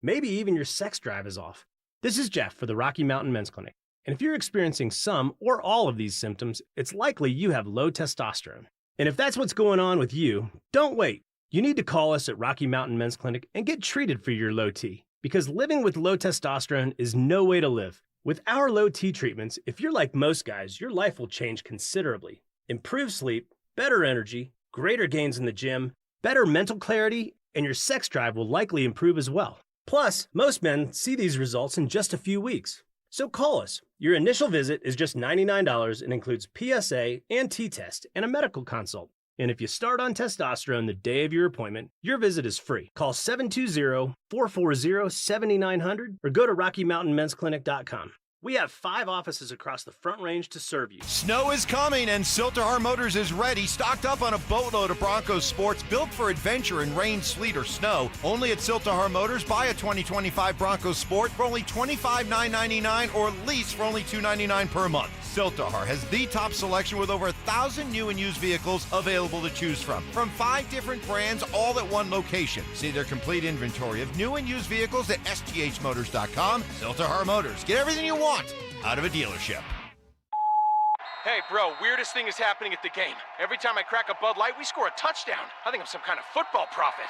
Maybe even your sex drive is off. This is Jeff for the Rocky Mountain Men's Clinic. And if you're experiencing some or all of these symptoms, it's likely you have low testosterone. And if that's what's going on with you, don't wait. You need to call us at Rocky Mountain Men's Clinic and get treated for your low T. Because living with low testosterone is no way to live. With our low T treatments, if you're like most guys, your life will change considerably. Improved sleep, better energy, greater gains in the gym, better mental clarity, and your sex drive will likely improve as well. Plus, most men see these results in just a few weeks. So call us. Your initial visit is just $99 and includes PSA and T-test and a medical consult. And if you start on testosterone the day of your appointment, your visit is free. Call 720-440-7900 or go to RockyMountainMen'sClinic.com. We have 5 offices across the Front Range to serve you. Snow is coming, and Silterhar Motors is ready, stocked up on a boatload of Broncos sports built for adventure in rain, sleet, or snow. Only at Silterhar Motors, buy a 2025 Broncos Sport for only $25,999 or lease for only $299 per month. Silterhar has the top selection with over 1,000 new and used vehicles available to choose from 5 different brands, all at one location. See their complete inventory of new and used vehicles at sthmotors.com. Silterhar Motors. Get everything you want out of a dealership. Hey, bro, weirdest thing is happening at the game. Every time I crack a Bud Light, we score a touchdown. I think I'm some kind of football prophet.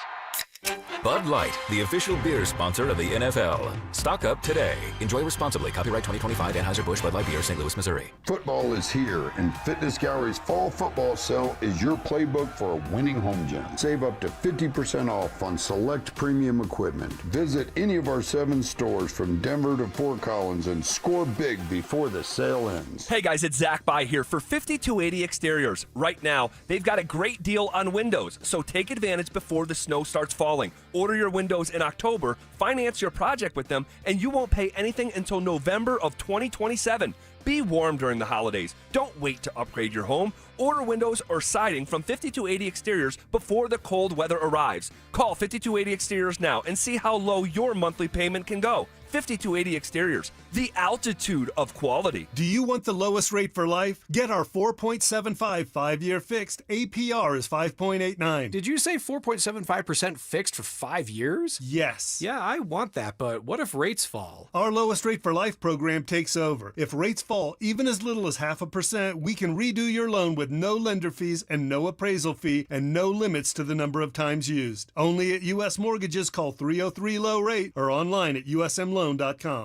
Bud Light, the official beer sponsor of the NFL. Stock up today. Enjoy responsibly. Copyright 2025 Anheuser-Busch Bud Light Beer, St. Louis, Missouri. Football is here, and Fitness Gallery's fall football sale is your playbook for a winning home gym. Save up to 50% off on select premium equipment. Visit any of our 7 stores from Denver to Fort Collins and score big before the sale ends. Hey guys, it's Zach By here for 5280 Exteriors. Right now, they've got a great deal on windows, so take advantage before the snow starts falling. Order your windows in October, finance your project with them, and you won't pay anything until November of 2027. Be warm during the holidays. Don't wait to upgrade your home. Order windows or siding from 5280 Exteriors before the cold weather arrives. Call 5280 Exteriors now and see how low your monthly payment can go. 5280 Exteriors, the altitude of quality. Do you want the lowest rate for life? Get our 4.75 5-year fixed. APR is 5.89. Did you say 4.75% fixed for 5 years? Yes. Yeah, I want that, but what if rates fall? Our lowest rate for life program takes over. If rates fall even as little as 0.5%, we can redo your loan with no lender fees and no appraisal fee and no limits to the number of times used. Only at U.S. Mortgages. Call 303-LOW-RATE or online at usmloan.com.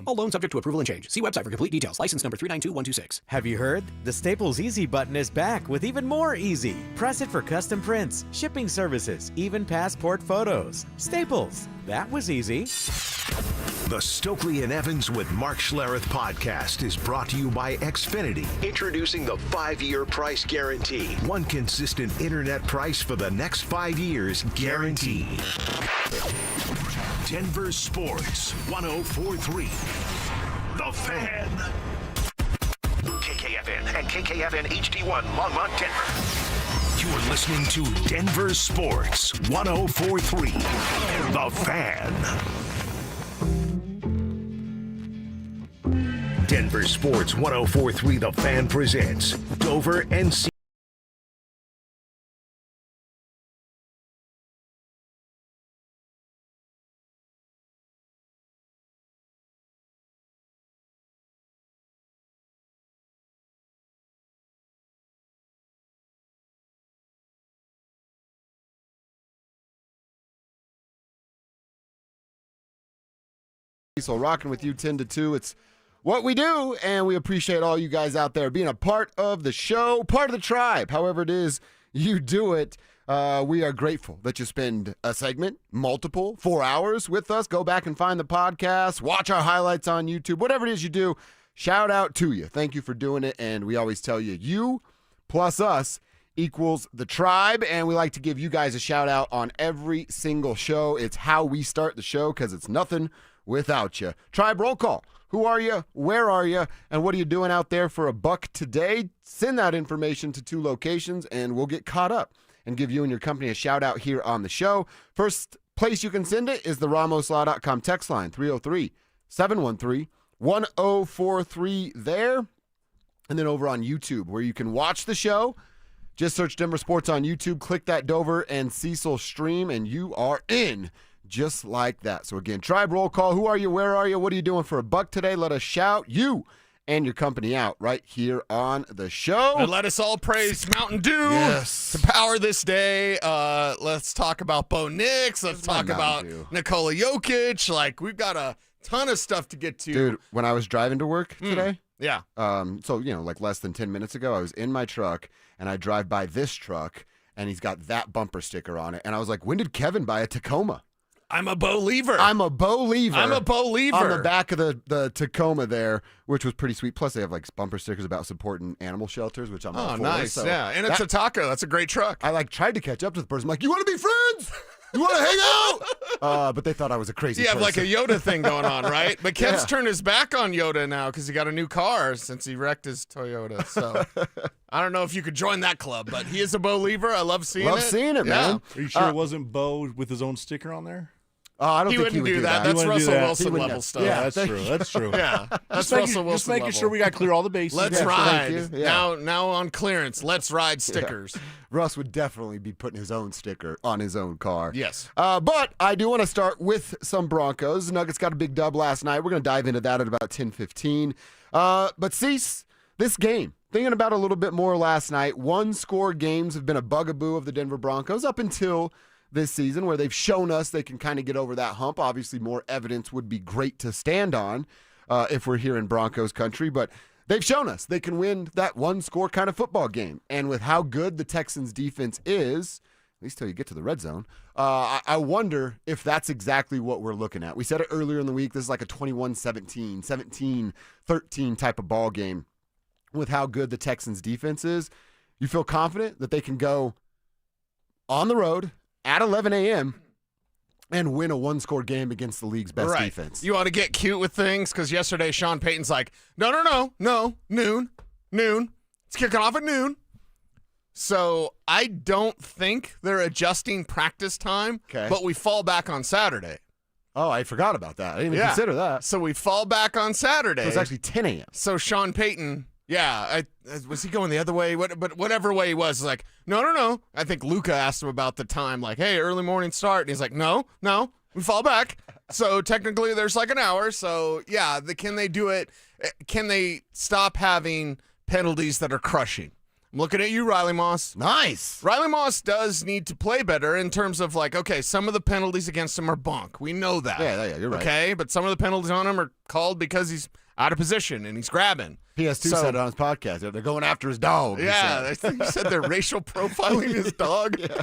All loans subject to approval and change. See website for complete details. License number 392126. Have you heard? The Staples Easy button is back with even more easy. Press it for custom prints, shipping services, even passport photos. Staples. That was easy. The Stokely and Evans with Mark Schlereth podcast is brought to you by Xfinity. Introducing the 5-year price guarantee. One consistent internet price for the next 5 years guaranteed. Denver Sports 104.3. The Fan. KKFN and KKFN HD1 Longmont, Denver. You're listening to Denver Sports 104.3. The Fan. Denver Sports 104.3 The Fan presents Dover and Cecil. Rocking with you 10 to 2. It's what we do, and we appreciate all you guys out there being a part of the show, part of the tribe, however it is you do it. We are grateful that you spend a segment, multiple, 4 hours with us. Go back and find the podcast, watch our highlights on YouTube, whatever it is you do. Shout out to you. Thank you for doing it, and we always tell you, you plus us equals the tribe, and we like to give you guys a shout out on every single show. It's how we start the show because it's nothing without you. Tribe roll call. Who are you? Where are you? And what are you doing out there for $1 today? Send that information to 2 locations, and we'll get caught up and give you and your company a shout out here on the show. First place you can send it is the RamosLaw.com text line, 303-713-1043 there. And then over on YouTube, where you can watch the show. Just search Denver Sports on YouTube, click that Dover and Cecil stream, and you are in just like that. So again, Tribe roll call. Who are you? Where are you? What are you doing for a buck today? Let us shout you and your company out right here on the show. And let us all praise Mountain Dew to power this day. Let's talk about Bo Nix. Let's talk about Nikola Jokic. Like, we've got a ton of stuff to get to. Dude, when I was driving to work today, yeah. So, like less than 10 minutes ago, I was in my truck, and I drive by this truck, and he's got that bumper sticker on it. And I was like, when did Kevin buy a Tacoma? I'm a Bo-lever. I'm a Bo-lever. I'm a Bo-lever. On the back of the Tacoma there, which was pretty sweet. Plus, they have like bumper stickers about supporting animal shelters, which I'm all for. Nice. So yeah, and it's a taco. That's a great truck. I tried to catch up to the person. I'm like, you want to be friends? You want to hang out? But they thought I was a crazy person. You have like a Yoda thing going on, right? But Kev's turned his back on Yoda now because he got a new car since he wrecked his Toyota. So I don't know if you could join that club, but he is a Bo-lever. I love seeing it. Love seeing it, man. Are you sure it wasn't Bo with his own sticker on there? I don't he think he wouldn't would do that. That's Russell Wilson level stuff. Yeah, that's true. That's true. Yeah, that's Russell Russell Wilson Just making level. sure we got clear all the bases. Let's ride. Now on clearance. Let's ride stickers. Yeah. Russ would definitely be putting his own sticker on his own car. Yes. But I do want to start with some Broncos. Nuggets got a big dub last night. We're going to dive into that at about 10:15. But Cease, this game, thinking about it a little bit more last night, one-score games have been a bugaboo of the Denver Broncos up until this season, where they've shown us they can kind of get over that hump. Obviously, more evidence would be great to stand on if we're here in Broncos country, but they've shown us they can win that one-score kind of football game. And with how good the Texans' defense is, at least till you get to the red zone, I wonder if that's exactly what we're looking at. We said it earlier in the week. This is like a 21-17, 17-13 type of ball game with how good the Texans' defense is. You feel confident that they can go on the road at 11 a.m. and win a one-score game against the league's best defense. You want to get cute with things? Because yesterday Sean Payton's like, no, noon. It's kicking off at noon. So I don't think they're adjusting practice time, but we fall back on Saturday. Oh, I forgot about that. I didn't even consider that. So we fall back on Saturday. So it's actually 10 a.m. So Sean Payton, was he going the other way? But whatever way he was, like, no. I think Luca asked him about the time, like, hey, early morning start. And he's like, no, we fall back. So technically there's like an hour. So, yeah, can they do it? Can they stop having penalties that are crushing? I'm looking at you, Riley Moss. Nice. Riley Moss does need to play better in terms of, like, okay, some of the penalties against him are bunk. We know that. Yeah, you're right. Okay, but some of the penalties on him are called because he's out of position and he's grabbing. PS2 said it on his podcast. They're going after his dog. Yeah, he said they're racial profiling his dog. Yeah.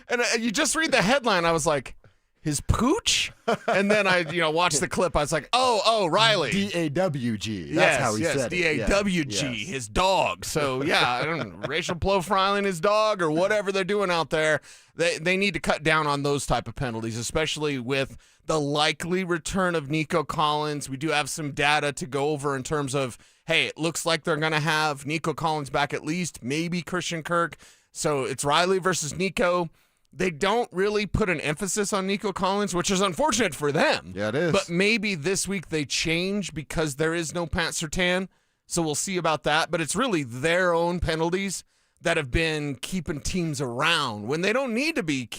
And you just read the headline. I was like, his pooch? And then I watched the clip. I was like, oh, Riley. D-A-W-G. That's how he said it. D-A-W-G, his dog. So, yeah, I don't know, racial profiling his dog or whatever they're doing out there. They need to cut down on those type of penalties, especially with the likely return of Nico Collins. We do have some data to go over in terms of, hey, it looks like they're going to have Nico Collins back at least, maybe Christian Kirk. So it's Riley versus Nico. They don't really put an emphasis on Nico Collins, which is unfortunate for them. Yeah, it is. But maybe this week they change because there is no Pat Surtain. So we'll see about that. But it's really their own penalties that have been keeping teams around when they don't need to be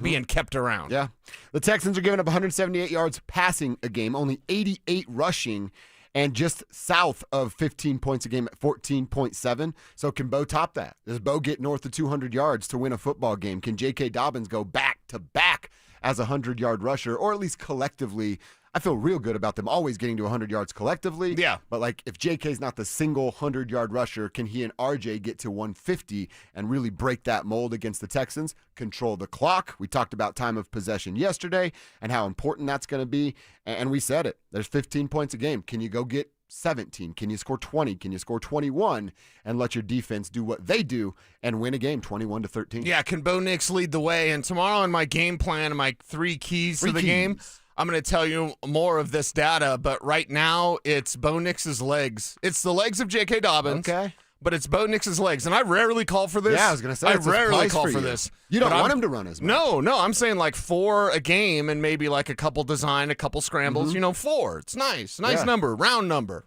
being kept around. Yeah. The Texans are giving up 178 yards passing a game, only 88 rushing, and just south of 15 points a game at 14.7. So can Bo top that? Does Bo get north of 200 yards to win a football game? Can J.K. Dobbins go back-to-back as a 100-yard rusher, or at least collectively? I feel real good about them always getting to 100 yards collectively. Yeah. But, like, if J.K.'s not the single 100-yard rusher, can he and R.J. get to 150 and really break that mold against the Texans? Control the clock. We talked about time of possession yesterday and how important that's going to be. And we said it. There's 15 points a game. Can you go get 17? Can you score 20? Can you score 21 and let your defense do what they do and win a game 21-13? Yeah, can Bo Nix lead the way? And tomorrow in my game plan and my three keys to the game, I'm going to tell you more of this data, but right now it's Bo Nix's legs. It's the legs of J.K. Dobbins. Okay. But it's Bo Nix's legs. And I rarely call for this. Yeah, I was going to say, I rarely call for this. You don't want him to run as much. No, I'm saying like 4 a game and maybe like a couple design, a couple scrambles. 4. It's nice. Nice number, round number.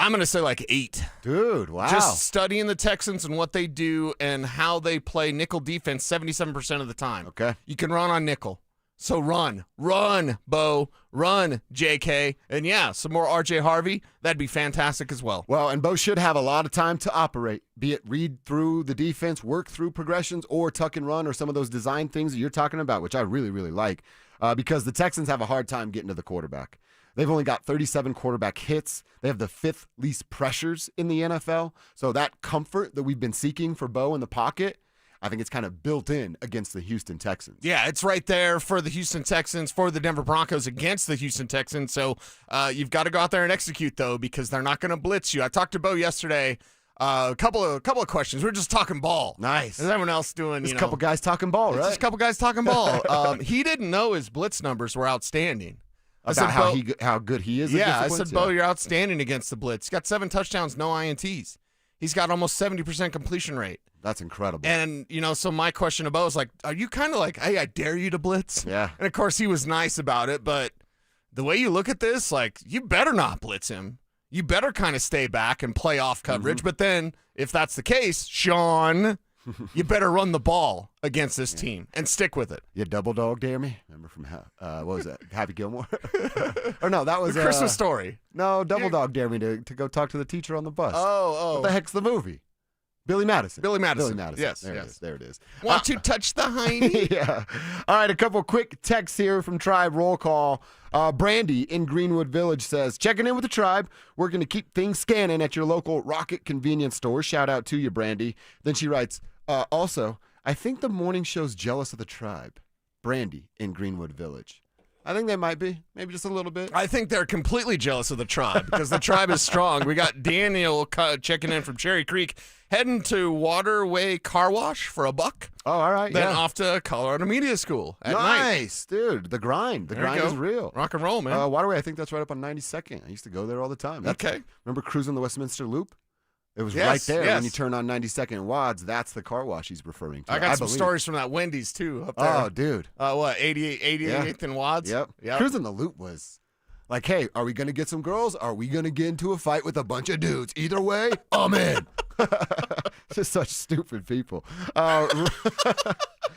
I'm going to say like 8. Dude, wow. Just studying the Texans and what they do and how they play nickel defense 77% of the time. Okay. You can run on nickel. So run, Bo, run, JK. And yeah, some more RJ Harvey. That'd be fantastic as well. Well, and Bo should have a lot of time to operate, be it read through the defense, work through progressions, or tuck and run, or some of those design things that you're talking about, which I really, really like, because the Texans have a hard time getting to the quarterback. They've only got 37 quarterback hits. They have the 5th least pressures in the NFL. So that comfort that we've been seeking for Bo in the pocket, I think it's kind of built in against the Houston Texans. Yeah, it's right there for the Houston Texans, for the Denver Broncos against the Houston Texans. So you've got to go out there and execute, though, because they're not going to blitz you. I talked to Bo yesterday. A couple of questions. We're just talking ball. Nice. Is everyone else doing? Just a couple guys talking ball, right? Just a couple guys talking ball. He didn't know his blitz numbers were outstanding. About how good he is. Yeah, I said, Bo, you're outstanding against the blitz. He's got 7 touchdowns, no INTs. He's got almost 70% completion rate. That's incredible. And, so my question to Bo is like, are you kind of like, hey, I dare you to blitz? Yeah. And, of course, he was nice about it. But the way you look at this, like, you better not blitz him. You better kind of stay back and play off coverage. But then, if that's the case, Sean, you better run the ball against this team and stick with it. You double dog dare me? Remember from, what was that, Happy Gilmore? Or no, that was The Christmas Story. No, double dog dare me to go talk to the teacher on the bus. Oh. What the heck's the movie? Billy Madison. Yes. There it is. Want to touch the hiney? Yeah. All right, a couple quick texts here from Tribe Roll Call. Brandy in Greenwood Village says, checking in with the Tribe. We're going to keep things scanning at your local Rocket convenience store. Shout out to you, Brandy. Then she writes, also, I think the morning show's jealous of the Tribe. Brandy in Greenwood Village. I think they might be. Maybe just a little bit. I think they're completely jealous of the Tribe because the Tribe is strong. We got Daniel checking in from Cherry Creek, heading to Waterway Car Wash for $1. Oh, all right. Then off to Colorado Media School at night. Nice, dude. The grind. The grind is real. Rock and roll, man. Waterway, I think that's right up on 92nd. I used to go there all the time. Okay. Remember cruising the Westminster Loop? It was right there when you turn on 92nd and Wads. That's the car wash he's referring to. I got some stories from that Wendy's, too, up there. Oh, dude. What, 88th and Wads? Yep. Cruising the Loop was like, hey, are we going to get some girls? Are we going to get into a fight with a bunch of dudes? Either way, I'm in. Just such stupid people. I'm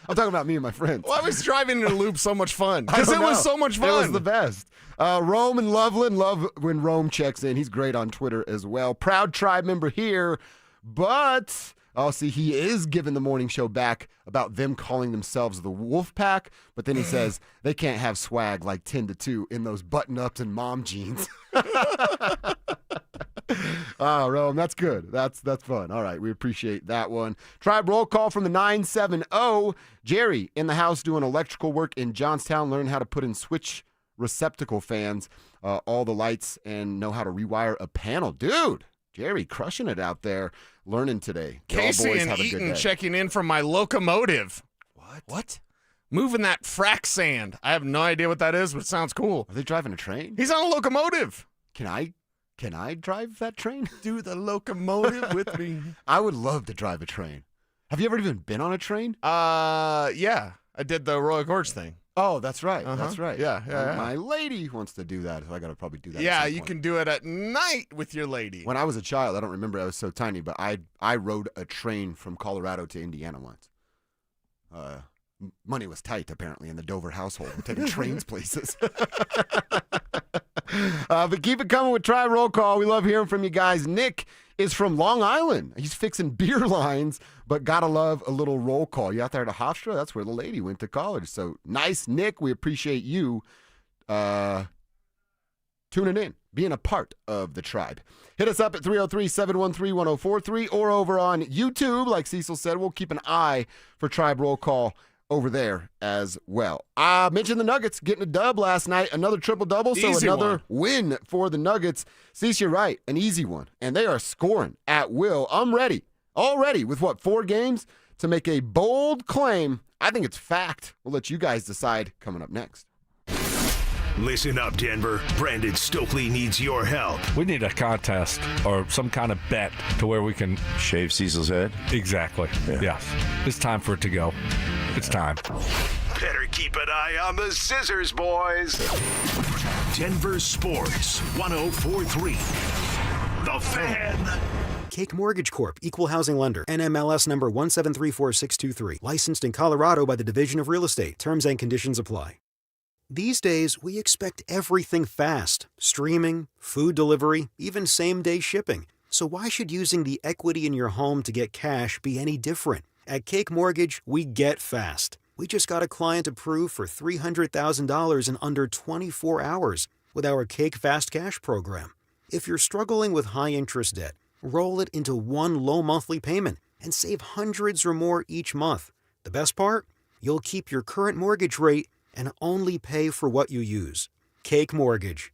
talking about me and my friends. Why was driving in a loop so much fun? Because it was so much fun. It was the best. Rome in Loveland. Love when Rome checks in. He's great on Twitter as well. Proud Tribe member here. But, he is giving the morning show back about them calling themselves the Wolf Pack. But then he says they can't have swag like 10 to 2 in those button-ups and mom jeans. Rome, that's good. That's fun. All right, we appreciate that one. Tribe roll call from the 970. Jerry in the house doing electrical work in Johnstown. Learn how to put in switch receptacle fans, all the lights, and know how to rewire a panel. Dude, Jerry crushing it out there, learning today. Casey and Eaton checking in from my locomotive. What? Moving that frack sand. I have no idea what that is, but it sounds cool. Are they driving a train? He's on a locomotive. Can I drive that train? Do the locomotive with me. I would love to drive a train. Have you ever even been on a train? Yeah. I did the Royal Gorge thing. Oh, that's right. That's right. Yeah. My lady wants to do that, so I got to probably do that. Yeah, you can do it at night with your lady. When I was a child, I don't remember. I was so tiny, but I rode a train from Colorado to Indiana once. Money was tight, apparently, in the Dover household. We're taking trains places. But keep it coming with Tribe Roll Call. We love hearing from you guys. Nick is from Long Island. He's fixing beer lines, but gotta love a little roll call. You out there at Hofstra? That's where the lady went to college. So nice, Nick. We appreciate you tuning in, being a part of the Tribe. Hit us up at 303-713-1043 or over on YouTube. Like Cecil said, we'll keep an eye for Tribe Roll Call over there as well. I mentioned the Nuggets getting a dub last night, another triple-double, so another win for the Nuggets. Cecil, you're right, an easy one, and they are scoring at will. I'm ready, already, with 4 games, to make a bold claim. I think it's fact. We'll let you guys decide coming up next. Listen up, Denver. Brandon Stokely needs your help. We need a contest or some kind of bet to where we can shave Cecil's head. Exactly. Yeah. Yes. It's time for it to go. It's time. Better keep an eye on the scissors, boys. Denver Sports 104.3. The Fan. Cake Mortgage Corp. Equal Housing Lender. NMLS number 1734623. Licensed in Colorado by the Division of Real Estate. Terms and conditions apply. These days, we expect everything fast. Streaming, food delivery, even same-day shipping. So why should using the equity in your home to get cash be any different? At Cake Mortgage, we get fast. We just got a client approved for $300,000 in under 24 hours with our Cake Fast Cash program. If you're struggling with high-interest debt, roll it into one low monthly payment and save hundreds or more each month. The best part? You'll keep your current mortgage rate and only pay for what you use. Cake Mortgage.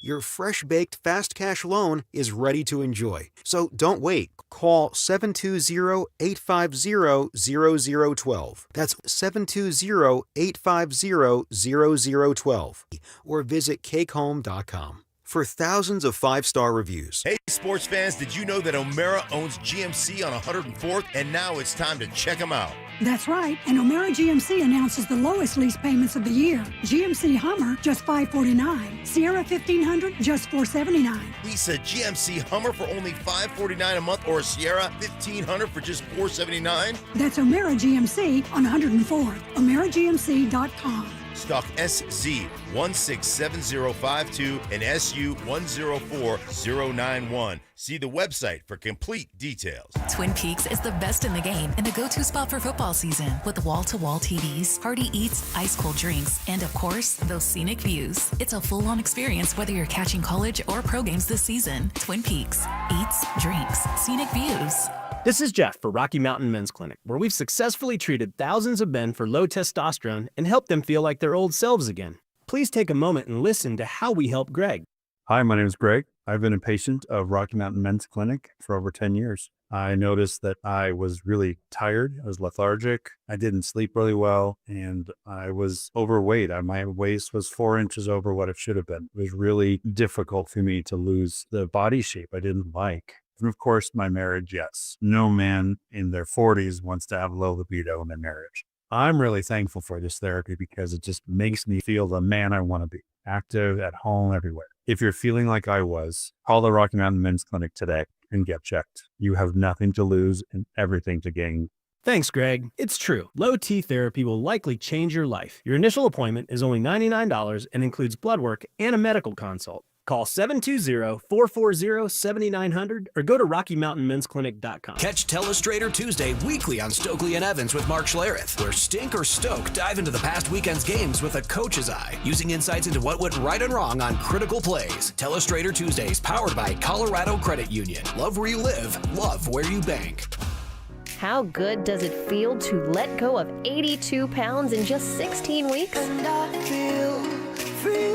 Your fresh-baked fast cash loan is ready to enjoy. So don't wait. Call 720-850-0012. That's 720-850-0012. Or visit cakehome.com. For thousands of 5-star reviews. Hey, sports fans, did you know that O'Mara owns GMC on 104th? And now it's time to check them out. That's right, and O'Mara GMC announces the lowest lease payments of the year. GMC Hummer, just $549. Sierra 1500, just $479. Lease a GMC Hummer for only $549 a month or a Sierra 1500 for just $479? That's O'Mara GMC on 104th. OmaraGMC.com. Stock SZ167052 and SU104091. See the website for complete details. Twin Peaks is the best in the game and the go-to spot for football season with wall-to-wall TVs, hearty eats, ice-cold drinks, and of course, those scenic views. It's a full-on experience whether you're catching college or pro games this season. Twin Peaks. Eats, drinks, scenic views. This is Jeff for Rocky Mountain Men's Clinic, where we've successfully treated thousands of men for low testosterone and helped them feel like their old selves again. Please take a moment and listen to how we help Greg. Hi, my name is Greg. I've been a patient of Rocky Mountain Men's Clinic for over 10 years. I noticed that I was really tired. I was lethargic. I didn't sleep really well, and I was overweight. My waist was 4 inches over what it should have been. It was really difficult for me to lose the body shape I didn't like. And of course, my marriage, yes. No man in their 40s wants to have low libido in their marriage. I'm really thankful for this therapy because it just makes me feel the man I want to be, active, at home, everywhere. If you're feeling like I was, call the Rocky Mountain Men's Clinic today and get checked. You have nothing to lose and everything to gain. Thanks, Greg. It's true. Low T therapy will likely change your life. Your initial appointment is only $99 and includes blood work and a medical consult. Call 720-440-7900 or go to RockyMountainMen'sClinic.com. Catch Telestrator Tuesday weekly on Stokely and Evans with Mark Schlereth, where Stink or Stoke dive into the past weekend's games with a coach's eye, using insights into what went right and wrong on critical plays. Telestrator Tuesdays, powered by Colorado Credit Union. Love where you live, love where you bank. How good does it feel to let go of 82 pounds in just 16 weeks? And I feel free.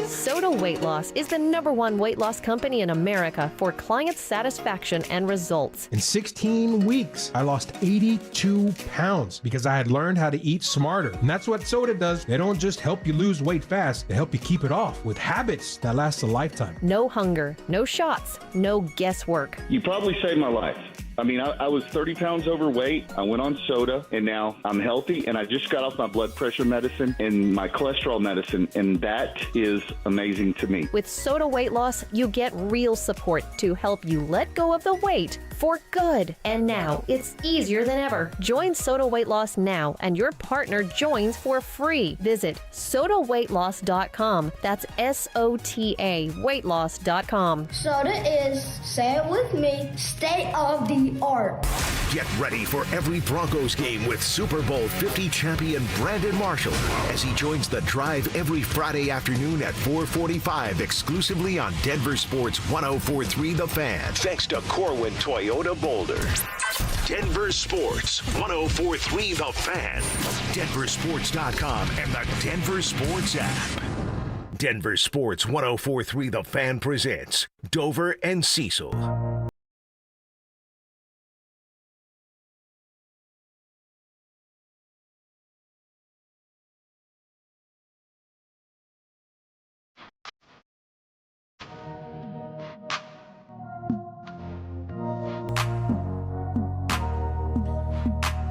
Soda Weight Loss is the #1 weight loss company in America for client satisfaction and results. In 16 weeks, I lost 82 pounds because I had learned how to eat smarter. And that's what soda does. They don't just help you lose weight fast, they help you keep it off with habits that last a lifetime. No hunger, no shots, no guesswork. You probably saved my life. I mean, I was 30 pounds overweight. I went on soda, and now I'm healthy, and I just got off my blood pressure medicine and my cholesterol medicine, and that is amazing to me. With Soda Weight Loss, you get real support to help you let go of the weight for good. And now it's easier than ever. Join Soda Weight Loss now, and your partner joins for free. Visit SodaWeightLoss.com. That's SOTA weightloss.com. Soda is, say it with me, state of the art. Get ready for every Broncos game with Super Bowl 50 champion Brandon Marshall as he joins the drive every Friday afternoon at 4:45 exclusively on Denver Sports 104.3 The Fan. Thanks to Corwin Toyota Boulder. Denver Sports 104.3 The Fan. DenverSports.com and the Denver Sports app. Denver Sports 104.3 The Fan presents Dover and Cecil.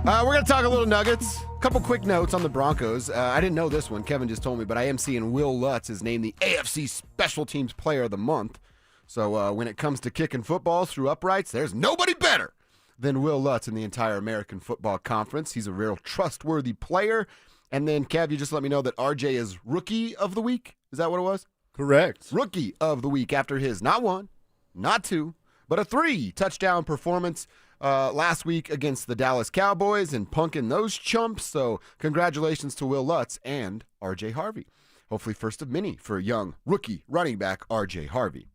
We're going to talk a little Nuggets. A couple quick notes on the Broncos. I didn't know this one. Kevin just told me, but I am seeing Will Lutz is named the AFC Special Teams Player of the Month. So when it comes to kicking footballs through uprights, there's nobody better than Will Lutz in the entire American Football Conference. He's a real trustworthy player. And then, Kev, you just let me know that RJ is Rookie of the Week. Is that what it was? Correct. Rookie of the Week after his not 1, not 2, but a 3-touchdown performance last week against the Dallas Cowboys and punking those chumps. So congratulations to Will Lutz and RJ Harvey. Hopefully first of many for young rookie running back RJ Harvey.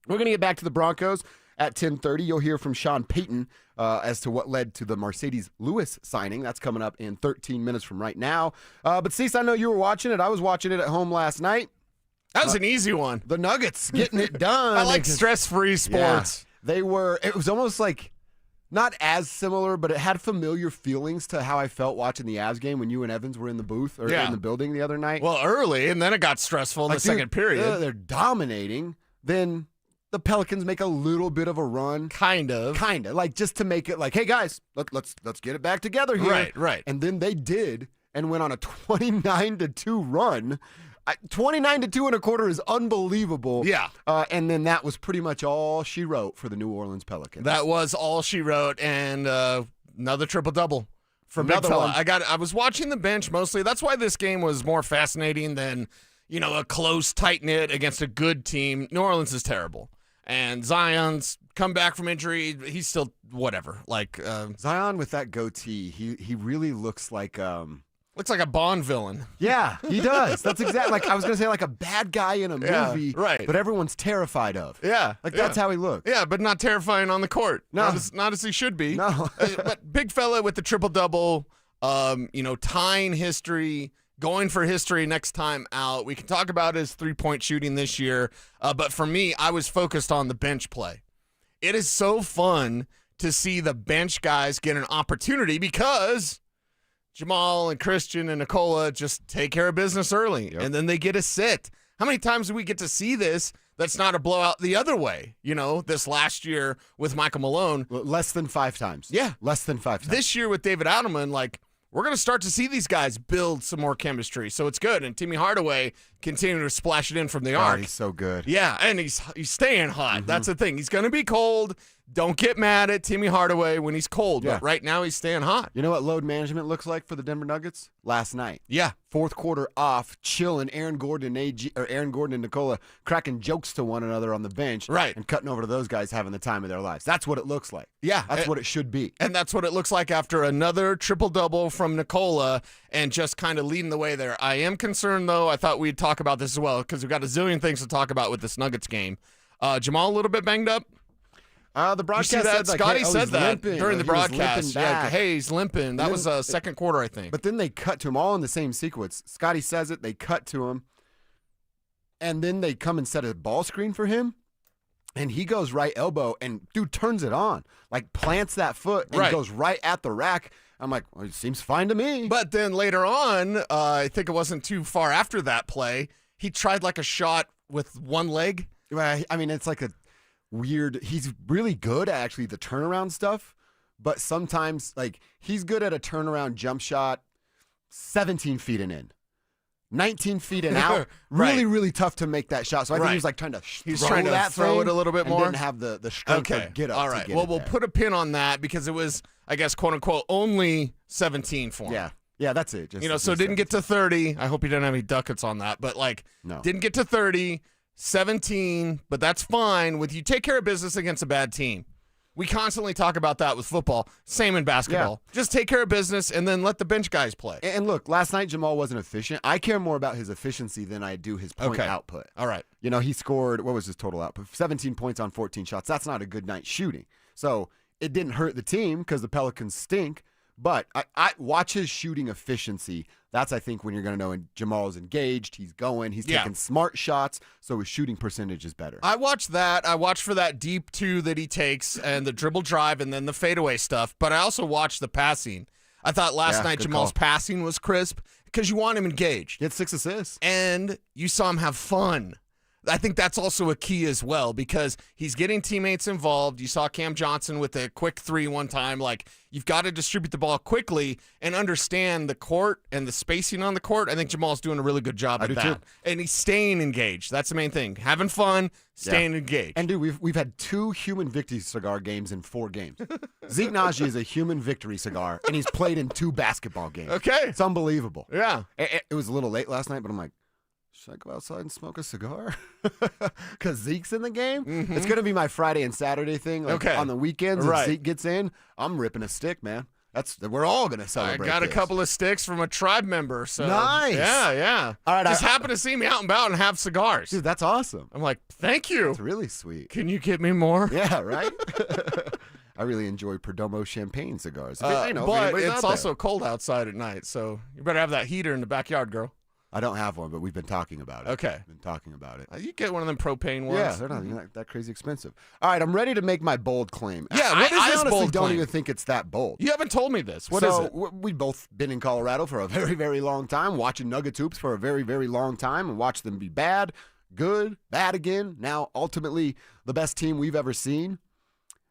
We're going to get back to the Broncos at 10:30. You'll hear from Sean Payton as to what led to the Mercedes Lewis signing. That's coming up in 13 minutes from right now. But Cecil, I know you were watching it. I was watching it at home last night. That was an easy one. The Nuggets getting it done. I like stress-free sports. Yeah, it was almost like not as similar, but it had familiar feelings to how I felt watching the Avs game when you and Evans were in the booth or in the building the other night. Well, early, and then it got stressful in the second period. They're dominating. Then the Pelicans make a little bit of a run. Kind of. Like just to make it like, hey, guys, let's get it back together here. Right. And then they did and went on a 29-2 run. 29-2 and a quarter is unbelievable. Yeah. And then that was pretty much all she wrote for the New Orleans Pelicans. That was all she wrote, and another triple-double for Another Big Fella. one. I was watching the bench mostly. That's why this game was more fascinating than, a close, tight-knit against a good team. New Orleans is terrible. And Zion's come back from injury. He's still whatever. Zion with that goatee, he really looks like looks like a Bond villain. Yeah, he does. That's exactly I was going to say like a bad guy in a movie, right. But everyone's terrified of. Yeah. That's how he looks. Yeah, but not terrifying on the court. No. Not as he should be. No. But Big Fella with the triple-double, tying history, going for history next time out. We can talk about his three-point shooting this year, but for me, I was focused on the bench play. It is so fun to see the bench guys get an opportunity because Jamal and Christian and Nikola just take care of business early, and then they get a sit. How many times do we get to see this that's not a blowout the other way? This last year with Michael Malone. Less than 5 times. Yeah. Less than 5 times. This year with David Adelman, we're going to start to see these guys build some more chemistry, so it's good. And Timmy Hardaway continuing to splash it in from the arc. He's so good. Yeah, and he's staying hot. That's the thing. He's going to be cold. Don't get mad at Timmy Hardaway when he's cold, but right now he's staying hot. You know what load management looks like for the Denver Nuggets? Last night. Yeah. Fourth quarter off, chilling. Aaron Gordon and Nikola cracking jokes to one another on the bench. Right. And cutting over to those guys having the time of their lives. That's what it looks like. Yeah. That's what it should be. And that's what it looks like after another triple-double from Nikola and just kind of leading the way there. I am concerned, though. I thought we'd talk about this as well because we've got a zillion things to talk about with this Nuggets game. Jamal a little bit banged up? The broadcast said Scotty said that limping, during the broadcast. Yeah, hey, he's limping. That was second quarter, I think. But then they cut to him all in the same sequence. Scotty says it, they cut to him, and then they come and set a ball screen for him, and he goes right elbow, and dude turns it on, plants that foot, and goes right at the rack. I'm like, well, it seems fine to me. But then later on, I think it wasn't too far after that play, he tried a shot with one leg. I mean, it's like a weird, he's really good at actually the turnaround stuff, but sometimes he's good at a turnaround jump shot 17 feet and in, 19 feet and out. Really tough to make that shot. So I think he was trying to throw it a little bit more. Didn't have the strength to get up. All right. Well, we'll put a pin on that because it was, I guess, quote unquote, only 17 for him. Yeah, that's it. So didn't get to 30. I hope he didn't have any ducats on that, but no. Didn't get to 30. 17, but that's fine with you take care of business against a bad team. We constantly talk about that with football. Same in basketball. Yeah. Just take care of business and then let the bench guys play. And look, last night Jamal wasn't efficient. I care more about his efficiency than I do his point output. All right. He scored, what was his total output? 17 points on 14 shots. That's not a good night shooting. So it didn't hurt the team because the Pelicans stink. But I watch his shooting efficiency. That's, I think, when you're going to know Jamal is engaged. He's going. He's taking smart shots, so his shooting percentage is better. I watched that. I watched for that deep two that he takes and the dribble drive and then the fadeaway stuff. But I also watched the passing. I thought last night Jamal's passing was crisp because you want him engaged. He had 6 assists. And you saw him have fun. I think that's also a key as well because he's getting teammates involved. You saw Cam Johnson with a quick 3 one time. Like, you've got to distribute the ball quickly and understand the court and the spacing on the court. I think Jamal's doing a really good job at that. Too. And he's staying engaged. That's the main thing. Having fun, staying engaged. And, dude, we've had 2 human victory cigar games in 4 games. Zeke Najee is a human victory cigar, and he's played in 2 basketball games. Okay. It's unbelievable. Yeah. It was a little late last night, but I'm like, should I go outside and smoke a cigar? Because Zeke's in the game? Mm-hmm. It's going to be my Friday and Saturday thing. Like, on the weekends, if Zeke gets in, I'm ripping a stick, man. We're all going to celebrate. I got a couple of sticks from a tribe member. So nice. Yeah. All right, just happened to see me out and about and have cigars. Dude, that's awesome. I'm like, thank you. That's really sweet. Can you get me more? Yeah, right? I really enjoy Perdomo champagne cigars. But it's also cold outside at night, so you better have that heater in the backyard, girl. I don't have one, but we've been talking about it. Okay. Been talking about it. You get one of them propane ones. Yeah, they're not that crazy expensive. All right, I'm ready to make my bold claim. Yeah, what is I this honestly bold don't claim? even think it's that bold. You haven't told me this. What is it? We've both been in Colorado for a very, very long time, watching Nuggets hoops for a very, very long time, and watched them be bad, good, bad again. Now, ultimately, the best team we've ever seen.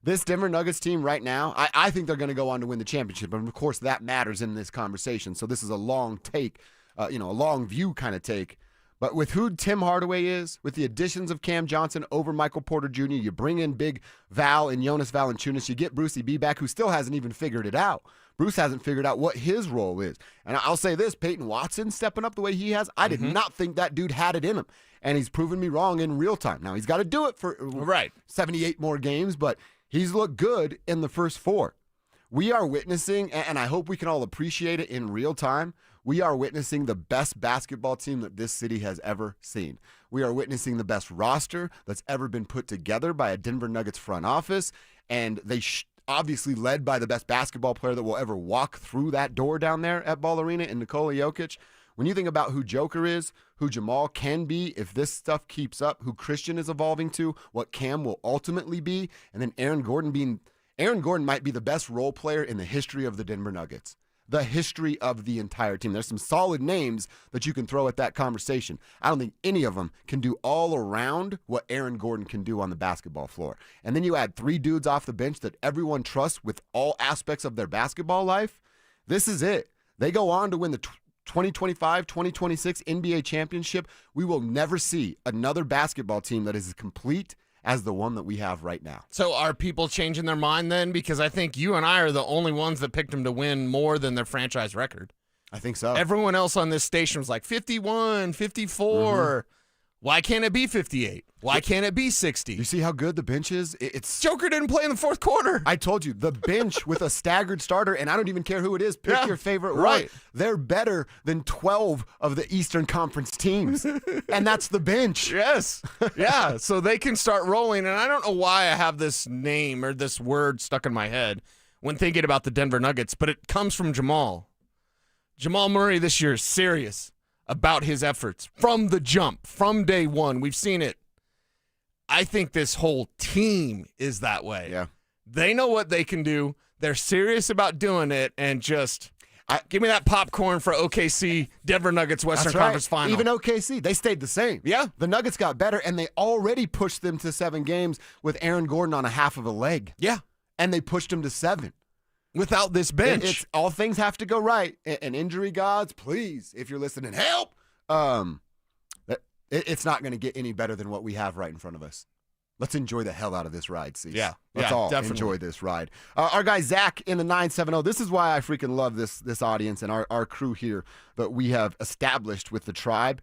This Denver Nuggets team right now, I think they're going to go on to win the championship. And, of course, that matters in this conversation. So this is a long take. A long view kind of take. But with who Tim Hardaway is, with the additions of Cam Johnson over Michael Porter Jr., you bring in Big Val and Jonas Valanciunas, you get Brucey B back, who still hasn't even figured it out. Bruce hasn't figured out what his role is. And I'll say this, Payton Watson stepping up the way he has, I did not think that dude had it in him. And he's proven me wrong in real time. Now, he's got to do it for 78 more games, but he's looked good in the first 4. We are witnessing, and I hope we can all appreciate it in real time, we are witnessing the best basketball team that this city has ever seen. We are witnessing the best roster that's ever been put together by a Denver Nuggets front office, and they obviously led by the best basketball player that will ever walk through that door down there at Ball Arena in Nikola Jokic. When you think about who Joker is, who Jamal can be if this stuff keeps up, who Christian is evolving to, what Cam will ultimately be, and then Aaron Gordon might be the best role player in the history of the Denver Nuggets. The history of the entire team. There's some solid names that you can throw at that conversation. I don't think any of them can do all around what Aaron Gordon can do on the basketball floor. And then you add 3 dudes off the bench that everyone trusts with all aspects of their basketball life. This is it. They go on to win the 2025-2026 NBA championship. We will never see another basketball team that is as complete as the one that we have right now. So are people changing their mind then? Because I think you and I are the only ones that picked them to win more than their franchise record. I think so. Everyone else on this station was like 51, 54. Why can't it be 58? Why can't it be 60? You see how good the bench is? It's Joker didn't play in the fourth quarter. I told you, the bench with a staggered starter, and I don't even care who it is. Pick your favorite one. Right. They're better than 12 of the Eastern Conference teams, and that's the bench. Yes. Yeah, so they can start rolling, and I don't know why I have this name or this word stuck in my head when thinking about the Denver Nuggets, but it comes from Jamal. Jamal Murray this year is serious about his efforts from the jump, from day one. We've seen it. I think this whole team is that way. Yeah. They know what they can do. They're serious about doing it, and just give me that popcorn for OKC, Denver Nuggets, Western Conference Final. Even OKC, they stayed the same. Yeah. The Nuggets got better, and they already pushed them to 7 games with Aaron Gordon on a half of a leg. Yeah. And they pushed him to 7. Without this bench. It's all things have to go right. And injury gods, please, if you're listening, help. It's not going to get any better than what we have right in front of us. Let's enjoy the hell out of this ride, Cecil. Yeah. Let's all enjoy this ride. Our guy Zach in the 970. This is why I freaking love this audience and our crew here that we have established with the tribe.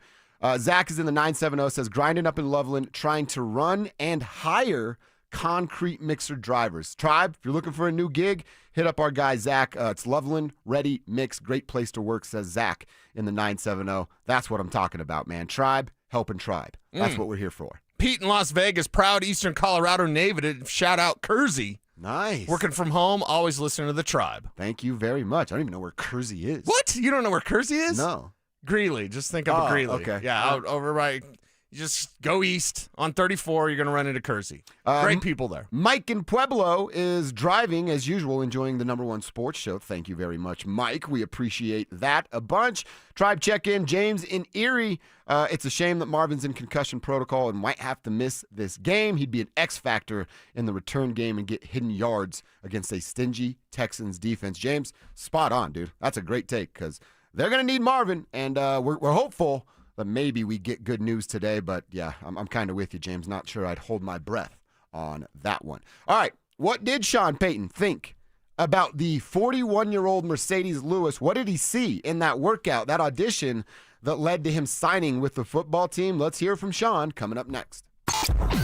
Zach is in the 970, says, grinding up in Loveland, trying to run and hire concrete mixer drivers. Tribe, if you're looking for a new gig, hit up our guy Zach. It's Loveland Ready Mix. Great place to work, says Zach in the 970. That's what I'm talking about, man. Tribe, helping tribe. That's what we're here for. Pete in Las Vegas, proud Eastern Colorado native. Shout out Kersey. Nice. Working from home, always listening to the tribe. Thank you very much. I don't even know where Kersey is. What? You don't know where Kersey is? No. Greeley. Just think of Greeley. Okay. Yeah, out over right. You just go east on 34. You're going to run into Kersey. Great people there. Mike in Pueblo is driving as usual, enjoying the #1 sports show. Thank you very much, Mike. We appreciate that a bunch. Tribe check-in, James in Erie. It's a shame that Marvin's in concussion protocol and might have to miss this game. He'd be an X factor in the return game and get hidden yards against a stingy Texans defense. James, spot on, dude. That's a great take because they're going to need Marvin, and we're hopeful that maybe we get good news today. But, yeah, I'm kind of with you, James. Not sure I'd hold my breath on that one. All right, what did Sean Payton think about the 41-year-old Mercedes Lewis? What did he see in that workout, that audition that led to him signing with the football team? Let's hear from Sean coming up next.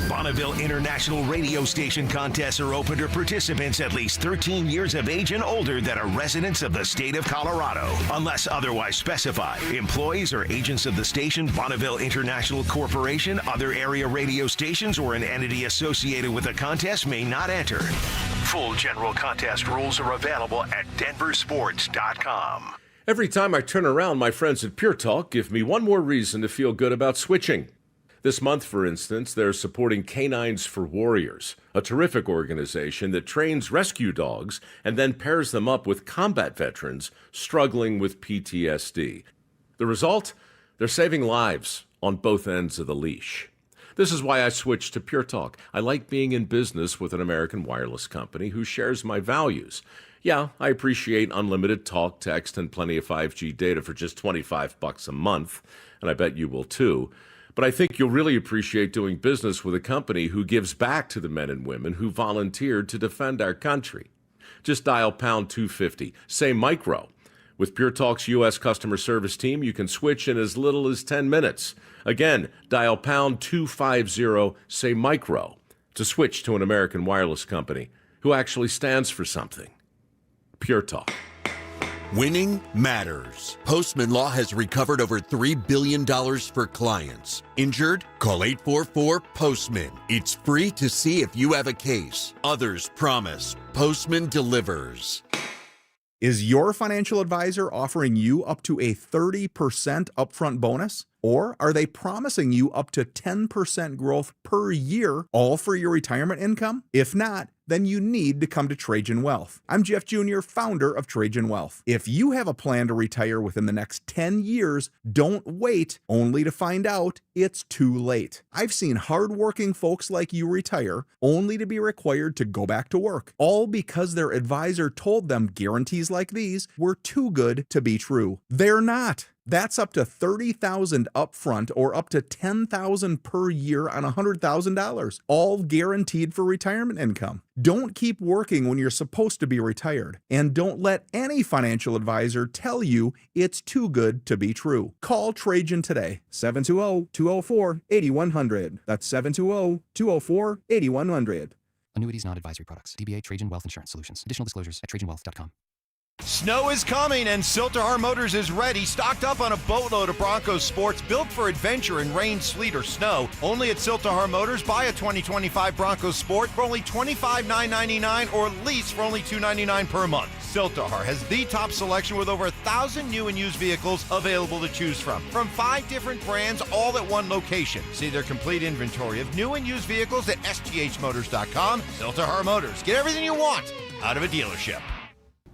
Bonneville International Radio Station contests are open to participants at least 13 years of age and older that are residents of the state of Colorado. Unless otherwise specified, employees or agents of the station, Bonneville International Corporation, other area radio stations, or an entity associated with the contest may not enter. Full general contest rules are available at DenverSports.com. Every time I turn around, my friends at Pure Talk give me one more reason to feel good about switching. This month, for instance, they're supporting Canines for Warriors, a terrific organization that trains rescue dogs and then pairs them up with combat veterans struggling with PTSD. The result? They're saving lives on both ends of the leash. This is why I switched to Pure Talk. I like being in business with an American wireless company who shares my values. Yeah, I appreciate unlimited talk, text, and plenty of 5G data for just $25 a month, and I bet you will too. But I think you'll really appreciate doing business with a company who gives back to the men and women who volunteered to defend our country. Just dial pound 250, say micro. With Pure Talk's U.S. customer service team, you can switch in as little as 10 minutes. Again, dial pound 250, say micro, to switch to an American wireless company who actually stands for something. Pure Talk. Winning matters. Postman Law has recovered over $3 billion for clients. Injured? Call 844-POSTMAN. It's free to see if you have a case. Others promise. Postman delivers. Is your financial advisor offering you up to a 30% upfront bonus? Or are they promising you up to 10% growth per year, all for your retirement income? If not, then you need to come to Trajan Wealth. I'm Jeff Jr., founder of Trajan Wealth. If you have a plan to retire within the next 10 years, don't wait only to find out it's too late. I've seen hardworking folks like you retire only to be required to go back to work, all because their advisor told them guarantees like these were too good to be true. They're not. That's up to $30,000 upfront or up to $10,000 per year on $100,000, all guaranteed for retirement income. Don't keep working when you're supposed to be retired, and don't let any financial advisor tell you it's too good to be true. Call Trajan today, 720-204-8100. That's 720-204-8100. Annuities, not advisory products. DBA Trajan Wealth Insurance Solutions. Additional disclosures at TrajanWealth.com. Snow is coming, and Silterhar Motors is ready, stocked up on a boatload of Broncos sports built for adventure in rain, sleet, or snow. Only at Silterhar Motors. Buy a 2025 Broncos Sport for only $25,999 or lease for only $299 per month. Silterhar has the top selection with over 1,000 new and used vehicles available to choose from 5 different brands, all at one location. See their complete inventory of new and used vehicles at sthmotors.com. Silterhar Motors. Get everything you want out of a dealership.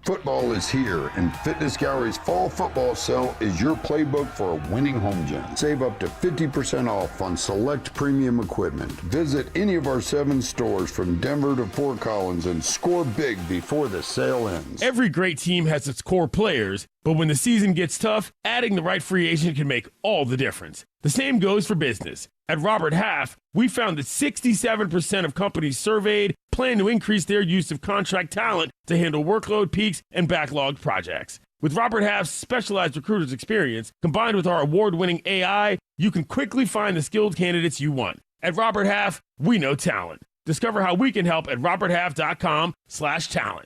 Football is here, and Fitness Gallery's fall football sale is your playbook for a winning home gym. Save up to 50% off on select premium equipment. Visit any of our 7 stores from Denver to Fort Collins and score big before the sale ends. Every great team has its core players, but when the season gets tough, adding the right free agent can make all the difference. The same goes for business. At Robert Half, we found that 67% of companies surveyed plan to increase their use of contract talent to handle workload peaks and backlogged projects. With Robert Half's specialized recruiters' experience, combined with our award-winning AI, you can quickly find the skilled candidates you want. At Robert Half, we know talent. Discover how we can help at roberthalf.com/talent.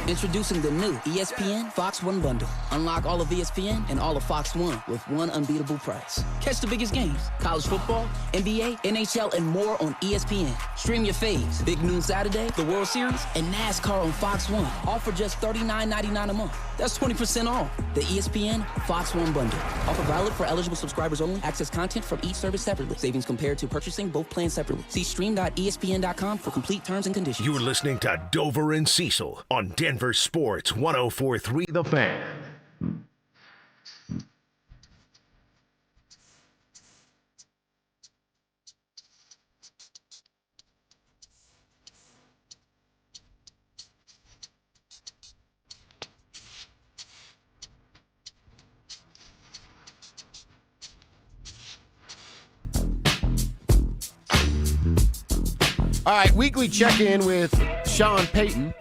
Introducing the new ESPN Fox One bundle. Unlock all of ESPN and all of Fox One with one unbeatable price. Catch the biggest games, college football, NBA, NHL, and more on ESPN. Stream your faves, Big Noon Saturday, the World Series, and NASCAR on Fox One. All for just $39.99 a month. That's 20% off. The ESPN Fox One bundle. Offer valid for eligible subscribers only. Access content from each service separately. Savings compared to purchasing both plans separately. See stream.espn.com for complete terms and conditions. You're listening to Dover and Cecil on Denver Sports 104.3 The Fan. All right, weekly check-in with Sean Payton.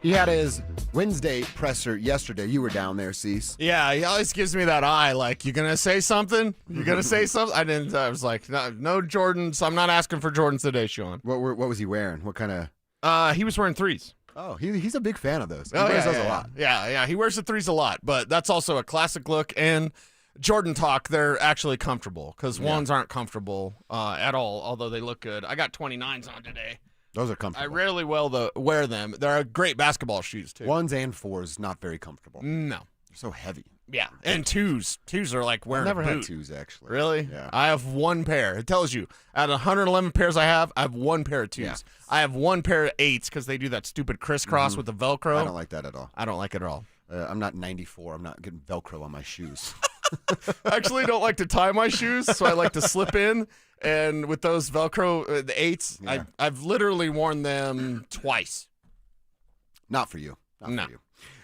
He had his Wednesday presser yesterday. You were down there, Cease. Yeah, he always gives me that eye, like, you gonna say something? You gonna say something? I was like, no Jordans. I'm not asking for Jordans today, Sean. What was he wearing? What kind of? He was wearing threes. Oh, he's a big fan of those. He wears those a lot. Yeah, he wears the threes a lot, but that's also a classic look. And Jordan talk, they're actually comfortable because ones aren't comfortable at all, although they look good. I got 29s on today. Those are comfortable. I rarely wear them. They're great basketball shoes, too. Ones and fours, not very comfortable. No. They're so heavy. Yeah, and twos. Twos are like wearing I've never a boot. had twos, actually. Really? Yeah. I have one pair. It tells you, out of 111 pairs I have one pair of twos. Yeah. I have one pair of eights because they do that stupid crisscross with the Velcro. I don't like that at all. I don't like it at all. I'm not 94. I'm not getting Velcro on my shoes. I actually don't like to tie my shoes, so I like to slip in. And with those Velcro, the eights, I've literally worn them twice. Not for you. Not for you.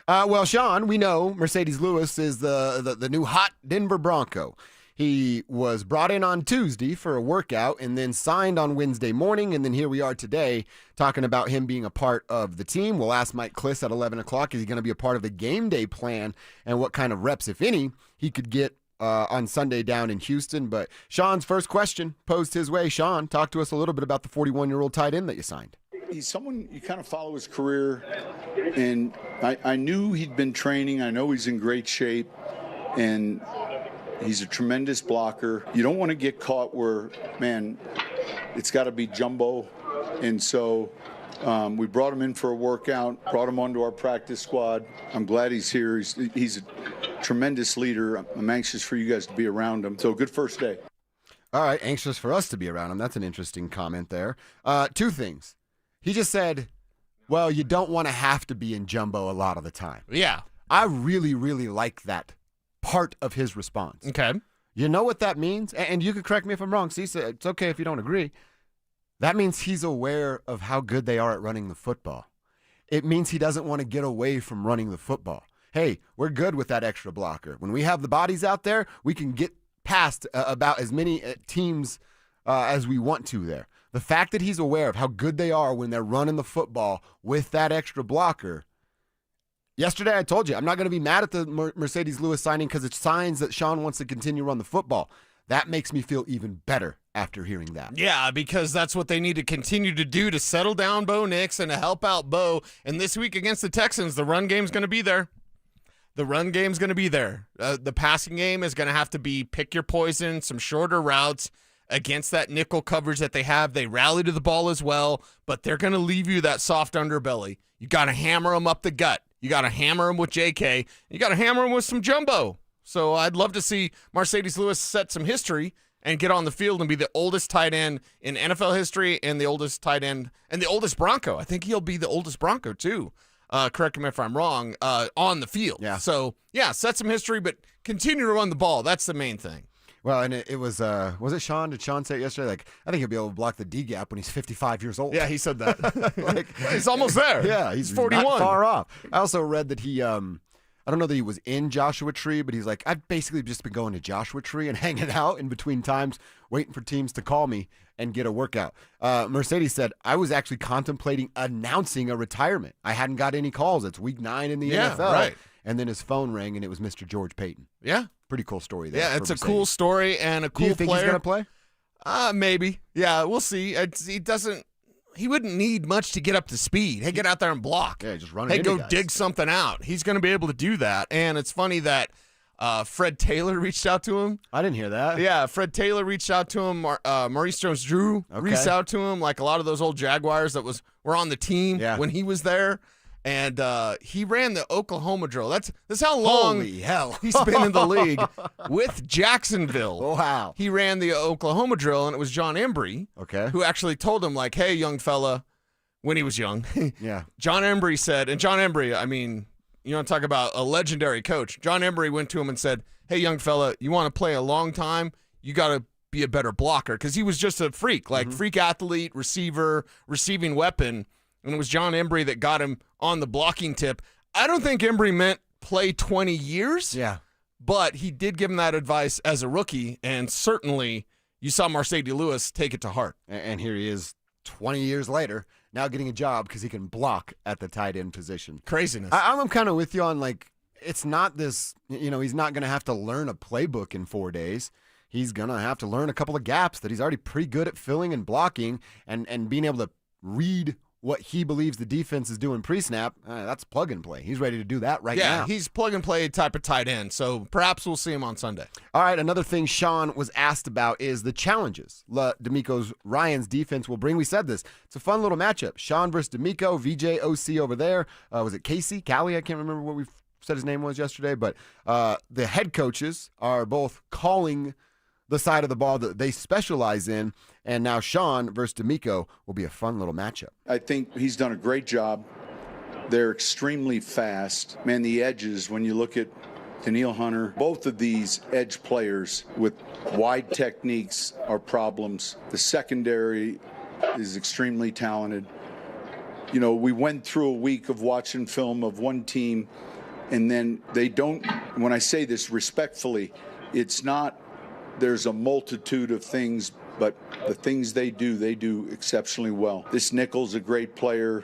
Well, Sean, we know Mercedes Lewis is the new hot Denver Bronco. He was brought in on Tuesday for a workout and then signed on Wednesday morning, and then here we are today talking about him being a part of the team. We'll ask Mike Klis at 11 o'clock, is he going to be a part of the game day plan and what kind of reps, if any, he could get on Sunday down in Houston. But Sean's first question posed his way. Sean, talk to us a little bit about the 41-year-old tight end that you signed. He's someone you kind of follow his career, and I knew he'd been training. I know he's in great shape, and he's a tremendous blocker. You don't want to get caught where, man, it's got to be jumbo. And so we brought him in for a workout, brought him onto our practice squad. I'm glad he's here. He's a tremendous leader. I'm anxious for you guys to be around him. So good first day. All right, anxious for us to be around him. That's an interesting comment there. Two things. He just said, well, you don't want to have to be in jumbo a lot of the time. Yeah. I really, really like that part of his response. Okay. You know what that means? And you can correct me if I'm wrong, Cecil. It's okay if you don't agree. That means he's aware of how good they are at running the football. It means he doesn't want to get away from running the football. Hey, we're good with that extra blocker. When we have the bodies out there, we can get past about as many teams as we want to there. The fact that he's aware of how good they are when they're running the football with that extra blocker. Yesterday I told you, I'm not going to be mad at the Mercedes Lewis signing because it signs that Sean wants to continue to run the football. That makes me feel even better after hearing that. Yeah, because that's what they need to continue to do to settle down Bo Nix and to help out Bo. And this week against the Texans, the run game's going to be there. The run game's going to be there. The passing game is going to have to be pick your poison, some shorter routes against that nickel coverage that they have. They rally to the ball as well, but they're going to leave you that soft underbelly. You got to hammer them up the gut. You got to hammer them with JK. You got to hammer them with some jumbo. So I'd love to see Mercedes Lewis set some history and get on the field and be the oldest tight end in NFL history and the oldest tight end and the oldest Bronco. I think he'll be the oldest Bronco too. Correct me if I'm wrong, on the field. Yeah. So, yeah, set some history, but continue to run the ball. That's the main thing. Well, and it was it Sean? Did Sean say it yesterday? Like, I think he'll be able to block the D gap when he's 55 years old. Yeah, he said that. Like, he's almost there. Yeah, he's 41. Not far off. I also read that he, I don't know that he was in Joshua Tree, but he's like, I've basically just been going to Joshua Tree and hanging out in between times, waiting for teams to call me and get a workout. Mercedes said, I was actually contemplating announcing a retirement. I hadn't got any calls. It's week 9 in the NFL. Right. And then his phone rang, and it was Mr. George Payton. Yeah. Pretty cool story there. Yeah, it's a Mercedes. cool story and a cool player. Do you think he's going to play? Maybe. Yeah, we'll see. He doesn't. he wouldn't need much to get up to speed. Hey, get out there and block. Yeah, just run. Hey, go dig something out. He's going to be able to do that. And it's funny that Fred Taylor reached out to him. I didn't hear that. Yeah, Fred Taylor reached out to him. Maurice Jones-Drew reached out to him, like a lot of those old Jaguars that were on the team when he was there. And he ran the Oklahoma drill. That's how long Holy hell. he's been in the league with Jacksonville. Oh, wow. He ran the Oklahoma drill, and it was John Embry who actually told him, like, hey, young fella, when he was young. Yeah. John Embry said, and John Embry, I mean, you want to talk about a legendary coach. John Embry went to him and said, hey, young fella, you want to play a long time? You got to be a better blocker, because he was just a freak, like freak athlete, receiver, receiving weapon. And it was John Embry that got him on the blocking tip. I don't think Embry meant play 20 years. Yeah. But he did give him that advice as a rookie, and certainly you saw Mercedes Lewis take it to heart. And here he is 20 years later, now getting a job because he can block at the tight end position. Craziness. I'm kind of with you on, like, it's not this, he's not going to have to learn a playbook in 4 days. He's going to have to learn a couple of gaps that he's already pretty good at filling and blocking and being able to read what he believes the defense is doing pre-snap. That's plug and play. He's ready to do that right now. Yeah, he's plug and play type of tight end, so perhaps we'll see him on Sunday. All right, another thing Sean was asked about is the challenges D'Amico's Ryan's defense will bring. We said this. It's a fun little matchup. Sean versus D'Amico, VJ, OC over there. Was it Callie? I can't remember what we said his name was yesterday, but the head coaches are both calling the side of the ball that they specialize in, and now Sean versus D'Amico will be a fun little matchup. I think he's done a great job. They're extremely fast. Man, the edges, when you look at Daniil Hunter, both of these edge players with wide techniques are problems. The secondary is extremely talented. We went through a week of watching film of one team, and then they don't, when I say this respectfully, it's not there's a multitude of things, but the things they do exceptionally well. This nickel's a great player.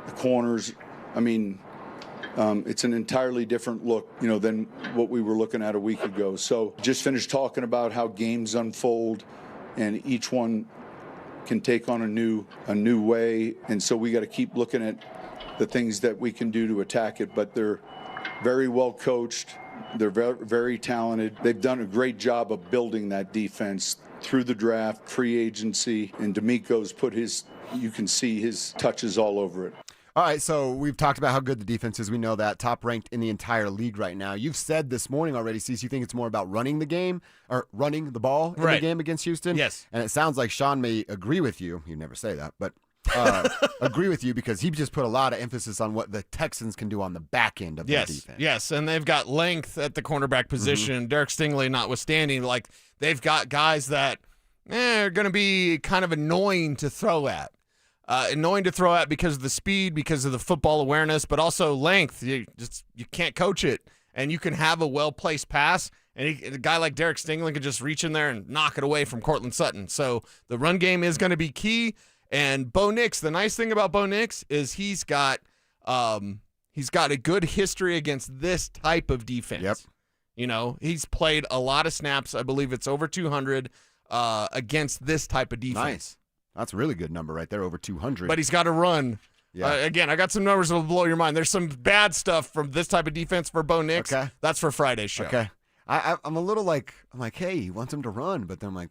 The corners, it's an entirely different look, than what we were looking at a week ago. So just finished talking about how games unfold, and each one can take on a new way. And so we got to keep looking at the things that we can do to attack it. But they're very well coached. They're very, very talented. They've done a great job of building that defense through the draft, free agency, and D'Amico's you can see his touches all over it. All right, so we've talked about how good the defense is. We know that. Top ranked in the entire league right now. You've said this morning already, Cecil, you think it's more about running the game or running the ball in the game against Houston? Yes. And it sounds like Sean may agree with you. You never say that, but agree with you because he just put a lot of emphasis on what the Texans can do on the back end of their defense. Yes, and they've got length at the cornerback position. Derek Stingley notwithstanding, like they've got guys that are going to be kind of annoying to throw at. Because of the speed, because of the football awareness, but also length. You can't coach it, and you can have a well-placed pass, and a guy like Derek Stingley can just reach in there and knock it away from Cortland Sutton. So the run game is going to be key. And Bo Nix, the nice thing about Bo Nix is he's got a good history against this type of defense. Yep. He's played a lot of snaps. I believe it's over 200 against this type of defense. Nice. That's a really good number right there, over 200. But he's got to run. Yeah. Again, I got some numbers that will blow your mind. There's some bad stuff from this type of defense for Bo Nix. Okay. That's for Friday's show. Okay. I'm a little like, hey, he wants him to run, but then I'm like,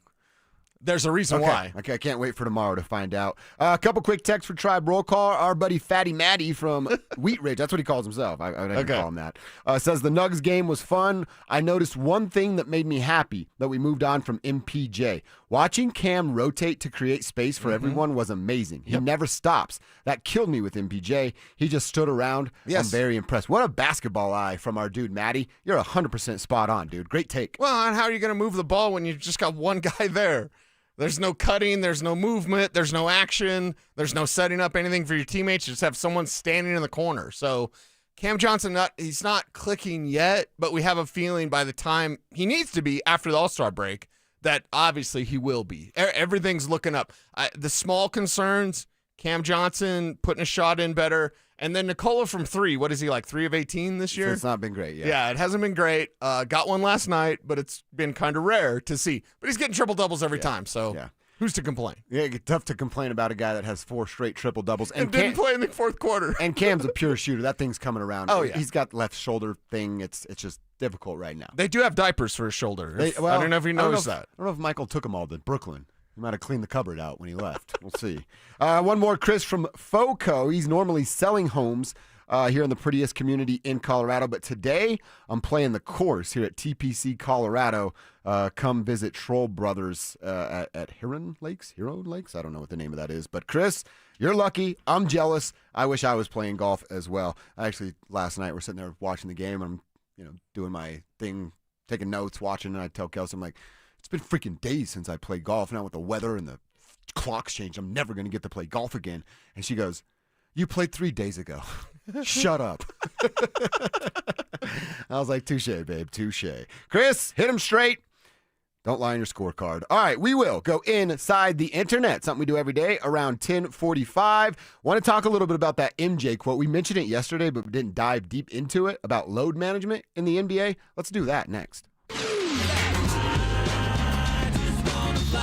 there's a reason why. Okay, I can't wait for tomorrow to find out. A couple quick texts for Tribe Roll Call. Our buddy Fatty Matty from Wheat Ridge, that's what he calls himself. I didn't call him that. Says the Nugs game was fun. I noticed one thing that made me happy that we moved on from MPJ. Watching Cam rotate to create space for everyone was amazing. He never stops. That killed me with MPJ. He just stood around. Yes. I'm very impressed. What a basketball eye from our dude, Matty. You're 100% spot on, dude. Great take. Well, and how are you going to move the ball when you just got one guy there? There's no cutting, there's no movement, there's no action, there's no setting up anything for your teammates. You just have someone standing in the corner. So Cam Johnson, he's not clicking yet, but we have a feeling by the time he needs to be after the All-Star break that obviously he will be. Everything's looking up. The small concerns, Cam Johnson putting a shot in better, and then Nikola from 3. What is he, like 3 of 18 this year? So it's not been great yet. Yeah, it hasn't been great. Got one last night, but it's been kind of rare to see. But he's getting triple-doubles every time. So Yeah. Who's to complain? Yeah, it's tough to complain about a guy that has 4 straight triple doubles And didn't play in the fourth quarter. And Cam's a pure shooter. That thing's coming around. Oh, yeah. He's got left shoulder thing. It's just difficult right now. They do have diapers for his shoulder. I don't know if you noticed that. I don't know if Michael took them all to Brooklyn. He might have cleaned the cupboard out when he left. We'll see. One more, Chris from FOCO. He's normally selling homes here in the prettiest community in Colorado, but today I'm playing the course here at TPC Colorado. Come visit Troll Brothers at Huron Lakes? I don't know what the name of that is. But Chris, you're lucky. I'm jealous. I wish I was playing golf as well. Actually, last night we're sitting there watching the game. I'm doing my thing, taking notes, watching, and I tell Kelsey, I'm like, it's been freaking days since I played golf. Now with the weather and the clocks changed, I'm never going to get to play golf again. And she goes, you played 3 days ago. Shut up. I was like, touche, babe, touche. Chris, hit him straight. Don't lie on your scorecard. All right, we will go inside the internet, something we do every day around 10:45. Want to talk a little bit about that MJ quote. We mentioned it yesterday, but we didn't dive deep into it about load management in the NBA. Let's do that next.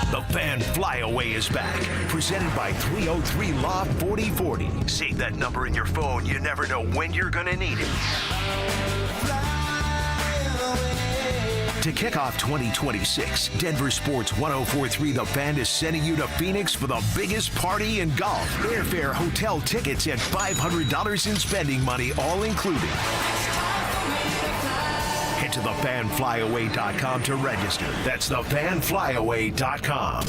The Fan Flyaway is back, presented by 303 Law 4040. Save that number in your phone. You never know when you're going to need it. To kick off 2026, Denver Sports 104.3 The Fan is sending you to Phoenix for the biggest party in golf. Airfare, hotel tickets, and $500 in spending money, all included. Head to thefanflyaway.com to register. That's thefanflyaway.com.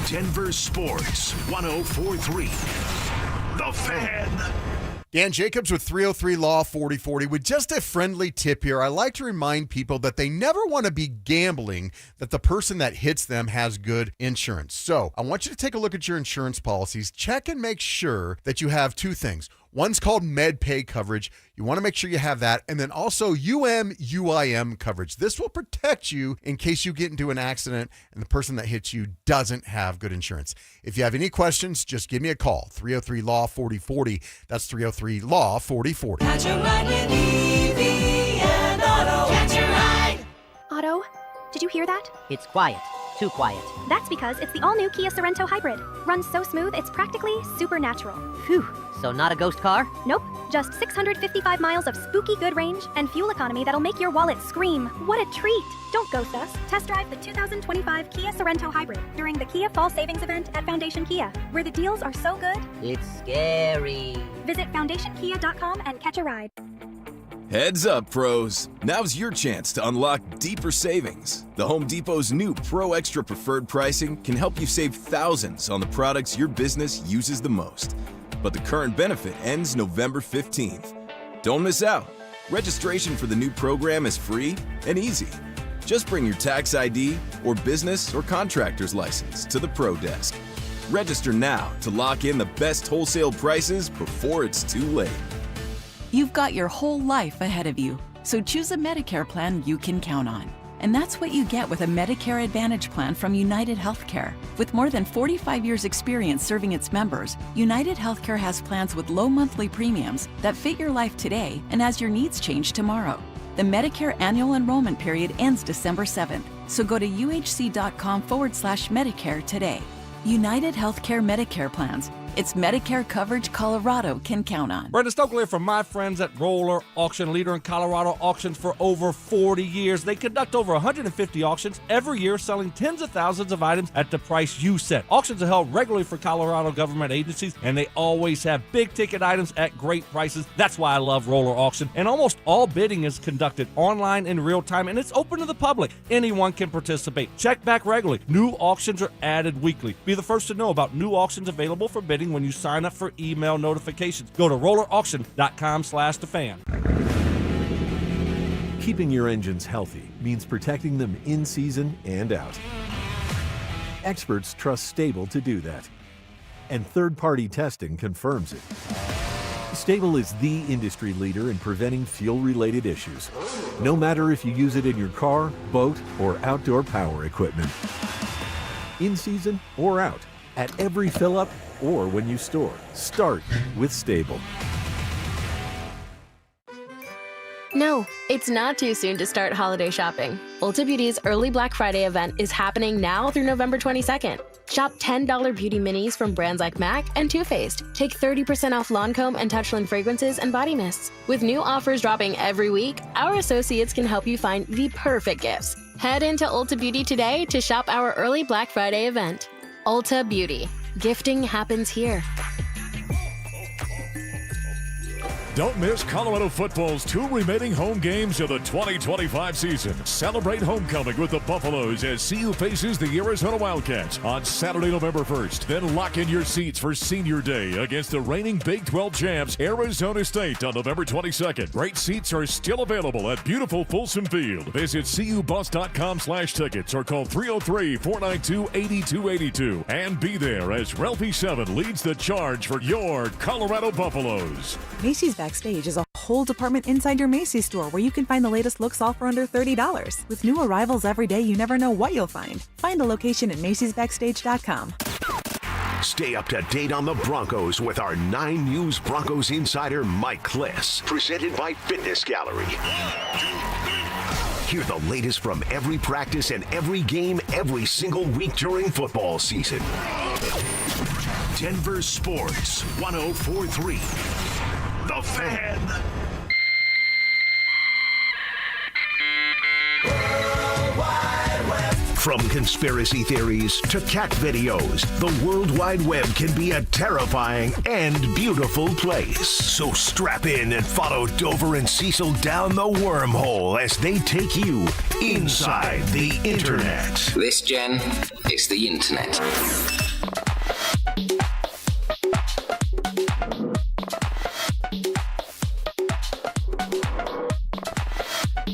Denver Sports 104.3 The Fan. Dan Jacobs with 303 Law 4040. With just a friendly tip here, I like to remind people that they never want to be gambling that the person that hits them has good insurance. So I want you to take a look at your insurance policies. Check and make sure that you have 2 things. One's called MedPay coverage. You want to make sure you have that. And then also UM/UIM coverage. This will protect you in case you get into an accident and the person that hits you doesn't have good insurance. If you have any questions, just give me a call. 303 Law 4040. That's 303 Law 4040. Catch a ride with EV and Auto. Catch a ride. Otto, did you hear that? It's quiet. Too quiet. That's because it's the all-new Kia Sorento Hybrid. Runs so smooth, it's practically supernatural. Phew. So not a ghost car? Nope. Just 655 miles of spooky good range and fuel economy that'll make your wallet scream. What a treat. Don't ghost us. Test drive the 2025 Kia Sorento Hybrid during the Kia Fall Savings Event at Foundation Kia, where the deals are so good. It's scary. Visit foundationkia.com and catch a ride. Heads up, pros. Now's your chance to unlock deeper savings. The Home Depot's new Pro Extra Preferred pricing can help you save thousands on the products your business uses the most. But the current benefit ends November 15th. Don't miss out. Registration for the new program is free and easy. Just bring your tax ID or business or contractor's license to the Pro Desk. Register now to lock in the best wholesale prices before it's too late. You've got your whole life ahead of you, so choose a Medicare plan you can count on. And that's what you get with a Medicare Advantage plan from United Healthcare. With more than 45 years' experience serving its members, United Healthcare has plans with low monthly premiums that fit your life today and as your needs change tomorrow. The Medicare annual enrollment period ends December 7th, so go to uhc.com/Medicare today. United Healthcare Medicare plans. It's Medicare coverage Colorado can count on. Brenda Stokely from my friends at Roller Auction, leader in Colorado auctions for over 40 years. They conduct over 150 auctions every year, selling tens of thousands of items at the price you set. Auctions are held regularly for Colorado government agencies, and they always have big-ticket items at great prices. That's why I love Roller Auction. And almost all bidding is conducted online in real time, and it's open to the public. Anyone can participate. Check back regularly. New auctions are added weekly. Be the first to know about new auctions available for bidding when you sign up for email notifications. Go to rollerauction.com/thefan. Keeping your engines healthy means protecting them in season and out. Experts trust Stable to do that, and third-party testing confirms it. Stable is the industry leader in preventing fuel-related issues, no matter if you use it in your car, boat, or outdoor power equipment. In season or out, at every fill-up, or when you store. Start with Stable. No, it's not too soon to start holiday shopping. Ulta Beauty's early Black Friday event is happening now through November 22nd. Shop $10 beauty minis from brands like MAC and Too Faced. Take 30% off Lancome and Touchland fragrances and body mists. With new offers dropping every week, our associates can help you find the perfect gifts. Head into Ulta Beauty today to shop our early Black Friday event. Ulta Beauty. Gifting happens here. Don't miss Colorado football's 2 remaining home games of the 2025 season. Celebrate homecoming with the Buffaloes as CU faces the Arizona Wildcats on Saturday, November 1st. Then lock in your seats for Senior Day against the reigning Big 12 champs, Arizona State, on November 22nd. Great seats are still available at beautiful Folsom Field. Visit cubus.com/tickets or call 303-492-8282 and be there as Ralphie 7 leads the charge for your Colorado Buffaloes. Macy's Backstage is a whole department inside your Macy's store where you can find the latest looks all for under $30. With new arrivals every day, you never know what you'll find. Find a location at macy'sbackstage.com. Stay up to date on the Broncos with our 9 News Broncos insider Mike Klis. Presented by Fitness Gallery. Hear the latest from every practice and every game every single week during football season. Denver Sports 104.3. The Fan. From conspiracy theories to cat videos, the World Wide Web can be a terrifying and beautiful place. So strap in and follow Dover and Cecil down the wormhole as they take you inside the Internet. This, Jen, is the Internet.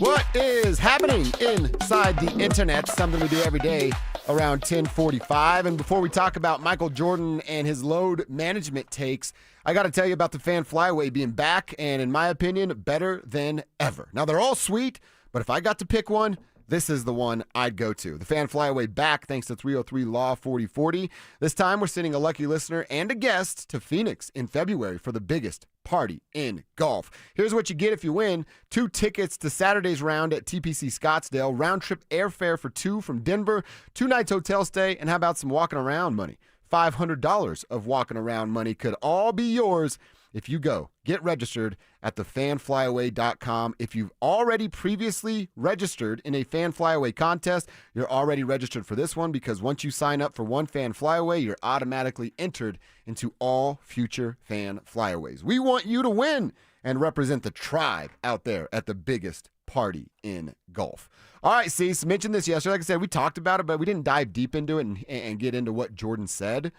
What is happening inside the internet? Something we do every day around 10:45. And before we talk about Michael Jordan and his load management takes, I got to tell you about the Fan Flyaway being back and, in my opinion, better than ever. Now, they're all sweet, but if I got to pick one, this is the one I'd go to. The Fan Flyaway back thanks to 303 Law 4040. This time we're sending a lucky listener and a guest to Phoenix in February for the biggest party in golf. Here's what you get if you win: 2 tickets to Saturday's round at TPC Scottsdale, round trip airfare for 2 from Denver, 2 nights hotel stay, and how about some walking around money? $500 of walking around money could all be yours if you go. Get registered at thefanflyaway.com. If you've already previously registered in a Fan Flyaway contest, you're already registered for this one, because once you sign up for one Fan Flyaway, you're automatically entered into all future Fan Flyaways. We want you to win and represent the tribe out there at the biggest party in golf. All right, Cecil, mentioned this yesterday. Like I said, we talked about it, but we didn't dive deep into it and get into what Jordan said.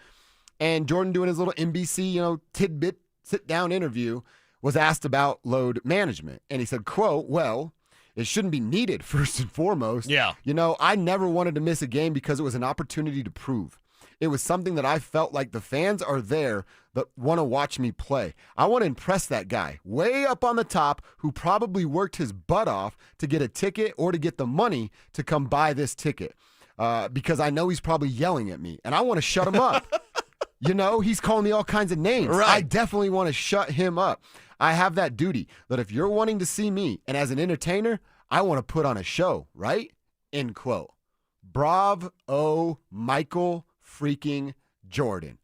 And Jordan, doing his little NBC, tidbit sit-down interview, was asked about load management. And he said, quote, well, it shouldn't be needed first and foremost. Yeah. I never wanted to miss a game because it was an opportunity to prove. It was something that I felt like the fans are there that want to watch me play. I want to impress that guy way up on the top who probably worked his butt off to get a ticket or to get the money to come buy this ticket, because I know he's probably yelling at me, and I want to shut him up. He's calling me all kinds of names. Right. I definitely want to shut him up. I have that duty that if you're wanting to see me, and as an entertainer, I want to put on a show, right? End quote. Bravo, Michael freaking Jordan.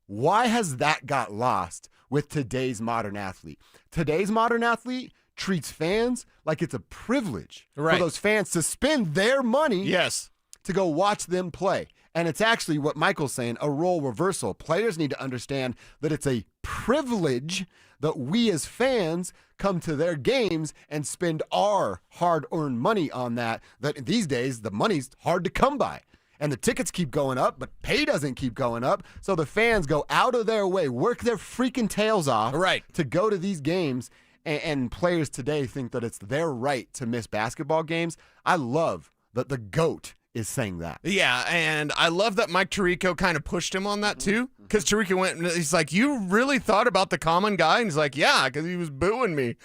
Why has that got lost with today's modern athlete? Today's modern athlete treats fans like it's a privilege for those fans to spend their money to go watch them play. And it's actually what Michael's saying, a role reversal. Players need to understand that it's a privilege that we as fans come to their games and spend our hard-earned money on that these days the money's hard to come by. And the tickets keep going up, but pay doesn't keep going up. So the fans go out of their way, work their freaking tails off to go to these games. And players today think that it's their right to miss basketball games. I love that the GOAT is saying that. Yeah, and I love that Mike Tirico kind of pushed him on that too, because Tirico went and he's like, you really thought about the common guy? And he's like, yeah, because he was booing me.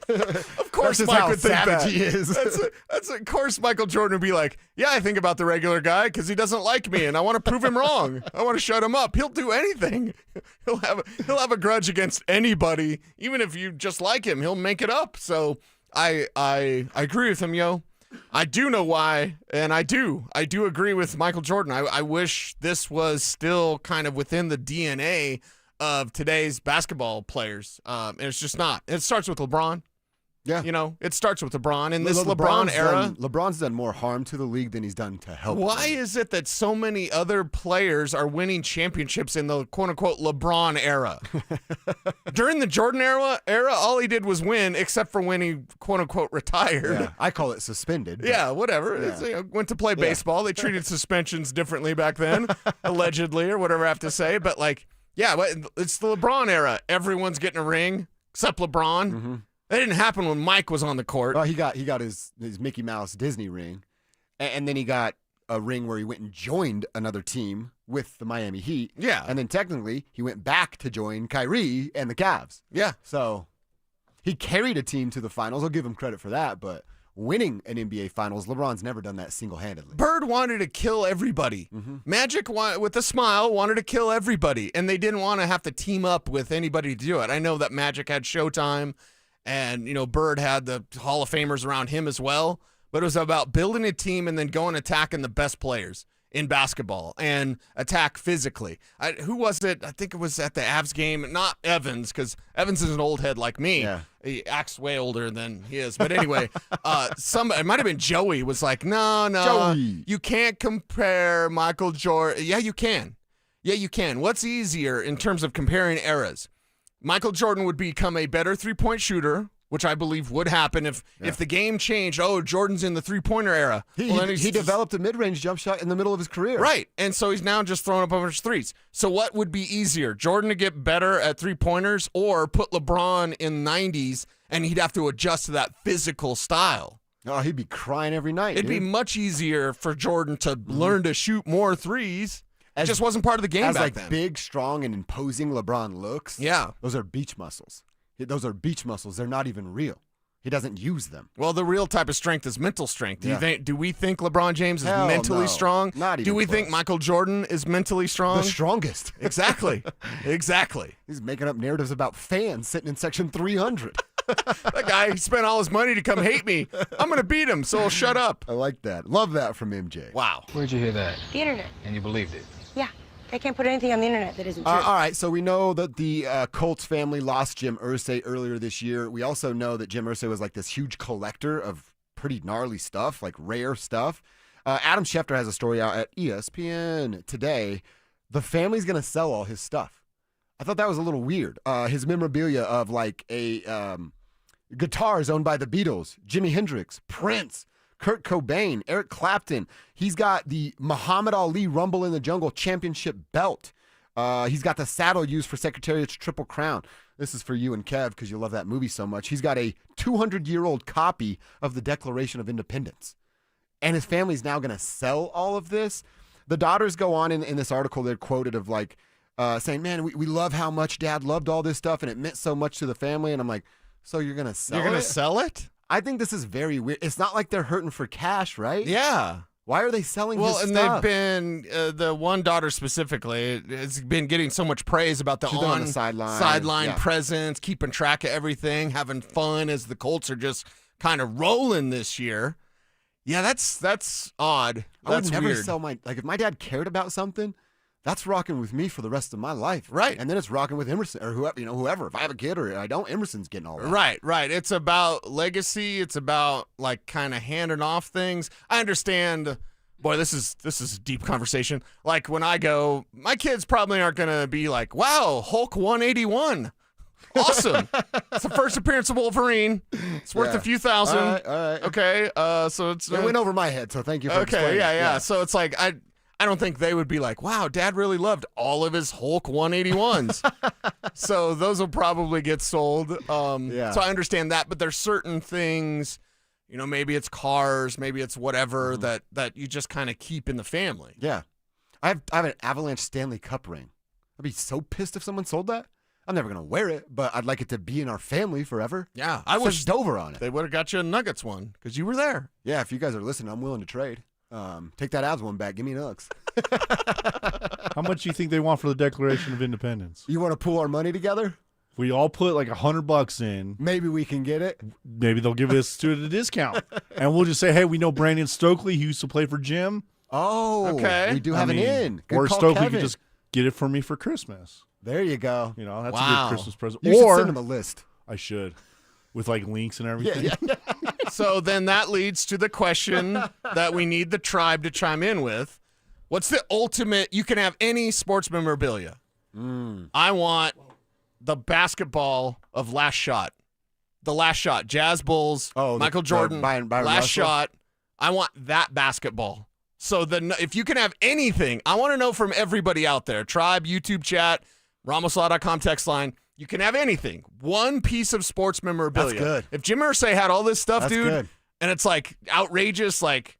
Of course Mike would think that. He is. Of course Michael Jordan would be like, yeah, I think about the regular guy because he doesn't like me and I want to prove him wrong. I want to shut him up. He'll do anything. He'll have a grudge against anybody, even if you just like him. He'll make it up. So I agree with him, yo. I do know why, and I do agree with Michael Jordan. I wish this was still kind of within the DNA of today's basketball players, and it's just not. It starts with LeBron. Yeah. It starts with LeBron. In this LeBron era, LeBron's done more harm to the league than he's done to help. Why is it that so many other players are winning championships in the quote-unquote LeBron era? During the Jordan era, all he did was win, except for when he quote-unquote retired. Yeah, I call it suspended. Yeah, whatever. Yeah. Went to play baseball. They treated suspensions differently back then, allegedly, or whatever I have to say. But, it's the LeBron era. Everyone's getting a ring except LeBron. Mm-hmm. That didn't happen when Mike was on the court. Well, he got his Mickey Mouse Disney ring, and then he got a ring where he went and joined another team with the Miami Heat. Yeah. And then technically he went back to join Kyrie and the Cavs. Yeah. So he carried a team to the finals. I'll give him credit for that, but winning an NBA Finals, LeBron's never done that single-handedly. Bird wanted to kill everybody. Mm-hmm. Magic, with a smile, wanted to kill everybody, and they didn't want to have to team up with anybody to do it. I know that Magic had Showtime, and, Bird had the Hall of Famers around him as well. But it was about building a team and then going attacking the best players in basketball and attack physically. Who was it? I think it was at the Avs game. Not Evans, because Evans is an old head like me. Yeah. He acts way older than he is. But anyway, it might have been Joey was like, no, Joey. You can't compare Michael Jordan. Yeah, you can. What's easier in terms of comparing eras? Michael Jordan would become a better three-point shooter, which I believe would happen if the game changed. Oh, Jordan's in the three-pointer era. He developed a mid-range jump shot in the middle of his career. Right, and so he's now just throwing up a bunch of threes. So what would be easier, Jordan to get better at three-pointers or put LeBron in the 90s and he'd have to adjust to that physical style? Oh, he'd be crying every night. It'd be much easier for Jordan to learn to shoot more threes. It just wasn't part of the game back then. Big, strong, and imposing LeBron looks. Yeah. Those are beach muscles. Those are beach muscles. They're not even real. He doesn't use them. Well, the real type of strength is mental strength. Do we think LeBron James is Hell mentally no. strong? Not even Do we close. think Michael Jordan is mentally strong? The strongest. Exactly. He's making up narratives about fans sitting in section 300. That guy spent all his money to come hate me. I'm going to beat him, so shut up. I like that. Love that from MJ. Wow. Where'd you hear that? The internet. And you believed it? Yeah. They can't put anything on the internet that isn't true. All right, so we know that the Colts family lost Jim Irsay earlier this year. We also know that Jim Irsay was like this huge collector of pretty gnarly stuff, like rare stuff. Adam Schefter has a story out at ESPN today. The family's going to sell all his stuff. I thought that was a little weird. His memorabilia of like a guitars owned by the Beatles, Jimi Hendrix, Prince, Kurt Cobain, Eric Clapton. He's got the Muhammad Ali Rumble in the Jungle championship belt. He's got the saddle used for Secretariat's Triple Crown. This is for you and Kev because you love that movie so much. He's got a 200-year-old copy of the Declaration of Independence. And his family's now going to sell all of this. The daughters go on in this article, they're quoted of like saying, man, we love how much Dad loved all this stuff and it meant so much to the family. And I'm like, so you're going to sell it? You're going to sell it? I think this is very weird. It's not like they're hurting for cash, right? Yeah. Why are they selling well, his and stuff? they've been, the one daughter specifically has been getting so much praise about the She's been on the sideline. Yeah. presence, keeping track of everything, having fun as the Colts are just kind of rolling this year. Yeah, that's odd. I would That's never weird. sell if my dad cared about something, that's rocking with me for the rest of my life. Right. And then it's rocking with Emerson or whoever. If I have a kid or I don't, Emerson's getting all that. Right. It's about legacy. It's about like kind of handing off things. I understand. Boy, this is a deep conversation. Like when I go, my kids probably aren't going to be like, wow, Hulk 181. Awesome. It's the first appearance of Wolverine. It's worth a few thousand. All right. Okay. So it's It went over my head, so thank you for okay. explaining. Yeah. So it's like I don't think they would be like, wow, Dad really loved all of his Hulk 181s. So those will probably get sold. So I understand that, but there's certain things, maybe it's cars, maybe it's whatever that you just kind of keep in the family. Yeah. I have an Avalanche Stanley Cup ring. I'd be so pissed if someone sold that. I'm never going to wear it, but I'd like it to be in our family forever. Yeah. I wish wish Dover on it. They would have got you a Nuggets one because you were there. Yeah, if you guys are listening, I'm willing to trade. Take that Avs one back. Give me Nugs. How much do you think they want for the Declaration of Independence? You want to pool our money together? We all put like $100 in. Maybe we can get it. Maybe they'll give us to a discount. And we'll just say, hey, we know Brandon Stokely, who used to play for Jim. Oh, okay. We do have an in. Good or call, Stokely Kevin. could just get it for me for Christmas. There you go. You know, that's a Wow. good Christmas present. You should send him a list. I should. With like links and everything. Yeah. So then that leads to the question that we need the tribe to chime in with. What's the ultimate? You can have any sports memorabilia. I want the basketball of Last Shot. The Last Shot. Jazz Bulls, Michael Jordan, Byron Last Russell. Shot. I want that basketball. So then if you can have anything, I want to know from everybody out there, tribe, YouTube chat, RamosLaw.com text line, you can have anything. One piece of sports memorabilia. That's good. If Jim Irsay had all this stuff, That's dude, good. and it's like outrageous, like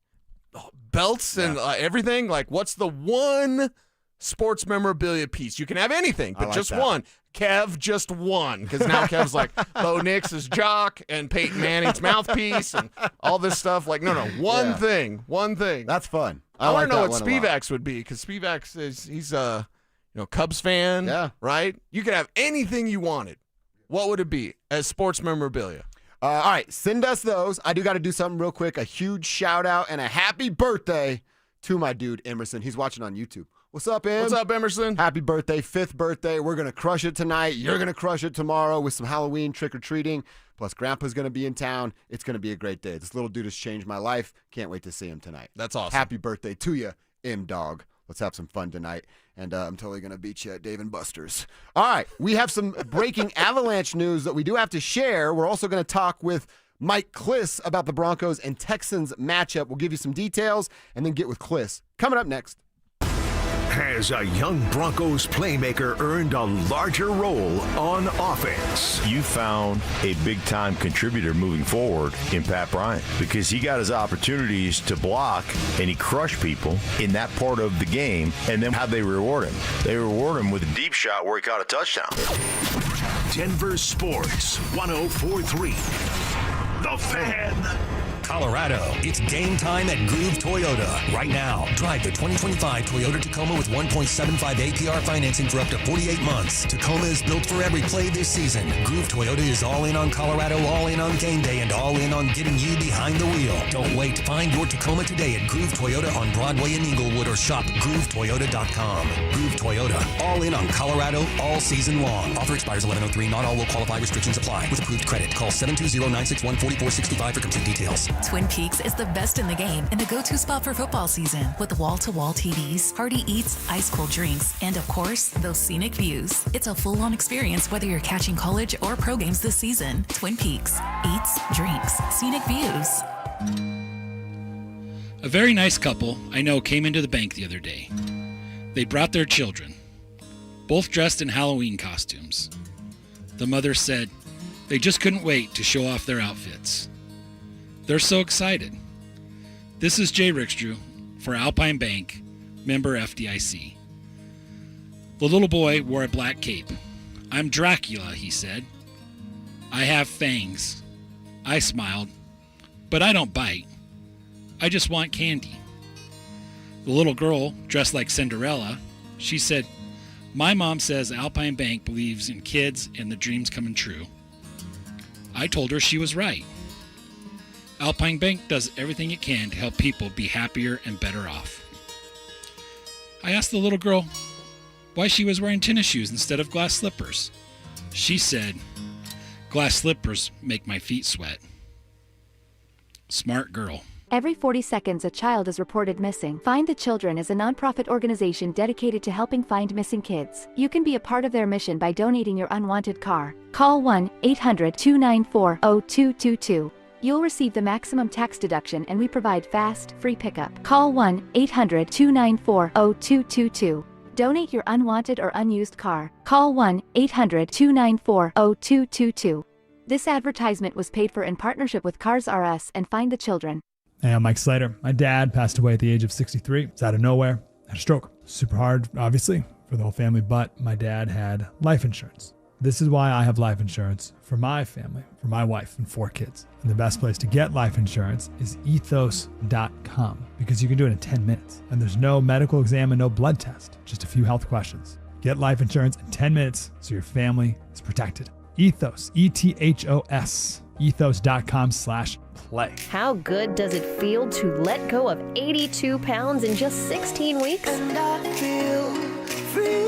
belts and everything, like what's the one sports memorabilia piece? You can have anything, but like just that. one. Kev just one, because now Kev's like Bo Nix is jock and Peyton Manning's mouthpiece and all this stuff. Like, no, one thing. That's fun. I want like to know that what one a lot. Spivak's would be, because Spivak's he's a Cubs fan, right? You could have anything you wanted. What would it be as sports memorabilia? All right, send us those. I do got to do something real quick. A huge shout out and a happy birthday to my dude Emerson. He's watching on YouTube. What's up, Em? What's up, Emerson? Happy birthday, 5th birthday. We're going to crush it tonight. You're going to crush it tomorrow with some Halloween trick-or-treating. Plus, Grandpa's going to be in town. It's going to be a great day. This little dude has changed my life. Can't wait to see him tonight. That's awesome. Happy birthday to you, M-Dog. Let's have some fun tonight. And I'm totally going to beat you at Dave & Buster's. All right, we have some breaking Avalanche news that we do have to share. We're also going to talk with Mike Klis about the Broncos and Texans matchup. We'll give you some details and then get with Klis. Coming up next. Has a young Broncos playmaker earned a larger role on offense? You found a big-time contributor moving forward in Pat Bryant because he got his opportunities to block and he crushed people in that part of the game. And then how'd they reward him? They reward him with a deep shot where he caught a touchdown. Denver Sports 104.3. The Fan. Colorado, it's game time at Groove Toyota. Right now, drive the 2025 Toyota Tacoma with 1.75 APR financing for up to 48 months. Tacoma is built for every play this season. Groove Toyota is all in on Colorado, all in on game day, and all in on getting you behind the wheel. Don't wait. Find your Tacoma today at Groove Toyota on Broadway in Inglewood or shop GrooveToyota.com. Groove Toyota, all in on Colorado all season long. Offer expires 11/03. Not all will qualify. Restrictions apply. With approved credit, call 720-961-4465 for complete details. Twin Peaks is the best in the game and the go-to spot for football season with wall-to-wall TVs, hearty eats, ice-cold drinks, and of course, those scenic views. It's a full-on experience whether you're catching college or pro games this season. Twin Peaks. Eats, drinks, scenic views. A very nice couple I know came into the bank the other day. They brought their children, both dressed in Halloween costumes. The mother said they just couldn't wait to show off their outfits. They're so excited. This is Jay Rickstrew for Alpine Bank, member FDIC. The little boy wore a black cape. I'm Dracula, he said. I have fangs. I smiled, but I don't bite. I just want candy. The little girl, dressed like Cinderella, she said, my mom says Alpine Bank believes in kids and the dreams coming true. I told her she was right. Alpine Bank does everything it can to help people be happier and better off. I asked the little girl why she was wearing tennis shoes instead of glass slippers. She said, glass slippers make my feet sweat. Smart girl. Every 40 seconds, a child is reported missing. Find the Children is a nonprofit organization dedicated to helping find missing kids. You can be a part of their mission by donating your unwanted car. Call 1-800-294-0222. You'll receive the maximum tax deduction and we provide fast, free pickup. Call 1-800-294-0222. Donate your unwanted or unused car. Call 1-800-294-0222. This advertisement was paid for in partnership with Cars R Us and Find the Children. Hey, I'm Mike Slater. My dad passed away at the age of 63. It's out of nowhere. Had a stroke. Super hard, obviously, for the whole family, but my dad had life insurance. This is why I have life insurance for my family, for my wife and 4 kids. And the best place to get life insurance is ethos.com because you can do it in 10 minutes. And there's no medical exam and no blood test, just a few health questions. Get life insurance in 10 minutes so your family is protected. Ethos, ETHOS, ethos.com/play. How good does it feel to let go of 82 pounds in just 16 weeks? And I feel free.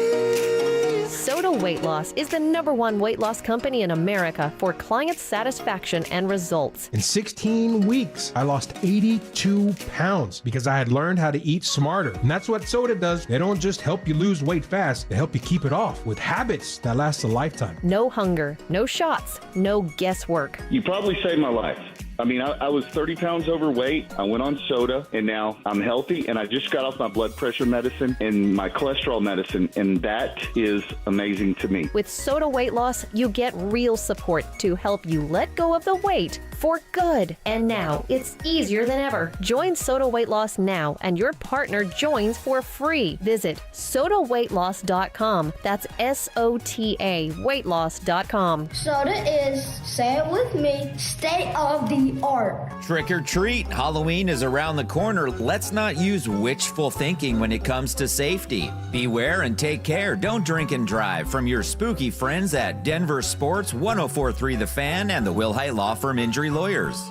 Soda Weight Loss is the #1 weight loss company in America for client satisfaction and results. In 16 weeks, I lost 82 pounds because I had learned how to eat smarter. And that's what Soda does. They don't just help you lose weight fast, they help you keep it off with habits that last a lifetime. No hunger, no shots, no guesswork. You probably saved my life. I mean, I was 30 pounds overweight. I went on soda, and now I'm healthy, and I just got off my blood pressure medicine and my cholesterol medicine, and that is amazing to me. With Soda Weight Loss, you get real support to help you let go of the weight for good. And now it's easier than ever. Join Soda Weight Loss now, and your partner joins for free. Visit sodaweightloss.com. That's SOTA weightloss.com. Soda is, say it with me, state of the art. Trick or treat. Halloween is around the corner. Let's not use wishful thinking when it comes to safety. Beware and take care. Don't drink and drive. From your spooky friends at Denver Sports, 104.3 The Fan, and the Wilhite Law Firm Injury Lawyers.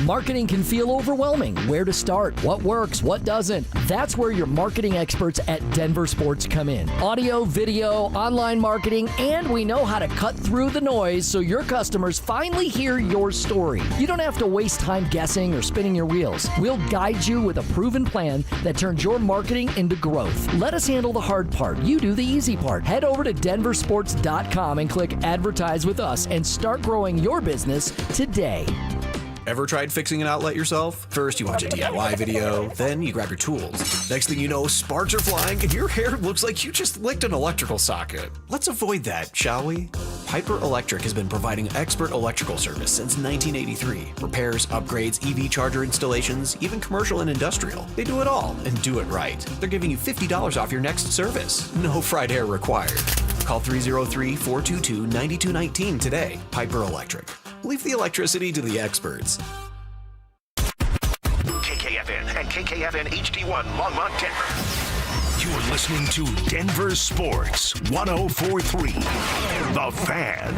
Marketing can feel overwhelming. Where to start? What works? What doesn't? That's where your marketing experts at Denver Sports come in. Audio, video, online marketing, and we know how to cut through the noise so your customers finally hear your story. You don't have to waste time guessing or spinning your wheels. We'll guide you with a proven plan that turns your marketing into growth. Let us handle the hard part. You do the easy part. Head over to DenverSports.com and click Advertise with us and start growing your business today. Ever tried fixing an outlet yourself? First, you watch a DIY video, then you grab your tools. Next thing you know, sparks are flying and your hair looks like you just licked an electrical socket. Let's avoid that, shall we? Piper Electric has been providing expert electrical service since 1983. Repairs, upgrades, EV charger installations, even commercial and industrial. They do it all and do it right. They're giving you $50 off your next service. No fried hair required. Call 303-422-9219 today. Piper Electric. Leave the electricity to the experts. KKFN and KKFN HD1 Longmont, Denver. You're listening to Denver Sports 104.3 The Fan.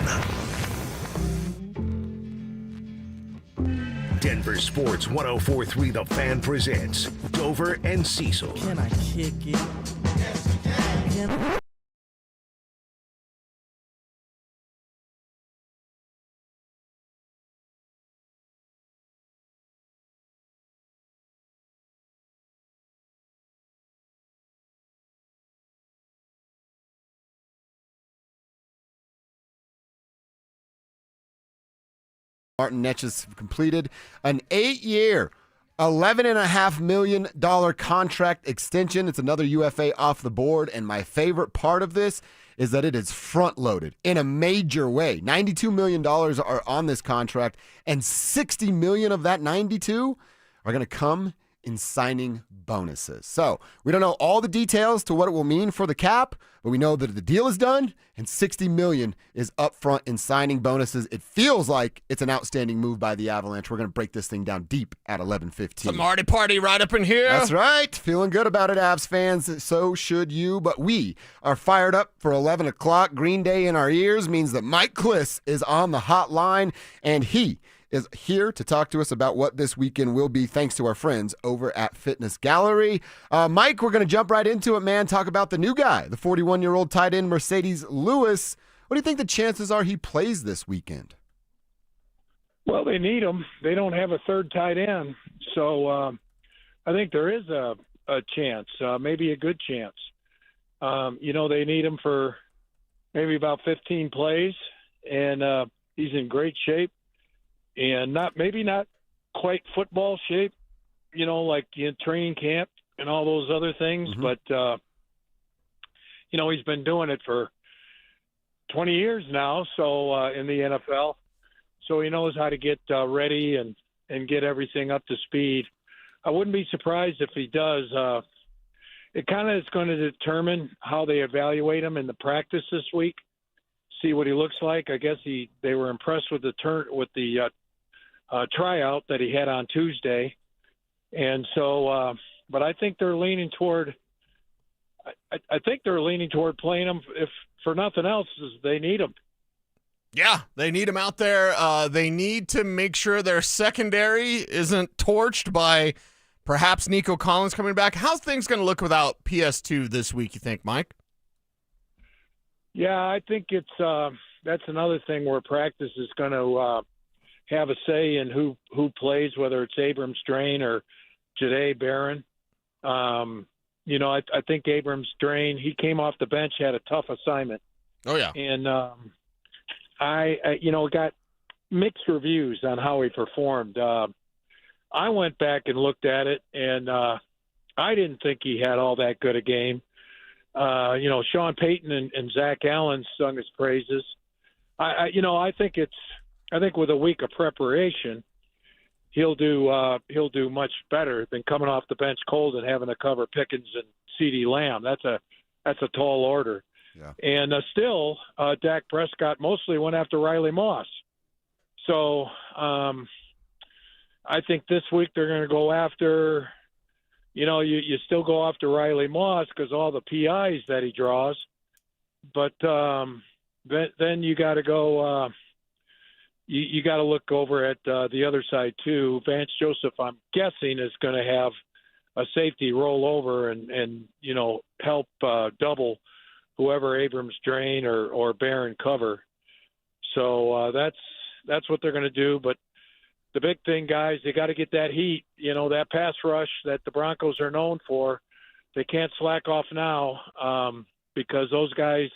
Denver Sports 104.3 The Fan presents Dover and Cecil. Can I kick it? Yes, you can. Martin Nečas completed an 8-year, $11.5 million contract extension. It's another UFA off the board, and my favorite part of this is that it is front-loaded in a major way. $92 million are on this contract, and $60 million of that 92 are going to come in signing bonuses. So we don't know all the details to what it will mean for the cap, but we know that the deal is done and $60 million is up front in signing bonuses. It feels like it's an outstanding move by the Avalanche. We're going to break this thing down deep at 11:15. The Marty party right up in here. That's right. Feeling good about it, Avs fans. So should you. But we are fired up for 11 o'clock. Green Day in our ears means that Mike Klis is on the hotline, and he is here to talk to us about what this weekend will be, thanks to our friends over at Fitness Gallery. Mike, we're going to jump right into it, man. Talk about the new guy, the 41-year-old tight end Mercedes Lewis. What do you think the chances are he plays this weekend? Well, they need him. They don't have a third tight end. So I think there is a chance, maybe a good chance. They need him for maybe about 15 plays, and he's in great shape. And not quite football shape, like in training camp and all those other things. Mm-hmm. But, he's been doing it for 20 years now, so in the NFL. So he knows how to get ready and get everything up to speed. I wouldn't be surprised if he does. It kind of is going to determine how they evaluate him in the practice this week, see what he looks like. I guess they were impressed with the tryout that he had on Tuesday. And so, but I think they're leaning toward, I think they're leaning toward playing them, if for nothing else, is they need them. Yeah, they need him out there. They need to make sure their secondary isn't torched by perhaps Nico Collins coming back. How's things going to look without PS2 this week, you think, Mike? Yeah, I think it's that's another thing where practice is going to have a say in who plays, whether it's Abrams Drain or Jahdae Barron. I think Abrams Drain, he came off the bench, had a tough assignment. Oh, yeah. And I got mixed reviews on how he performed. I went back and looked at it, and I didn't think he had all that good a game. Sean Payton and Zach Allen sung his praises. I think with a week of preparation, he'll do much better than coming off the bench cold and having to cover Pickens and CeeDee Lamb. That's a tall order. Yeah. And still, Dak Prescott mostly went after Riley Moss. So I think this week they're going to go after, you still go after Riley Moss because all the PIs that he draws. But then you got to go you got to look over at the other side too. Vance Joseph, I'm guessing, is going to have a safety roll over and help double whoever Abrams Drain or Barron cover. So that's what they're going to do. But the big thing, guys, they got to get that heat. That pass rush that the Broncos are known for. They can't slack off now because those guys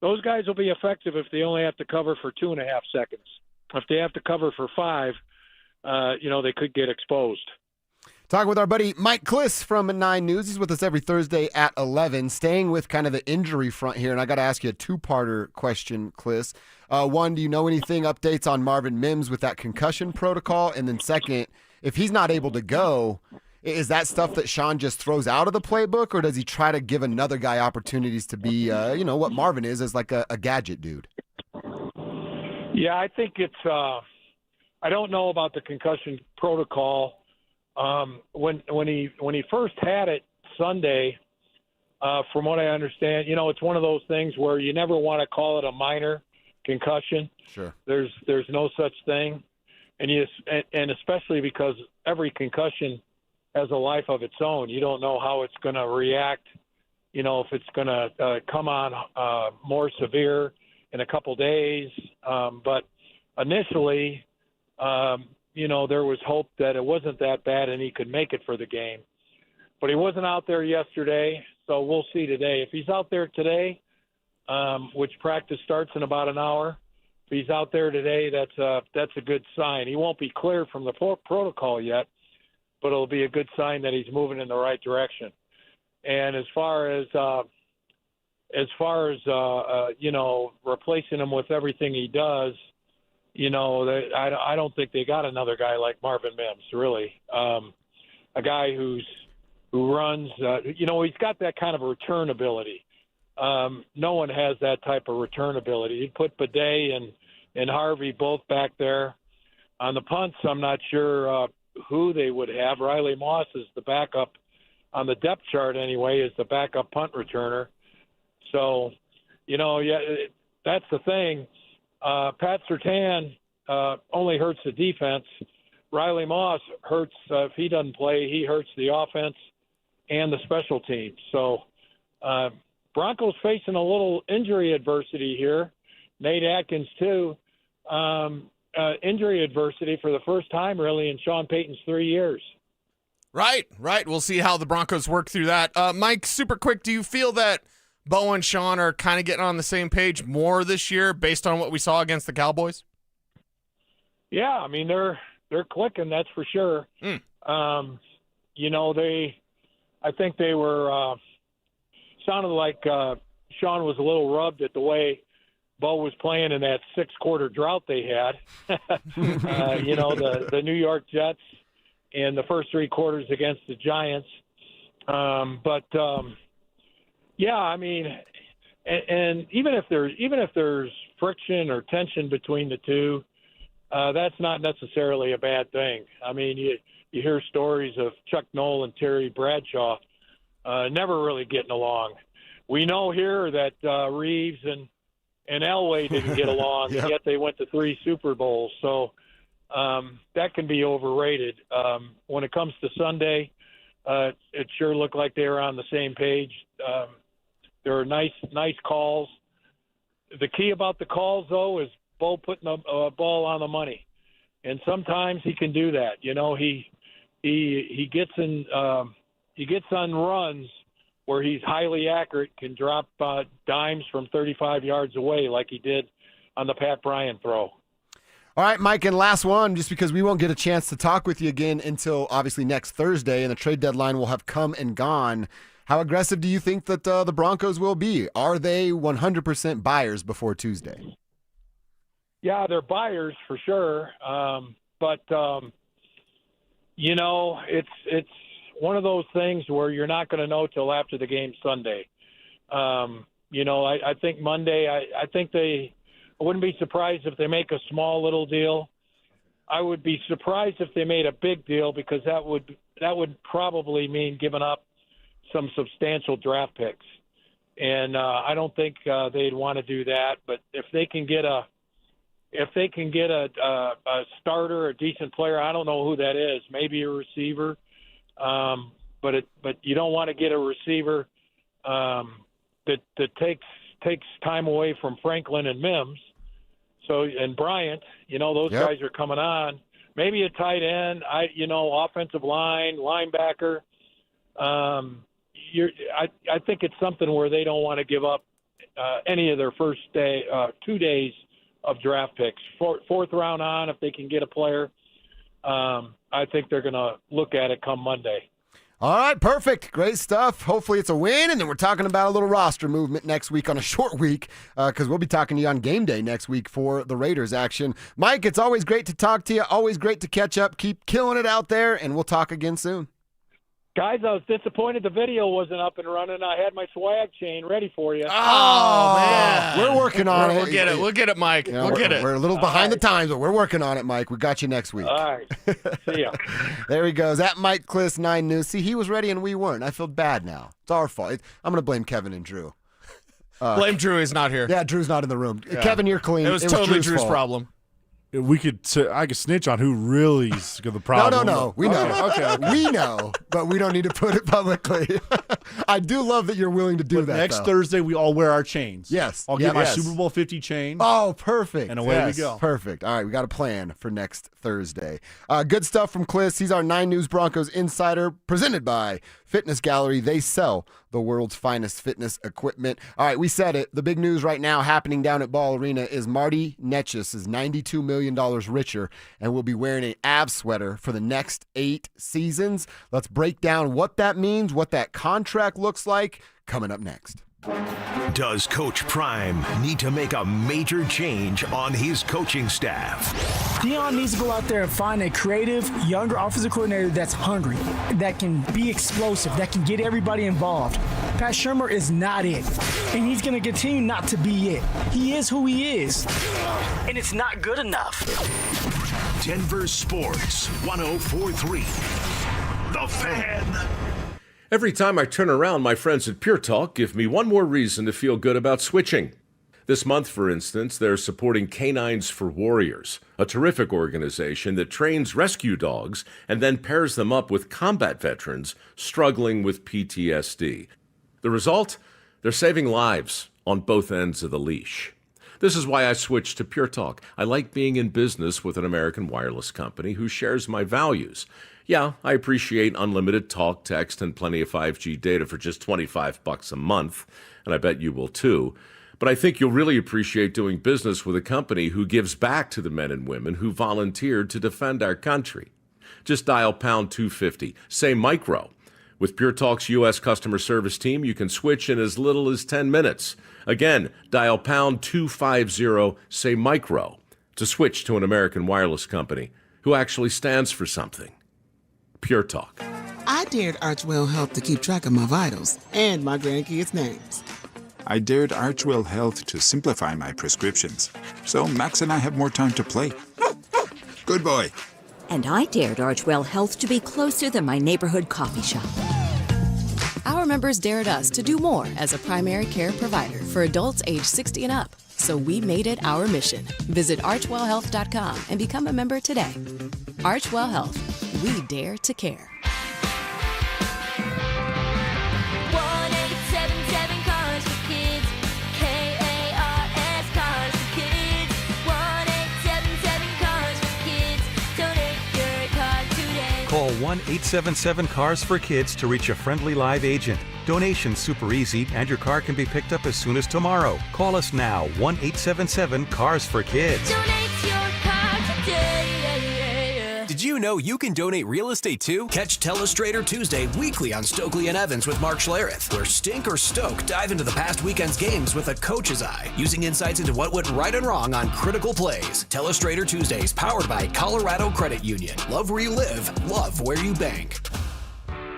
will be effective if they only have to cover for 2.5 seconds. If they have to cover for 5, they could get exposed. Talking with our buddy Mike Klis from 9 News. He's with us every Thursday at 11. Staying with kind of the injury front here, and I got to ask you a two-parter question, Klis. One, do you know anything, updates on Marvin Mims with that concussion protocol? And then second, if he's not able to go, is that stuff that Sean just throws out of the playbook, or does he try to give another guy opportunities to be, what Marvin is as like a gadget dude? Yeah, I think it's I don't know about the concussion protocol. When he first had it Sunday, from what I understand, it's one of those things where you never want to call it a minor concussion. Sure. There's no such thing, and especially because every concussion has a life of its own. You don't know how it's going to react. If it's going to come on more severe in a couple days. But initially, there was hope that it wasn't that bad and he could make it for the game. But he wasn't out there yesterday, so we'll see today. If he's out there today, which practice starts in about an hour, if he's out there today, that's a good sign. He won't be cleared from the protocol yet, but it'll be a good sign that he's moving in the right direction. And as far as replacing him with everything he does, I don't think they got another guy like Marvin Mims, really. A guy who runs, he's got that kind of return ability. No one has that type of return ability. You put Bidet and Harvey both back there. On the punts, I'm not sure who they would have. Riley Moss is the backup on the depth chart anyway, is the backup punt returner. So, that's the thing. Pat Surtain only hurts the defense. Riley Moss hurts, if he doesn't play, he hurts the offense and the special teams. So Broncos facing a little injury adversity here. Nate Atkins, too. Injury adversity for the first time, really, in Sean Payton's 3 years. Right. We'll see how the Broncos work through that. Mike, super quick, do you feel that Bo and Sean are kind of getting on the same page more this year based on what we saw against the Cowboys? Yeah, I mean, they're clicking, that's for sure. I think they were sounded like Sean was a little rubbed at the way Bo was playing in that 6-quarter drought they had. The New York Jets in the first 3 quarters against the Giants. Yeah, I mean, and even if there's friction or tension between the two, that's not necessarily a bad thing. I mean, you hear stories of Chuck Noll and Terry Bradshaw never really getting along. We know here that Reeves and Elway didn't get along, Yep. yet they went to 3 Super Bowls. So that can be overrated. When it comes to Sunday, it sure looked like they were on the same page. There were nice calls. The key about the calls, though, is Bo putting a ball on the money, and sometimes he can do that. You know, he gets on runs where he's highly accurate, can drop dimes from 35 yards away, like he did on the Pat Bryant throw. All right, Mike, and last one, just because we won't get a chance to talk with you again until obviously next Thursday, and the trade deadline will have come and gone. How aggressive do you think that the Broncos will be? Are they 100% buyers before Tuesday? Yeah, they're buyers for sure. But you know, it's one of those things where you're not going to know till after the game Sunday. You know, I think Monday, I wouldn't be surprised if they make a small little deal. I would be surprised if they made a big deal, because that would probably mean giving up some substantial draft picks. And I don't think they'd want to do that. But if they can get a starter, a decent player, I don't know who that is, maybe a receiver. But you don't want to get a receiver that takes time away from Franklin and Mims. So, and Bryant, you know, those Yep. guys are coming on. Maybe a tight end, offensive line, linebacker. I think it's something where they don't want to give up any of their first 2 days of draft picks. Fourth round on, if they can get a player, I think they're going to look at it come Monday. All right, perfect. Great stuff. Hopefully it's a win, and then we're talking about a little roster movement next week on a short week, because we'll be talking to you on game day next week for the Raiders action. Mike, it's always great to talk to you. Always great to catch up. Keep killing it out there, and we'll talk again soon. Guys, I was disappointed the video wasn't up and running. I had my swag chain ready for you. Oh, man. We're working on it. We'll get it, Mike. Yeah, we'll get it. We're a little behind the times, but we're working on it, Mike. We got you next week. All right. See ya. There he goes. At Mike Klis 9 News. See, he was ready and we weren't. I feel bad now. It's our fault. I'm going to blame Kevin and Drew. Blame Drew. He's not here. Yeah, Drew's not in the room. Yeah. Kevin, you're clean. It was totally Drew's fault. problem. I could snitch on who really's the problem. No. We know. Okay. We know, but we don't need to put it publicly. I do love that you're willing to do But that. next though. Thursday, we all wear our chains. Yes. I'll get my Super Bowl 50 chain. Oh, perfect. And away we go. Perfect. All right, we got a plan for next Thursday. Good stuff from Klis. He's our 9 News Broncos insider, presented by Fitness Gallery. They sell the world's finest fitness equipment. All right, we said it. The big news right now happening down at Ball Arena is Marty Nečas is $92 million richer and will be wearing an Avs sweater for the next 8 seasons. Let's break down what that means, what that contract looks like, coming up next. Does Coach Prime need to make a major change on his coaching staff? Dion needs to go out there and find a creative, younger offensive coordinator that's hungry, that can be explosive, that can get everybody involved. Pat Shurmur is not it, and he's going to continue not to be it. He is who he is, and it's not good enough. Denver Sports 104.3. The Fan. Every time I turn around, my friends at Pure Talk give me one more reason to feel good about switching. This month, for instance, they're supporting Canines for Warriors, a terrific organization that trains rescue dogs and then pairs them up with combat veterans struggling with PTSD. The result? They're saving lives on both ends of the leash. This is why I switched to Pure Talk. I like being in business with an American wireless company who shares my values. Yeah, I appreciate unlimited talk, text, and plenty of 5G data for just $25 a month, and I bet you will too. But I think you'll really appreciate doing business with a company who gives back to the men and women who volunteered to defend our country. Just dial pound 250, say micro. With Pure Talk's U.S. customer service team, you can switch in as little as 10 minutes. Again, dial pound 250, say micro, to switch to an American wireless company who actually stands for something. Pure Talk. I dared Archwell Health to keep track of my vitals and my grandkids' names. I dared Archwell Health to simplify my prescriptions, so Max and I have more time to play. Good boy. And I dared Archwell Health to be closer than my neighborhood coffee shop. Our members dared us to do more as a primary care provider for adults age 60 and up. So we made it our mission. Visit archwellhealth.com and become a member today. Archwell Health. We dare to care. 1-877 Cars for Kids. KARS Cars for Kids. 1-877 Cars for Kids. Donate your car today. Call 1-877-CARS for Kids to reach a friendly live agent. Donation's super easy, and your car can be picked up as soon as tomorrow. Call us now, 1-877-CARS for Kids. Donate your car today. Did you know you can donate real estate too? Catch Telestrator Tuesday weekly on Stokely and Evans with Mark Schlereth, where Stink or Stoke dive into the past weekend's games with a coach's eye, using insights into what went right and wrong on critical plays. Telestrator Tuesdays, powered by Colorado Credit Union. Love where you live, love where you bank.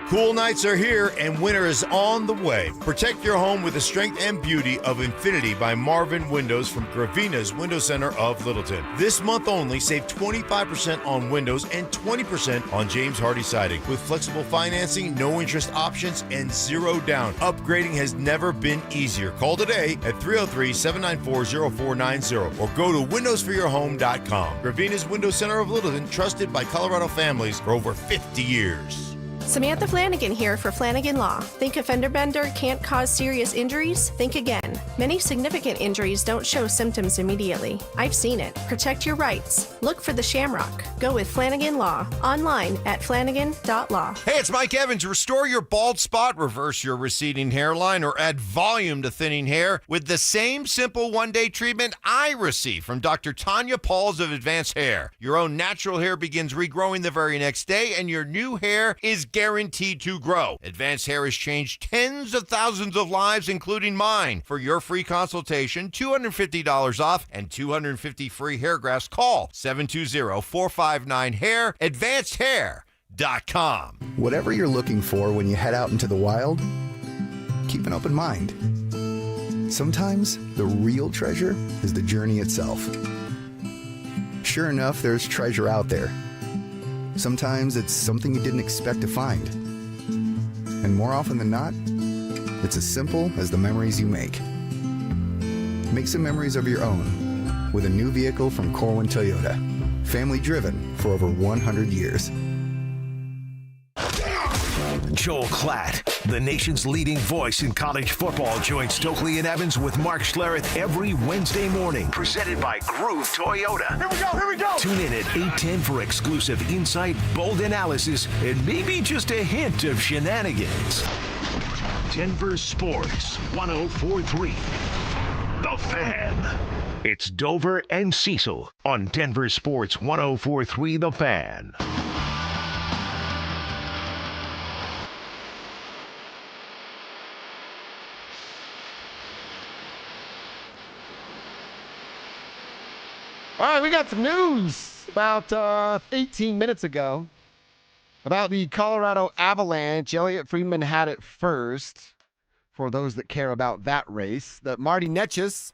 Cool nights are here and winter is on the way. Protect your home with the strength and beauty of Infinity by Marvin Windows from Gravina's Window Center of Littleton. This month only, save 25% on windows and 20% on James Hardy siding. With flexible financing, no interest options, and zero down. Upgrading has never been easier. Call today at 303-794-0490 or go to windowsforyourhome.com. Gravina's Window Center of Littleton, trusted by Colorado families for over 50 years. Samantha Flanagan here for Flanagan Law. Think a fender bender can't cause serious injuries? Think again. Many significant injuries don't show symptoms immediately. I've seen it. Protect your rights. Look for the Shamrock. Go with Flanagan Law. Online at flanagan.law. Hey, it's Mike Evans. Restore your bald spot, reverse your receding hairline, or add volume to thinning hair with the same simple one-day treatment I receive from Dr. Tanya Pauls of Advanced Hair. Your own natural hair begins regrowing the very next day, and your new hair is guaranteed to grow. Advanced Hair has changed tens of thousands of lives, including mine. For your free consultation, $250 off and 250 free hair grafts. Call 720-459-HAIR, advancedhair.com. Whatever you're looking for when you head out into the wild, keep an open mind. Sometimes the real treasure is the journey itself. Sure enough, there's treasure out there. Sometimes it's something you didn't expect to find. And more often than not, it's as simple as the memories you make. Make some memories of your own with a new vehicle from Corwin Toyota. Family driven for over 100 years. Joel Klatt, the nation's leading voice in college football, joins Stokely and Evans with Mark Schlereth every Wednesday morning. Presented by Groove Toyota. Here we go. Tune in at 8:10 for exclusive insight, bold analysis, and maybe just a hint of shenanigans. Denver Sports 104.3. The Fan. It's Dover and Cecil on Denver Sports 104.3 The Fan. All right, we got some news about 18 minutes ago about the Colorado Avalanche. Elliott Friedman had it first for those that care about that race. That Marty Nečas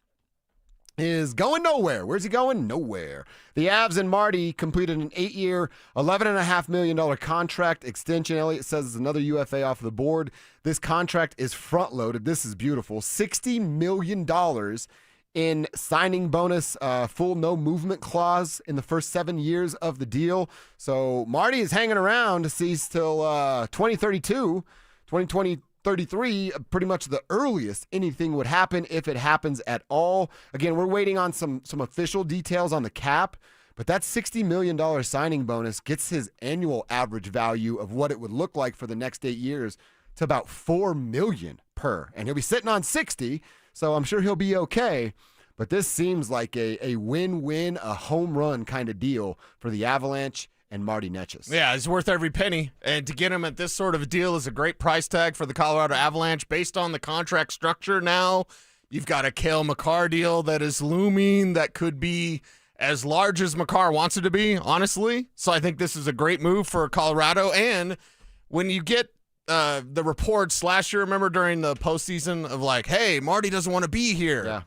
is going nowhere. Where's he going? Nowhere. The Avs and Marty completed an 8-year, $11.5 million contract extension. Elliott says it's another UFA off the board. This contract is front-loaded. This is beautiful. $60 million in signing bonus, full no movement clause in the first 7 years of the deal. So Marty is hanging around to see till 2032, 2033, pretty much the earliest anything would happen, if it happens at all. Again, we're waiting on some official details on the cap, but that $60 million signing bonus gets his annual average value of what it would look like for the next 8 years to about $4 million per. And he'll be sitting on 60, so I'm sure he'll be okay. But this seems like a win-win, a home run kind of deal for the Avalanche and Marty Nečas. Yeah, it's worth every penny. And to get him at this sort of a deal is a great price tag for the Colorado Avalanche. Based on the contract structure now, you've got a Cale Makar deal that is looming that could be as large as Makar wants it to be, honestly. So I think this is a great move for Colorado. And when you get the reports last year, remember during the postseason of like, hey, Marty doesn't want to be here. Yeah.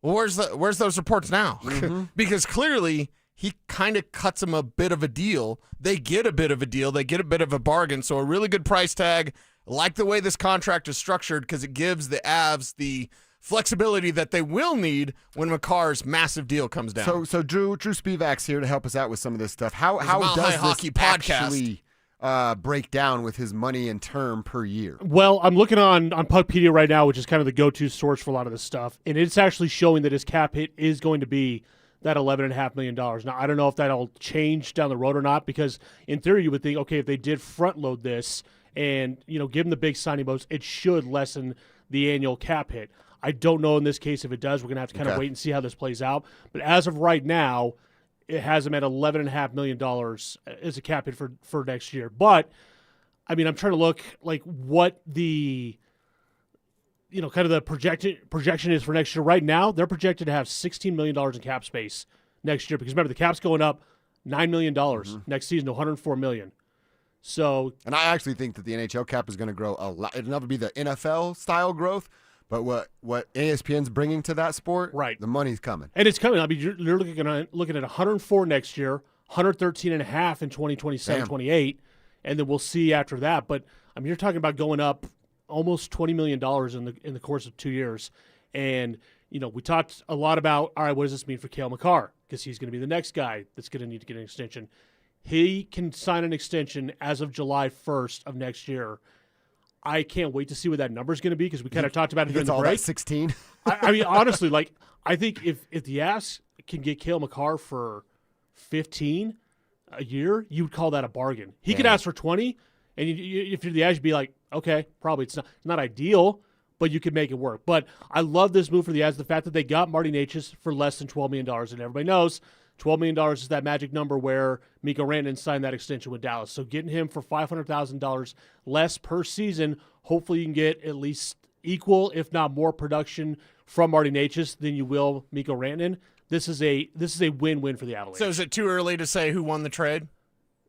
Well, where's those reports now? Mm-hmm. Because clearly he kind of cuts them a bit of a deal. They get a bit of a deal. They get a bit of a bargain. So a really good price tag. I like the way this contract is structured because it gives the Avs the flexibility that they will need when McCarr's massive deal comes down. So Drew Spivak's here to help us out with some of this stuff. How Mile does High this Hockey podcast actually break down with his money and term per year? Well, I'm looking on Puckpedia right now, which is kind of the go-to source for a lot of this stuff, and it's actually showing that his cap hit is going to be that $11.5 million. Now, I don't know if that'll change down the road or not, because in theory you would think, okay, if they did front-load this and give him the big signing bonus, it should lessen the annual cap hit. I don't know in this case if it does. We're going to have to kind of wait and see how this plays out. But as of right now, it has him at $11.5 million as a cap hit for next year. But, I mean, I'm trying to look like what the kind of the projection is for next year. Right now, they're projected to have $16 million in cap space next year. Because remember, the cap's going up $9 million next season to $104 million. So, and I actually think that the NHL cap is going to grow a lot. It'll never be the NFL style growth. But what ESPN's bringing to that sport, right? The money's coming, and it's coming. I mean, you're looking at 104 next year, 113.5 in 2027, 28, and then we'll see after that. But I mean, you're talking about going up almost $20 million in the course of 2 years, and we talked a lot about, all right, what does this mean for Cale Makar, because he's going to be the next guy that's going to need to get an extension. He can sign an extension as of July 1st of next year. I can't wait to see what that number is going to be, because we kind of talked about it during the break. That 16. I mean, honestly, I think if the Avs can get Cale Makar for 15 a year, you would call that a bargain. He could ask for 20, and if you're the Avs, you'd be like, okay, probably it's not ideal, but you could make it work. But I love this move for the Avs, the fact that they got Marty Nečas for less than $12 million, and everybody knows $12 million is that magic number where Mikko Rantanen signed that extension with Dallas. So getting him for $500,000 less per season, hopefully you can get at least equal, if not more, production from Marty Nečas than you will Mikko Rantanen. This is a win-win for the Avalanche. So is it too early to say who won the trade?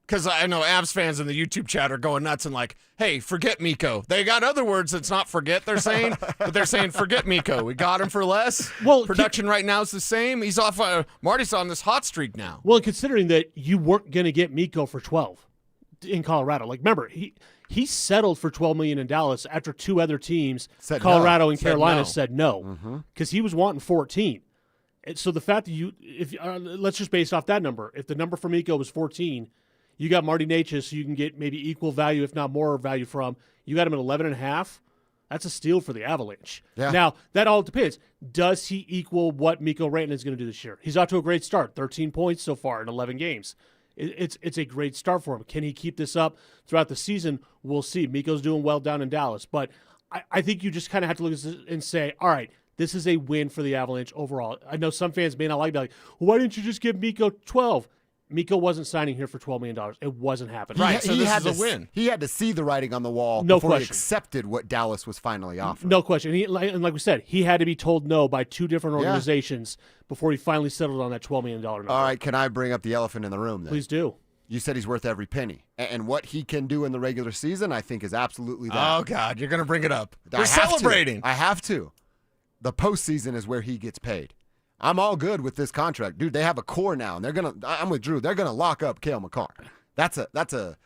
Because I know Avs fans in the YouTube chat are going nuts and like, hey, forget Mikko. They got other words that's not forget, they're saying, but they're saying forget Mikko. We got him for less. Well, production right now is the same. He's off. Marty's on this hot streak now. Well, considering that you weren't going to get Mikko for 12 in Colorado. Like, remember, he settled for $12 million in Dallas after two other teams, Colorado and Carolina, said no, because he was wanting 14. And so the fact that let's just base off that number. If the number for Mikko was 14, you got Marty Nečas, so you can get maybe equal value, if not more value from. You got him at 11.5. That's a steal for the Avalanche. Yeah. Now, that all depends. Does he equal what Mikko Rantanen is going to do this year? He's off to a great start, 13 points so far in 11 games. It's a great start for him. Can he keep this up throughout the season? We'll see. Mikko's doing well down in Dallas. But I think you just kind of have to look at this and say, all right, this is a win for the Avalanche overall. I know some fans may not like that. Why didn't you just give Mikko 12? Mikko wasn't signing here for $12 million. It wasn't happening. Right, so this is a win. He had to see the writing on the wall No before question. he accepted what Dallas was finally offering. No question. And like we said, he had to be told no by two different organizations before he finally settled on that $12 million number. All right, can I bring up the elephant in the room then? Please do. You said he's worth every penny. And what he can do in the regular season, I think, is absolutely that. Oh, God, you're going to bring it up. I We're have celebrating. I have to. The postseason is where he gets paid. I'm all good with this contract. Dude, they have a core now, and I'm with Drew. They're going to lock up Cale Makar. That's a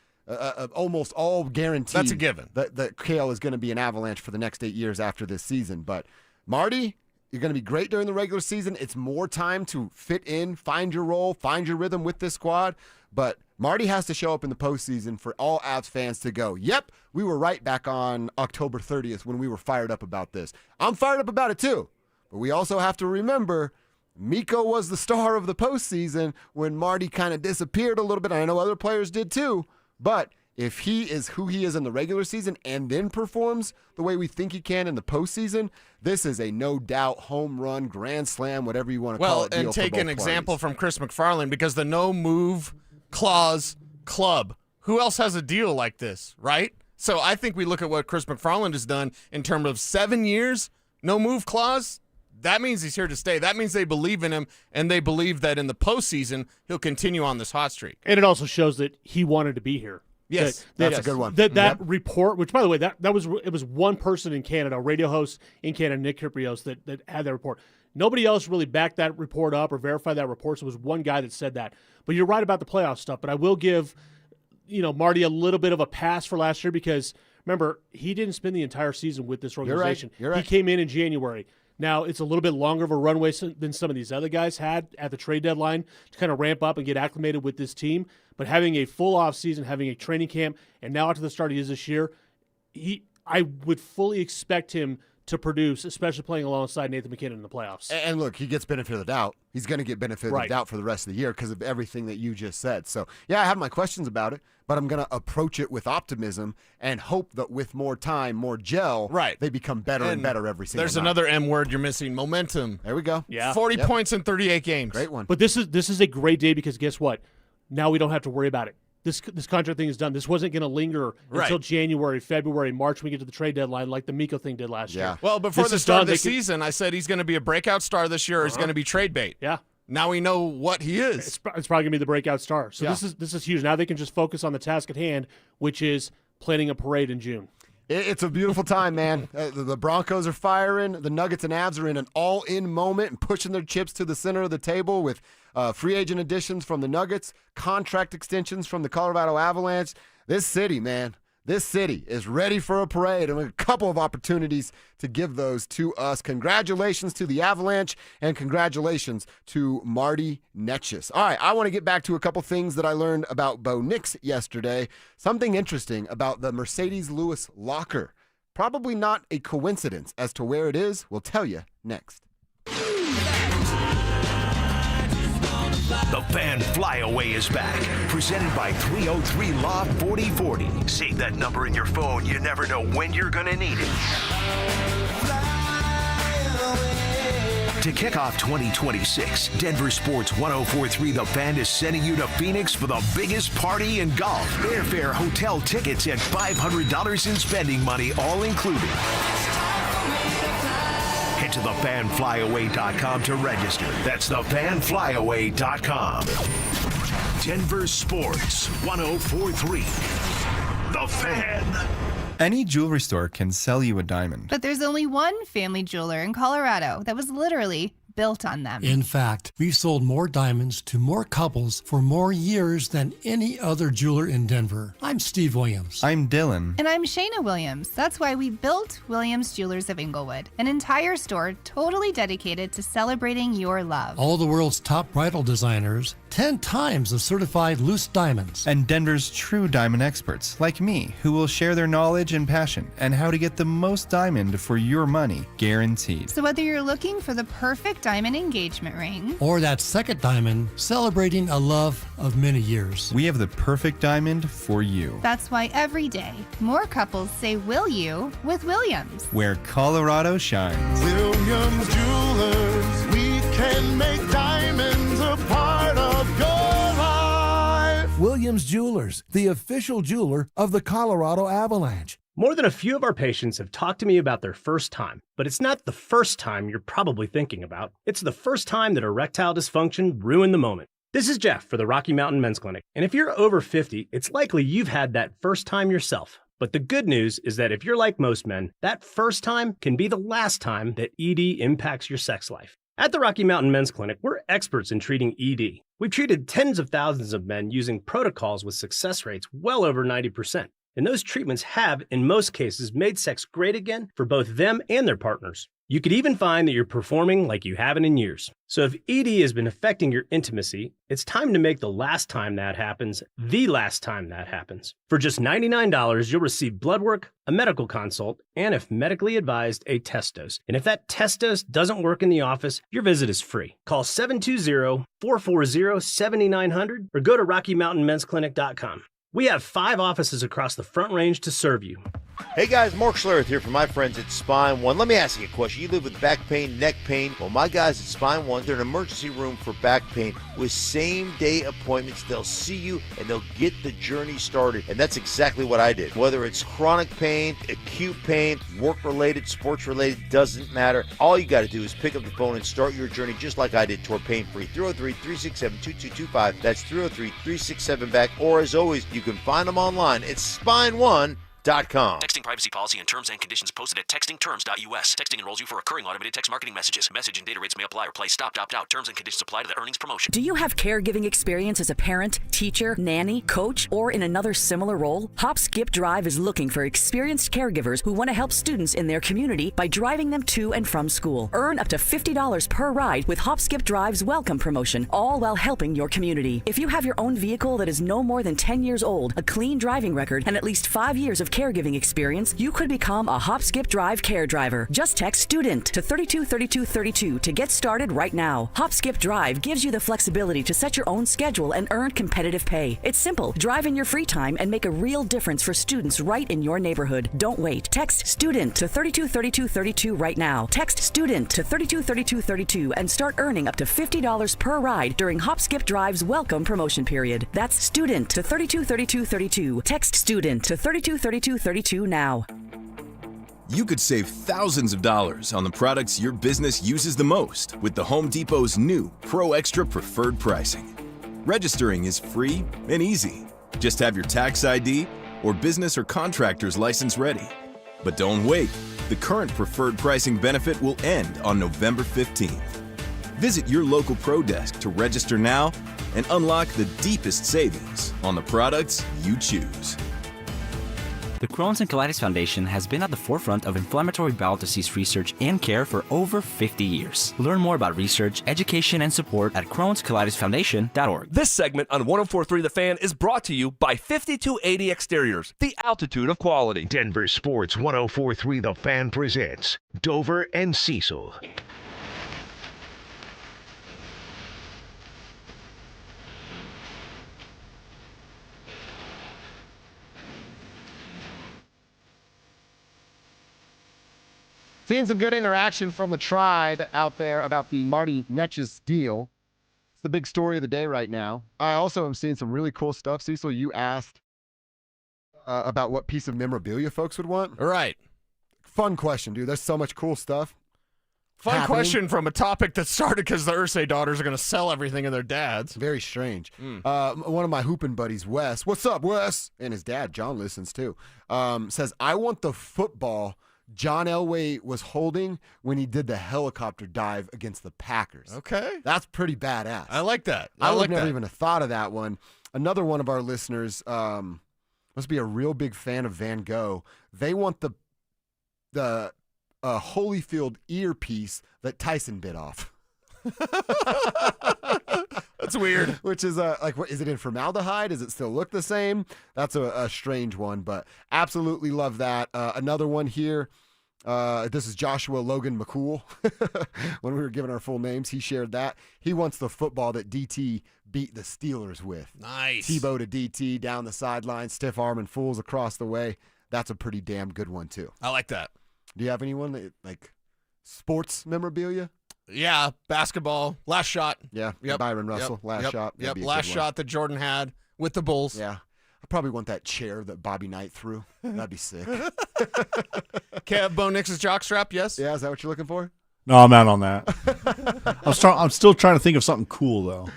almost all guaranteed. That's a given. That Cale is going to be an Avalanche for the next 8 years after this season. But Marty, you're going to be great during the regular season. It's more time to fit in, find your role, find your rhythm with this squad. But Marty has to show up in the postseason for all Avs fans to go, yep, we were right back on October 30th when we were fired up about this. I'm fired up about it too. But we also have to remember Mikko was the star of the postseason when Marty kind of disappeared a little bit. I know other players did too. But if he is who he is in the regular season and then performs the way we think he can in the postseason, this is a no-doubt home run, grand slam, whatever you want to call it. Well, and take an example from Chris McFarland, because the no-move clause club, who else has a deal like this, right? So I think we look at what Chris McFarland has done in terms of 7 years, no-move clause. That means he's here to stay. That means they believe in him, and they believe that in the postseason he'll continue on this hot streak. And it also shows that he wanted to be here. Yes, that's a good one. That report, which by the way, it was one person in Canada, a radio host in Canada, Nick Kyprios, that had that report. Nobody else really backed that report up or verified that report. So it was one guy that said that. But you're right about the playoff stuff. But I will give, Marty a little bit of a pass for last year, because Remember, he didn't spend the entire season with this organization. You're right. He came in January. Now, it's a little bit longer of a runway than some of these other guys had at the trade deadline to kind of ramp up and get acclimated with this team. But having a full offseason, having a training camp, and now after the start he is this year, I would fully expect him to produce, especially playing alongside Nathan McKinnon in the playoffs. And look, he gets benefit of the doubt. He's going to get benefit of the doubt for the rest of the year because of everything that you just said. So, yeah, I have my questions about it, but I'm going to approach it with optimism and hope that with more time, more gel, they become better and better every single There's night. another M word you're missing, momentum. There we go. Yeah. 40 points in 38 games. Great one. But this is a great day because guess what? Now we don't have to worry about it. This contract thing is done. This wasn't going to linger until January, February, March when we get to the trade deadline like the Miko thing did last year. Well, before the start of the season, I said he's going to be a breakout star this year or he's going to be trade bait. Yeah. Now we know what he is. It's probably going to be the breakout star. So this is huge. Now they can just focus on the task at hand, which is planning a parade in June. It's a beautiful time, man. The Broncos are firing. The Nuggets and Avs are in an all-in moment and pushing their chips to the center of the table with free agent additions from the Nuggets, contract extensions from the Colorado Avalanche. This city, man, this city is ready for a parade, and a couple of opportunities to give those to us. Congratulations to the Avalanche, and congratulations to Marty Nečas. All right, I want to get back to a couple things that I learned about Bo Nix yesterday. Something interesting about the Mercedes-Lewis locker. Probably not a coincidence as to where it is. We'll tell you next. The Fan Flyaway is back, presented by 303 Law 4040. Save that number in your phone. You never know when you're going to need it. To kick off 2026, Denver Sports 1043 The Fan is sending you to Phoenix for the biggest party in golf. Airfare, hotel tickets, and $500 in spending money, all included. Head to thefanflyaway.com to register. That's thefanflyaway.com. Denver Sports 1043. The Fan. Any jewelry store can sell you a diamond. But there's only one family jeweler in Colorado that was literally built on them. In fact, we've sold more diamonds to more couples for more years than any other jeweler in Denver. I'm Steve Williams. I'm Dylan. And I'm Shayna Williams. That's why we built Williams Jewelers of Inglewood, an entire store totally dedicated to celebrating your love. All the world's top bridal designers, 10 times of certified loose diamonds. And Denver's true diamond experts, like me, who will share their knowledge and passion and how to get the most diamond for your money, guaranteed. So whether you're looking for the perfect diamond engagement ring, or that second diamond celebrating a love of many years, we have the perfect diamond for you. that's why every day more couples say will you with Williams. Where Colorado shines. Williams Jewelers, we can make diamonds a part of your life. Williams Jewelers, the official jeweler of the Colorado Avalanche. More than a few of our patients have talked to me about their first time, but it's not the first time you're probably thinking about. It's the first time that erectile dysfunction ruined the moment. This is Jeff for the Rocky Mountain Men's Clinic, and if you're over 50, it's likely you've had that first time yourself. But the good news is that if you're like most men, that first time can be the last time that ED impacts your sex life. At the Rocky Mountain Men's Clinic, we're experts in treating ED. We've treated tens of thousands of men using protocols with success rates well over 90%. And those treatments have, in most cases, made sex great again for both them and their partners. You could even find that you're performing like you haven't in years. So if ED has been affecting your intimacy, it's time to make the last time that happens, the last time that happens. For just $99, you'll receive blood work, a medical consult, and if medically advised, a test dose. And if that test dose doesn't work in the office, your visit is free. Call 720-440-7900 or go to RockyMountainMen'sClinic.com. We have 5 offices across the Front Range to serve you. Hey guys, Mark Schlereth here from my friends at Spine One. Let me ask you a question. You live with back pain, neck pain. Well, my guys at Spine One, they're an emergency room for back pain with same-day appointments. They'll see you and they'll get the journey started. And that's exactly what I did. Whether it's chronic pain, acute pain, work-related, sports-related, doesn't matter. All you got to do is pick up the phone and start your journey just like I did toward pain-free. 303-367-2225. That's 303-367-BACK. Or as always, you can find them online at Spine1.com. Texting privacy policy and terms and conditions posted at textingterms.us. Texting enrolls you for recurring automated text marketing messages. Message and data rates may apply or play. Stop, opt out. Terms and conditions apply to the earnings promotion. Do you have caregiving experience as a parent, teacher, nanny, coach, or in another similar role? Hop Skip Drive is looking for experienced caregivers who want to help students in their community by driving them to and from school. Earn up to $50 per ride with Hop Skip Drive's welcome promotion, all while helping your community. If you have your own vehicle that is no more than 10 years old, a clean driving record, and at least 5 years of caregiving experience, you could become a Hop Skip Drive care driver. Just text STUDENT to 323232 to get started right now. Hop Skip Drive gives you the flexibility to set your own schedule and earn competitive pay. It's simple. Drive in your free time and make a real difference for students right in your neighborhood. Don't wait. Text STUDENT to 323232 right now. Text STUDENT to 323232 and start earning up to $50 per ride during Hop Skip Drive's welcome promotion period. That's STUDENT to 323232. Text STUDENT to 323232 now. You could save thousands of dollars on the products your business uses the most with the Home Depot's new Pro Extra Preferred Pricing. Registering is free and easy. Just have your tax ID or business or contractor's license ready. But don't wait. The current preferred pricing benefit will end on November 15th. Visit your local Pro Desk to register now and unlock the deepest savings on the products you choose. The Crohn's and Colitis Foundation has been at the forefront of inflammatory bowel disease research and care for over 50 years. Learn more about research, education, and support at Crohn'sColitisFoundation.org. This segment on 104.3 The Fan is brought to you by 5280 Exteriors, the altitude of quality. Denver Sports 104.3 The Fan presents Dover and Cecil. Seeing some good interaction from the tribe out there about the Marty Nečas deal. It's the big story of the day right now. I also am seeing some really cool stuff. Cecil, you asked about what piece of memorabilia folks would want. All right. Fun question, dude. There's so much cool stuff. Fun question from a topic that started because the Irsay daughters are going to sell everything in their dads. Very strange. One of my hooping buddies, Wes. What's up, Wes? And his dad, John, listens too. Says, I want the football John Elway was holding when he did the helicopter dive against the Packers. Okay. That's pretty badass. I like that. I would like never that. even have thought of that one. Another one of our listeners must be a real big fan of Van Gogh. They want the Holyfield earpiece that Tyson bit off. That's weird. Which is like, what is it in formaldehyde? Does it still look the same? That's a strange one, but absolutely love that. Another one here. This is Joshua Logan McCool. When we were giving our full names, he shared that. He wants the football that DT beat the Steelers with. Nice. Tebow to DT down the sideline, stiff arm and fools across the way. That's a pretty damn good one too. I like that. Do you have anyone that, like, sports memorabilia? Yeah, basketball, last shot. Yeah, Yep. Byron Russell, last shot. That'd Yep, be a last good one. shot that Jordan had with the Bulls. Yeah. I probably want that chair that Bobby Knight threw. That'd be sick. Kev, Bo Nix's jockstrap, yes? Yeah, is that what you're looking for? No, I'm out on that. I'm still trying to think of something cool, though.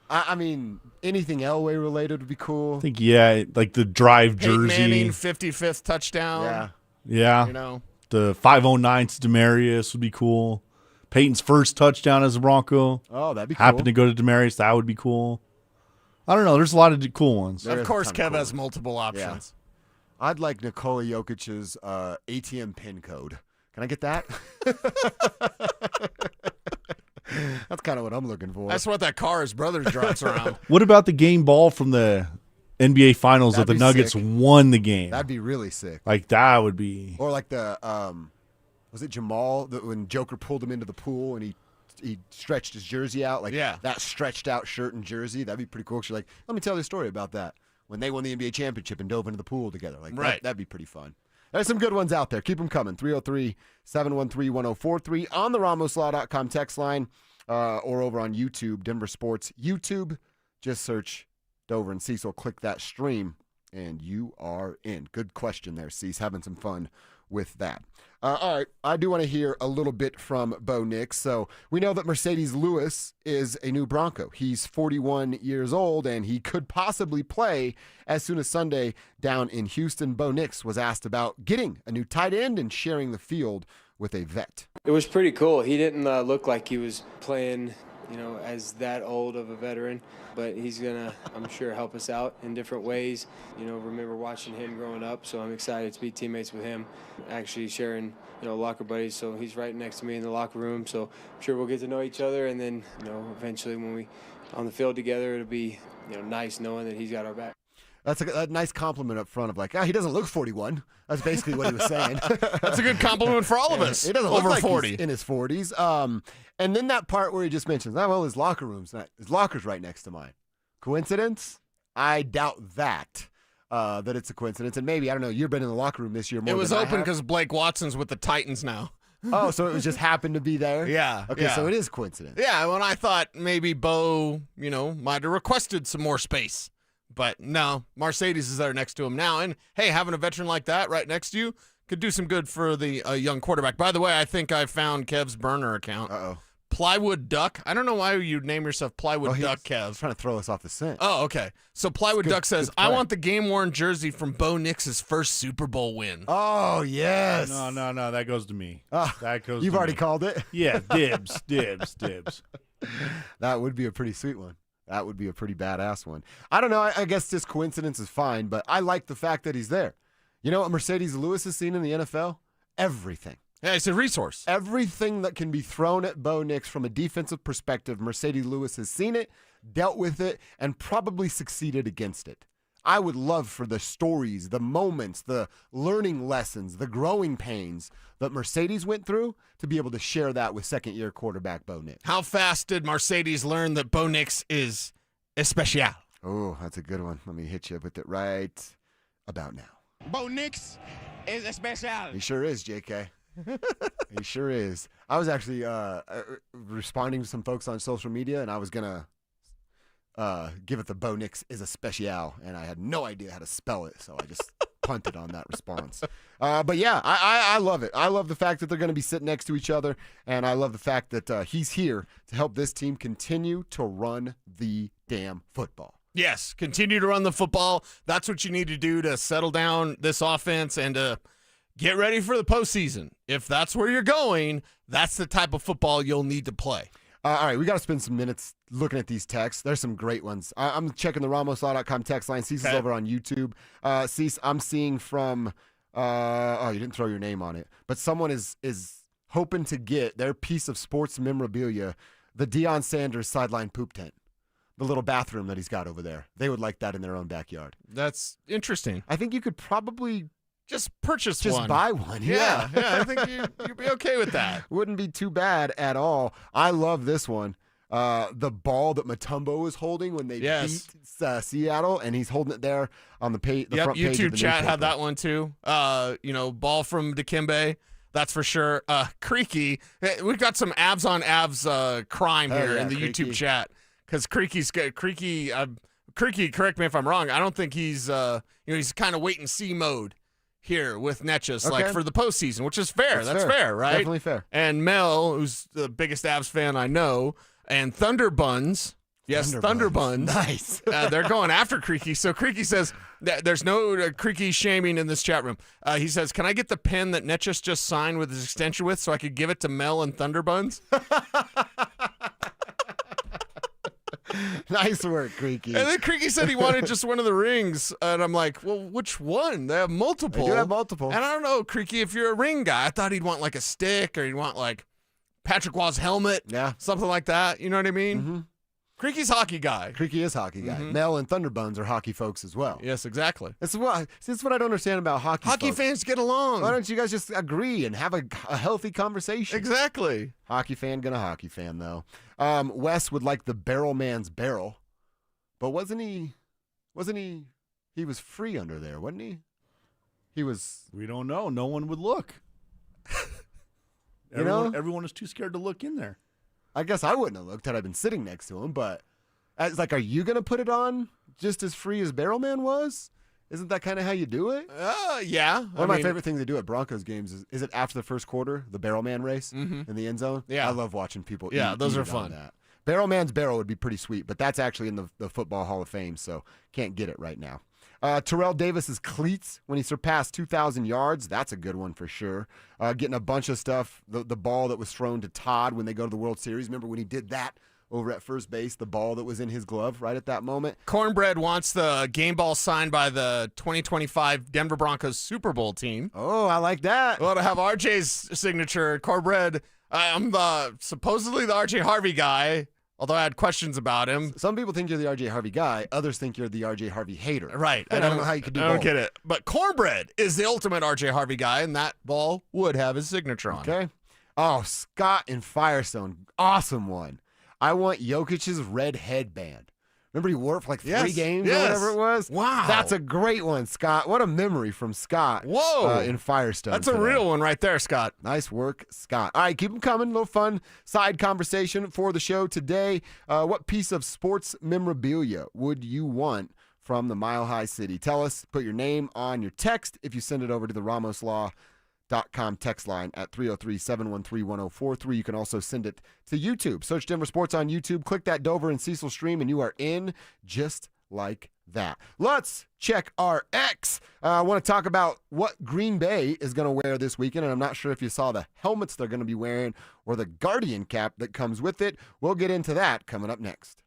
I mean, anything Elway related would be cool. I think, yeah, like the drive Peyton jersey. Manning, 55th touchdown. Yeah. Yeah. You know. The 509 to Demarius would be cool. Peyton's first touchdown as a Bronco. Oh, that'd be cool. Happened to go to Demarius. That would be cool. I don't know. There's a lot of cool ones. Of course, Kev has multiple options. Yeah. I'd like Nikola Jokic's ATM PIN code. Can I get that? That's kind of what I'm looking for. That's what that car his brother drives around. What about the game ball from the NBA Finals that the That'd be Nuggets sick. won the game? That'd be really sick. Like, that would be. Or like the, was it Jamal, when Joker pulled him into the pool and he stretched his jersey out? Like, that stretched out shirt and jersey. That'd be pretty cool. She's like, let me tell you a story about that. When they won the NBA championship and dove into the pool together. Like, that'd be pretty fun. There's some good ones out there. Keep them coming. 303-713-1043 on the RamosLaw.com text line or over on YouTube, Denver Sports YouTube. Just search Dover and Cecil. Click that stream. And you are in. Good question there, Cease. Having some fun with that. All right, I do want to hear a little bit from Bo Nix. So we know that Mercedes Lewis is a new Bronco. He's 41 years old, and he could possibly play as soon as Sunday down in Houston. Bo Nix was asked about getting a new tight end and sharing the field with a vet. It was pretty cool. He didn't look like he was playing, as that old of a veteran, but he's gonna, I'm sure, help us out in different ways. Remember watching him growing up, so I'm excited to be teammates with him, actually sharing, locker buddies. So he's right next to me in the locker room, so I'm sure we'll get to know each other, and then, eventually when we on the field together, it'll be, nice knowing that he's got our back. That's a nice compliment up front of like, he doesn't look 41. That's basically what he was saying. That's a good compliment for all of us. He doesn't over look like 40. He's in his 40s. And then that part where he just mentions, his locker's right next to mine. Coincidence? I doubt that it's a coincidence. And maybe, I don't know, you've been in the locker room this year more It was than I open have. because Blake Watson's with the Titans now. Oh, so it was just happened to be there? Yeah. Okay, yeah. so it is coincidence. Yeah, when I thought maybe Bo, might have requested some more space. But no, Mercedes is there next to him now. And, hey, having a veteran like that right next to you could do some good for the young quarterback. By the way, I think I found Kev's burner account. Uh-oh. Plywood Duck. I don't know why you'd name yourself Plywood Duck, Kev. He's trying to throw us off the scent. Oh, okay. So Plywood Good- Duck says, good play. I want the game-worn jersey from Bo Nix's first Super Bowl win. Oh, yes. No, that goes to me. That goes. You've to already me. called it? Yeah, dibs. That would be a pretty sweet one. That would be a pretty badass one. I don't know. I guess this coincidence is fine, but I like the fact that he's there. You know what Mercedes Lewis has seen in the NFL? Everything. Yeah, it's a resource. Everything that can be thrown at Bo Nix from a defensive perspective, Mercedes Lewis has seen it, dealt with it, and probably succeeded against it. I would love for the stories, the moments, the learning lessons, the growing pains that Mercedes went through to be able to share that with second-year quarterback Bo Nix. How fast did Mercedes learn that Bo Nix is especial? Oh, that's a good one. Let me hit you with it right about now. Bo Nix is especial. He sure is, JK. He sure is. I was actually responding to some folks on social media, and I was going to give it the Bo Nix is a special, and I had no idea how to spell it, so I just punted on that response. But yeah, I love it. I love the fact that they're going to be sitting next to each other, and I love the fact that he's here to help this team continue to run the damn football. Yes, continue to run the football. That's what you need to do to settle down this offense and to get ready for the postseason. If that's where you're going, that's the type of football you'll need to play. All right, we got to spend some minutes looking at these texts. There's some great ones. I'm checking the RamosLaw.com text line. Cecil's over on YouTube. Cecil, I'm seeing from, you didn't throw your name on it, but someone is hoping to get their piece of sports memorabilia, the Deion Sanders sideline poop tent, the little bathroom that he's got over there. They would like that in their own backyard. That's interesting. I think you could probably just purchase just one. buy one. Yeah, I think you'd be okay with that. Wouldn't be too bad at all. I love this one. The ball that Mutombo was holding when they beat Seattle, and he's holding it there on the front page of the YouTube chat newspaper. had that one too. Ball from Dikembe. That's for sure. Creaky, we've got some abs on abs crime here in the Creaky. YouTube chat because Creaky, correct me if I'm wrong. I don't think he's he's kind of wait and see mode here with Nečas, like for the postseason, which is fair. That's fair, right? Definitely fair. And Mel, who's the biggest Avs fan I know, and Thunder Buns. Yes, Thunder Buns. Nice. They're going after Creaky. So Creaky says there's no Creaky shaming in this chat room. He says, can I get the pen that Nečas just signed with his extension with so I could give it to Mel and Thunder Buns? Nice work, Creaky. And then Creaky said he wanted just one of the rings. And I'm like, well, which one? They have multiple. They do have multiple. And I don't know, Creaky, if you're a ring guy, I thought he'd want like a stick or he'd want like Patrick Waugh's helmet. Yeah. Something like that. You know what I mean? Mm-hmm. Creaky's hockey guy. Creaky is hockey guy. Mhm. Mel and Thunderbuns are hockey folks as well. Yes, exactly. That's what I don't understand about hockey. Hockey folks. fans get along. Why don't you guys just agree and have a healthy conversation? Exactly. Hockey fan gonna hockey fan though. Wes would like the barrel man's barrel, but wasn't he? He was free under there, wasn't he? He was. We don't know. No one would look. Everyone is too scared to look in there. I guess I wouldn't have looked had I been sitting next to him, but it's like, are you going to put it on just as free as Barrel Man was? Isn't that kind of how you do it? Yeah. One of my favorite things they do at Broncos games is it after the first quarter, the barrel man race in the end zone? Yeah. I love watching people those eat are it on fun. that. Barrel man's barrel would be pretty sweet, but that's actually in the Football Hall of Fame, so can't get it right now. Terrell Davis's cleats when he surpassed 2,000 yards. That's a good one for sure. Getting a bunch of stuff. The ball that was thrown to Todd when they go to the World Series. Remember when he did that over at first base, the ball that was in his glove right at that moment? Cornbread wants the game ball signed by the 2025 Denver Broncos Super Bowl team. Oh, I like that. Well, to have RJ's signature, Cornbread, I'm supposedly the RJ Harvey guy, although I had questions about him. Some people think you're the RJ Harvey guy. Others think you're the RJ Harvey hater. Right. And I don't know how you could do both. I don't get it. But Cornbread is the ultimate RJ Harvey guy, and that ball would have his signature on it. Okay. Oh, Scott in Firestone. Awesome one. I want Jokic's red headband. Remember he wore it for like 3 games or whatever it was? Wow. That's a great one, Scott. What a memory from Scott. Whoa. In Firestone. That's a real one right there, Scott. Nice work, Scott. All right, keep them coming. A little fun side conversation for the show today. What piece of sports memorabilia would you want from the Mile High City? Tell us. Put your name on your text if you send it over to the RamosLaw.com text line at 303-713-1043. You can also send it to YouTube. Search Denver Sports on YouTube. Click that Dover and Cecil stream, and you are in just like that. Let's check our X. I want to talk about what Green Bay is going to wear this weekend, and I'm not sure if you saw the helmets they're going to be wearing or the Guardian cap that comes with it. We'll get into that coming up next.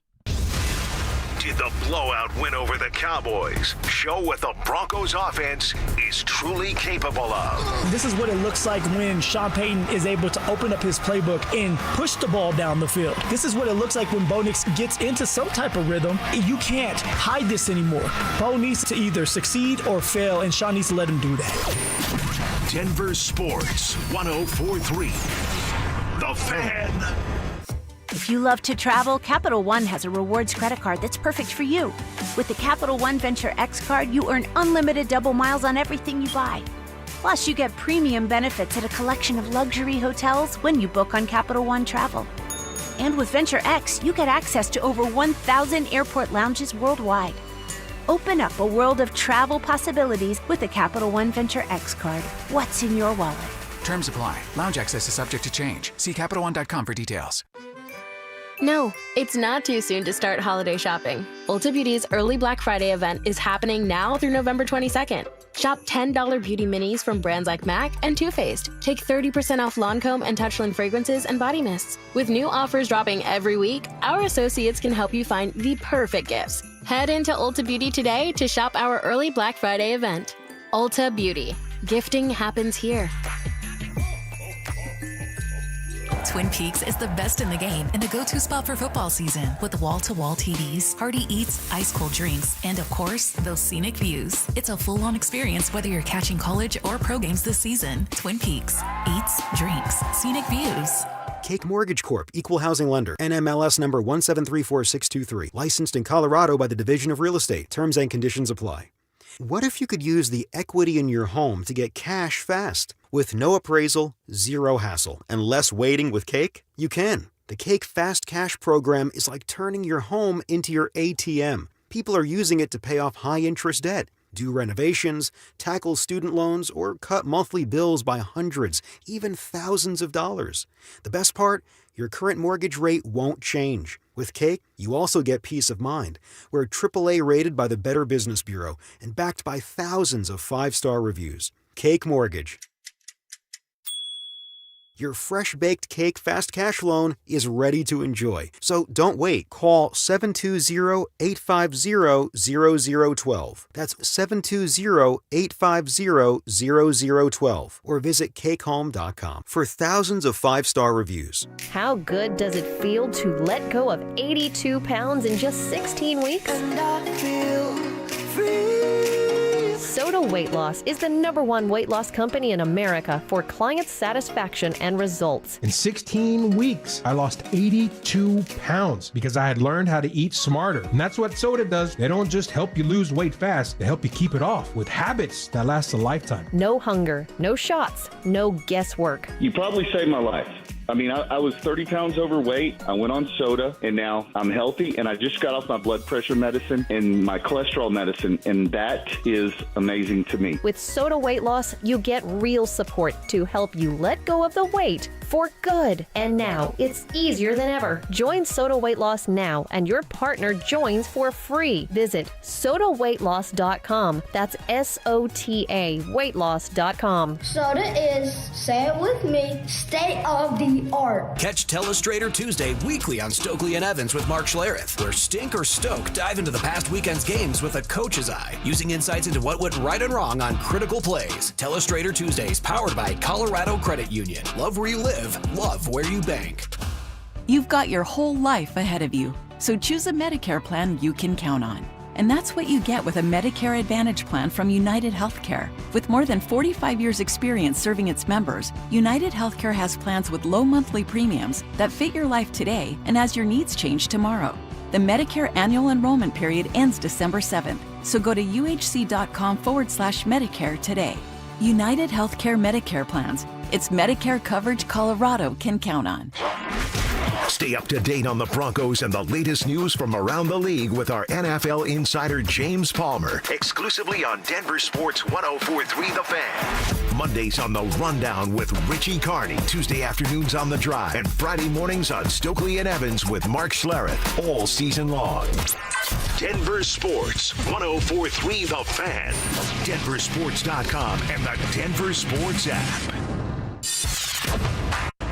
Did the blowout win over the Cowboys show what the Broncos offense is truly capable of? This is what it looks like when Sean Payton is able to open up his playbook and push the ball down the field. This is what it looks like when Bo Nix gets into some type of rhythm. You can't hide this anymore. Bo needs to either succeed or fail, and Sean needs to let him do that. Denver Sports 104.3. The Fan. If you love to travel, Capital One has a rewards credit card that's perfect for you. With the Capital One Venture X card, you earn unlimited double miles on everything you buy. Plus, you get premium benefits at a collection of luxury hotels when you book on Capital One Travel. And with Venture X, you get access to over 1,000 airport lounges worldwide. Open up a world of travel possibilities with the Capital One Venture X card. What's in your wallet? Terms apply. Lounge access is subject to change. See CapitalOne.com for details. No, it's not too soon to start holiday shopping. Ulta Beauty's early Black Friday event is happening now through November 22nd. Shop $10 beauty minis from brands like MAC and Too Faced. Take 30% off Lancome and Touchland fragrances and body mists. With new offers dropping every week, our associates can help you find the perfect gifts. Head into Ulta Beauty today to shop our early Black Friday event. Ulta Beauty. Gifting happens here. Twin Peaks is the best in the game and the go-to spot for football season with wall-to-wall TVs, hearty eats, ice-cold drinks, and of course, those scenic views. It's a full-on experience whether you're catching college or pro games this season. Twin Peaks. Eats, drinks, scenic views. Cake Mortgage Corp. Equal Housing Lender. NMLS number 1734623. Licensed in Colorado by the Division of Real Estate. Terms and conditions apply. What if you could use the equity in your home to get cash fast? With no appraisal, zero hassle, and less waiting with Cake? You can. The Cake Fast Cash program is like turning your home into your ATM. People are using it to pay off high-interest debt, do renovations, tackle student loans, or cut monthly bills by hundreds, even thousands of dollars. The best part? Your current mortgage rate won't change. With Cake, you also get peace of mind. We're AAA rated by the Better Business Bureau and backed by thousands of 5-star reviews. Cake Mortgage. Your fresh-baked Cake Fast Cash loan is ready to enjoy. So don't wait. Call 720-850-0012. That's 720-850-0012. Or visit cakehome.com for thousands of 5-star reviews. How good does it feel to let go of 82 pounds in just 16 weeks? And I feel free. Soda Weight Loss is the #1 weight loss company in America for client satisfaction and results. In 16 weeks, I lost 82 pounds because I had learned how to eat smarter. And that's what Soda does. They don't just help you lose weight fast, they help you keep it off with habits that last a lifetime. No hunger, no shots, no guesswork. You probably saved my life. I mean, I was 30 pounds overweight. I went on soda, and now I'm healthy, and I just got off my blood pressure medicine and my cholesterol medicine, and that is amazing to me. With Soda Weight Loss, you get real support to help you let go of the weight for good. And now it's easier than ever. Join Soda Weight Loss now, and your partner joins for free. Visit sodaweightloss.com. That's SOTA weightloss.com. Soda is, say it with me, state of the art. Catch Telestrator Tuesday weekly on Stokely and Evans with Mark Schlereth, where Stink or Stoke dive into the past weekend's games with a coach's eye, using insights into what went right and wrong on critical plays. Telestrator Tuesdays, powered by Colorado Credit Union. Love where you live, love where you bank. You've got your whole life ahead of you, so choose a Medicare plan you can count on. And that's what you get with a Medicare Advantage plan from United Healthcare. With more than 45 years' experience serving its members, United Healthcare has plans with low monthly premiums that fit your life today and as your needs change tomorrow. The Medicare annual enrollment period ends December 7th, so go to uhc.com/Medicare today. United Healthcare Medicare plans. It's Medicare coverage Colorado can count on. Stay up to date on the Broncos and the latest news from around the league with our NFL insider James Palmer, exclusively on Denver Sports 104.3 The Fan. Mondays on The Rundown with Richie Carney, Tuesday afternoons on The Drive, and Friday mornings on Stokely and Evans with Mark Schlereth, all season long. Denver Sports 104.3 The Fan, DenverSports.com, and the Denver Sports app.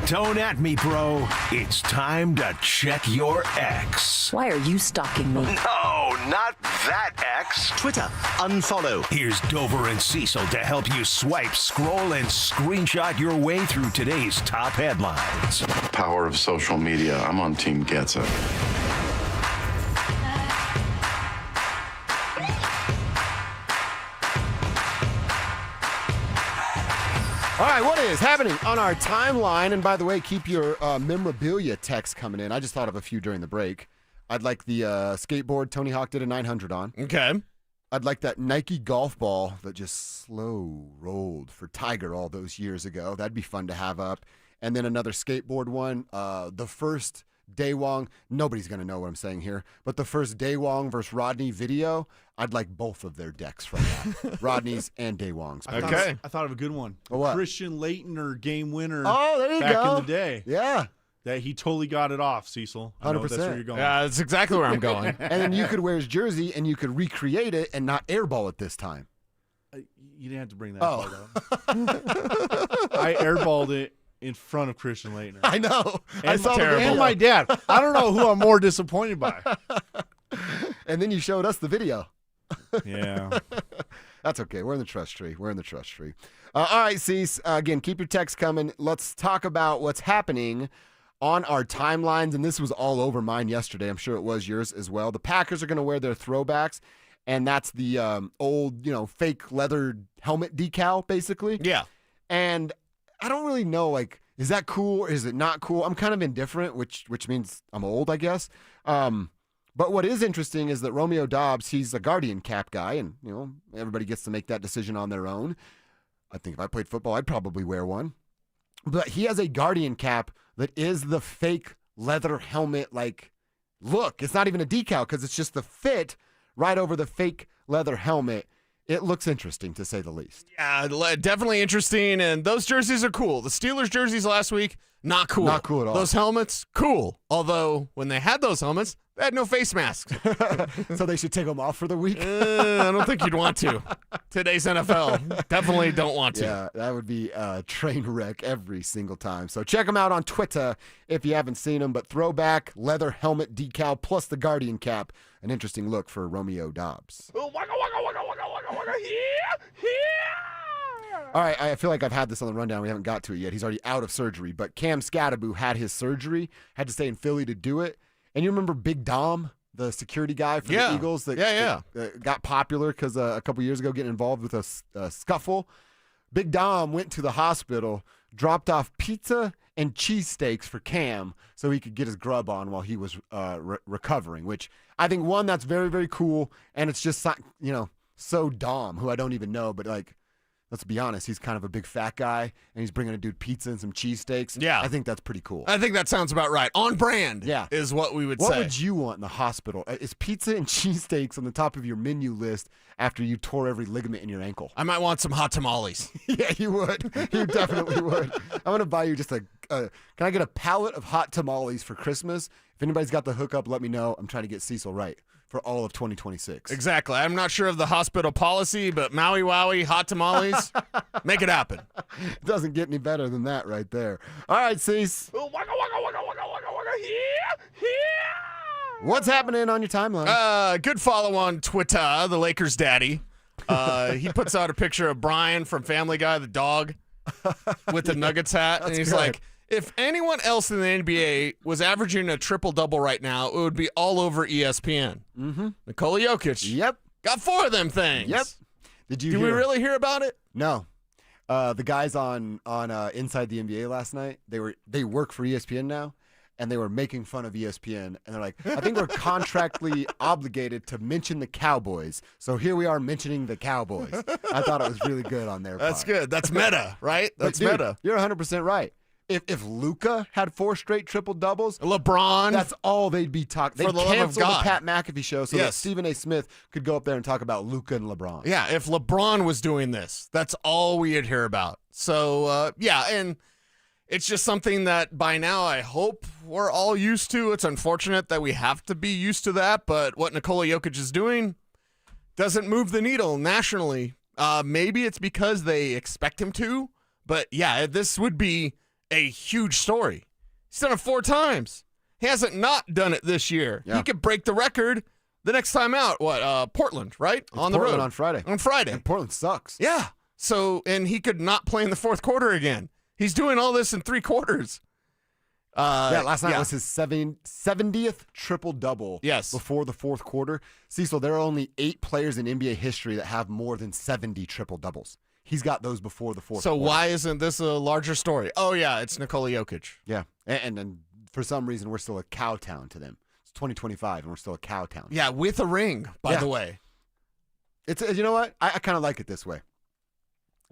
Don't at me, bro. It's time to check your ex. Why are you stalking me? No, not that ex. Twitter, unfollow. Here's Dover and Cecil to help you swipe, scroll, and screenshot your way through today's top headlines. Power of social media. I'm on Team Gets It. All right, what is happening on our timeline? And by the way, keep your memorabilia texts coming in. I just thought of a few during the break. I'd like the skateboard Tony Hawk did a 900 on. Okay. I'd like that Nike golf ball that just slow rolled for Tiger all those years ago. That'd be fun to have up. And then another skateboard one. The first Daewong, nobody's going to know what I'm saying here, but the first Daewong versus Rodney video, I'd like both of their decks from that. Rodney's and Daewong's. I thought of a good one. What? Christian Leighton game winner. Oh, there you back go. Back in the day. Yeah. That he totally got it off, Cecil. 100%. That's where you're going. Yeah, that's exactly where I'm going. And then you could wear his jersey and you could recreate it and not airball it this time. You didn't have to bring that part up. I airballed it in front of Christian Leighton. I know. And I saw the video. And my dad. I don't know who I'm more disappointed by. And then you showed us the video. Yeah. That's okay. We're in the trust tree. All right, Cease. Again, keep your texts coming. Let's talk about what's happening on our timelines. And this was all over mine yesterday. I'm sure it was yours as well. The Packers are going to wear their throwbacks. And that's the old, fake leather helmet decal, basically. Yeah. And I don't really know, is that cool or is it not cool? I'm kind of indifferent, which means I'm old, I guess. But what is interesting is that Romeo Doubs, he's a Guardian cap guy, and, everybody gets to make that decision on their own. I think if I played football, I'd probably wear one. But he has a Guardian cap that is the fake leather helmet, look. It's not even a decal because it's just the fit right over the fake leather helmet. It looks interesting, to say the least. Yeah, definitely interesting, and those jerseys are cool. The Steelers jerseys last week, not cool. Not cool at all. Those helmets, cool. Although, when they had those helmets, they had no face masks. So they should take them off for the week? I don't think you'd want to. Today's NFL, definitely don't want to. Yeah, that would be a train wreck every single time. So check them out on Twitter if you haven't seen them. But throwback, leather helmet decal, plus the Guardian cap. An interesting look for Romeo Doubs. All right, I feel like I've had this on the rundown. We haven't got to it yet. He's already out of surgery. But Cam Scadaboo had his surgery, had to stay in Philly to do it. And you remember Big Dom, the security guy for the Eagles that got popular because a couple years ago getting involved with a scuffle? Big Dom went to the hospital, dropped off pizza and cheesesteaks for Cam so he could get his grub on while he was recovering, which I think, one, that's very, very cool. And it's just, so Dom, who I don't even know, but let's be honest, he's kind of a big fat guy, and he's bringing a dude pizza and some cheesesteaks. Yeah. I think that's pretty cool. I think that sounds about right. On brand is what we would say. What would you want in the hospital? Is pizza and cheesesteaks on the top of your menu list after you tore every ligament in your ankle? I might want some hot tamales. Yeah, you would. You definitely would. I'm going to buy you just can I get a pallet of hot tamales for Christmas? If anybody's got the hookup, let me know. I'm trying to get Cecil right for all of 2026. Exactly. I'm not sure of the hospital policy, but Maui Wowie, hot tamales, make it happen. It doesn't get any better than that right there. All right, Cease. What's happening on your timeline? Good follow on Twitter, the Lakers daddy. He puts out a picture of Brian from Family Guy, the dog, with the Nuggets hat. And he's like, if anyone else in the NBA was averaging a triple-double right now, it would be all over ESPN. Mm-hmm. Nikola Jokic. Yep. Got 4 of them things. Yep. Did we really hear about it? No. The guys on Inside the NBA last night, they work for ESPN now, and they were making fun of ESPN. And they're like, I think we're contractually obligated to mention the Cowboys. So here we are mentioning the Cowboys. I thought it was really good on their part. That's good. That's meta, right? That's dude, meta. You're 100% right. If Luka had 4 straight triple-doubles, LeBron, that's all they'd be talking. They'd for the love of cancel God. the Pat McAfee show so that Stephen A. Smith could go up there and talk about Luka and LeBron. Yeah, if LeBron was doing this, that's all we'd hear about. So, and it's just something that by now I hope we're all used to. It's unfortunate that we have to be used to that, but what Nikola Jokic is doing doesn't move the needle nationally. Maybe it's because they expect him to, but yeah, this would be a huge story. He's done it 4 times. He hasn't not done it this year. Yeah. He could break the record the next time out. What? Portland, right? It's on the Portland road. on Friday. On Friday. And Portland sucks. Yeah. So, and he could not play in the 4th quarter again. He's doing all this in 3 quarters. Last night was his 70th triple-double Yes. before the 4th quarter. Cecil, there are only 8 players in NBA history that have more than 70 triple-doubles. He's got those before the 4th So quarter. why isn't this a larger story? Oh, yeah, it's Nikola Jokic. Yeah, and for some reason, we're still a cow town to them. It's 2025, and we're still a cow town. Yeah, with a ring, by the way. It's you know what? I kind of like it this way.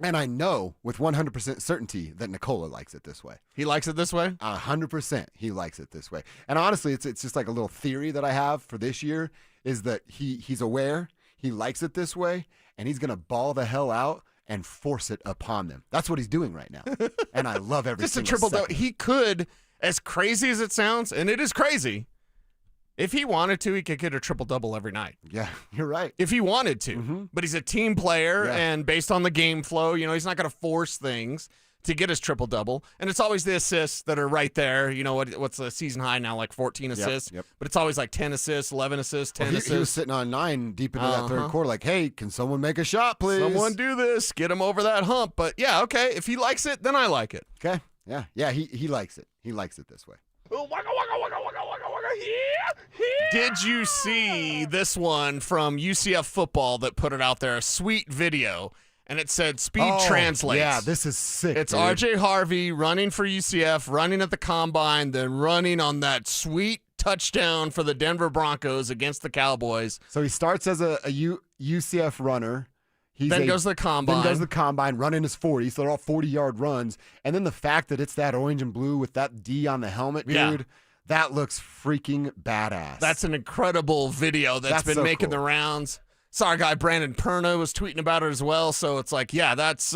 And I know with 100% certainty that Nikola likes it this way. He likes it this way? 100% he likes it this way. And honestly, it's just like a little theory that I have for this year is that he's aware, he likes it this way, and he's going to ball the hell out and force it upon them. That's what he's doing right now. And I love every Just a single triple double. second. He could, as crazy as it sounds, and it is crazy, if he wanted to, he could get a triple-double every night. Yeah, you're right. If he wanted to. But he's a team player, and based on the game flow, he's not going to force things to get his triple-double. And it's always the assists that are right there. You know, what's the season high now, like 14 assists? Yep. But it's always like 10 assists, 11 assists, 10 assists. He was sitting on 9 deep into that 3rd quarter like, hey, can someone make a shot, please? Someone do this. Get him over that hump. But, yeah, okay, if he likes it, then I like it. Okay, yeah, he likes it. He likes it this way. Did you see this one from UCF football that put it out there? A sweet video, and it said speed translates. Yeah, this is sick. It's dude. RJ Harvey running for UCF, running at the combine, then running on that sweet touchdown for the Denver Broncos against the Cowboys. So he starts as a UCF runner. Then goes to the combine. Then goes to the combine, running his 40. So they're all 40-yard runs. And then the fact that it's that orange and blue with that D on the helmet, dude, that looks freaking badass. That's an incredible video that's been so making cool. the rounds. Saw our guy Brandon Perna was tweeting about it as well. So it's like, yeah, that's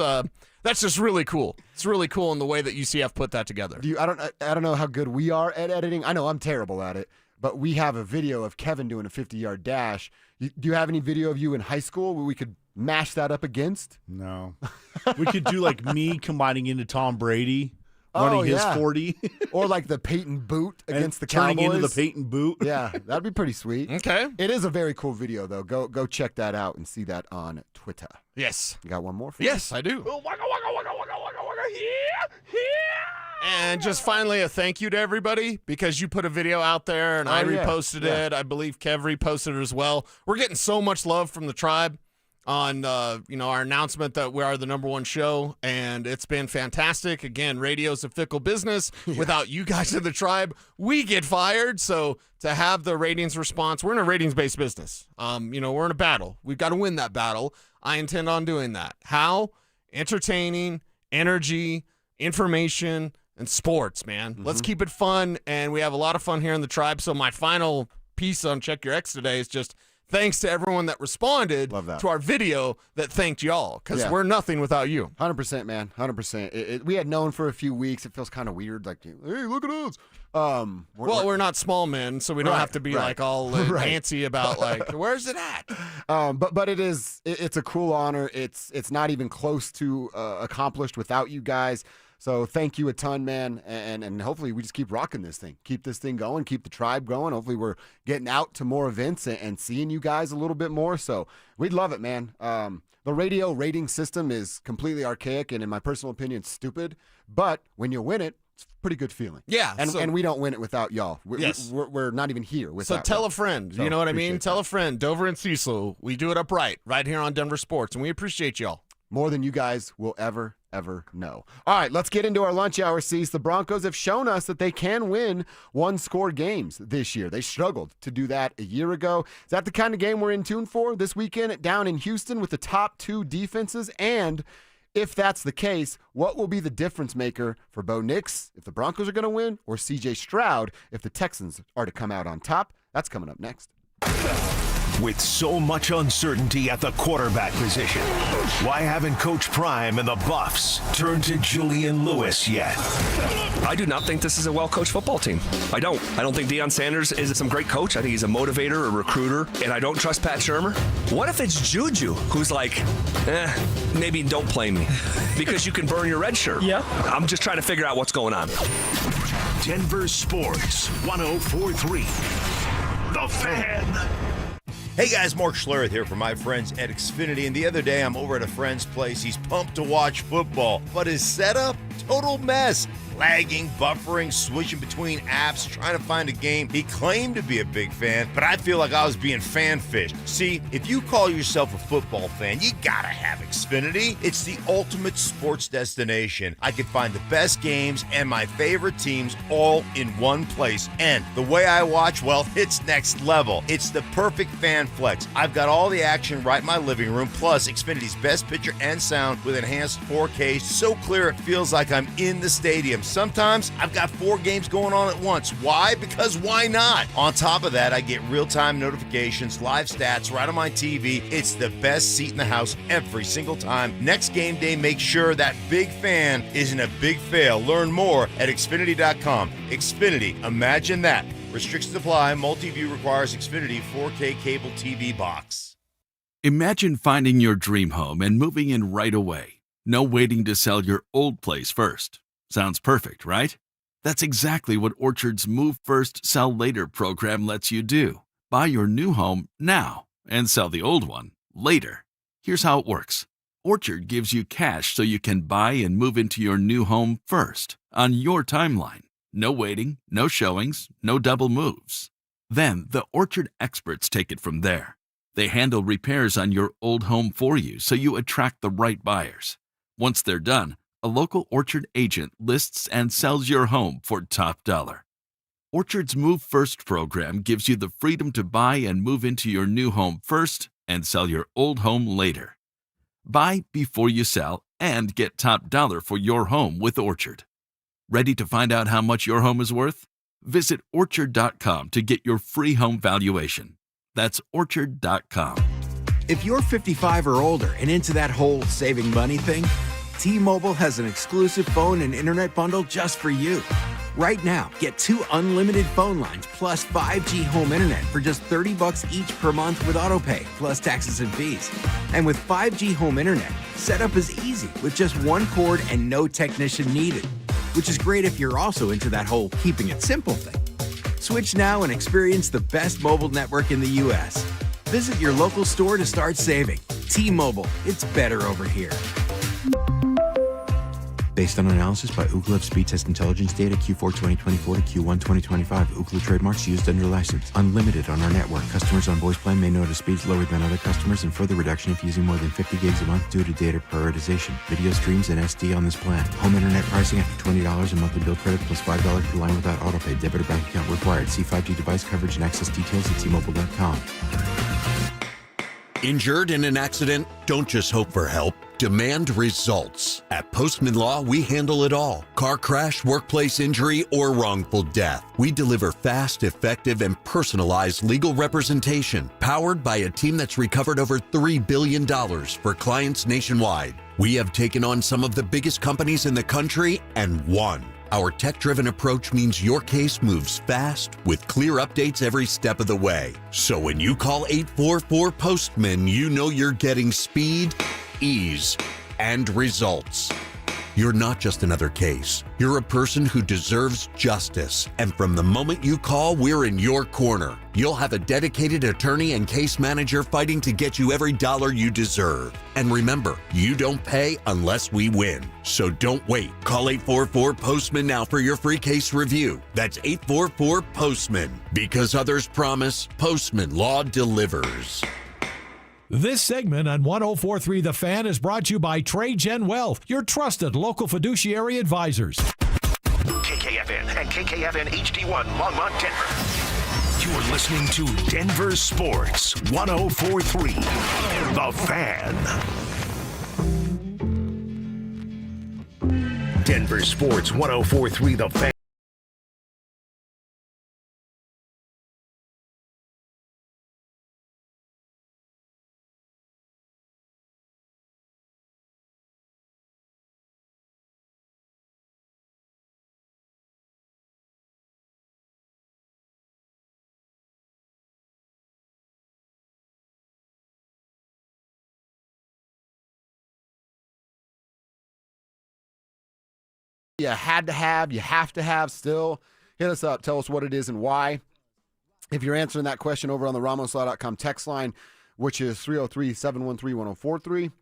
just really cool. It's really cool in the way that UCF put that together. I don't know how good we are at editing. I know I'm terrible at it. But we have a video of Kevin doing a 50-yard dash. Do you have any video of you in high school where we could mash that up against? No. We could do like me combining into Tom Brady, running his 40. Or like the Payton boot against the turning Cowboys. into the Payton boot. Yeah, that'd be pretty sweet. Okay. It is a very cool video, though. Go check that out and see that on Twitter. Yes. You got one more for you? Yes, I do. And just finally, a thank you to everybody because you put a video out there and I reposted it. I believe Kev reposted it as well. We're getting so much love from the tribe on our announcement that we are the #1 show, and it's been fantastic. Again, radio's a fickle business. Without you guys in the tribe, we get fired. So to have the ratings response, we're in a ratings-based business. We're in a battle. We've got to win that battle. I intend on doing that. How? entertaining, energy, information, and sports, man. Let's keep it fun, and we have a lot of fun here in the Tribe. So my final piece on Check Your X today is just thanks to everyone that responded to our video that thanked y'all, because we're nothing without you. 100%, man. 100%. We had known for a few weeks. It feels kind of weird, like, hey, look at us. We're not small men, so we don't have to be like all antsy about like, where's it at? But it's a cool honor. It's not even close to accomplished without you guys. So thank you a ton, man, and hopefully we just keep rocking this thing. Keep this thing going, keep the Tribe going. Hopefully we're getting out to more events and seeing you guys a little bit more. So we'd love it, man. The radio rating system is completely archaic and, in my personal opinion, stupid. But when you win it, it's a pretty good feeling. Yeah. And we don't win it without y'all. We're not even here without So tell y'all. a friend. So You know what I mean? appreciate Tell a friend. Dover and Cecil. We do it upright right here on Denver Sports, and we appreciate y'all. More than you guys will ever know. All right, let's get into our lunch hour, Cease. The Broncos have shown us that they can win one-score games this year. They struggled to do that a year ago. Is that the kind of game we're in tune for this weekend down in Houston with the top two defenses? And if that's the case, what will be the difference maker for Bo Nix if the Broncos are going to win, or C.J. Stroud if the Texans are to come out on top? That's coming up next. With so much uncertainty at the quarterback position, why haven't Coach Prime and the Buffs turned to Julian Lewis yet? I do not think this is a well-coached football team. I don't think Deion Sanders is some great coach. I think he's a motivator, a recruiter, and I don't trust Pat Shurmur. What if it's Juju who's like, maybe don't play me because you can burn your red shirt? Yeah. I'm just trying to figure out what's going on. Denver Sports 104.3. The Fan. Hey guys, Mark Schlereth here from my friends at Xfinity, and the other day I'm over at a friend's place. He's pumped to watch football, but his setup, total mess. Lagging, buffering, switching between apps, trying to find a game. He claimed to be a big fan, but I feel like I was being fan-fished. See, if you call yourself a football fan, you gotta have Xfinity. It's the ultimate sports destination. I can find the best games and my favorite teams all in one place. And the way I watch, well, it's next level. It's the perfect fan flex. I've got all the action right in my living room, plus Xfinity's best picture and sound with enhanced 4K, so clear it feels like I'm in the stadium. Sometimes I've got 4 games going on at once. Why? Because why not? On top of that, I get real-time notifications, live stats right on my TV. It's the best seat in the house every single time. Next game day, make sure that big fan isn't a big fail. Learn more at Xfinity.com. Xfinity, imagine that. Restrictions apply. Multi-view requires Xfinity 4K cable TV box. Imagine finding your dream home and moving in right away. No waiting to sell your old place first. Sounds perfect, right? That's exactly what Orchard's Move First, Sell Later program lets you do. Buy your new home now and sell the old one later. Here's how it works. Orchard gives you cash so you can buy and move into your new home first, on your timeline. No waiting, no showings, no double moves. Then the Orchard experts take it from there. They handle repairs on your old home for you so you attract the right buyers. Once they're done, a local Orchard agent lists and sells your home for top dollar. Orchard's Move First program gives you the freedom to buy and move into your new home first and sell your old home later. Buy before you sell and get top dollar for your home with Orchard. Ready to find out how much your home is worth? Visit Orchard.com to get your free home valuation. That's Orchard.com. If you're 55 or older and into that whole saving money thing, T-Mobile has an exclusive phone and internet bundle just for you. Right now, get 2 unlimited phone lines plus 5G home internet for just $30 each per month with AutoPay, plus taxes and fees. And with 5G home internet, setup is easy with just 1 cord and no technician needed, which is great if you're also into that whole keeping it simple thing. Switch now and experience the best mobile network in the U.S. Visit your local store to start saving. T-Mobile, it's better over here. Based on analysis by Ookla of speed test intelligence data Q4 2024 to Q1 2025. Ookla trademarks used under license. Unlimited on our network. Customers on voice plan may notice speeds lower than other customers and further reduction if using more than 50 gigs a month due to data prioritization. Video streams and SD on this plan. Home internet pricing after $20 in monthly bill credit plus $5 per line without autopay. Debit or bank account required. See 5G device coverage and access details at T-Mobile.com. Injured in an accident? Don't just hope for help. Demand results. At Postman Law, we handle it all. Car crash, workplace injury, or wrongful death. We deliver fast, effective, and personalized legal representation, powered by a team that's recovered over $3 billion for clients nationwide. We have taken on some of the biggest companies in the country and won. Our tech-driven approach means your case moves fast with clear updates every step of the way. So when you call 844-POSTMAN, you know you're getting speed, ease, and results. You're not just another case. You're a person who deserves justice. And from the moment you call, we're in your corner. You'll have a dedicated attorney and case manager fighting to get you every dollar you deserve. And remember, you don't pay unless we win. So don't wait. Call 844-POSTMAN now for your free case review. That's 844-POSTMAN. Because others promise, Postman Law delivers. This segment on 104.3 The Fan is brought to you by TradeGen Wealth, your trusted local fiduciary advisors. KKFN and KKFN HD1 Longmont, Denver. You're listening to Denver Sports 104.3 The Fan. Denver Sports 104.3 The Fan. You have to have still. Hit us up. Tell us what it is and why. If you're answering that question over on the RamosLaw.com text line, which is 303-713-1043.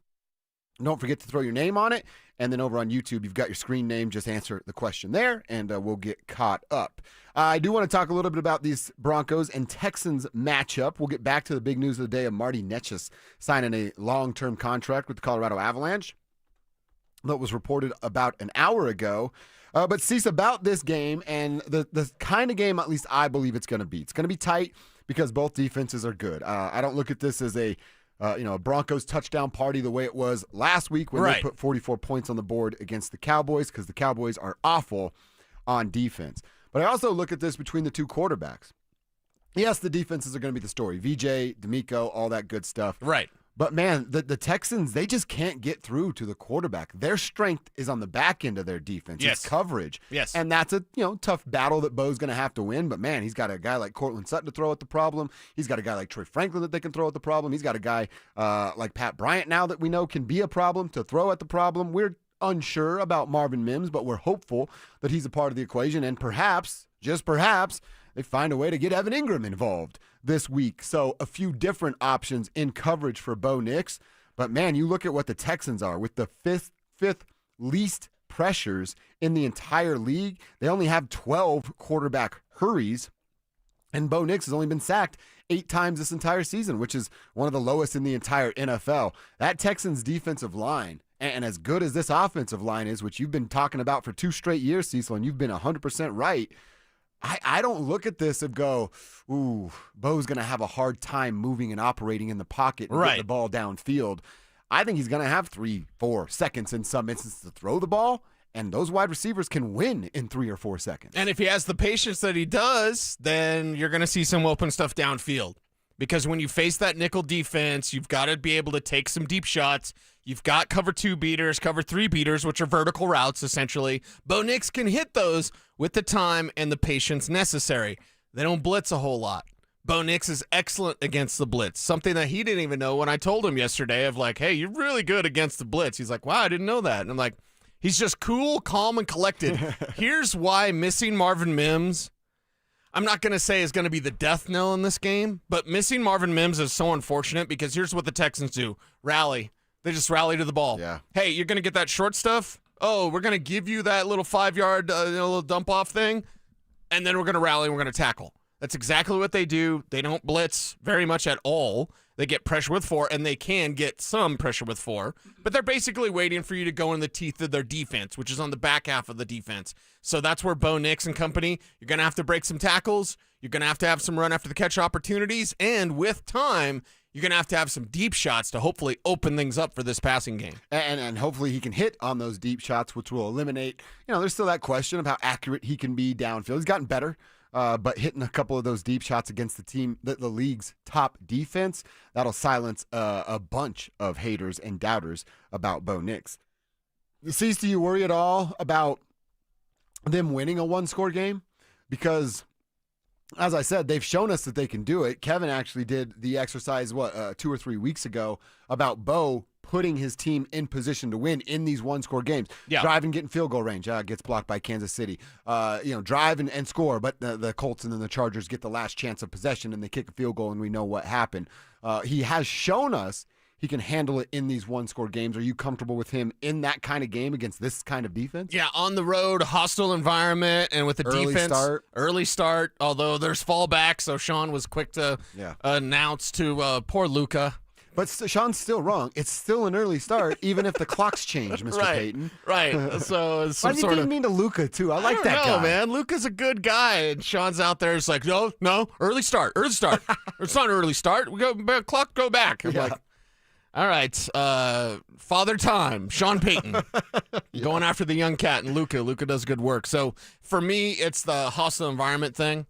Don't forget to throw your name on it. And then over on YouTube, you've got your screen name. Just answer the question there, and we'll get caught up. I do want to talk a little bit about these Broncos and Texans matchup. We'll get back to the big news of the day of Marty Nečas signing a long-term contract with the Colorado Avalanche. That was reported about an hour ago. But Cecil, about this game and the kind of game at least I believe it's going to be. It's going to be tight because both defenses are good. I don't look at this as a Broncos touchdown party the way it was last week when they put 44 points on the board against the Cowboys, because the Cowboys are awful on defense. But I also look at this between the two quarterbacks. Yes, the defenses are going to be the story. VJ, D'Amico, all that good stuff. Right. But, man, the Texans, they just can't get through to the quarterback. Their strength is on the back end of their defense. Yes. It's coverage. Yes. And that's a tough battle that Bo's going to have to win. But, man, he's got a guy like Cortland Sutton to throw at the problem. He's got a guy like Troy Franklin that they can throw at the problem. He's got a guy like Pat Bryant now that we know can be a problem to throw at the problem. We're unsure about Marvin Mims, but we're hopeful that he's a part of the equation. And perhaps, just perhaps, they find a way to get Evan Ingram involved this week. So a few different options in coverage for Bo Nix. But, man, you look at what the Texans are with the fifth least pressures in the entire league. They only have 12 quarterback hurries, and Bo Nix has only been sacked 8 times this entire season, which is one of the lowest in the entire NFL. That Texans defensive line, and as good as this offensive line is, which you've been talking about for 2 straight years, Cecil, and you've been 100% right, I don't look at this and go, ooh, Bo's going to have a hard time moving and operating in the pocket and get the ball downfield. I think he's going to have 3-4 seconds in some instances to throw the ball, and those wide receivers can win in 3 or 4 seconds. And if he has the patience that he does, then you're going to see some open stuff downfield. Because when you face that nickel defense, you've got to be able to take some deep shots. You've got cover 2 beaters, cover 3 beaters, which are vertical routes, essentially. Bo Nix can hit those with the time and the patience necessary. They don't blitz a whole lot. Bo Nix is excellent against the blitz, something that he didn't even know when I told him yesterday of like, hey, you're really good against the blitz. He's like, wow, I didn't know that. And I'm like, he's just cool, calm, and collected. Here's why missing Marvin Mims, I'm not going to say is going to be the death knell in this game, but missing Marvin Mims is so unfortunate because here's what the Texans do. Rally. They just rally to the ball. Yeah. Hey, you're going to get that short stuff? Oh, we're going to give you that little 5-yard little dump-off thing, and then we're going to rally and we're going to tackle. That's exactly what they do. They don't blitz very much at all. They get pressure with 4, and they can get some pressure with 4, but they're basically waiting for you to go in the teeth of their defense, which is on the back half of the defense. So that's where Bo Nix and company, you're going to have to break some tackles. You're going to have some run after the catch opportunities, and with time, you're going to have some deep shots to hopefully open things up for this passing game. And hopefully he can hit on those deep shots, which will eliminate, there's still that question of how accurate he can be downfield. He's gotten better, but hitting a couple of those deep shots against the league's top defense, that'll silence a bunch of haters and doubters about Bo Nix. Cease, do you worry at all about them winning a one-score game? Because, as I said, they've shown us that they can do it. Kevin actually did the exercise, 2 or 3 weeks ago, about Bo putting his team in position to win in these one-score games. Yeah. Drive and get in field goal range. Gets blocked by Kansas City. Drive and score, but the Colts and then the Chargers get the last chance of possession, and they kick a field goal, and we know what happened. He has shown us he can handle it in these one-score games. Are you comfortable with him in that kind of game against this kind of defense? Yeah, on the road, hostile environment, and with the early start, although there's fallback, so Sean was quick to announce to poor Luka. But Sean's still wrong. It's still an early start, even if the clock's changed, Mr. Payton. Right. So why do you mean to Luka, too? I like that guy. Man. Luka's a good guy, and Sean's out there. It's like, no, early start. It's not an early start. Clock go back. I'm like, all right, Father Time, Sean Payton, going after the young cat, and Luka. Luka does good work. So for me, it's the hostile environment thing.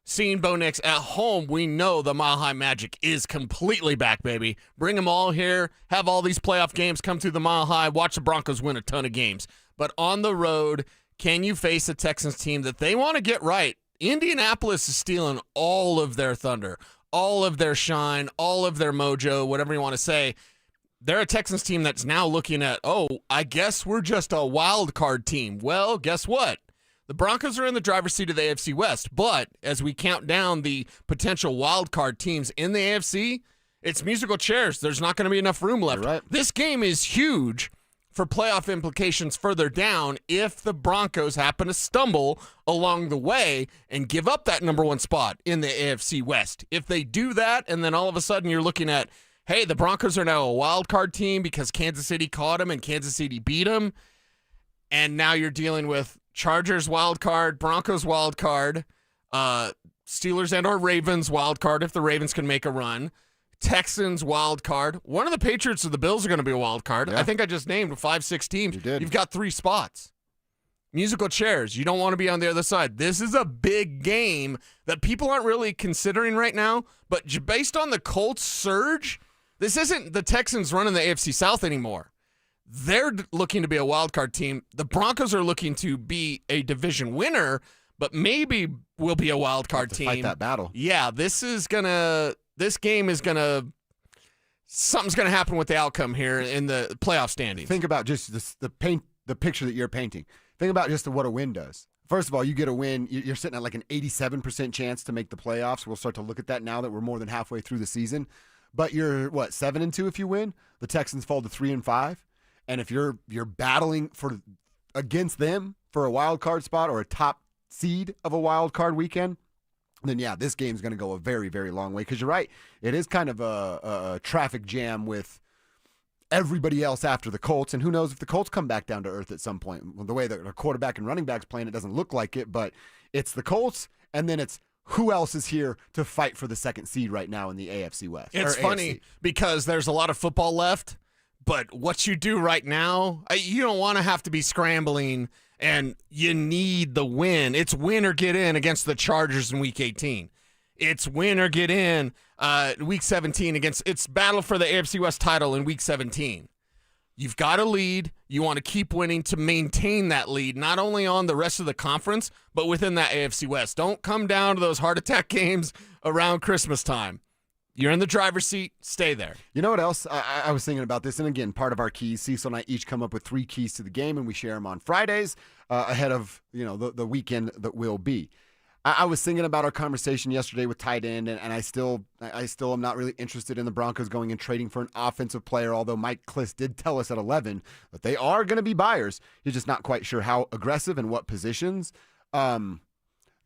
Seeing Bo Nix at home, we know the Mile High Magic is completely back, baby. Bring them all here, have all these playoff games come through the Mile High, watch the Broncos win a ton of games. But on the road, can you face a Texans team that they want to get right? Indianapolis is stealing all of their thunder, all of their shine, all of their mojo, whatever you want to say. They're a Texans team that's now looking at, I guess we're just a wild card team. Well, guess what? The Broncos are in the driver's seat of the AFC West, but as we count down the potential wild card teams in the AFC, it's musical chairs. There's not going to be enough room left. Right. This game is huge for playoff implications further down if the Broncos happen to stumble along the way and give up that number one spot in the AFC West. If they do that, and then all of a sudden you're looking at, hey, the Broncos are now a wild card team because Kansas City caught them and Kansas City beat them, and now you're dealing with Chargers wild card, Broncos wild card, Steelers and or Ravens wild card if the Ravens can make a run, Texans wild card. One of the Patriots or the Bills are going to be a wild card. Yeah. I think I just named 5-6 teams. You did. You've got 3 spots. Musical chairs. You don't want to be on the other side. This is a big game that people aren't really considering right now, but based on the Colts surge, this isn't the Texans running the AFC South anymore. They're looking to be a wild card team. The Broncos are looking to be a division winner, but maybe will be a wild card team. Fight that battle. Yeah, this game is gonna. Something's gonna happen with the outcome here in the playoff standings. Think about just the picture that you're painting. Think about just what a win does. First of all, you get a win. You're sitting at like an 87% chance to make the playoffs. We'll start to look at that now that we're more than halfway through the season. But you're 7-2 if you win. The Texans fall to 3-5. And if you're battling against them for a wild card spot or a top seed of a wild card weekend, then yeah, this game's going to go a very, very long way. Because you're right, it is kind of a traffic jam with everybody else after the Colts. And who knows if the Colts come back down to earth at some point. The way that their quarterback and running back's playing, it doesn't look like it. But it's the Colts, and then it's who else is here to fight for the second seed right now in the AFC West. It's funny because there's a lot of football left. But what you do right now, you don't want to have to be scrambling, and you need the win. It's win or get in against the Chargers in Week 18. It's win or get in Week 17 it's battle for the AFC West title in Week 17. You've got a lead. You want to keep winning to maintain that lead, not only on the rest of the conference, but within that AFC West. Don't come down to those heart attack games around Christmas time. You're in the driver's seat. Stay there. You know what else? I was thinking about this, and again, part of our keys. Cecil and I each come up with 3 keys to the game, and we share them on Fridays ahead of the weekend that will be. I was thinking about our conversation yesterday with tight end, and I still am not really interested in the Broncos going and trading for an offensive player, although Mike Klis did tell us at 11 that they are going to be buyers. He's just not quite sure how aggressive and what positions. The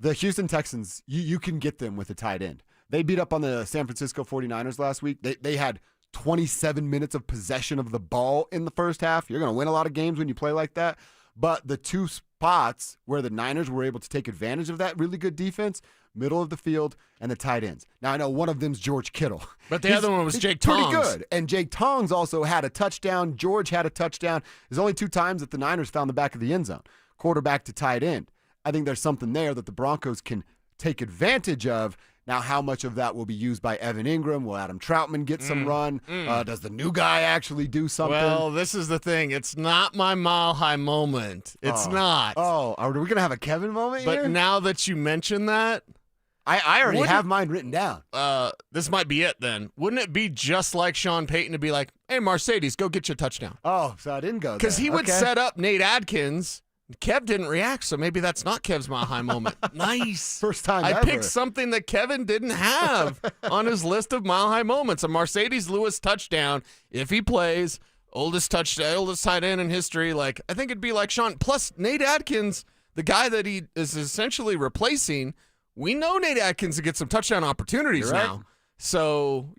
Houston Texans, you can get them with a tight end. They beat up on the San Francisco 49ers last week. They had 27 minutes of possession of the ball in the first half. You're going to win a lot of games when you play like that. But the two spots where the Niners were able to take advantage of that really good defense, middle of the field and the tight ends. Now, I know one of them's George Kittle. But the other one was Jake Tongs. Pretty good. And Jake Tongs also had a touchdown. George had a touchdown. There's only 2 times that the Niners found the back of the end zone, quarterback to tight end. I think there's something there that the Broncos can take advantage of. Now, how much of that will be used by Evan Ingram? Will Adam Troutman get some run? Does the new guy actually do something? Well, this is the thing. It's not my mile-high moment. It's not. Oh, are we going to have a Kevin moment here? But now that you mention that, I already have mine written down. This might be it then. Wouldn't it be just like Sean Payton to be like, hey, Mercedes, go get your touchdown? Oh, so I didn't go there. Because he would set up Nate Adkins. Kev didn't react, so maybe that's not Kev's mile high moment. Nice. First time I ever. picked something that Kevin didn't have on his list of mile high moments. A Mercedes Lewis touchdown, if he plays, oldest tight end in history. Like, I think it'd be like Sean. Plus, Nate Adkins, the guy that he is essentially replacing, we know Nate Adkins to get some touchdown opportunities now. So,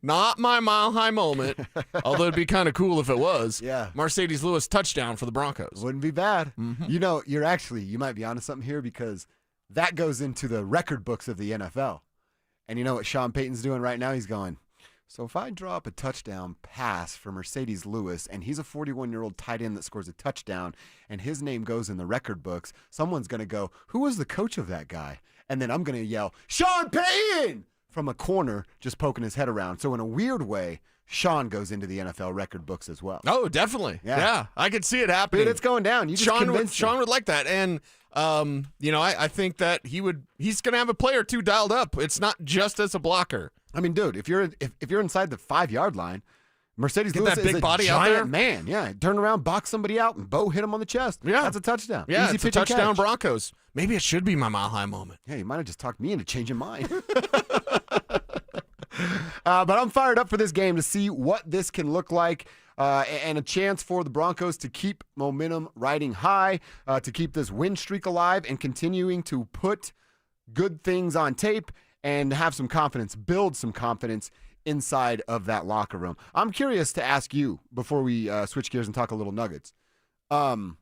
not my mile-high moment, although it'd be kind of cool if it was. Yeah. Mercedes Lewis touchdown for the Broncos. Wouldn't be bad. You might be onto something here because that goes into the record books of the NFL. And you know what Sean Payton's doing right now? He's going, so if I draw up a touchdown pass for Mercedes Lewis and he's a 41-year-old tight end that scores a touchdown and his name goes in the record books, someone's going to go, who was the coach of that guy? And then I'm going to yell, Sean Payton! From a corner, just poking his head around. So in a weird way, Sean goes into the NFL record books as well. Oh, definitely. Yeah. I could see it happening. Dude, it's going down. You just convinced Sean would like that. And, I think that he's going to have a player or two dialed up. It's not just as a blocker. I mean, dude, if you're inside the 5-yard line, Mercedes Lewis that big is body a out giant there. Man. Yeah, turn around, box somebody out, and Bo hit him on the chest. Yeah. That's a touchdown. Yeah, Easy it's a pitch and touchdown catch. Broncos. Maybe it should be my mile-high moment. Yeah, you might have just talked me into changing mine. But I'm fired up for this game to see what this can look like. And a chance for the Broncos to keep momentum riding high, to keep this win streak alive and continuing to put good things on tape and have some confidence, build some confidence inside of that locker room. I'm curious to ask you before we switch gears and talk a little Nuggets. What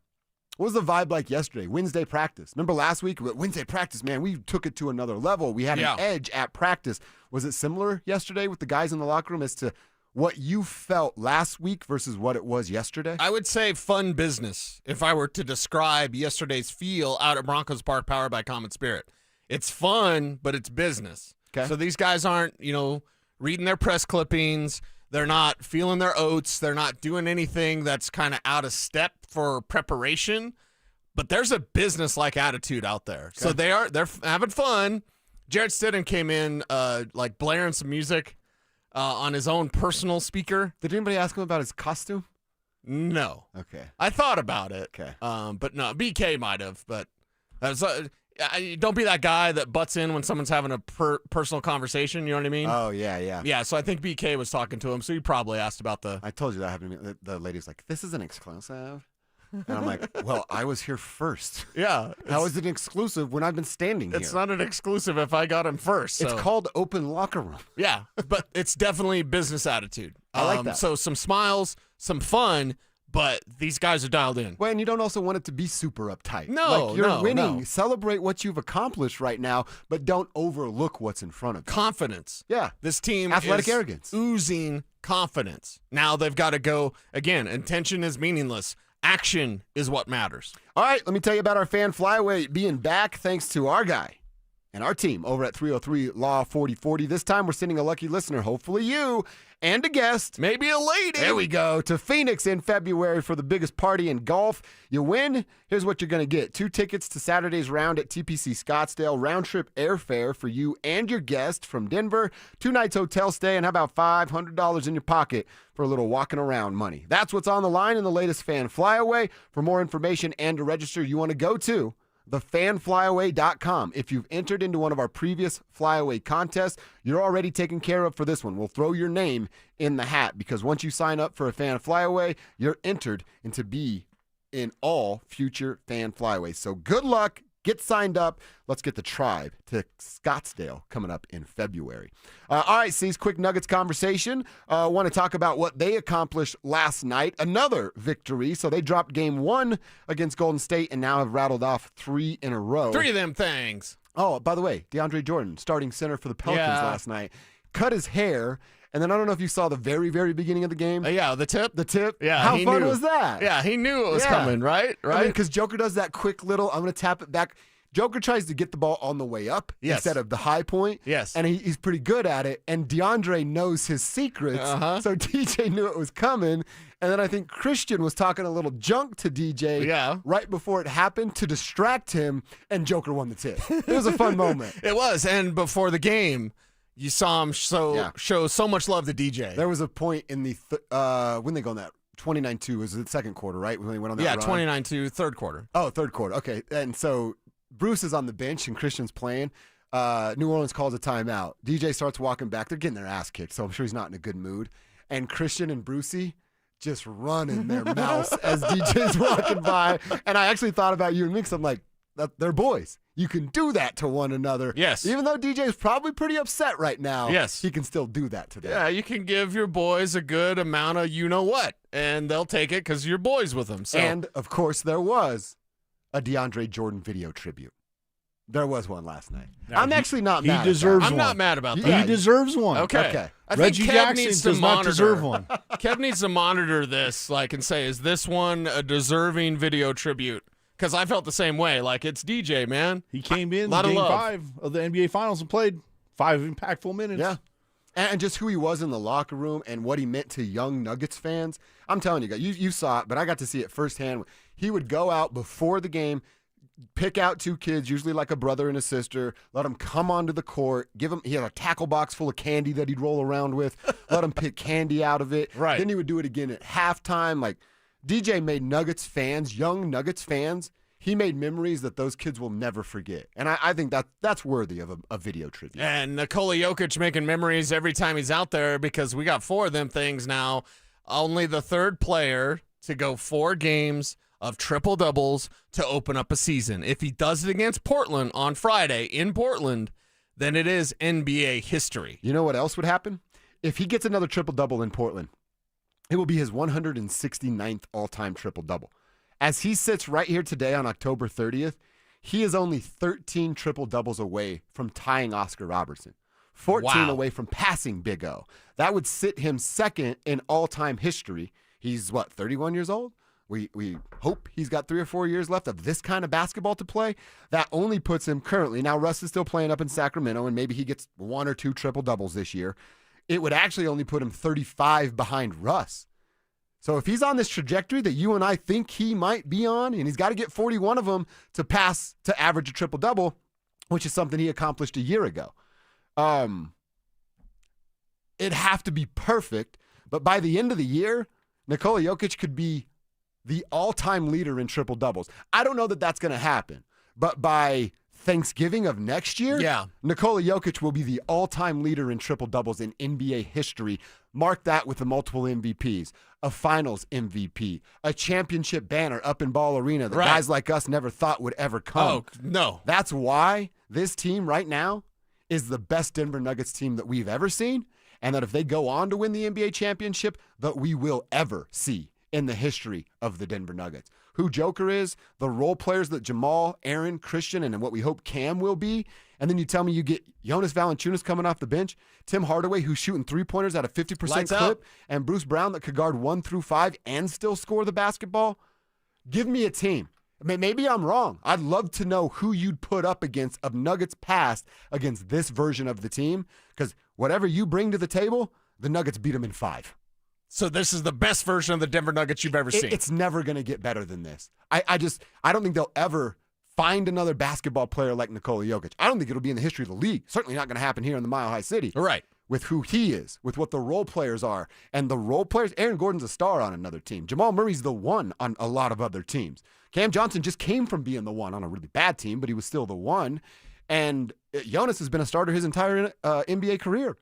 was the vibe like yesterday? Wednesday practice. Remember last week? Wednesday practice, man, we took it to another level. We had an edge at practice. Was it similar yesterday with the guys in the locker room as to what you felt last week versus what it was yesterday? I would say fun business if I were to describe yesterday's feel out at Broncos Park powered by Common Spirit. It's fun, but it's business. Okay. So these guys aren't, reading their press clippings. They're not feeling their oats. They're not doing anything that's kind of out of step for preparation. But there's a business-like attitude out there. Okay. So they're having fun. Jared Stidham came in like blaring some music on his own personal speaker. Did anybody ask him about his costume? No. Okay. I thought about it. Okay. But no, BK might have. But don't be that guy that butts in when someone's having a personal conversation. You know what I mean? Oh, yeah. Yeah, so I think BK was talking to him, so he probably asked about the... I told you that happened to me. The lady's like, this is an exclusive. And I'm like, well, I was here first. Yeah. How is it exclusive when I've been standing here? It's not an exclusive if I got him first. So. It's called open locker room. Yeah, but it's definitely business attitude. I like that. So some smiles, some fun, but these guys are dialed in. Well, and you don't also want it to be super uptight. No, like you're winning. No. Celebrate what you've accomplished right now, but don't overlook what's in front of you. Confidence. Yeah. This team athletic is arrogance. Oozing confidence. Now they've got to go, again, intention is meaningless. Action is what matters. All right, let me tell you about our fan flyaway being back thanks to our guy and our team over at 303 Law 4040. This time we're sending a lucky listener, hopefully you, and a guest. Maybe a lady. There we go. To Phoenix in February for the biggest party in golf. You win. Here's what you're going to get. 2 tickets to Saturday's round at TPC Scottsdale. Round trip airfare for you and your guest from Denver. 2 nights hotel stay and how about $500 in your pocket for a little walking around money. That's what's on the line in the latest fan flyaway. For more information and to register, you want to go to thefanflyaway.com. If you've entered into one of our previous flyaway contests, you're already taken care of for this one. We'll throw your name in the hat because once you sign up for a fan flyaway, you're entered into be in all future fan flyaways. So good luck. Get signed up. Let's get the tribe to Scottsdale coming up in February. All right, C's, quick Nuggets conversation. Want to talk about what they accomplished last night. Another victory. So they dropped game 1 against Golden State and now have rattled off 3 in a row. 3 of them things. Oh, by the way, DeAndre Jordan, starting center for the Pelicans last night, cut his hair. And then I don't know if you saw the very, very beginning of the game. Yeah, the tip. The tip. Yeah, How fun was that? Yeah, he knew it was coming, right? I mean, because Joker does that quick little, I'm going to tap it back. Joker tries to get the ball on the way up instead of the high point. Yes. And he's pretty good at it. And DeAndre knows his secrets. So DJ knew it was coming. And then I think Christian was talking a little junk to DJ right before it happened to distract him. And Joker won the tip. It was a fun moment. It was. And before the game, you saw him show so much love to DJ. There was a point in the when they go in that 29-2 was the second quarter, right? When they went on that run? 29-2, third quarter. Oh, third quarter. Okay. And so Bruce is on the bench and Christian's playing. New Orleans calls a timeout. DJ starts walking back. They're getting their ass kicked, so I'm sure he's not in a good mood. And Christian and Brucey just running their mouths as DJ's walking by. And I actually thought about you and me because I'm like, they're boys. You can do that to one another. Yes. Even though DJ's probably pretty upset right now. Yes. He can still do that to them. Yeah, you can give your boys a good amount of you-know-what, and they'll take it because you're boys with them. So. And, of course, there was a DeAndre Jordan video tribute. There was one last night. Now, I'm actually not he mad. deserves I'm one. not mad about that. He deserves one. Okay. I think Reggie Kev Jackson needs does to not monitor. deserve one. Kev needs to monitor this, and say, is this one a deserving video tribute? Because I felt the same way. It's DJ, man. He came in Lot of game love. 5 of the NBA Finals and played 5 impactful minutes. Yeah. And just who he was in the locker room and what he meant to young Nuggets fans. I'm telling you guys, you saw it, but I got to see it firsthand. He would go out before the game, pick out 2 kids, usually like a brother and a sister, let them come onto the court, he had a tackle box full of candy that he'd roll around with, let them pick candy out of it. Right. Then he would do it again at halftime. DJ made Nuggets fans, young Nuggets fans, he made memories that those kids will never forget. And I think that's worthy of a video tribute. And Nikola Jokic making memories every time he's out there because we got 4 of them things now. Only the 3rd player to go 4 games of triple-doubles to open up a season. If he does it against Portland on Friday in Portland, then it is NBA history. You know what else would happen? If he gets another triple-double in Portland, it will be his 169th all-time triple-double. As he sits right here today on October 30th, he is only 13 triple-doubles away from tying Oscar Robertson, 14 away from passing Big O. That would sit him second in all-time history. He's, 31 years old? We hope he's got 3 or 4 years left of this kind of basketball to play. That only puts him currently. Now, Russ is still playing up in Sacramento, and maybe he gets 1 or 2 triple-doubles this year. It would actually only put him 35 behind Russ. So if he's on this trajectory that you and I think he might be on, and he's got to get 41 of them to pass to average a triple-double, which is something he accomplished a year ago. It'd have to be perfect, but by the end of the year, Nikola Jokic could be the all-time leader in triple-doubles. I don't know that that's going to happen, but by Thanksgiving of next year, Nikola Jokic will be the all-time leader in triple-doubles in NBA history. Mark that with the multiple MVPs, a finals MVP, a championship banner up in Ball Arena that guys like us never thought would ever come. Oh, no. That's why this team right now is the best Denver Nuggets team that we've ever seen, and that if they go on to win the NBA championship, that we will ever see in the history of the Denver Nuggets. Who Joker is, the role players that Jamal, Aaron, Christian, and what we hope Cam will be. And then you tell me you get Jonas Valanciunas coming off the bench, Tim Hardaway, who's shooting 3-pointers at a 50% clip, and Bruce Brown that could guard 1 through 5 and still score the basketball. Give me a team. I mean, maybe I'm wrong. I'd love to know who you'd put up against of Nuggets past against this version of the team, because whatever you bring to the table, the Nuggets beat them in 5. So this is the best version of the Denver Nuggets you've ever seen. It's never going to get better than this. I don't think they'll ever find another basketball player like Nikola Jokic. I don't think it'll be in the history of the league. Certainly not going to happen here in the Mile High City. Right. With who he is, with what the role players are. And the role players, Aaron Gordon's a star on another team. Jamal Murray's the one on a lot of other teams. Cam Johnson just came from being the one on a really bad team, but he was still the one. And Jonas has been a starter his entire NBA career.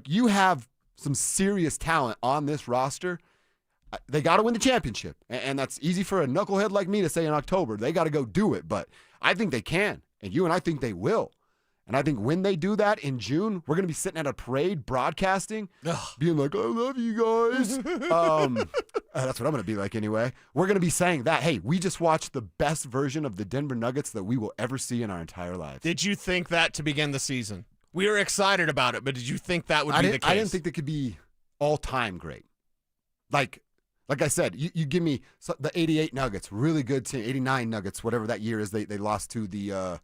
You have some serious talent on this roster. They got to win the championship, and that's easy for a knucklehead like me to say in October. They got to go do it, but I think they can, and you and I think they will. And I think when they do that in June, we're going to be sitting at a parade broadcasting, being like, I love you guys. That's what I'm going to be like anyway. We're going to be saying that, hey, we just watched the best version of the Denver Nuggets that we will ever see in our entire lives. Did you think that to begin the season? We were excited about it, but did you think that would be the case? I didn't think they could be all-time great. Like I said, you give me the 88 Nuggets, really good team, 89 Nuggets, whatever that year is, they lost to the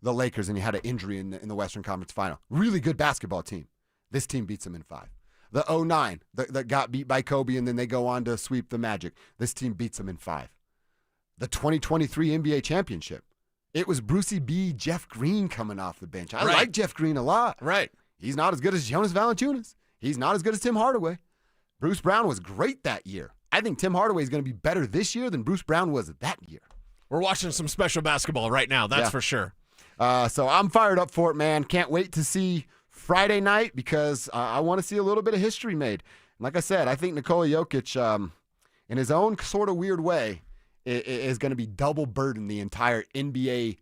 Lakers and he had an injury in the Western Conference Final. Really good basketball team. This team beats them in 5. The 09 that got beat by Kobe and then they go on to sweep the Magic. This team beats them in 5. The 2023 NBA championship. It was Brucey B, Jeff Green coming off the bench. I like Jeff Green a lot. Right. He's not as good as Jonas Valanciunas. He's not as good as Tim Hardaway. Bruce Brown was great that year. I think Tim Hardaway is going to be better this year than Bruce Brown was that year. We're watching some special basketball right now, that's for sure. So I'm fired up for it, man. Can't wait to see Friday night because I want to see a little bit of history made. And like I said, I think Nikola Jokic, in his own sort of weird way, is going to be double burdened the entire NBA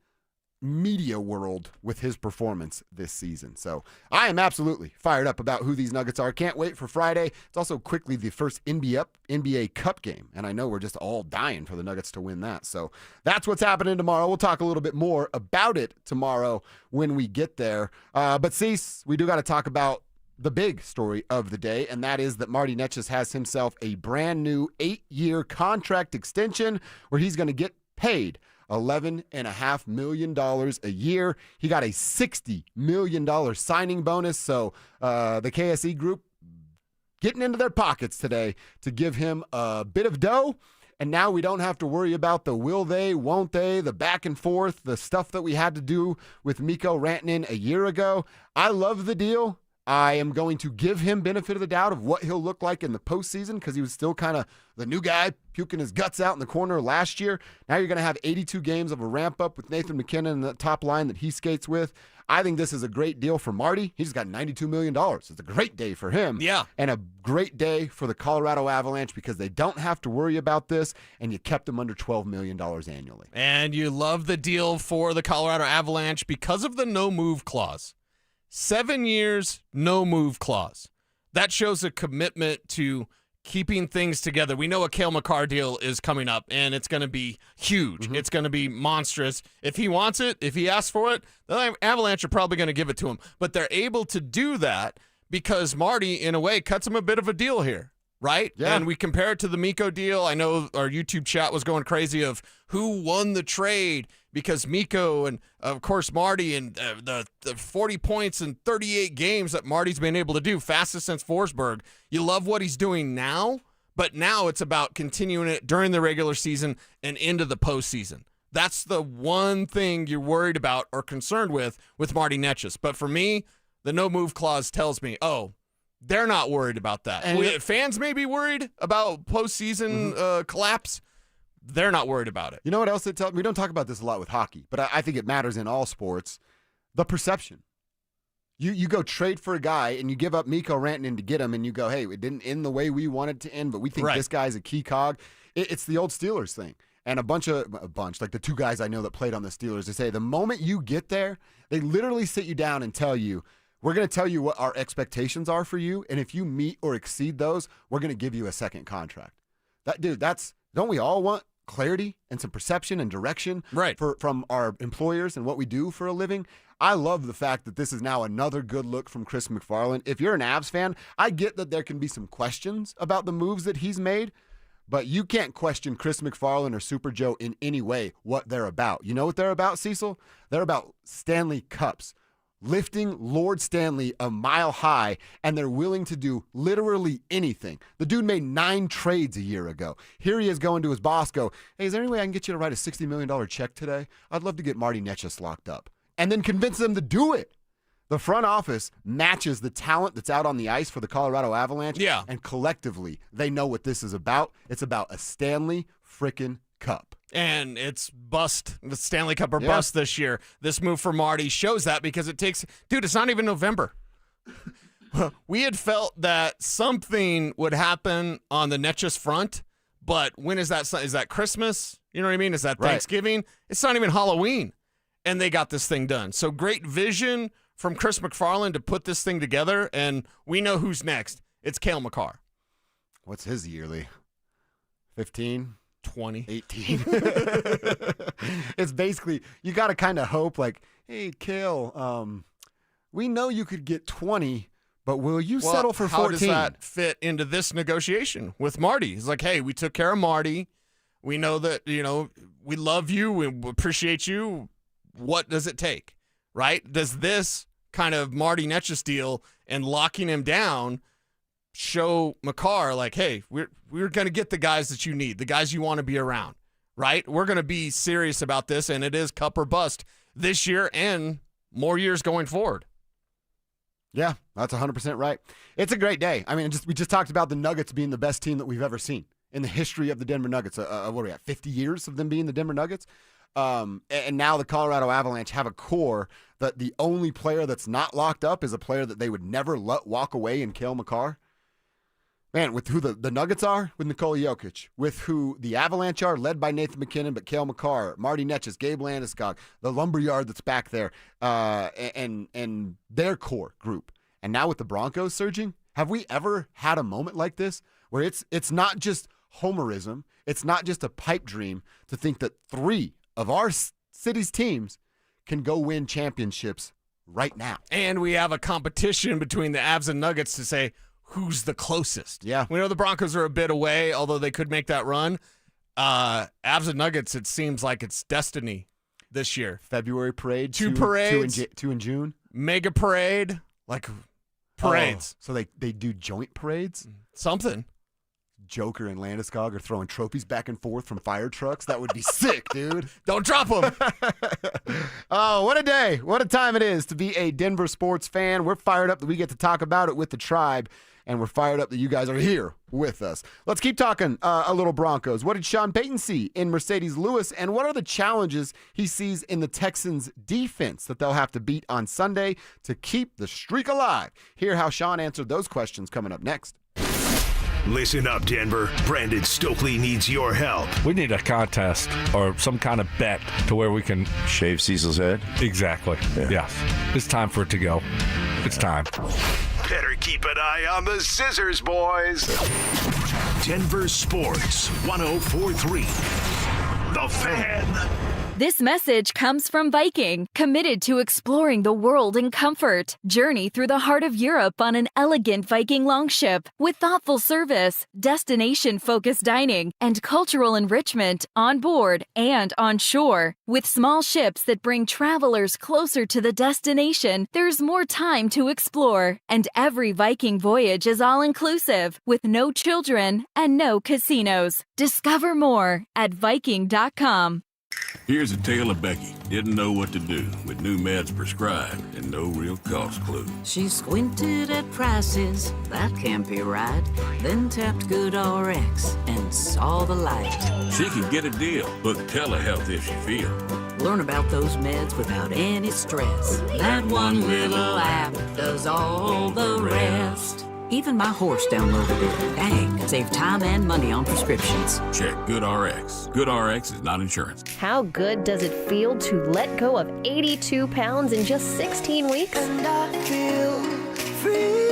media world with his performance this season. So I am absolutely fired up about who these Nuggets are. Can't wait for Friday. It's also quickly the first NBA Cup game, and I know we're just all dying for the Nuggets to win that. So that's what's happening tomorrow. We'll talk a little bit more about it tomorrow when we get there. But Cease, we do got to talk about the big story of the day, and that is that Marty Nečas has himself a brand new 8-year contract extension where he's going to get paid $11.5 million a year. He got a $60 million signing bonus. So the KSE group getting into their pockets today to give him a bit of dough. And now we don't have to worry about the will they, won't they, the back and forth, the stuff that we had to do with Mikko Rantanen a year ago. I love the deal. I am going to give him benefit of the doubt of what he'll look like in the postseason because he was still kind of the new guy puking his guts out in the corner last year. Now you're going to have 82 games of a ramp up with Nathan McKinnon and the top line that he skates with. I think this is a great deal for Marty. He's got $92 million. It's a great day for him. Yeah. And a great day for the Colorado Avalanche because they don't have to worry about this, and you kept them under $12 million annually. And you love the deal for the Colorado Avalanche because of the no-move clause. 7 years, no-move clause. That shows a commitment to keeping things together. We know a Cale Makar deal is coming up, and it's going to be huge. Mm-hmm. It's going to be monstrous. If he wants it, if he asks for it, the Avalanche are probably going to give it to him. But they're able to do that because Marty, in a way, cuts him a bit of a deal here, right? Yeah. And we compare it to the Mikko deal. I know our YouTube chat was going crazy of who won the trade because Mikko and, of course, Marty and the 40 points in 38 games that Marty's been able to do, fastest since Forsberg. You love what he's doing now, but now it's about continuing it during the regular season and into the postseason. That's the one thing you're worried about or concerned with Marty Nečas. But for me, the no-move clause tells me, they're not worried about that. And fans may be worried about postseason collapse. They're not worried about it. You know what else it tells me? We don't talk about this a lot with hockey, but I think it matters in all sports. The perception. You go trade for a guy and you give up Mikko Rantanen to get him and you go, hey, it didn't end the way we wanted to end, but we think this guy's a key cog. It's the old Steelers thing. And a bunch, like the 2 guys I know that played on the Steelers, they say the moment you get there, they literally sit you down and tell you, we're going to tell you what our expectations are for you, and if you meet or exceed those, we're going to give you a second contract. Don't we all want clarity and some perception and direction from our employers and what we do for a living? I love the fact that this is now another good look from Chris McFarland. If you're an Avs fan, I get that there can be some questions about the moves that he's made, but you can't question Chris McFarland or Super Joe in any way what they're about. You know what they're about, Cecil? They're about Stanley Cups. Lifting Lord Stanley a mile high, and they're willing to do literally anything. The dude made 9 trades a year ago. Here he is going to his boss, hey, is there any way I can get you to write a $60 million check today? I'd love to get Marty Nečas locked up. And then convince them to do it. The front office matches the talent that's out on the ice for the Colorado Avalanche. Yeah. And collectively, they know what this is about. It's about a Stanley frickin' Cup. And it's bust, the Stanley Cup or bust this year. This move for Marty shows that because it takes, dude, it's not even November. We had felt that something would happen on the Nečas front, but when is that? Is that Christmas? You know what I mean? Is that Thanksgiving? It's not even Halloween, and they got this thing done. So great vision from Chris McFarland to put this thing together, and we know who's next. It's Cale Makar. What's his yearly? 15? 20. 18. It's basically, you got to kind of hope like, hey, Cale, we know you could get 20, but will you settle for 14? How does that fit into this negotiation with Marty? He's like, hey, we took care of Marty. We know that, we love you. We appreciate you. What does it take, right? Does this kind of Marty Nečas deal and locking him down show Makar like, hey, we're going to get the guys that you need, the guys you want to be around, right? We're going to be serious about this, and it is cup or bust this year and more years going forward. Yeah, that's 100% right. It's a great day. I mean, we just talked about the Nuggets being the best team that we've ever seen in the history of the Denver Nuggets. What are we at, 50 years of them being the Denver Nuggets? And now the Colorado Avalanche have a core that the only player that's not locked up is a player that they would never let walk away in Cale Makar. Man, with who the Nuggets are, with Nikola Jokic, with who the Avalanche are, led by Nathan McKinnon, but Cale Makar, Marty Nečas, Gabe Landeskog, the lumberyard that's back there, and their core group. And now with the Broncos surging, have we ever had a moment like this where it's not just homerism, it's not just a pipe dream to think that 3 of our city's teams can go win championships right now? And we have a competition between the Avs and Nuggets to say, who's the closest? Yeah. We know the Broncos are a bit away, although they could make that run. Avs and Nuggets, it seems like it's destiny this year. February parade. 2 parades. 2 in June. Mega parade. Like parades. Oh, so they do joint parades? Something. Joker and Landeskog are throwing trophies back and forth from fire trucks. That would be sick, dude. Don't drop them. Oh, what a day. What a time it is to be a Denver sports fan. We're fired up that we get to talk about it with the tribe, and we're fired up that you guys are here with us. Let's keep talking a little Broncos. What did Sean Payton see in Mercedes Lewis, and what are the challenges he sees in the Texans' defense that they'll have to beat on Sunday to keep the streak alive? Hear how Sean answered those questions coming up next. Listen up, Denver. Brandon Stokely needs your help. We need a contest or some kind of bet to where we can shave Cecil's head. Exactly. Yeah. Yes. It's time for it to go. It's time. Better keep an eye on the scissors, boys. Denver Sports 104.3. The Fan. This message comes from Viking, committed to exploring the world in comfort. Journey through the heart of Europe on an elegant Viking longship with thoughtful service, destination-focused dining, and cultural enrichment on board and on shore. With small ships that bring travelers closer to the destination, there's more time to explore. And every Viking voyage is all-inclusive, with no children and no casinos. Discover more at Viking.com. Here's a tale of Becky. Didn't know what to do with new meds prescribed and no real cost clue. She squinted at prices, that can't be right. Then tapped GoodRx and saw the light. She could get a deal, book telehealth if she feels. Learn about those meds without any stress. That one little app does all the rest. Even my horse downloaded it. Dang, save time and money on prescriptions. Check GoodRx. GoodRx is not insurance. How good does it feel to let go of 82 pounds in just 16 weeks? And I feel free.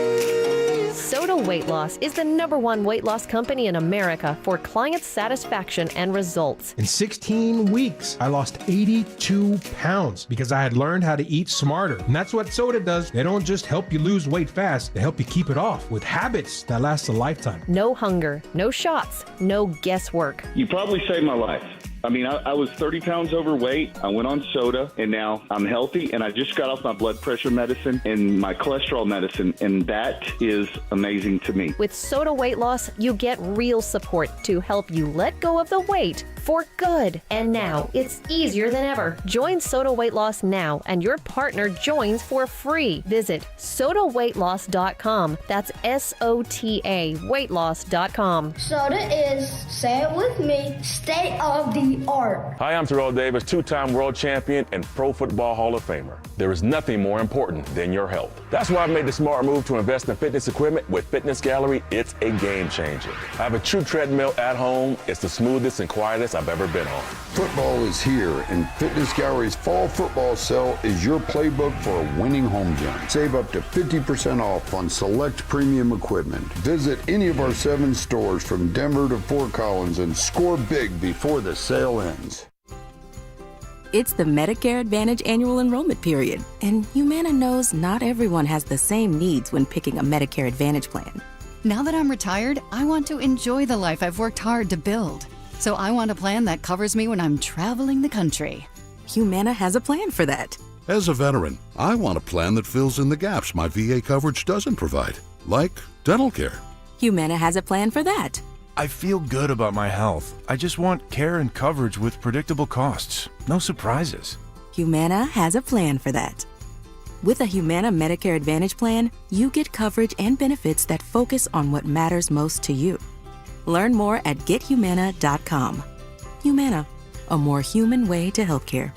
Soda Weight Loss is the #1 weight loss company in America for client satisfaction and results. In 16 weeks, I lost 82 pounds because I had learned how to eat smarter. And that's what soda does. They don't just help you lose weight fast, they help you keep it off with habits that last a lifetime. No hunger, no shots, no guesswork. You probably saved my life. I mean, I was 30 pounds overweight. I went on soda, and now I'm healthy, and I just got off my blood pressure medicine and my cholesterol medicine, and that is amazing to me. With Soda Weight Loss, you get real support to help you let go of the weight for good. And now, it's easier than ever. Join Soda Weight Loss now, and your partner joins for free. Visit sodaweightloss.com. That's SOTA weightloss.com. Soda is, say it with me, state of the the art. Hi, I'm Terrell Davis, two-time world champion and Pro Football Hall of Famer. There is nothing more important than your health. That's why I've made the smart move to invest in fitness equipment with Fitness Gallery. It's a game changer. I have a true treadmill at home. It's the smoothest and quietest I've ever been on. Football is here, and Fitness Gallery's fall football sale is your playbook for a winning home gym. Save up to 50% off on select premium equipment. Visit any of our 7 stores from Denver to Fort Collins and score big before the sale ends. It's the Medicare Advantage annual enrollment period, and Humana knows not everyone has the same needs when picking a Medicare Advantage plan. Now that I'm retired, I want to enjoy the life I've worked hard to build. So I want a plan that covers me when I'm traveling the country. Humana has a plan for that. As a veteran, I want a plan that fills in the gaps my VA coverage doesn't provide, like dental care. Humana has a plan for that. I feel good about my health. I just want care and coverage with predictable costs. No surprises. Humana has a plan for that. With a Humana Medicare Advantage plan, you get coverage and benefits that focus on what matters most to you. Learn more at gethumana.com. Humana, a more human way to healthcare.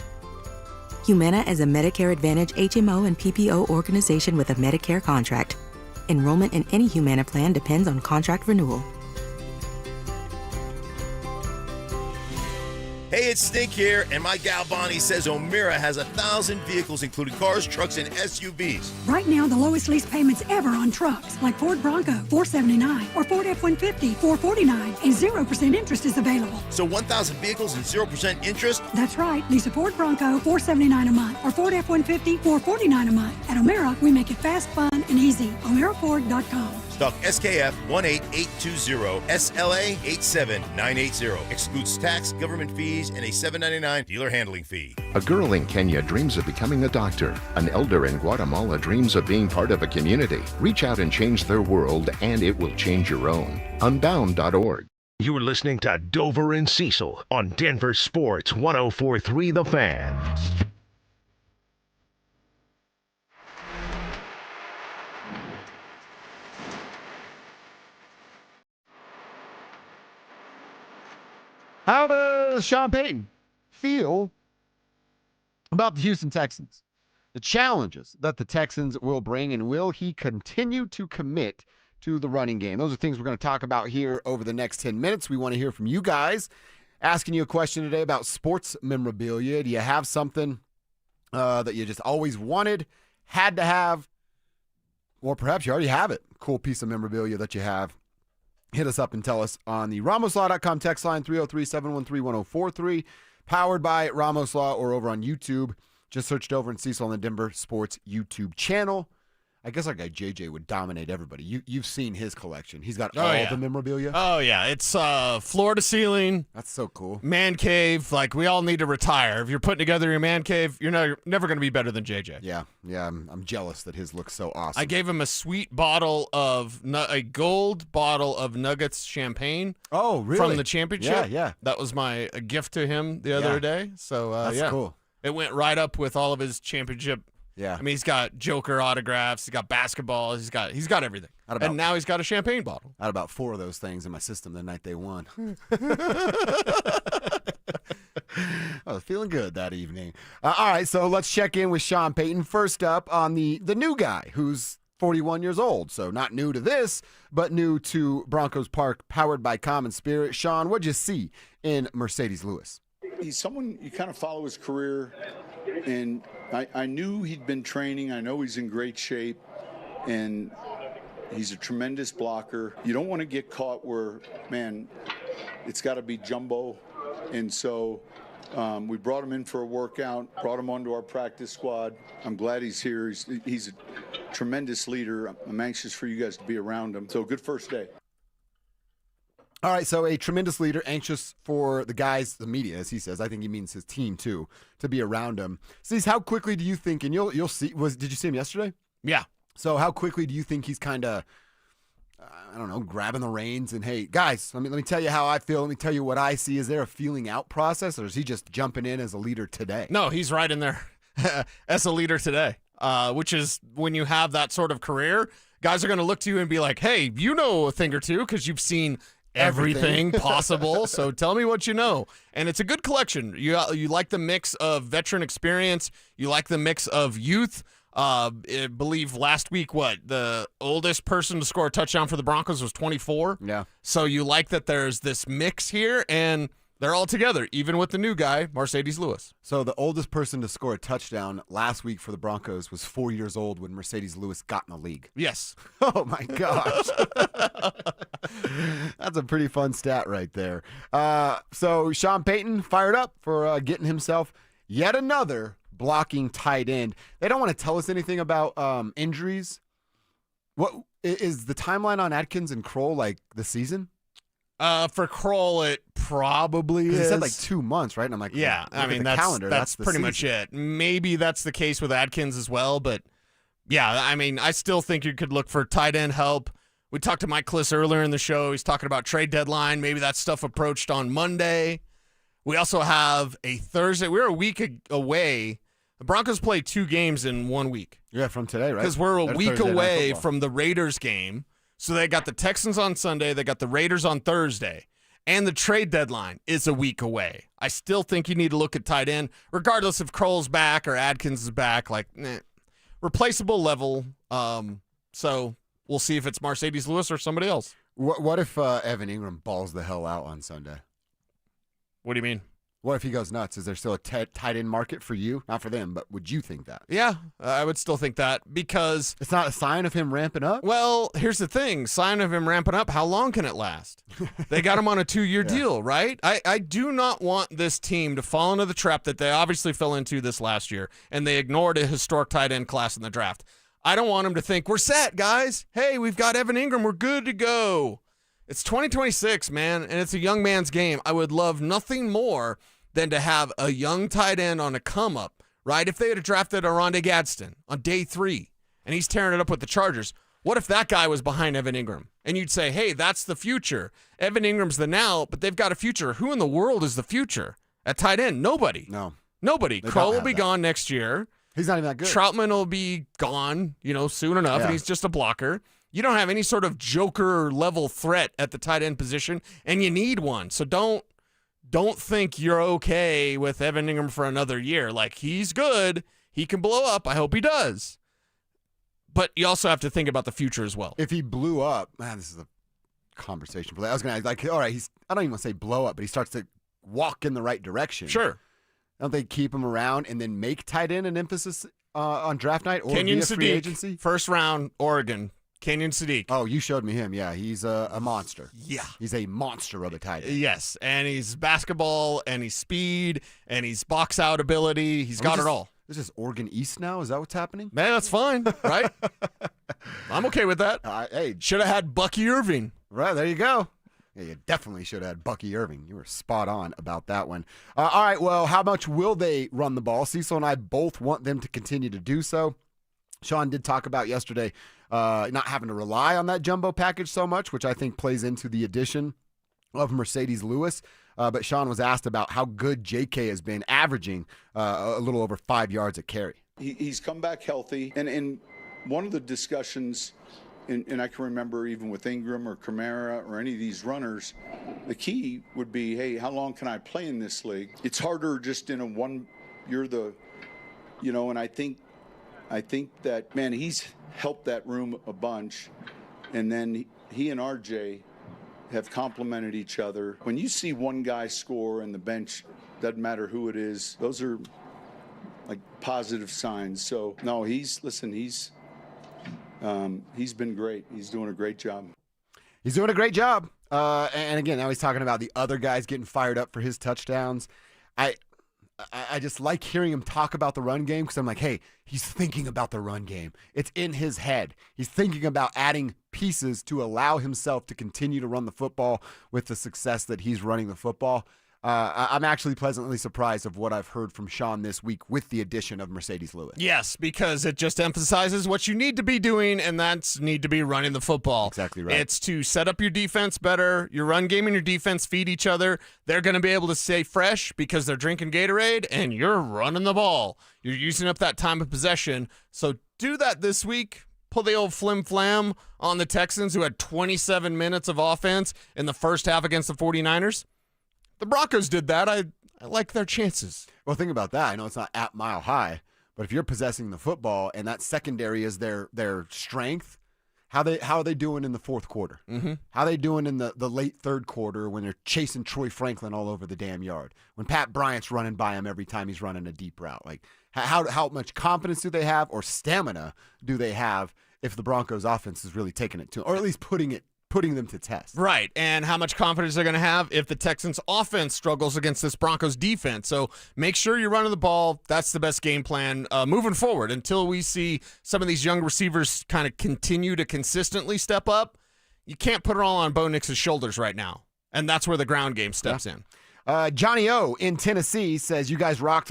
Humana is a Medicare Advantage HMO and PPO organization with a Medicare contract. Enrollment in any Humana plan depends on contract renewal. Hey, it's Stink here, and my gal Bonnie says O'Meara has 1,000 vehicles, including cars, trucks, and SUVs. Right now, the lowest lease payments ever on trucks, like Ford Bronco, $479, or Ford F-150, $449, and 0% interest is available. So 1,000 vehicles and 0% interest? That's right. Lease a Ford Bronco, $479 a month, or Ford F-150, $449 a month. At O'Meara, we make it fast, fun, and easy. O'MearaFord.com. Stock SKF 18820, SLA 87980. Excludes tax, government fees, and a $7.99 dealer handling fee. A girl in Kenya dreams of becoming a doctor. An elder in Guatemala dreams of being part of a community. Reach out and change their world, and it will change your own. Unbound.org. You're listening to Dover and Cecil on Denver Sports 104.3 The Fan. How does Sean Payton feel about the Houston Texans? The challenges that the Texans will bring, and will he continue to commit to the running game? Those are things we're going to talk about here over the next 10 minutes. We want to hear from you guys. Asking you a question today about sports memorabilia. Do you have something that you just always wanted, had to have, or perhaps you already have it? Cool piece of memorabilia that you have. Hit us up and tell us on the RamosLaw.com text line 303-713-1043, powered by Ramos Law, or over on YouTube. Just search Dover and Cecil on the Denver Sports YouTube channel. I guess our guy JJ would dominate everybody. You've seen his collection. He's got all the memorabilia. Oh, yeah. It's floor to ceiling. That's so cool. Man cave. Like, we all need to retire. If you're putting together your man cave, you're never going to be better than JJ. Yeah. I'm jealous that his looks so awesome. I gave him a sweet bottle of, a gold bottle of Nuggets champagne. Oh, really? From the championship. Yeah. That was my gift to him the other day. So, that's cool. It went right up with all of his championship. Yeah. I mean, he's got Joker autographs. He's got basketball. He's got everything. And now he's got a champagne bottle. I had about 4 of those things in my system the night they won. I was feeling good that evening. All right, so let's check in with Sean Payton. First up on the new guy who's 41 years old. So not new to this, but new to Broncos Park, powered by Common Spirit. Sean, what'd you see in Mercedes Lewis? He's someone you kind of follow his career, and I knew he'd been training. I know he's in great shape, and he's a tremendous blocker. You don't want to get caught where, man, it's got to be jumbo. And so we brought him in for a workout, brought him onto our practice squad. I'm glad he's here. He's a tremendous leader. I'm anxious for you guys to be around him. So good first day. All right, so a tremendous leader, anxious for the guys, the media, as he says. I think he means his team, too, to be around him. Cease, how quickly do you think, and you'll see, did you see him yesterday? Yeah. So how quickly do you think he's kind of, I don't know, grabbing the reins and, hey, guys, let me tell you how I feel. Let me tell you what I see. Is there a feeling out process, or is he just jumping in as a leader today? No, he's right in there as a leader today, which is when you have that sort of career, guys are going to look to you and be like, hey, you know a thing or two because you've seen everything possible. So tell me what you know. And it's a good collection. You like the mix of veteran experience. You like the mix of youth. I believe last week, the oldest person to score a touchdown for the Broncos was 24. Yeah. So you like that there's this mix here, and they're all together, even with the new guy, Mercedes Lewis. So the oldest person to score a touchdown last week for the Broncos was 4 years old when Mercedes Lewis got in the league. Yes. Oh, my gosh. That's a pretty fun stat right there. So Sean Payton fired up for getting himself yet another blocking tight end. They don't want to tell us anything about injuries. What is the timeline on Atkins and Kroll like the season? For Kroll, it probably is. It said like 2 months, right? And I'm like, yeah, I mean, that's pretty much it. Maybe that's the case with Atkins as well, but yeah, I mean, I still think you could look for tight end help. We talked to Mike Klis earlier in the show. He's talking about trade deadline. Maybe that stuff approached on Monday. We also have a Thursday. We're a week away. The Broncos play 2 games in 1 week. Yeah, from today, right? Because we're a week away from the Raiders game. So they got the Texans on Sunday. They got the Raiders on Thursday. And the trade deadline is a week away. I still think you need to look at tight end, regardless if Kroll's back or Adkins is back. Replaceable level. So we'll see if it's Mercedes Lewis or somebody else. What if Evan Ingram balls the hell out on Sunday? What do you mean? What if he goes nuts? Is there still a tight end market for you? Not for them, but would you think that? Yeah, I would still think that because it's not a sign of him ramping up? Well, here's the thing. Sign of him ramping up, how long can it last? They got him on a 2-year deal, right? I do not want this team to fall into the trap that they obviously fell into this last year, and they ignored a historic tight end class in the draft. I don't want them to think, we're set, guys. Hey, we've got Evan Ingram. We're good to go. It's 2026, man, and it's a young man's game. I would love nothing more than to have a young tight end on a come-up, right? If they had drafted Aronde Gadsden on day 3, and he's tearing it up with the Chargers, what if that guy was behind Evan Ingram? And you'd say, hey, that's the future. Evan Ingram's the now, but they've got a future. Who in the world is the future at tight end? Nobody. No. Nobody. Kroll will be gone next year. He's not even that good. Troutman will be gone, soon enough, and he's just a blocker. You don't have any sort of Joker-level threat at the tight end position, and you need one. So don't think you're okay with Evan Ingram for another year. Like, he's good. He can blow up. I hope he does. But you also have to think about the future as well. If he blew up, man, this is a conversation. I was going to all right, I don't even want to say blow up, but he starts to walk in the right direction. Sure. Don't they keep him around and then make tight end an emphasis on draft night or Kenyon via free Sadiq, agency? First round, Oregon. Kenyon Sadiq. Oh, you showed me him. Yeah, he's a monster. Yeah. He's a monster of a tight end. Yes, and he's basketball, and he's speed, and he's box out ability. He's got it all. This is Oregon East now? Is that what's happening? Man, that's fine, right? I'm okay with that. Hey, should have had Bucky Irving. Right, there you go. Yeah, you definitely should have had Bucky Irving. You were spot on about that one. All right, well, how much will they run the ball? Cecil and I both want them to continue to do so. Sean did talk about yesterday not having to rely on that jumbo package so much, which I think plays into the addition of Mercedes Lewis. But Sean was asked about how good J.K. has been, averaging a little over 5 yards a carry. He's come back healthy. And one of the discussions, and I can remember even with Ingram or Kamara or any of these runners, the key would be, hey, how long can I play in this league? It's harder just in and I think that, man, he's helped that room a bunch. And then he and RJ have complemented each other. When you see one guy score and the bench, doesn't matter who it is, those are like positive signs. So, no, he's been great. He's doing a great job. He's doing a great job. And again, now he's talking about the other guys getting fired up for his touchdowns. I just like hearing him talk about the run game because I'm like, hey, he's thinking about the run game. It's in his head. He's thinking about adding pieces to allow himself to continue to run the football with the success that he's running the football. I'm actually pleasantly surprised of what I've heard from Sean this week with the addition of Mercedes Lewis. Yes, because it just emphasizes what you need to be doing, and that's need to be running the football. Exactly right. It's to set up your defense better. Your run game and your defense feed each other. They're going to be able to stay fresh because they're drinking Gatorade, and you're running the ball. You're using up that time of possession. So do that this week. pull the old flim-flam on the Texans, who had 27 minutes of offense in the first half against the 49ers. The Broncos did that. I like their chances. Well, think about that. I know it's not at Mile High, but if you're possessing the football and that secondary is their strength, how are they doing in the fourth quarter? Mm-hmm. How are they doing in the late third quarter when they're chasing Troy Franklin all over the damn yard? When Pat Bryant's running by him every time he's running a deep route? Like, how much confidence do they have or stamina do they have if the Broncos offense is really taking it to, or at least putting them to test? Right, and how much confidence they're going to have if the Texans offense struggles against this Broncos defense. So make sure you're running the ball. That's the best game plan moving forward until we see some of these young receivers kind of continue to consistently step up. You can't put it all on Bo Nix's shoulders right now, and that's where the ground game steps in. Johnny O in Tennessee says, you guys rock,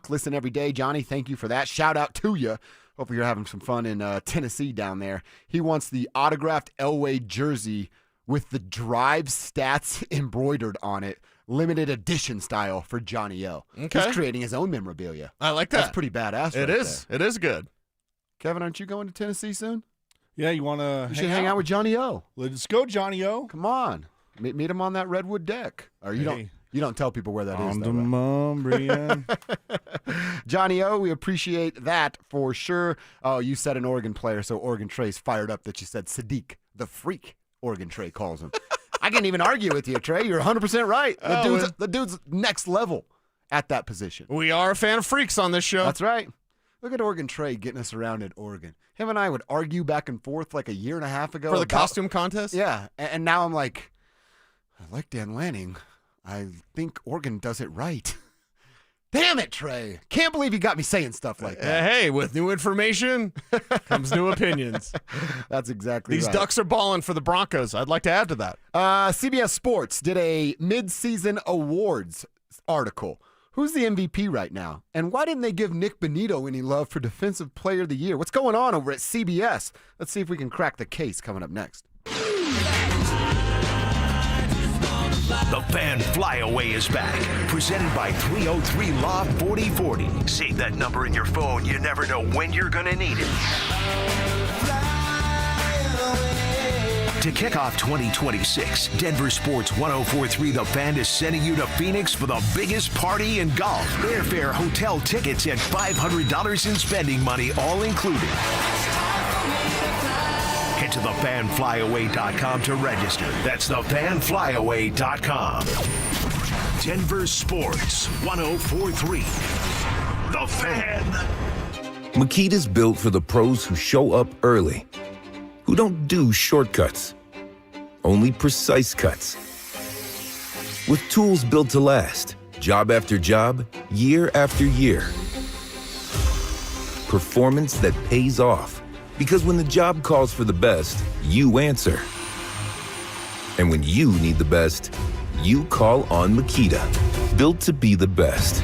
listen every day. Johnny, thank you for that. Shout out to you. Hopefully you're having some fun in Tennessee down there. He wants the autographed Elway jersey with the drive stats embroidered on it, limited edition style for Johnny O. Okay. He's creating his own memorabilia. I like that. That's pretty badass. It is. It is good. Kevin, aren't you going to Tennessee soon? Yeah, you want to hang out with Johnny O. Let's go, Johnny O. Come on. Meet him on that redwood deck. Or you don't tell people where that is. On though, the right? Memorabilia. Johnny O, we appreciate that for sure. Oh, you said an Oregon player, so Oregon Trey's fired up that you said Sadiq, the freak, Oregon Trey calls him. I can't even argue with you, Trey. You're 100% right. The dude's next level at that position. We are a fan of freaks on this show. That's right. Look at Oregon Trey getting us around at Oregon. Him and I would argue back and forth like a year and a half ago. For the costume contest? Yeah, and now I'm like, I like Dan Lanning. I think Oregon does it right. Damn it, Trey. Can't believe you got me saying stuff like that. Hey, with new information comes new opinions. That's exactly These right. Ducks are balling for the Broncos. I'd like to add to that. CBS Sports did a midseason awards article. Who's the MVP right now? And why didn't they give Nick Bonito any love for Defensive Player of the Year? What's going on over at CBS? Let's see if we can crack the case coming up next. The Fan Flyaway is back, presented by 303 Law 4040. Save that number in your phone. You never know when you're going to need it. To kick off 2026, Denver Sports 1043 The Fan is sending you to Phoenix for the biggest party in golf. Airfare, hotel tickets, and $500 in spending money, all included. Head to thefanflyaway.com to register. That's thefanflyaway.com. Denver Sports 1043. The Fan. Makita's built for the pros who show up early, who don't do shortcuts, only precise cuts. With tools built to last, job after job, year after year. Performance that pays off. Because when the job calls for the best, you answer. And when you need the best, you call on Makita. Built to be the best.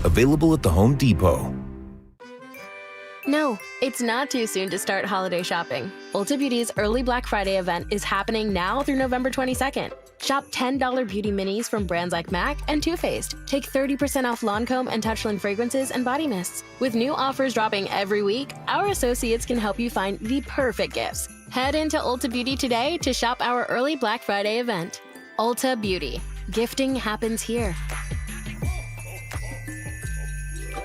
Available at the Home Depot. No, it's not too soon to start holiday shopping. Ulta Beauty's early Black Friday event is happening now through November 22nd. Shop $10 beauty minis from brands like MAC and Too Faced. Take 30% off Lancome and Touchland fragrances and body mists. With new offers dropping every week, our associates can help you find the perfect gifts. Head into Ulta Beauty today to shop our early Black Friday event. Ulta Beauty. Gifting happens here.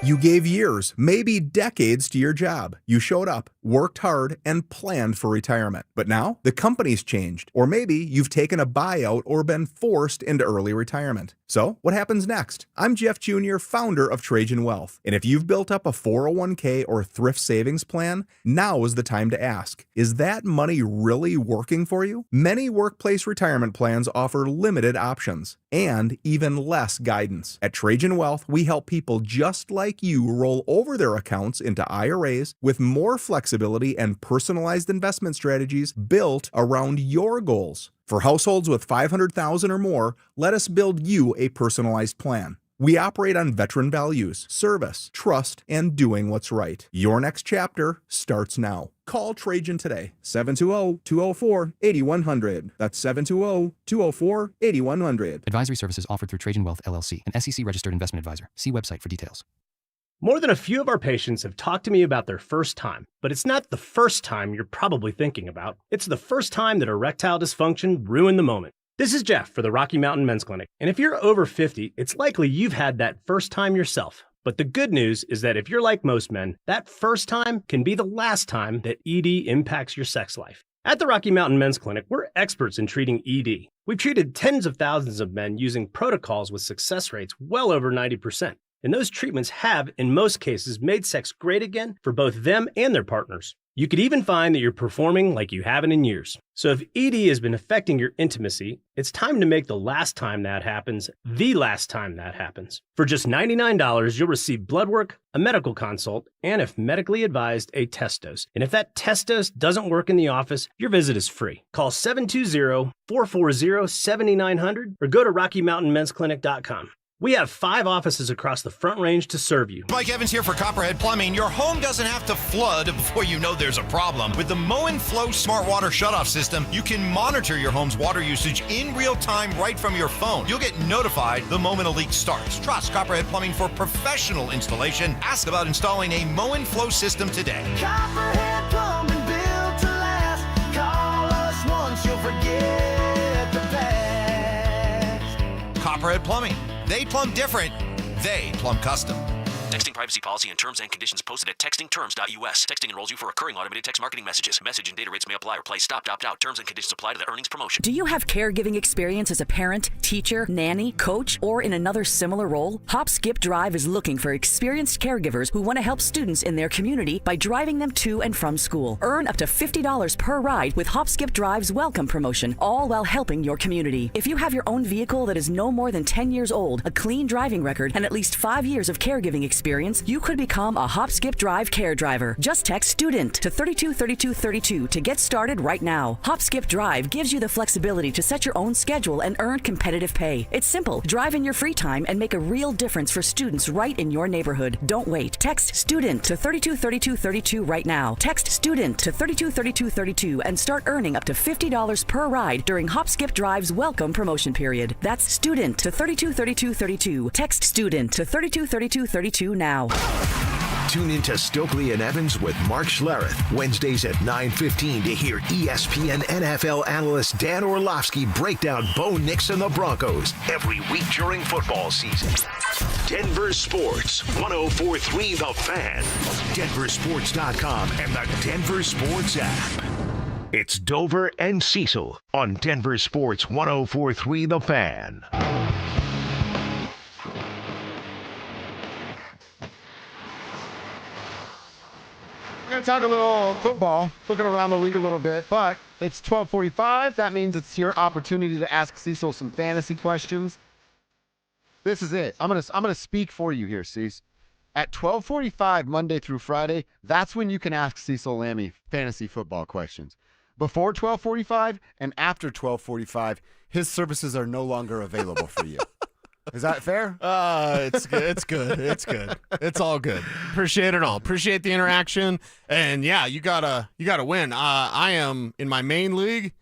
You gave years, maybe decades to your job. You showed up, worked hard, and planned for retirement. But now, the company's changed. Or maybe you've taken a buyout or been forced into early retirement. So, what happens next? I'm Jeff Jr., founder of Trajan Wealth. And if you've built up a 401k or thrift savings plan, now is the time to ask, is that money really working for you? Many workplace retirement plans offer limited options and even less guidance. At Trajan Wealth, we help people just like you roll over their accounts into IRAs with more flexibility and personalized investment strategies built around your goals. For households with $500,000 or more, let us build you a personalized plan. We operate on veteran values, service, trust, and doing what's right. Your next chapter starts now. Call Trajan today, 720-204-8100. That's 720-204-8100. Advisory services offered through Trajan Wealth, LLC, an SEC-registered investment advisor. See website for details. More than a few of our patients have talked to me about their first time, but it's not the first time you're probably thinking about. It's the first time that erectile dysfunction ruined the moment. This is Jeff for the Rocky Mountain Men's Clinic, and if you're over 50, it's likely you've had that first time yourself. But the good news is that if you're like most men, that first time can be the last time that ED impacts your sex life. At the Rocky Mountain Men's Clinic, we're experts in treating ED. We've treated tens of thousands of men using protocols with success rates well over 90%. And those treatments have, in most cases, made sex great again for both them and their partners. You could even find that you're performing like you haven't in years. So if ED has been affecting your intimacy, it's time to make the last time that happens, the last time that happens. For just $99, you'll receive blood work, a medical consult, and if medically advised, a test dose. And if that test dose doesn't work in the office, your visit is free. Call 720-440-7900 or go to RockyMountainMen'sClinic.com. We have 5 offices across the Front Range to serve you. Mike Evans here for Copperhead Plumbing. Your home doesn't have to flood before you know there's a problem. With the Mow and Flow Smart Water Shutoff System, you can monitor your home's water usage in real time right from your phone. You'll get notified the moment a leak starts. Trust Copperhead Plumbing for professional installation. Ask about installing a Mow and Flow system today. Copperhead Plumbing, built to last. Call us once, you'll forget the past. Copperhead Plumbing. They plumb different. They plumb custom. Texting privacy policy and terms and conditions posted at textingterms.us. Texting enrolls you for recurring automated text marketing messages. Message and data rates may apply or play stop, opt out. Terms and conditions apply to the earnings promotion. Do you have caregiving experience as a parent, teacher, nanny, coach, or in another similar role? Hop Skip Drive is looking for experienced caregivers who want to help students in their community by driving them to and from school. Earn up to $50 per ride with Hop Skip Drive's welcome promotion, all while helping your community. If you have your own vehicle that is no more than 10 years old, a clean driving record, and at least 5 years of caregiving experience, you could become a Hop Skip Drive care driver. Just text STUDENT to 323232 to get started right now. Hop Skip Drive gives you the flexibility to set your own schedule and earn competitive pay. It's simple. Drive in your free time and make a real difference for students right in your neighborhood. Don't wait. Text STUDENT to 323232 right now. Text STUDENT to 323232 and start earning up to $50 per ride during Hop Skip Drive's welcome promotion period. That's STUDENT to 323232. Text STUDENT to 323232 now. Tune in to Stokely and Evans with Mark Schlereth, Wednesdays at 9:15 to hear ESPN NFL analyst Dan Orlovsky break down Bo Nix and the Broncos every week during football season. Denver Sports, 104.3 The Fan, DenverSports.com, and the Denver Sports app. It's Dover and Cecil on Denver Sports 104.3 The Fan. We're going to talk a little football, looking around the league a little bit, but it's 12:45. That means it's your opportunity to ask Cecil some fantasy questions. This is it. I'm gonna speak for you here, Cecil. At 12:45 Monday through Friday, that's when you can ask Cecil Lammy fantasy football questions. Before 12:45 and after 12:45, his services are no longer available for you. Is that fair? It's good. It's good. It's good. It's all good. Appreciate it all. Appreciate the interaction. And yeah, you gotta win. I am in my main league.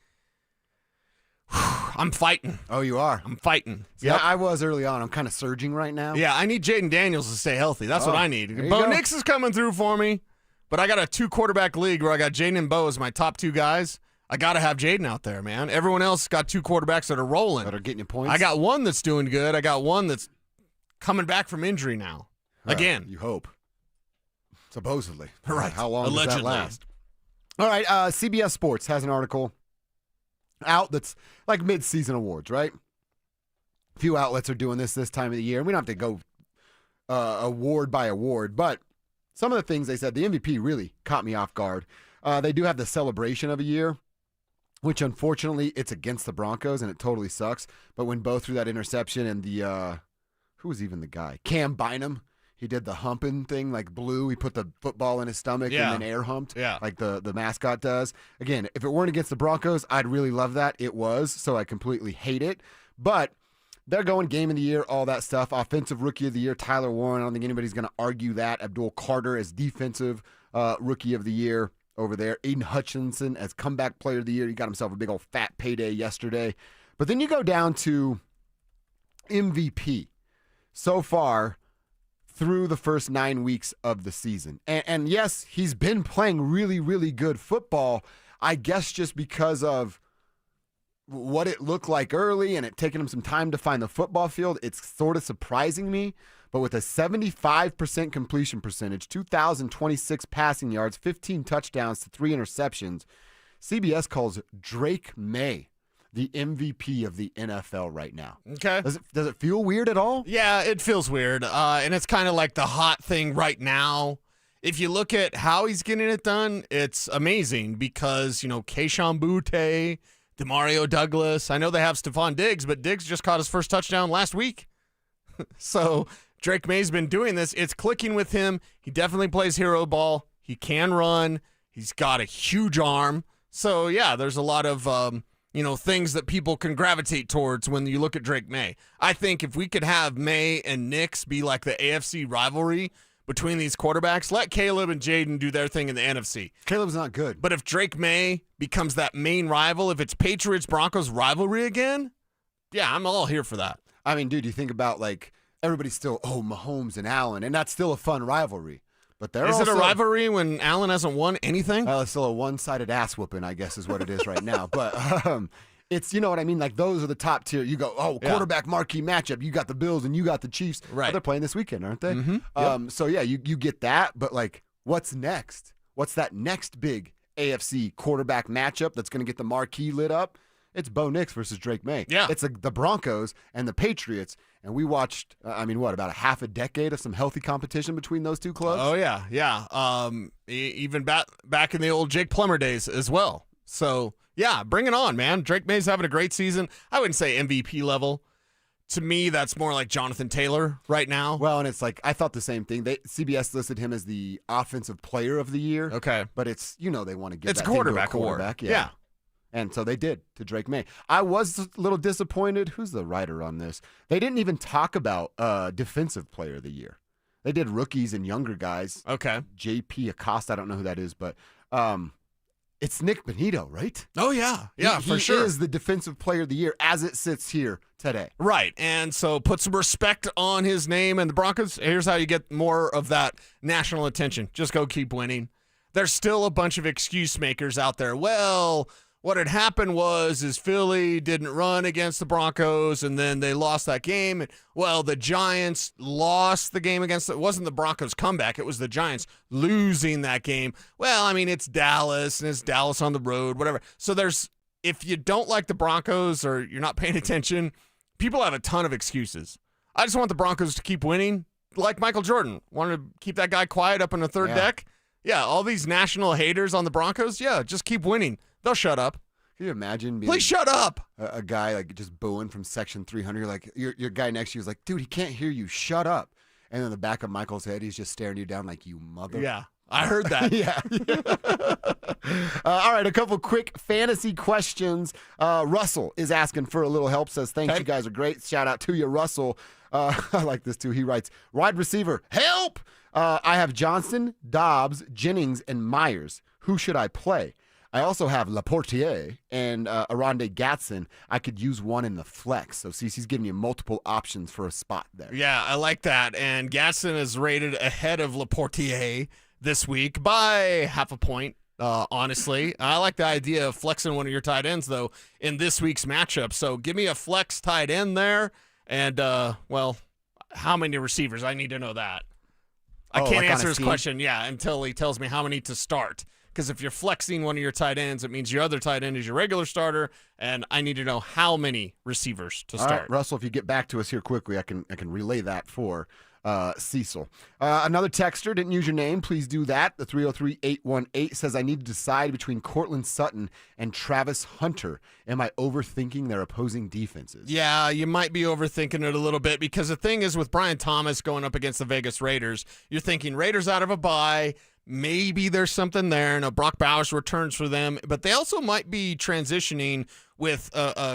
I'm fighting. Oh, you are? I'm fighting. Yeah, I was early on. I'm kind of surging right now. Yeah, I need Jaden Daniels to stay healthy. That's what I need. Bo Nix is coming through for me, but I got a 2-quarterback league where I got Jaden and Bo as my top 2 guys. I got to have Jaden out there, man. Everyone else got 2 quarterbacks that are rolling. That are getting you points? I got one that's doing good. I got one that's coming back from injury now. Again. You hope. Supposedly. Right. How long Allegedly. does that last? All right. CBS Sports has an article out that's like mid-season awards, right? A few outlets are doing this time of the year. We don't have to go award by award, but some of the things they said, the MVP really caught me off guard. They do have the celebration of a year, which unfortunately it's against the Broncos and it totally sucks. But when Bo threw that interception and the who was even the guy? Cam Bynum. He did the humping thing like Blue. He put the football in his stomach and then air humped like the mascot does. Again, if it weren't against the Broncos, I'd really love that. It was, so I completely hate it. But they're going game of the year, all that stuff. Offensive Rookie of the Year, Tyler Warren. I don't think anybody's going to argue that. Abdul Carter as Defensive Rookie of the Year over there. Aiden Hutchinson as Comeback Player of the Year. He got himself a big old fat payday yesterday. But then you go down to MVP. So far, through the first 9 weeks of the season. And yes, he's been playing really, really good football, I guess just because of what it looked like early and it taking him some time to find the football field. It's sort of surprising me. But with a 75% completion percentage, 2,026 passing yards, 15 touchdowns to 3 interceptions, CBS calls Drake May the MVP of the NFL right now. Okay. Does it feel weird at all? Yeah, it feels weird. And it's kind of like the hot thing right now. If you look at how he's getting it done, it's amazing because, Keyshawn Butte, Demario Douglas, I know they have Stephon Diggs, but Diggs just caught his first touchdown last week. So Drake May's been doing this. It's clicking with him. He definitely plays hero ball. He can run. He's got a huge arm. So, yeah, there's a lot of things that people can gravitate towards when you look at Drake May. I think if we could have May and Nix be like the AFC rivalry between these quarterbacks, let Caleb and Jaden do their thing in the NFC. Caleb's not good. But if Drake May becomes that main rival, if it's Patriots-Broncos rivalry again, yeah, I'm all here for that. I mean, dude, you think about, everybody's still, Mahomes and Allen, and that's still a fun rivalry. But Is it a rivalry when Allen hasn't won anything? Well, it's still a one-sided ass whooping, I guess, is what it is right now. But it's, you know what I mean? Those are the top tier. You go, quarterback marquee matchup. You got the Bills and you got the Chiefs. Right. Oh, they're playing this weekend, aren't they? Mm-hmm. So, yeah, you get that. But, what's next? What's that next big AFC quarterback matchup that's going to get the marquee lit up? It's Bo Nix versus Drake May. Yeah. It's the Broncos and the Patriots. And we watched, about a half a decade of some healthy competition between those two clubs? Oh, yeah, yeah. Even back in the old Jake Plummer days as well. So, yeah, bring it on, man. Drake May's having a great season. I wouldn't say MVP level. To me, that's more like Jonathan Taylor right now. Well, and it's I thought the same thing. CBS listed him as the offensive player of the year. Okay. But it's, they want to give it's that a quarterback thing to a quarterback. award. Yeah. And so they did to Drake May. I was a little disappointed. Who's the writer on this? They didn't even talk about defensive player of the year. They did rookies and younger guys. Okay. JP Acosta, I don't know who that is, but it's Nick Benito, right? Oh, yeah. Yeah, for he sure. He is the defensive player of the year as it sits here today. Right. And so put some respect on his name. And the Broncos, here's how you get more of that national attention. Just go keep winning. There's still a bunch of excuse makers out there. Well, what had happened is Philly didn't run against the Broncos, and then they lost that game. And, well, the Giants lost the game against it wasn't the Broncos' comeback. It was the Giants losing that game. Well, I mean, it's Dallas, and it's Dallas on the road, whatever. So if you don't like the Broncos or you're not paying attention, people have a ton of excuses. I just want the Broncos to keep winning. Like Michael Jordan. Wanted to keep that guy quiet up in the third deck. Yeah, all these national haters on the Broncos, just keep winning. They'll shut up. Can you imagine being Please shut up. A guy just booing from section 300? Your guy next to you is like, dude, he can't hear you. Shut up. And in the back of Michael's head, he's just staring you down like, you mother. Yeah, I heard that. Yeah. All right, a couple quick fantasy questions. Russell is asking for a little help, says, thanks, you guys are great. Shout out to you, Russell. I like this, too. He writes, wide receiver, help! I have Johnson, Dobbs, Jennings, and Myers. Who should I play? I also have Laportier and Aronde Gatson. I could use one in the flex. So Cecil's giving you multiple options for a spot there. Yeah, I like that. And Gatson is rated ahead of Laportier this week by half a point, honestly. I like the idea of flexing one of your tight ends, though, in this week's matchup. So give me a flex tight end there. And, how many receivers? I need to know that. I can't answer his question, until he tells me how many to start. Because if you're flexing one of your tight ends, it means your other tight end is your regular starter, and I need to know how many receivers to start. All right, Russell, if you get back to us here quickly, I can relay that for Cecil. Another texter, didn't use your name. Please do that. The 303-818 says, I need to decide between Cortland Sutton and Travis Hunter. Am I overthinking their opposing defenses? Yeah, you might be overthinking it a little bit because the thing is with Brian Thomas going up against the Vegas Raiders, you're thinking Raiders out of a bye. Maybe there's something there. No, Brock Bowers returns for them, but they also might be transitioning with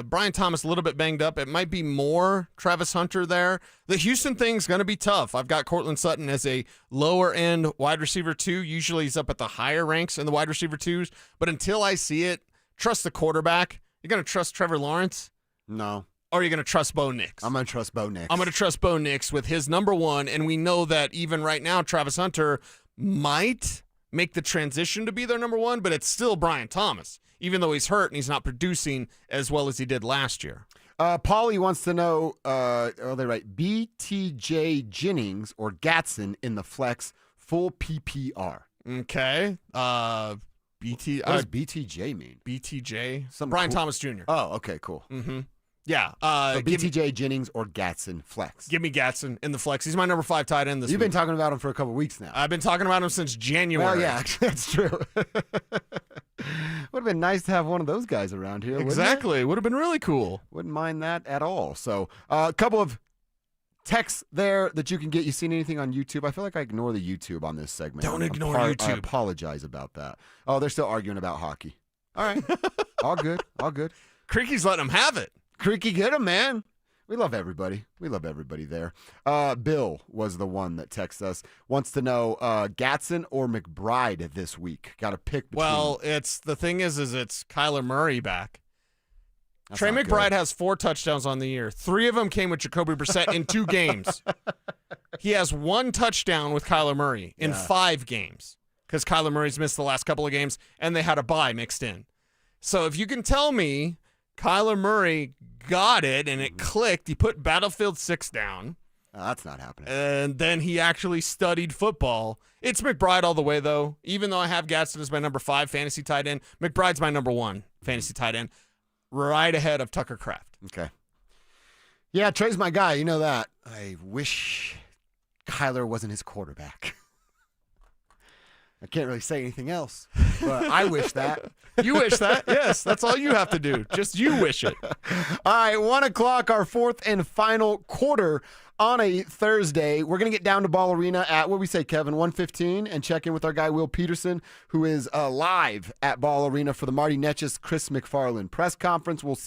Brian Thomas a little bit banged up. It might be more Travis Hunter there. The Houston thing's going to be tough. I've got Cortland Sutton as a lower-end wide receiver 2. Usually he's up at the higher ranks in the wide receiver 2s, but until I see it, trust the quarterback. You're going to trust Trevor Lawrence? No. or are you going to trust Bo Nix? I'm going to trust Bo Nix. I'm going to trust Bo Nix with his number one, and we know that even right now, Travis Hunter might make the transition to be their number one, but it's still Brian Thomas, even though he's hurt and he's not producing as well as he did last year. Paulie wants to know, they write BTJ Jennings or Gatson in the flex full PPR. Okay. What does BTJ mean? BTJ? Brian Thomas Jr. Oh, okay, cool. Mm-hmm. Yeah. So BTJ Jennings or Gatson flex. Give me Gatson in the flex. He's my number 5 tight end this You've week. been talking about him for a couple weeks now. I've been talking about him since January. Well, yeah, that's true. Would have been nice to have one of those guys around here. Exactly. Would have been really cool. Wouldn't mind that at all. So a couple of texts there that you can get. You seen anything on YouTube? I feel like I ignore the YouTube on this segment. Don't ignore YouTube. I apologize about that. Oh, they're still arguing about hockey. All right. All good. All good. Creaky's letting them have it. Creaky, get him, man. We love everybody. We love everybody there. Bill was the one that texted us. Wants to know Gatson or McBride this week. Got to pick between. Well, the thing is it's Kyler Murray back. That's Trey not McBride good. has 4 touchdowns on the year. 3 of them came with Jacoby Brissett in 2 games. He has 1 touchdown with Kyler Murray in 5 games because Kyler Murray's missed the last couple of games, and they had a bye mixed in. So if you can tell me Kyler Murray got it and it clicked, he put Battlefield 6 down. Oh, that's not happening. And then he actually studied football. It's McBride all the way, though. Even though I have Gatson as my number 5 fantasy tight end, McBride's my number 1 fantasy tight end, right ahead of Tucker Kraft. Okay. Yeah, Trey's my guy. You know that. I wish Kyler wasn't his quarterback. I can't really say anything else, but I wish that. You wish that? Yes, that's all you have to do. Just you wish it. All right, 1 o'clock, our 4th and final quarter on a Thursday. We're going to get down to Ball Arena at, what we say, Kevin, 1:15, and check in with our guy, Will Peterson, who is live at Ball Arena for the Marty Nečas, Chris McFarland press conference. We'll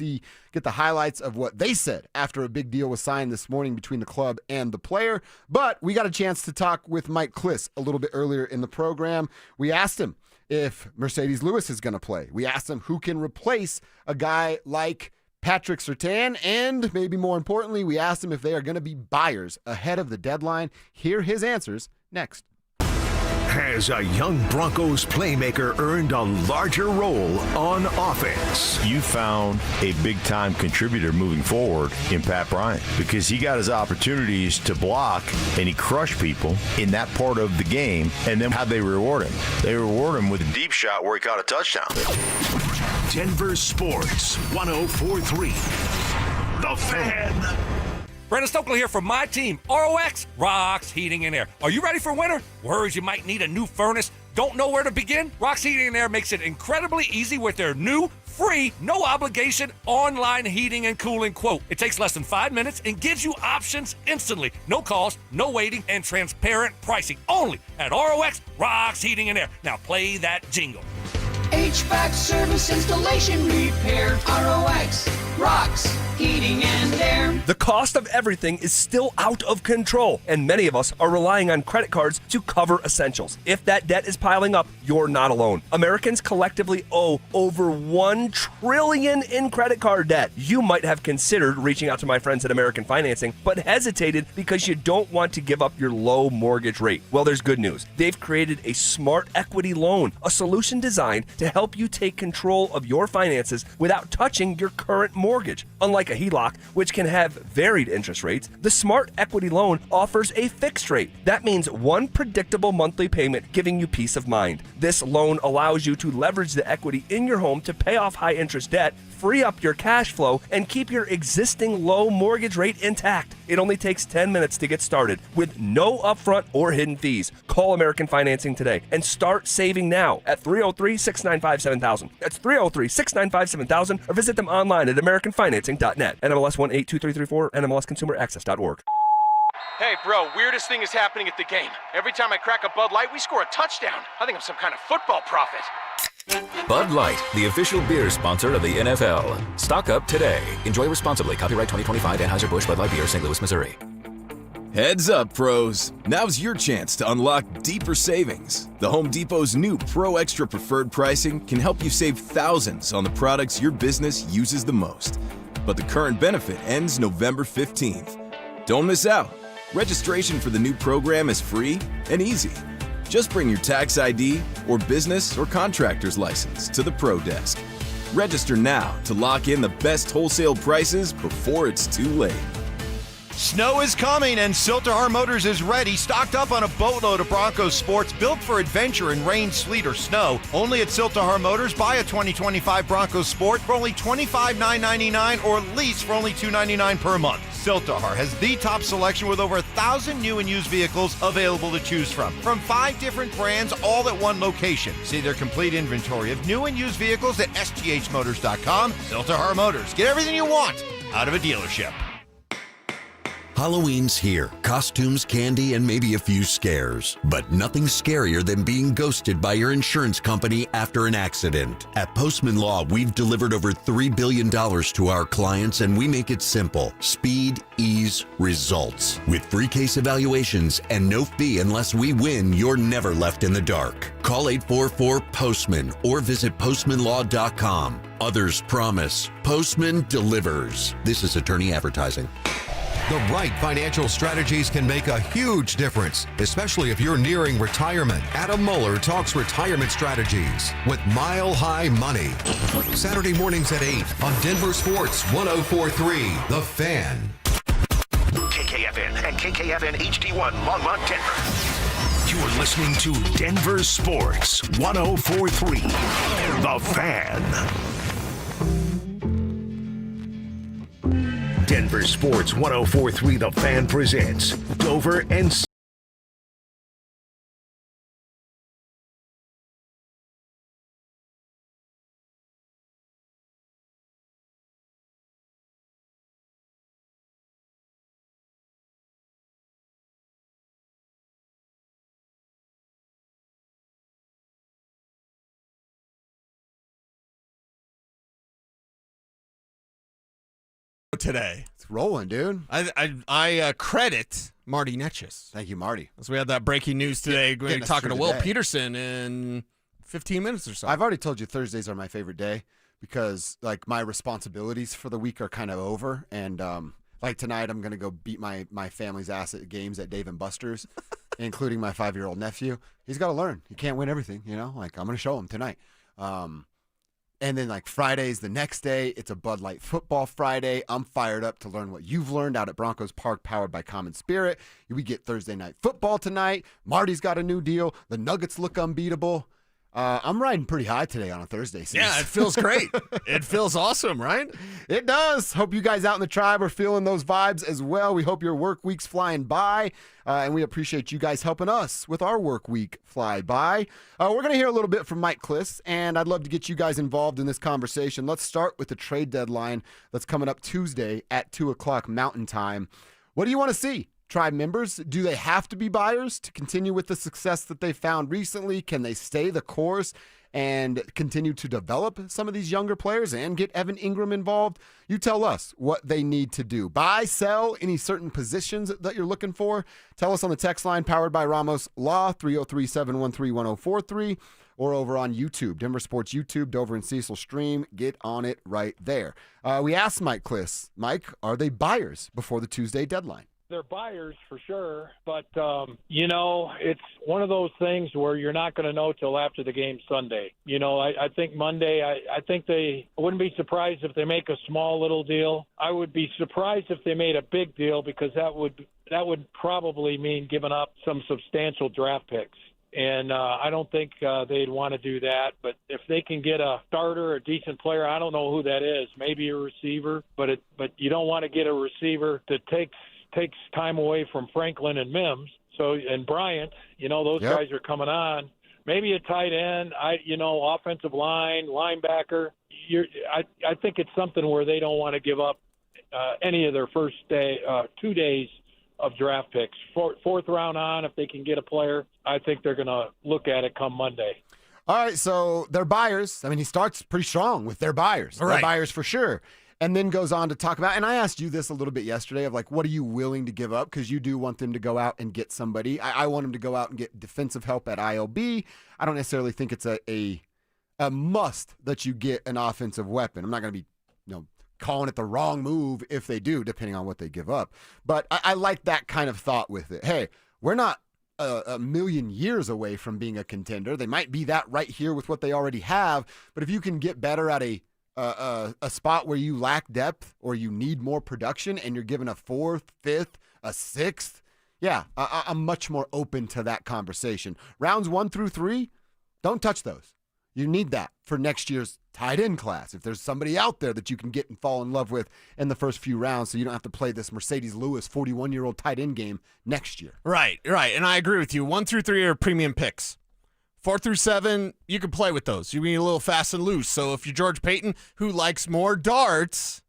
get the highlights of what they said after a big deal was signed this morning between the club and the player. But we got a chance to talk with Mike Klis a little bit earlier in the program. We asked him if Mercedes Lewis is going to play. We asked him who can replace a guy like Patrick Surtain, and maybe more importantly, we asked him if they are going to be buyers ahead of the deadline. Hear his answers next. Has a young Broncos playmaker earned a larger role on offense? You found a big-time contributor moving forward in Pat Bryant because he got his opportunities to block and he crushed people in that part of the game. And then how'd they reward him? They reward him with a deep shot where he caught a touchdown. Denver Sports 104.3. The Fan. Brandon Stokely here from my team, ROX, Rocks Heating and Air. Are you ready for winter? Worries you might need a new furnace? Don't know where to begin? Rocks Heating and Air makes it incredibly easy with their new, free, no obligation online heating and cooling quote. It takes less than 5 minutes and gives you options instantly. No cost, no waiting, and transparent pricing. Only at ROX, Rocks Heating and Air. Now play that jingle. HVAC service, installation, repair, ROX, Rocks, Heating and Air. The cost of everything is still out of control, and many of us are relying on credit cards to cover essentials. If that debt is piling up, you're not alone. Americans collectively owe over $1 trillion in credit card debt. You might have considered reaching out to my friends at American Financing, but hesitated because you don't want to give up your low mortgage rate. Well, there's good news. They've created a smart equity loan, a solution designed to help you take control of your finances without touching your current mortgage. Unlike a HELOC, which can have varied interest rates, the Smart Equity Loan offers a fixed rate. That means one predictable monthly payment giving you peace of mind. This loan allows you to leverage the equity in your home to pay off high interest debt, free up your cash flow, and keep your existing low mortgage rate intact. It only takes 10 minutes to get started with no upfront or hidden fees. Call American Financing today and start saving now at 303-695-7000. That's 303-695-7000, or visit them online at americanfinancing.net. NMLS 1823334, NMLSconsumeraccess.org. Hey, bro, weirdest thing is happening at the game. Every time I crack a Bud Light, we score a touchdown. I think I'm some kind of football prophet. Bud Light, the official beer sponsor of the NFL. Stock up today. Enjoy responsibly. Copyright 2025 Anheuser-Busch Bud Light Beer, St. Louis, Missouri. Heads up, pros. Now's your chance to unlock deeper savings. The Home Depot's new Pro Extra Preferred pricing can help you save thousands on the products your business uses the most. but the current benefit ends November 15th. Don't miss out. Registration for the new program is free and easy. Just bring your tax ID or business or contractor's license to the Pro Desk. Register now to lock in the best wholesale prices before it's too late. Snow is coming, and Siltahar Motors is ready, stocked up on a boatload of Broncos sports built for adventure in rain, sleet, or snow. Only at Siltahar Motors, buy a 2025 Broncos sport for only $25,999 or lease for only $299 per month. Siltahar has the top selection with over 1,000 new and used vehicles available to choose from 5 different brands, all at one location. See their complete inventory of new and used vehicles at sthmotors.com. Siltahar Motors. Get everything you want out of a dealership. Halloween's here. Costumes, candy, and maybe a few scares. But nothing scarier than being ghosted by your insurance company after an accident. At Postman Law, we've delivered over $3 billion to our clients, and we make it simple. Speed, ease, results. With free case evaluations and no fee unless we win, you're never left in the dark. Call 844-POSTMAN or visit postmanlaw.com. Others promise. Postman delivers. This is attorney advertising. The right financial strategies can make a huge difference, especially if you're nearing retirement. Adam Mueller talks retirement strategies with Mile High Money. Saturday mornings at 8 on Denver Sports 104.3 The Fan. KKFN and KKFN HD1 Longmont, Denver. You are listening to Denver Sports 104.3 The Fan. Denver Sports 104.3 The Fan presents Dover and today. It's rolling, dude. I credit Marty Nečas. Thank you, Marty. So we had that breaking news today. We're talking to Will day. Peterson in 15 minutes or so. I've already told you Thursdays are my favorite day because like my responsibilities for the week are kind of over. And like tonight, I'm going to go beat my family's ass at games at Dave & Buster's, including my 5-year-old nephew. He's got to learn. He can't win everything, you know? Like I'm going to show him tonight. And then like Friday's the next day. It's a Bud Light football Friday. I'm fired up to learn what you've learned out at Broncos Park, powered by Common Spirit. We get Thursday night football tonight. Marty's got a new deal. The Nuggets look unbeatable. I'm riding pretty high today on a Thursday. Yeah, it feels great. It feels awesome, right? It does. Hope you guys out in the tribe are feeling those vibes as well. We hope your work week's flying by, and we appreciate you guys helping us with our work week fly by. We're going to hear a little bit from Mike Klis, and I'd love to get you guys involved in this conversation. Let's start with the trade deadline that's coming up Tuesday at 2 o'clock Mountain Time. What do you want to see? Tribe members, do they have to be buyers to continue with the success that they found recently? Can they stay the course and continue to develop some of these younger players and get Evan Ingram involved? You tell us what they need to do. Buy, sell, any certain positions that you're looking for? Tell us on the text line powered by Ramos Law, 303-713-1043, or over on YouTube, Denver Sports YouTube, Dover and Cecil stream. Get on it right there. We asked Mike Klis, Mike, are they buyers before the Tuesday deadline? They're buyers for sure, but, it's one of those things where you're not going to know till after the game Sunday. I think Monday, I wouldn't be surprised if they make a small little deal. I would be surprised if they made a big deal because that would probably mean giving up some substantial draft picks. And I don't think they'd want to do that. But if they can get a starter, a decent player, I don't know who that is, maybe a receiver, but you don't want to get a receiver that takes time away from Franklin and Mims. And Bryant, those guys are coming on. Maybe a tight end, offensive line, linebacker. I think it's something where they don't want to give up any of their first 2 days of draft picks. Fourth round on, if they can get a player, I think they're going to look at it come Monday. All right, so they're buyers. I mean, he starts pretty strong with their buyers. Right. They're buyers for sure. And then goes on to talk about, and I asked you this a little bit yesterday, of like, what are you willing to give up? Because you do want them to go out and get somebody. I want them to go out and get defensive help at IOB. I don't necessarily think it's a must that you get an offensive weapon. I'm not going to be calling it the wrong move if they do, depending on what they give up. But I like that kind of thought with it. Hey, we're not a million years away from being a contender. They might be that right here with what they already have, but if you can get better at a spot where you lack depth or you need more production and you're given a 4th, 5th, a 6th, yeah, I'm much more open to that conversation. Rounds 1 through 3, don't touch those. You need that for next year's tight end class. If there's somebody out there that you can get and fall in love with in the first few rounds, so you don't have to play this Mercedes Lewis 41-year-old tight end game next year. Right. And I agree with you. 1 through 3 are premium picks. 4 through 7, you can play with those. You can be a little fast and loose. So if you're George Payton, who likes more darts,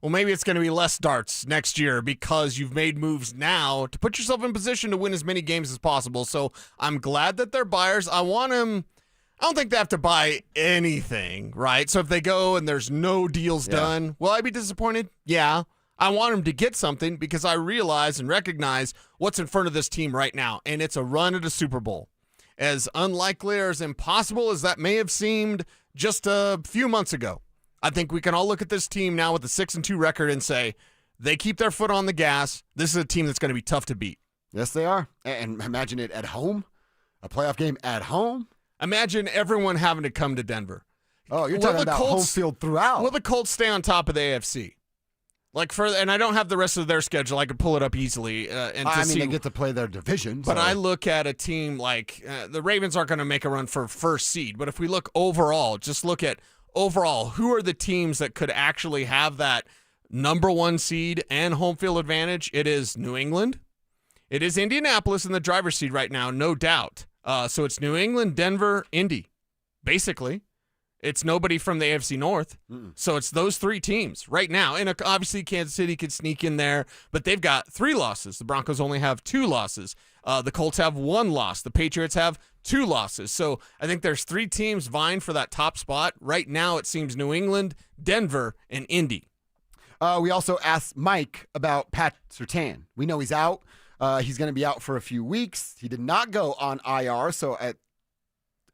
well, maybe it's going to be less darts next year because you've made moves now to put yourself in position to win as many games as possible. So I'm glad that they're buyers. I don't think they have to buy anything, right? So if they go and there's no deals done, will I be disappointed? Yeah. I want them to get something because I realize and recognize what's in front of this team right now, and it's a run at a Super Bowl. As unlikely or as impossible as that may have seemed just a few months ago, I think we can all look at this team now with a 6-2 record and say they keep their foot on the gas. This is a team that's going to be tough to beat. Yes, they are. And imagine it at home, a playoff game at home. Imagine everyone having to come to Denver. Oh, you're talking about home field throughout. Will the Colts stay on top of the AFC? And I don't have the rest of their schedule. I could pull it up easily. They get to play their division. But I look at a team like the Ravens aren't going to make a run for first seed. But if we look overall, just look at overall, who are the teams that could actually have that number 1 seed and home field advantage? It is New England. It is Indianapolis in the driver's seat right now, no doubt. So it's New England, Denver, Indy, basically. It's nobody from the AFC North. So it's those 3 teams right now. And obviously Kansas City could sneak in there, but they've got 3 losses. The Broncos only have 2 losses. The Colts have 1 loss. The Patriots have 2 losses. So I think there's 3 teams vying for that top spot. Right now it seems New England, Denver, and Indy. We also asked Mike about Pat Surtain. We know he's out. He's going to be out for a few weeks. He did not go on IR, so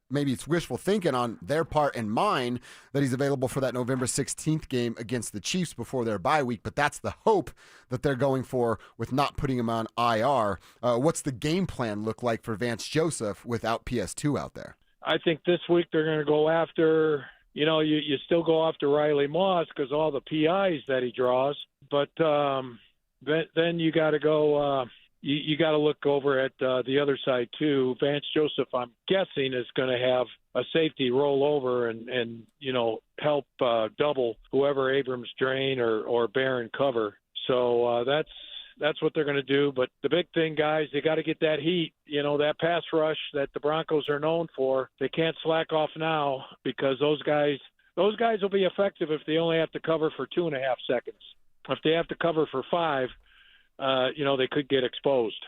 maybe it's wishful thinking on their part and mine that he's available for that November 16th game against the Chiefs before their bye week, but that's the hope that they're going for with not putting him on IR. What's the game plan look like for Vance Joseph without PS2 out there? I think this week they're going to go after, you still go after Riley Moss because all the PIs that he draws, but then you got to go you got to look over at the other side too. Vance Joseph, I'm guessing, is going to have a safety roll over and help double whoever Abrams drain or Barron cover. So that's what they're going to do. But the big thing, guys, they got to get that heat. That pass rush that the Broncos are known for. They can't slack off now because those guys will be effective if they only have to cover for 2.5 seconds. If they have to cover for 5. They could get exposed.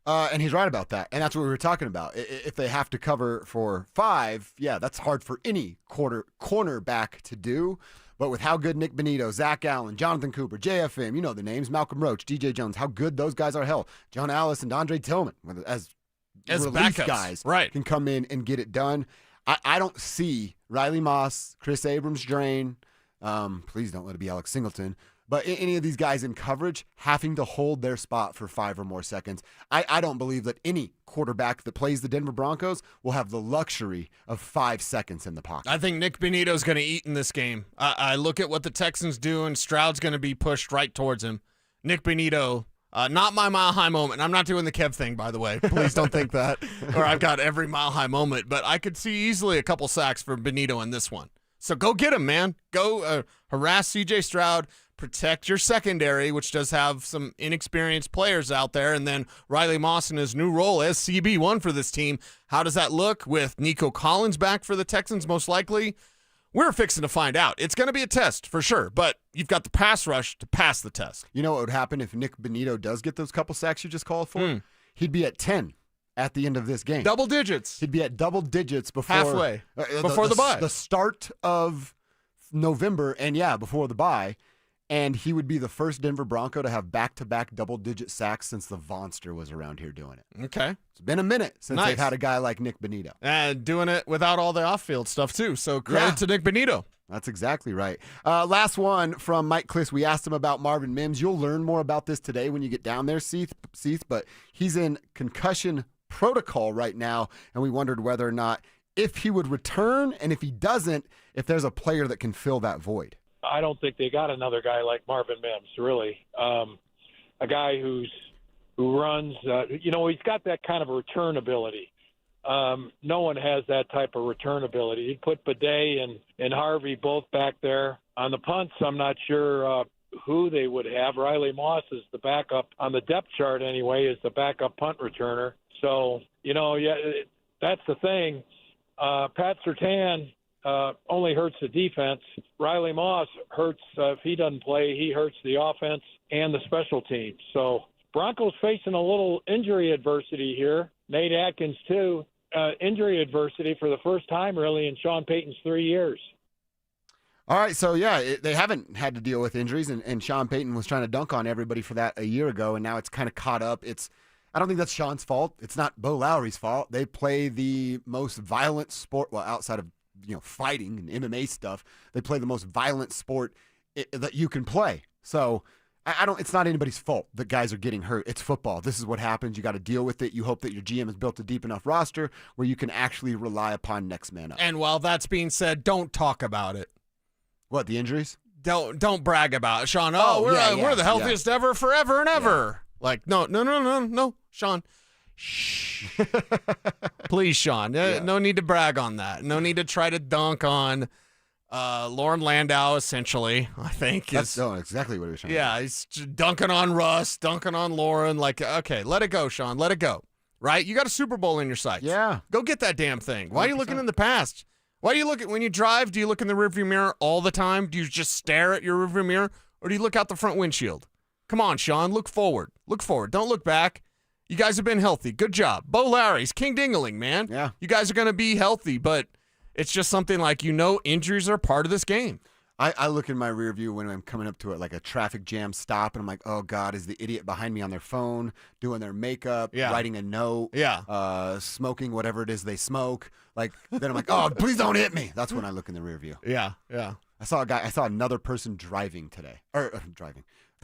And he's right about that. And that's what we were talking about. If they have to cover for 5, that's hard for any cornerback to do. But with how good Nick Bonito, Zach Allen, Jonathan Cooper, JFM, the names, Malcolm Roach, DJ Jones, how good those guys are. Hell, John Alice and Andre Tillman as relief backups, guys right, can come in and get it done. I don't see Riley Moss, Chris Abrams drain. Please don't let it be Alex Singleton. But any of these guys in coverage having to hold their spot for 5 or more seconds, I don't believe that any quarterback that plays the Denver Broncos will have the luxury of 5 seconds in the pocket. I think Nick Bonito's going to eat in this game. I look at what the Texans do, and Stroud's going to be pushed right towards him. Nick Bonito, not my mile-high moment. I'm not doing the Kev thing, by the way. Please don't think that. Or I've got every mile-high moment. But I could see easily a couple sacks for Bonito in this one. So go get him, man. Go harass C.J. Stroud. Protect your secondary, which does have some inexperienced players out there, and then Riley Moss in his new role as CB1 for this team. How does that look with Nico Collins back for the Texans most likely? We're fixing to find out. It's going to be a test for sure, but you've got the pass rush to pass the test. You know what would happen if Nick Bonito does get those couple sacks you just called for? He'd be at 10 at the end of this game. Double digits. He'd be at double digits before halfway before the bye. The start of November, and before the bye. And he would be the first Denver Bronco to have back-to-back double-digit sacks since the Vonster was around here doing it. Okay. It's been a minute since they've had a guy like Nick Bonito. And doing it without all the off-field stuff, too. So credit to Nick Bonito. That's exactly right. Last one from Mike Klis. We asked him about Marvin Mims. You'll learn more about this today when you get down there, Cecil, but he's in concussion protocol right now, and we wondered whether or not if he would return, and if he doesn't, if there's a player that can fill that void. I don't think they got another guy like Marvin Mims, really. A guy who runs, he's got that kind of return ability. No one has that type of return ability. You put Bidet and Harvey both back there. On the punts, I'm not sure who they would have. Riley Moss is the backup on the depth chart anyway, is the backup punt returner. So, that's the thing. Pat Surtain only hurts the defense. Riley Moss hurts, if he doesn't play, he hurts the offense and the special teams. So Broncos facing a little injury adversity here. Nate Atkins, too. Injury adversity for the first time, really, in Sean Payton's 3 years. All right, so they haven't had to deal with injuries, and Sean Payton was trying to dunk on everybody for that a year ago, and now it's kind of caught up. I don't think that's Sean's fault. It's not Bo Lowry's fault. They play the most violent sport, well, outside of fighting and MMA stuff. They play the most violent sport that you can play. So it's not anybody's fault that guys are getting hurt. It's football. This is what happens. You got to deal with it. You hope that your GM has built a deep enough roster where you can actually rely upon next man up. And while that's being said, don't talk about it. What, the injuries? Don't brag about it, Sean. We're the healthiest ever, forever and ever. Yeah. Like, no, Sean. Shh. Please, Sean. No need to brag on that. No need to try to dunk on Lauren Landau, essentially, I think. That's exactly what he was trying to do. Yeah, he's dunking on Russ, dunking on Lauren. Like, okay, let it go, Sean. Let it go. Right? You got a Super Bowl in your sights. Yeah. Go get that damn thing. Why are you looking in the past? Why do you look at when you drive? Do you look in the rearview mirror all the time? Do you just stare at your rearview mirror, or do you look out the front windshield? Come on, Sean. Look forward. Look forward. Don't look back. You guys have been healthy. Good job. Bo Larry's King Dingling, man. Yeah. You guys are going to be healthy, but it's just something like, injuries are part of this game. I look in my rear view when I'm coming up to it, like a traffic jam stop, and I'm like, oh, God, is the idiot behind me on their phone, doing their makeup, writing a note, smoking whatever it is they smoke. Like, then I'm like, oh, please don't hit me. That's when I look in the rear view. Yeah. I saw another person driving today.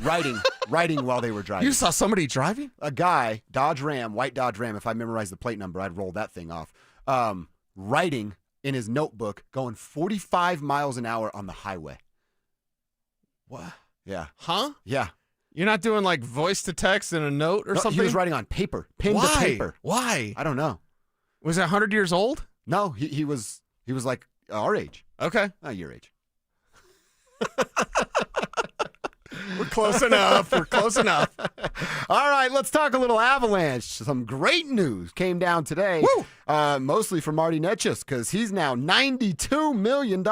Writing while they were driving. You saw somebody driving? A guy, white Dodge Ram. If I memorized the plate number, I'd roll that thing off. Writing in his notebook, going 45 miles an hour on the highway. What? Yeah. Huh? Yeah. You're not doing like voice to text in a note or something? He was writing on paper, pen to paper. Why? I don't know. Was that 100 years old? No, he was like our age. Okay. Not your age. We're close enough. All right, let's talk a little Avalanche. Some great news came down today, mostly for Marty Nečas, because he's now $92 million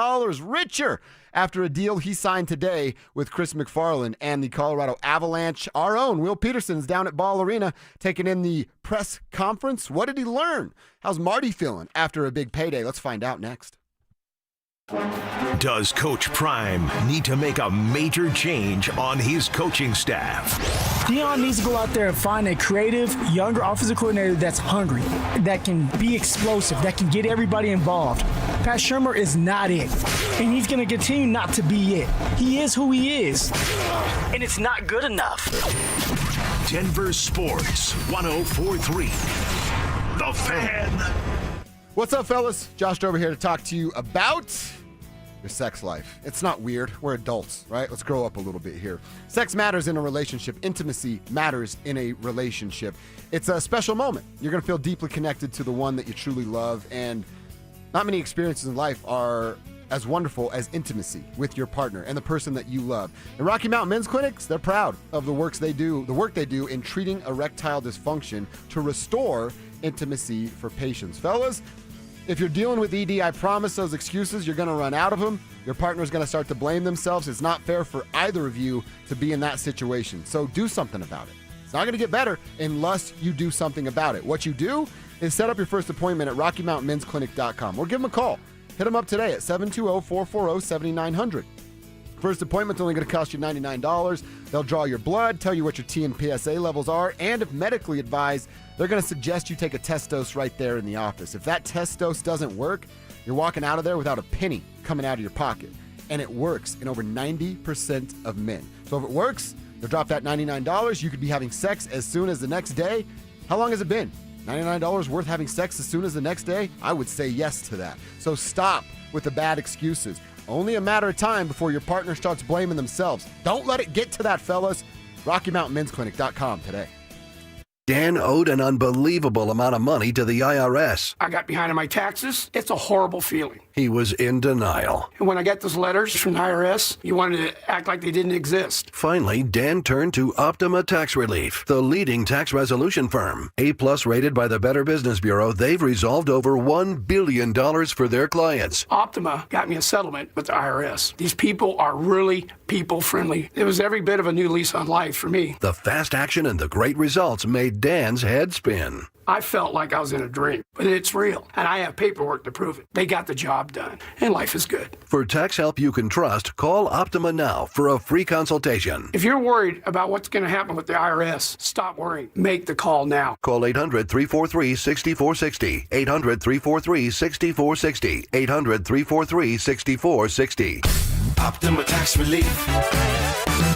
richer after a deal he signed today with Chris McFarland and the Colorado Avalanche. Our own Will Peterson's down at Ball Arena taking in the press conference. What did he learn? How's Marty feeling after a big payday? Let's find out next. Does Coach Prime need to make a major change on his coaching staff? Dion needs to go out there and find a creative, younger offensive coordinator that's hungry, that can be explosive, that can get everybody involved. Pat Shurmur is not it, and he's going to continue not to be it. He is who he is, and it's not good enough. Denver Sports 104.3. The Fan. What's up, fellas? Josh over here to talk to you about your sex life. It's not weird. We're adults, right? Let's grow up a little bit here. Sex matters in a relationship. Intimacy matters in a relationship. It's a special moment. You're going to feel deeply connected to the one that you truly love, and not many experiences in life are as wonderful as intimacy with your partner and the person that you love. And Rocky Mountain Men's Clinics, they're proud of the work they do in treating erectile dysfunction to restore intimacy for patients. Fellas, if you're dealing with ED, I promise those excuses, you're going to run out of them. Your partner's going to start to blame themselves. It's not fair for either of you to be in that situation. So do something about it. It's not going to get better unless you do something about it. What you do is set up your first appointment at RockyMountainMen'sClinic.com or give them a call. Hit them up today at 720-440-7900. First appointment's only going to cost you $99. They'll draw your blood, tell you what your T and PSA levels are, and if medically advised, they're going to suggest you take a test dose right there in the office. If that test dose doesn't work, you're walking out of there without a penny coming out of your pocket. and it works in over 90% of men. So if it works, they'll drop that $99. You could be having sex as soon as the next day. How long has it been? $99 worth having sex as soon as the next day? I would say yes to that. So stop with the bad excuses. Only a matter of time before your partner starts blaming themselves. Don't let it get to that, fellas. RockyMountainMen'sClinic.com today. Dan owed an unbelievable amount of money to the IRS. I got behind on my taxes. It's a horrible feeling. He was in denial. And when I got those letters from the IRS, you wanted to act like they didn't exist. Finally, Dan turned to Optima Tax Relief, the leading tax resolution firm. A-plus rated by the Better Business Bureau, they've resolved over $1 billion for their clients. Optima got me a settlement with the IRS. These people are really people-friendly. It was every bit of a new lease on life for me. The fast action and the great results made Dan's head spin. I felt like I was in a dream, but it's real, and I have paperwork to prove it. They got the job done, and life is good. For tax help you can trust, call Optima now for a free consultation. If you're worried about what's going to happen with the IRS, stop worrying. Make the call now. Call 800-343-6460. 800-343-6460. 800-343-6460. Optima Tax Relief.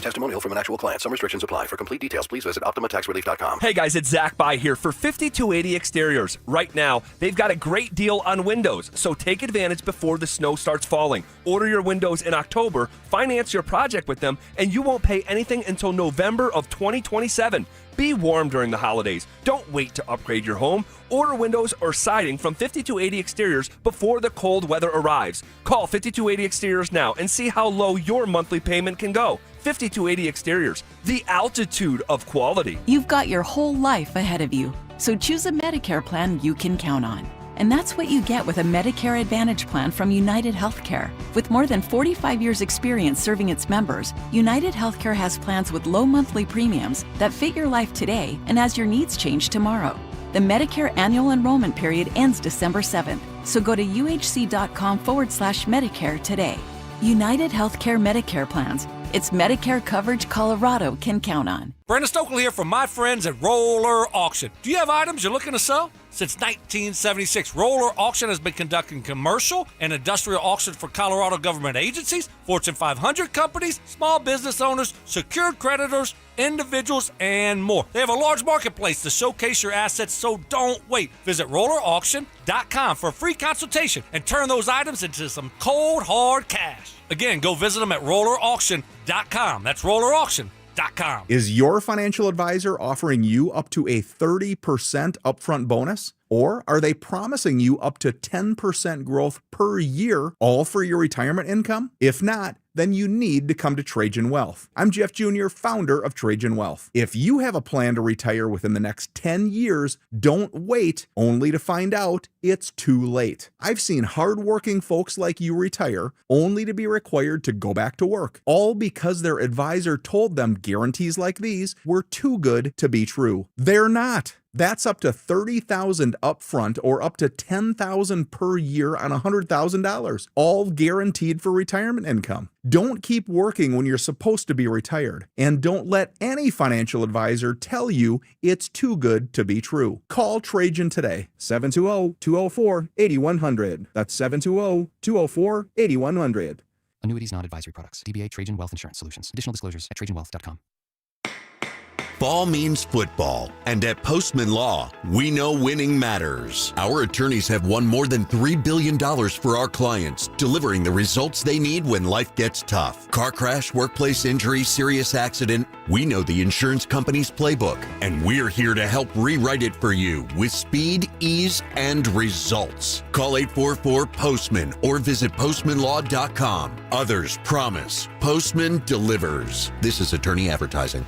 Testimonial from an actual client. Some restrictions apply. For complete details, please visit OptimaTaxRelief.com. Hey guys, it's Zach By here for 5280 Exteriors. Right now, they've got a great deal on windows, so take advantage before the snow starts falling. Order your windows in October, finance your project with them, and you won't pay anything until November of 2027. Be warm during the holidays. Don't wait to upgrade your home. Order windows or siding from 5280 Exteriors before the cold weather arrives. Call 5280 Exteriors now and see how low your monthly payment can go. 5280 Exteriors, the altitude of quality. You've got your whole life ahead of you, so choose a Medicare plan you can count on. And that's what you get with a Medicare Advantage plan from United Healthcare. With more than 45 years' experience serving its members, United Healthcare has plans with low monthly premiums that fit your life today and as your needs change tomorrow. The Medicare annual enrollment period ends December 7th, so go to uhc.com/Medicare today. United Healthcare Medicare plans. It's Medicare coverage Colorado can count on. Brandon Stokely here from my friends at Roller Auction. Do you have items you're looking to sell? Since 1976, Roller Auction has been conducting commercial and industrial auctions for Colorado government agencies, Fortune 500 companies, small business owners, secured creditors, individuals, and more. They have a large marketplace to showcase your assets, so don't wait. Visit rollerauction.com for a free consultation and turn those items into some cold, hard cash. Again, go visit them at rollerauction.com. That's rollerauction.com. Is your financial advisor offering you up to a 30% upfront bonus? Or are they promising you up to 10% growth per year, all for your retirement income? If not, then you need to come to Trajan Wealth. I'm Jeff Jr., founder of Trajan Wealth. If you have a plan to retire within the next 10 years, don't wait only to find out it's too late. I've seen hardworking folks like you retire only to be required to go back to work, all because their advisor told them guarantees like these were too good to be true. They're not. That's up to $30,000 upfront or up to $10,000 per year on $100,000, all guaranteed for retirement income. Don't keep working when you're supposed to be retired, and don't let any financial advisor tell you it's too good to be true. Call Trajan today, 720-204-8100. That's 720-204-8100. Annuities, not advisory products. DBA Trajan Wealth Insurance Solutions. Additional disclosures at trajanwealth.com. Fall means football, and at Postman Law, we know winning matters. Our attorneys have won more than $3 billion for our clients, delivering the results they need when life gets tough. Car crash, workplace injury, serious accident. We know the insurance company's playbook, and we're here to help rewrite it for you with speed, ease, and results. Call 844-POSTMAN or visit postmanlaw.com. Others promise. Postman delivers. This is attorney advertising.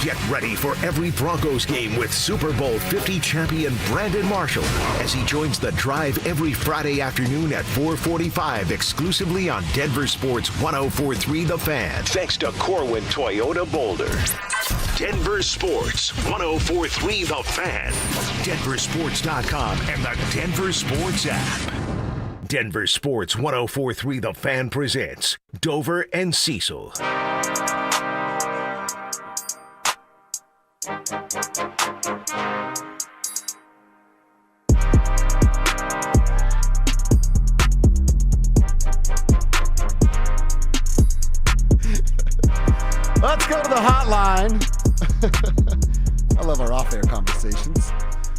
Get ready for every Broncos game with Super Bowl 50 champion Brandon Marshall as he joins the drive every Friday afternoon at 4:45 exclusively on Denver Sports 104.3 The Fan. Thanks to Corwin Toyota Boulder. Denver Sports 104.3 The Fan. DenverSports.com and the Denver Sports app. Denver Sports 104.3 The Fan presents Dover and Cecil. I love our off-air conversations.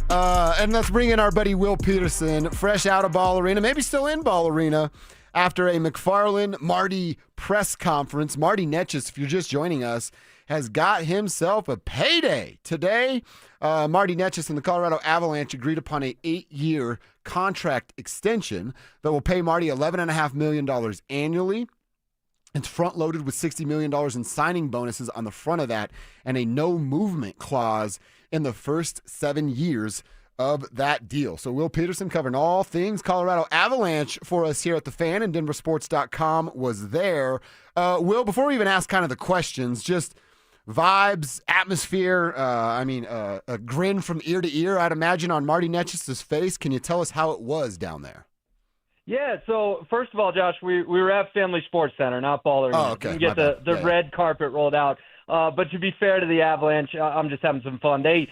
And let's bring in our buddy Will Peterson, fresh out of Ball Arena, maybe still in Ball Arena, after a McFarland-Marty press conference. Marty Nečas, if you're just joining us, has got himself a payday. Today, Marty Nečas and the Colorado Avalanche agreed upon an 8-year contract extension that will pay Marty $11.5 million annually. It's front-loaded with $60 million in signing bonuses on the front of that and a no-movement clause in the first 7 years of that deal. So Will Peterson covering all things Colorado Avalanche for us here at The Fan, and DenverSports.com was there. Will, before we even ask kind of the questions, just vibes, atmosphere, a grin from ear to ear, I'd imagine, on Marty Nečas' face. Can you tell us how it was down there? Yeah, so first of all, Josh, we were at Family Sports Center, not Ball Arena. Oh, okay. You get the red carpet rolled out. But to be fair to the Avalanche, I'm just having some fun. They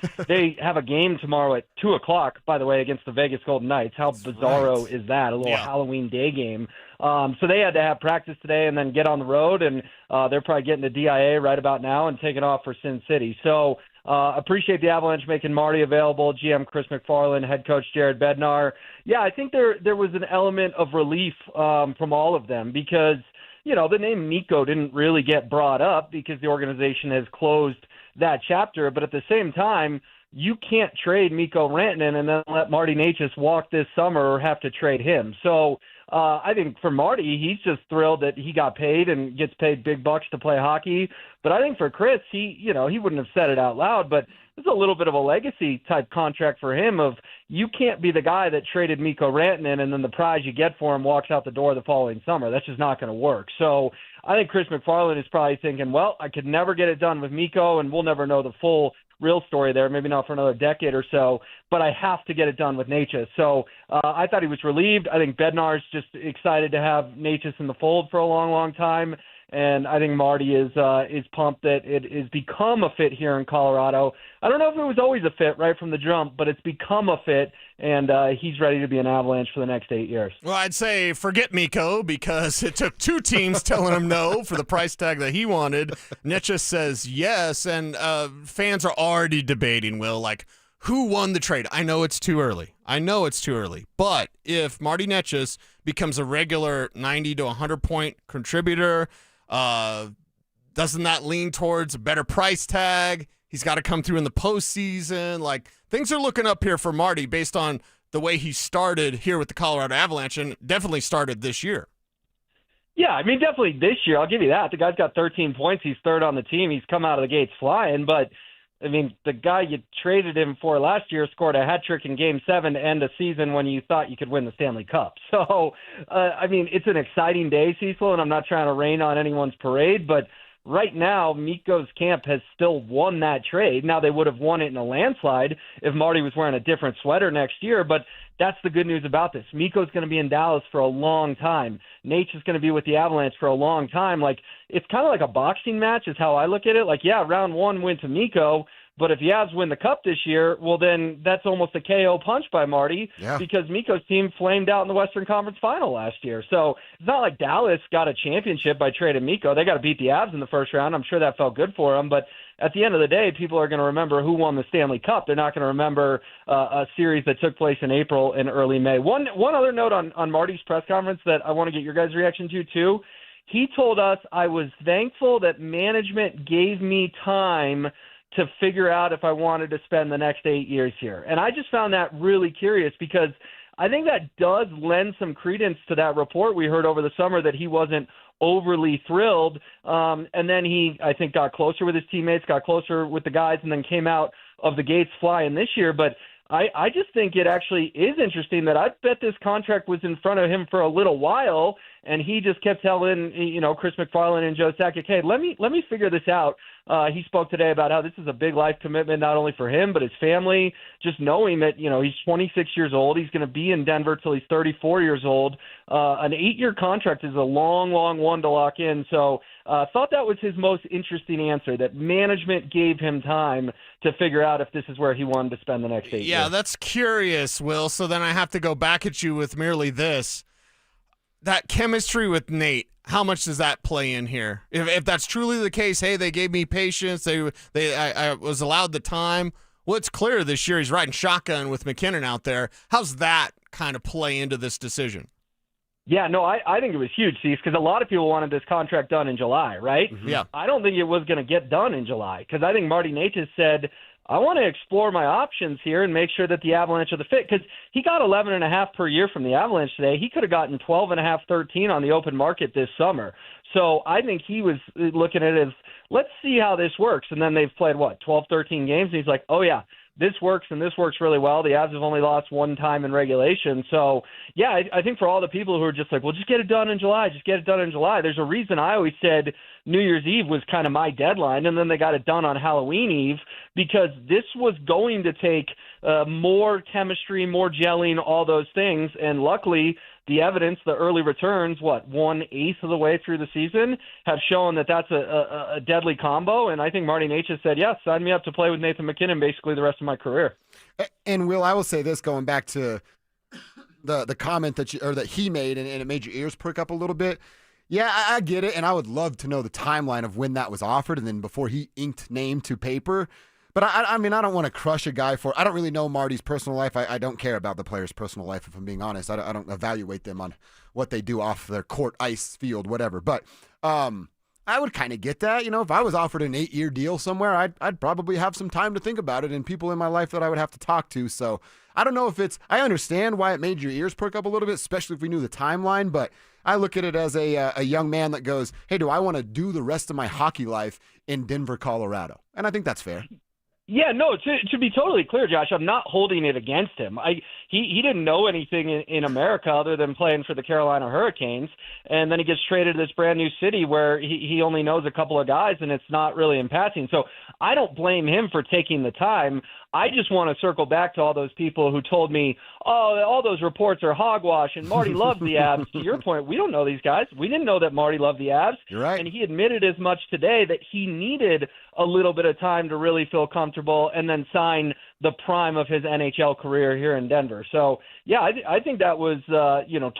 have a game tomorrow at 2 o'clock, by the way, against the Vegas Golden Knights. How bizarro is that? A little Halloween day game. So they had to have practice today and then get on the road, and they're probably getting to DIA right about now and taking off for Sin City. So appreciate the Avalanche making Marty available, GM Chris McFarland, head coach Jared Bednar. Yeah, I think there was an element of relief from all of them because, you know, the name Mikko didn't really get brought up because the organization has closed that chapter. But at the same time, you can't trade Mikko Rantanen and then let Marty Nečas walk this summer or have to trade him. So I think for Marty, he's just thrilled that he got paid and gets paid big bucks to play hockey. But I think for Chris, he wouldn't have said it out loud, but it's a little bit of a legacy type contract for him of you can't be the guy that traded Mikko Rantanen and then the prize you get for him walks out the door the following summer. That's just not going to work. So I think Chris McFarland is probably thinking, well, I could never get it done with Mikko, and we'll never know the full real story there, maybe not for another decade or so, but I have to get it done with Nečas. So I thought he was relieved. I think Bednar's just excited to have Nečas in the fold for a long, long time. And I think Marty is pumped that it has become a fit here in Colorado. I don't know if it was always a fit right from the jump, but it's become a fit, and he's ready to be an Avalanche for the next 8 years. Well, I'd say forget Mikko because it took 2 teams telling him no for the price tag that he wanted. Nečas says yes, and fans are already debating, Will, like, who won the trade? I know it's too early. But if Marty Nečas becomes a regular 90 to 100-point contributor, doesn't that lean towards a better price tag? He's got to come through in the postseason. Like, things are looking up here for Marty based on the way he started here with the Colorado Avalanche and definitely started this year. Yeah, I mean, definitely this year. I'll give you that. The guy's got 13 points. He's third on the team. He's come out of the gates flying. But, I mean, the guy you traded him for last year scored a hat trick in Game 7 to end a season when you thought you could win the Stanley Cup. So, I mean, it's an exciting day, Cecil, and I'm not trying to rain on anyone's parade, but right now, Mikko's camp has still won that trade. Now, they would have won it in a landslide if Marty was wearing a different sweater next year, but that's the good news about this. Mikko's going to be in Dallas for a long time. Nate is going to be with the Avalanche for a long time. Like, it's kind of like a boxing match is how I look at it. Like, yeah, round 1 went to Mikko, but if the Avs win the Cup this year, well, then that's almost a KO punch by Marty because Mikko's team flamed out in the Western Conference Final last year. So it's not like Dallas got a championship by trading Mikko. They got to beat the Avs in the first round. I'm sure that felt good for them. But at the end of the day, people are going to remember who won the Stanley Cup. They're not going to remember a series that took place in April and early May. One other note on Marty's press conference that I want to get your guys' reaction to, too. He told us, I was thankful that management gave me time to figure out if I wanted to spend the next 8 years here. And I just found that really curious because I think that does lend some credence to that report we heard over the summer that he wasn't overly thrilled. And then he, I think, got closer with his teammates, got closer with the guys, and then came out of the gates flying this year. But I just think it actually is interesting that I bet this contract was in front of him for a little while, and he just kept telling, Chris McFarland and Joe Sakic, hey, let me figure this out. He spoke today about how this is a big life commitment, not only for him, but his family, just knowing that, he's 26 years old. He's going to be in Denver till he's 34 years old. An 8-year contract is a long, long one to lock in. So thought that was his most interesting answer, that management gave him time to figure out if this is where he wanted to spend the next 8 years. Yeah, that's curious, Will. So then I have to go back at you with merely this. That chemistry with Nate, how much does that play in here? If that's truly the case, hey, they gave me patience. I was allowed the time. Well, it's clear this year he's riding shotgun with McKinnon out there. How's that kind of play into this decision? Yeah, no, I think it was huge, Cecil, because a lot of people wanted this contract done in July, right? Mm-hmm. Yeah. I don't think it was going to get done in July because I think Marty Nečas said, I want to explore my options here and make sure that the Avalanche are the fit, because he got 11.5 per year from the Avalanche today. He could have gotten 12.5, 13 on the open market this summer. So I think he was looking at it as, let's see how this works. And then they've played, 12, 13 games, and he's like, oh, yeah, this works, and this works really well. The Avs have only lost one time in regulation. So, yeah, I think for all the people who are just like, well, just get it done in July, just get it done in July, there's a reason I always said New Year's Eve was kind of my deadline, and then they got it done on Halloween Eve, because this was going to take more chemistry, more gelling, all those things. And luckily, the evidence, the early returns, 1/8 of the way through the season, have shown that that's a deadly combo. And I think Marty Nečas said, yeah, sign me up to play with Nathan McKinnon basically the rest of my career. And Will, I will say this, going back to the comment that he made, and it made your ears perk up a little bit. Yeah, I get it, and I would love to know the timeline of when that was offered and then before he inked name to paper. But I mean, I don't want to crush a guy I don't really know Marty's personal life. I don't care about the player's personal life, if I'm being honest. I don't evaluate them on what they do off their court, ice, field, whatever. But I would kind of get that. You know, if I was offered an 8-year deal somewhere, I'd probably have some time to think about it and people in my life that I would have to talk to. So I don't know if I understand why it made your ears perk up a little bit, especially if we knew the timeline. But I look at it as a young man that goes, hey, do I want to do the rest of my hockey life in Denver, Colorado? And I think that's fair. Yeah, no, to be totally clear, Josh, I'm not holding it against him. He didn't know anything in America other than playing for the Carolina Hurricanes, and then he gets traded to this brand new city where he only knows a couple of guys, and it's not really in passing. So I don't blame him for taking the time. I just want to circle back to all those people who told me, oh, all those reports are hogwash, and Marty loves the Avs. To your point, we don't know these guys. We didn't know that Marty loved the Avs. You're right. And he admitted as much today that he needed a little bit of time to really feel comfortable and then sign the prime of his NHL career here in Denver. So, yeah, I think that was,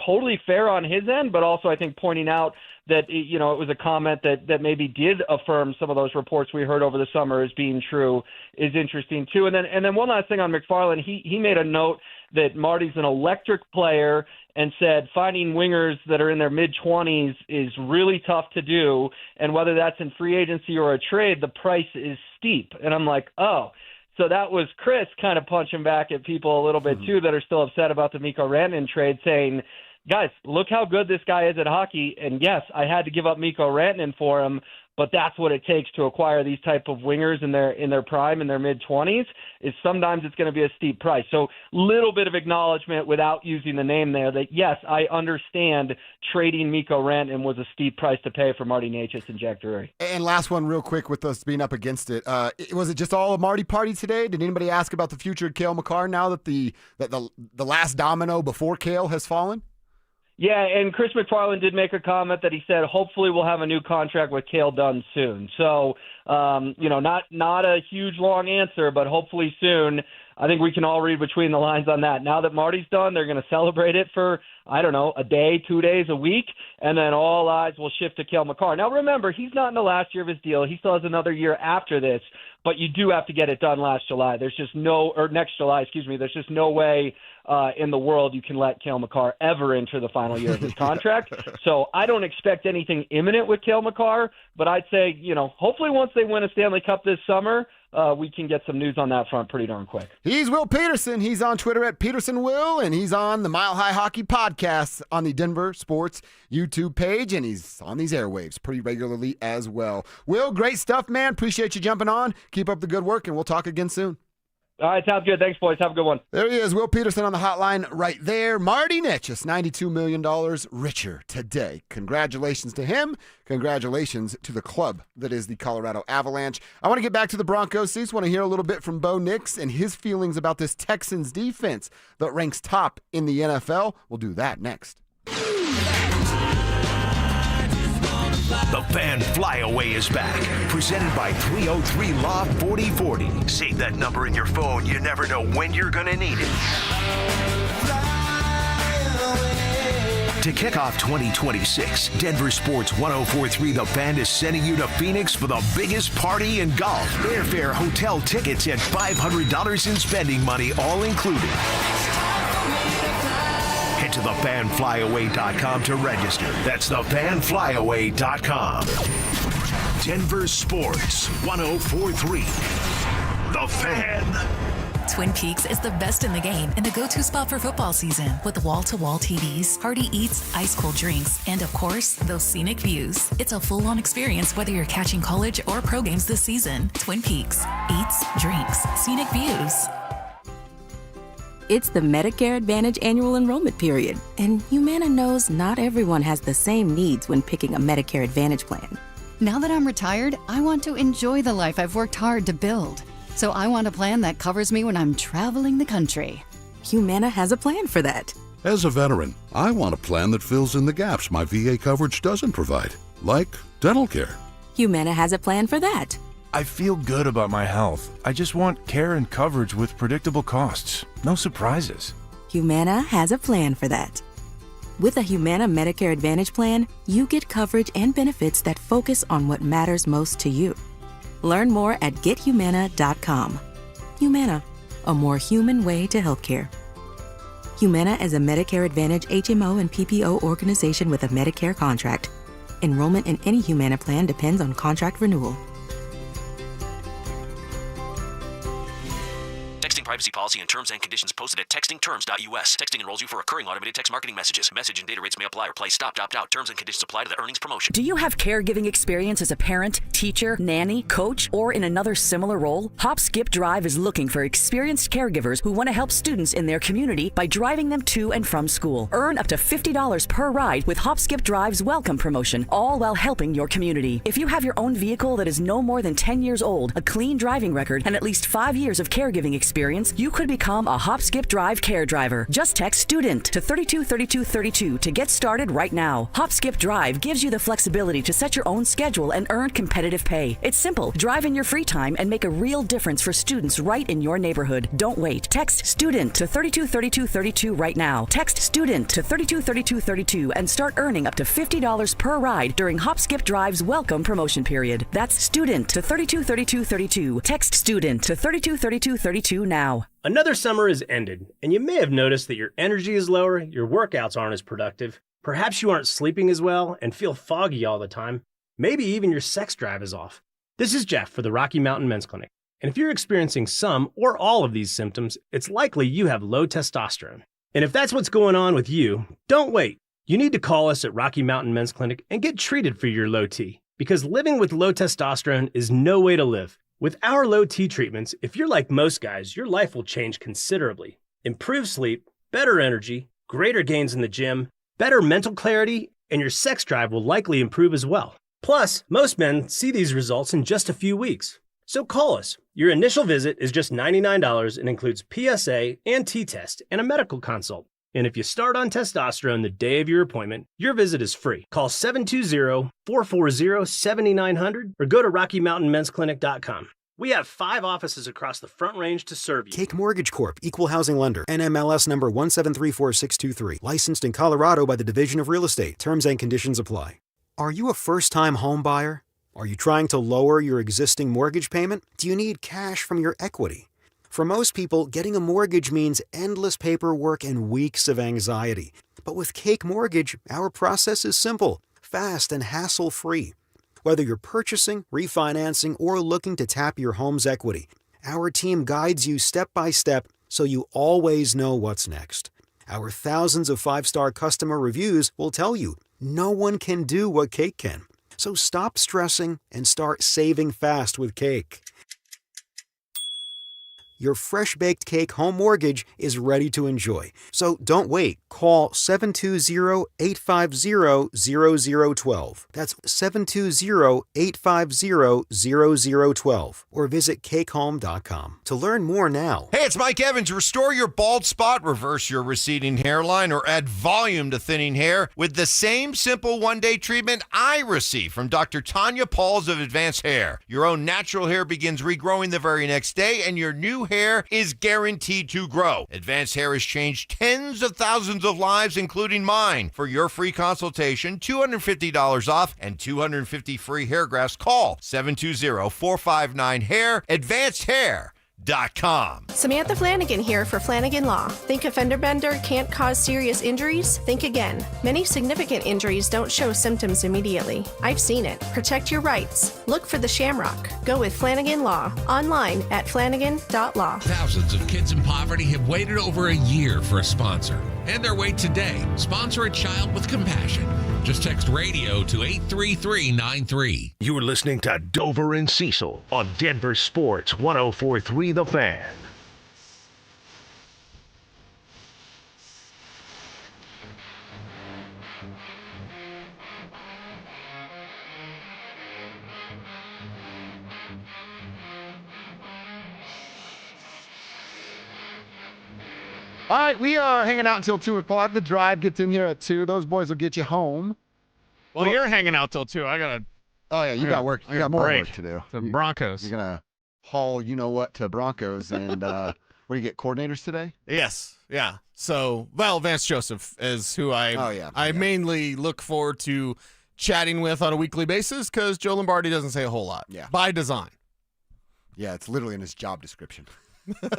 totally fair on his end, but also I think pointing out that, it was a comment that maybe did affirm some of those reports we heard over the summer as being true is interesting too. And then one last thing on McFarland, he made a note that Marty's an electric player and said finding wingers that are in their mid-20s is really tough to do, and whether that's in free agency or a trade, the price is steep. And I'm like, oh. So that was Chris kind of punching back at people a little bit too that are still upset about the Mikko Rantanen trade, saying, guys, look how good this guy is at hockey, and yes, I had to give up Mikko Rantanen for him, but that's what it takes to acquire these type of wingers in their prime, in their mid-20s, is sometimes it's going to be a steep price. So little bit of acknowledgement without using the name there that, yes, I understand trading Mikko Rantanen was a steep price to pay for Marty Nečas and Jack Drury. And last one real quick with us being up against it. Was it just all a Marty party today? Did anybody ask about the future of Cale Makar now that the last domino before Cale has fallen? Yeah, and Chris McFarland did make a comment that he said, hopefully we'll have a new contract with Cale done soon. So, not a huge long answer, but hopefully soon. I think we can all read between the lines on that. Now that Marty's done, they're going to celebrate it for, a day, 2 days, a week, and then all eyes will shift to Cale Makar. Now, remember, he's not in the last year of his deal. He still has another year after this, but you do have to get it done next July. There's just no way in the world you can let Cale Makar ever enter the final year of his contract. So I don't expect anything imminent with Cale Makar, but I'd say, hopefully once they win a Stanley Cup this summer, we can get some news on that front pretty darn quick. He's Will Peterson. He's on Twitter at PetersonWill, and he's on the Mile High Hockey Podcast on the Denver Sports YouTube page, and he's on these airwaves pretty regularly as well. Will, great stuff, man. Appreciate you jumping on. Keep up the good work, and we'll talk again soon. All right, sounds good. Thanks, boys. Have a good one. There he is, Will Peterson on the hotline right there. Marty Nečas, $92 million richer today. Congratulations to him. Congratulations to the club that is the Colorado Avalanche. I want to get back to the Broncos. I just want to hear a little bit from Bo Nix and his feelings about this Texans defense that ranks top in the NFL. We'll do that next. The Fan Flyaway is back, presented by 303 Law 4040. Save that number in your phone. You never know when you're going to need it. To kick off 2026, Denver Sports 104.3 The Fan is sending you to Phoenix for the biggest party in golf. Airfare, hotel tickets, and $500 in spending money all included. Head to thefanflyaway.com to register. That's thefanflyaway.com. Denver Sports 104.3 The Fan. Twin Peaks is the best in the game and the go-to spot for football season with wall-to-wall TVs, hearty eats, ice-cold drinks, and of course, those scenic views. It's a full-on experience whether you're catching college or pro games this season. Twin Peaks. Eats, drinks, scenic views. It's the Medicare Advantage annual enrollment period, and Humana knows not everyone has the same needs when picking a Medicare Advantage plan. Now that I'm retired, I want to enjoy the life I've worked hard to build. So I want a plan that covers me when I'm traveling the country. Humana has a plan for that. As a veteran, I want a plan that fills in the gaps my VA coverage doesn't provide, like dental care. Humana has a plan for that. I feel good about my health. I just want care and coverage with predictable costs. No surprises. Humana has a plan for that. With a Humana Medicare Advantage plan, you get coverage and benefits that focus on what matters most to you. Learn more at gethumana.com. Humana, a more human way to healthcare. Humana is a Medicare Advantage HMO and PPO organization with a Medicare contract. Enrollment in any Humana plan depends on contract renewal. Texting privacy policy and terms and conditions posted at textingterms.us. Texting enrolls you for recurring automated text marketing messages. Message and data rates may apply. Reply stop, opt out. Terms and conditions apply to the earnings promotion. Do you have caregiving experience as a parent, teacher, nanny, coach, or in another similar role? Hop Skip Drive is looking for experienced caregivers who want to help students in their community by driving them to and from school. Earn up to $50 per ride with Hop Skip Drive's welcome promotion, all while helping your community. If you have your own vehicle that is no more than 10 years old, a clean driving record, and at least 5 years of caregiving experience, you could become a Hop Skip Drive care driver. Just text STUDENT to 323232 to get started right now. Hop Skip Drive gives you the flexibility to set your own schedule and earn competitive pay. It's simple. Drive in your free time and make a real difference for students right in your neighborhood. Don't wait. Text STUDENT to 323232 right now. Text STUDENT to 323232 and start earning up to $50 per ride during Hop Skip Drive's welcome promotion period. That's STUDENT to 323232. Text STUDENT to 323232 now. Another summer has ended, and you may have noticed that your energy is lower, your workouts aren't as productive, perhaps you aren't sleeping as well and feel foggy all the time, maybe even your sex drive is off. This is Jeff for the Rocky Mountain Men's Clinic, and if you're experiencing some or all of these symptoms, it's likely you have low testosterone. And if that's what's going on with you, don't wait. You need to call us at Rocky Mountain Men's Clinic and get treated for your low T, because living with low testosterone is no way to live. With our low T treatments, if you're like most guys, your life will change considerably. Improved sleep, better energy, greater gains in the gym, better mental clarity, and your sex drive will likely improve as well. Plus, most men see these results in just a few weeks. So call us. Your initial visit is just $99 and includes PSA and T-test and a medical consult. And if you start on testosterone the day of your appointment, your visit is free. Call 720-440-7900 or go to RockyMountainMen'sClinic.com. We have 5 offices across the Front Range to serve you. Cake Mortgage Corp. Equal Housing Lender. NMLS number 1734623. Licensed in Colorado by the Division of Real Estate. Terms and conditions apply. Are you a first-time home buyer? Are you trying to lower your existing mortgage payment? Do you need cash from your equity? For most people, getting a mortgage means endless paperwork and weeks of anxiety. But with Cake Mortgage, our process is simple, fast, and hassle-free. Whether you're purchasing, refinancing, or looking to tap your home's equity, our team guides you step by step so you always know what's next. Our thousands of 5-star customer reviews will tell you no one can do what Cake can. So stop stressing and start saving fast with Cake. Your fresh-baked cake home mortgage is ready to enjoy. So don't wait. Call 720-850-0012. That's 720-850-0012. Or visit cakehome.com to learn more now. Hey, it's Mike Evans. Restore your bald spot, reverse your receding hairline, or add volume to thinning hair with the same simple one-day treatment I receive from Dr. Tanya Pauls of Advanced Hair. Your own natural hair begins regrowing the very next day, and your new hair is guaranteed to grow. Advanced Hair has changed tens of thousands thousands of lives, including mine. For your free consultation, $250 off and 250 free hair grafts. Call 720-459-HAIR, advancedhair.com. Samantha Flanagan here for Flanagan Law. Think a fender bender can't cause serious injuries? Think again. Many significant injuries don't show symptoms immediately. I've seen it. Protect your rights. Look for the Shamrock. Go with Flanagan Law. Online at flanagan.law. Thousands of kids in poverty have waited over a year for a sponsor. End their wait today. Sponsor a child with compassion. Just text radio to 83393. You're listening to Dover and Cecil on Denver Sports 104.3 The Fan. All right, we are hanging out until 2 o'clock. The drive gets in here at 2. Those boys will get you home. Well, you're hanging out till 2. I got to. Oh, yeah, you got work. You got more work to do. The Broncos. You're going to haul you-know-what to Broncos. And what do you get, coordinators today? Yes, yeah. So, well, Vance Joseph is who I mainly look forward to chatting with on a weekly basis because Joe Lombardi doesn't say a whole lot. Yeah. By design. Yeah, it's literally in his job description. You're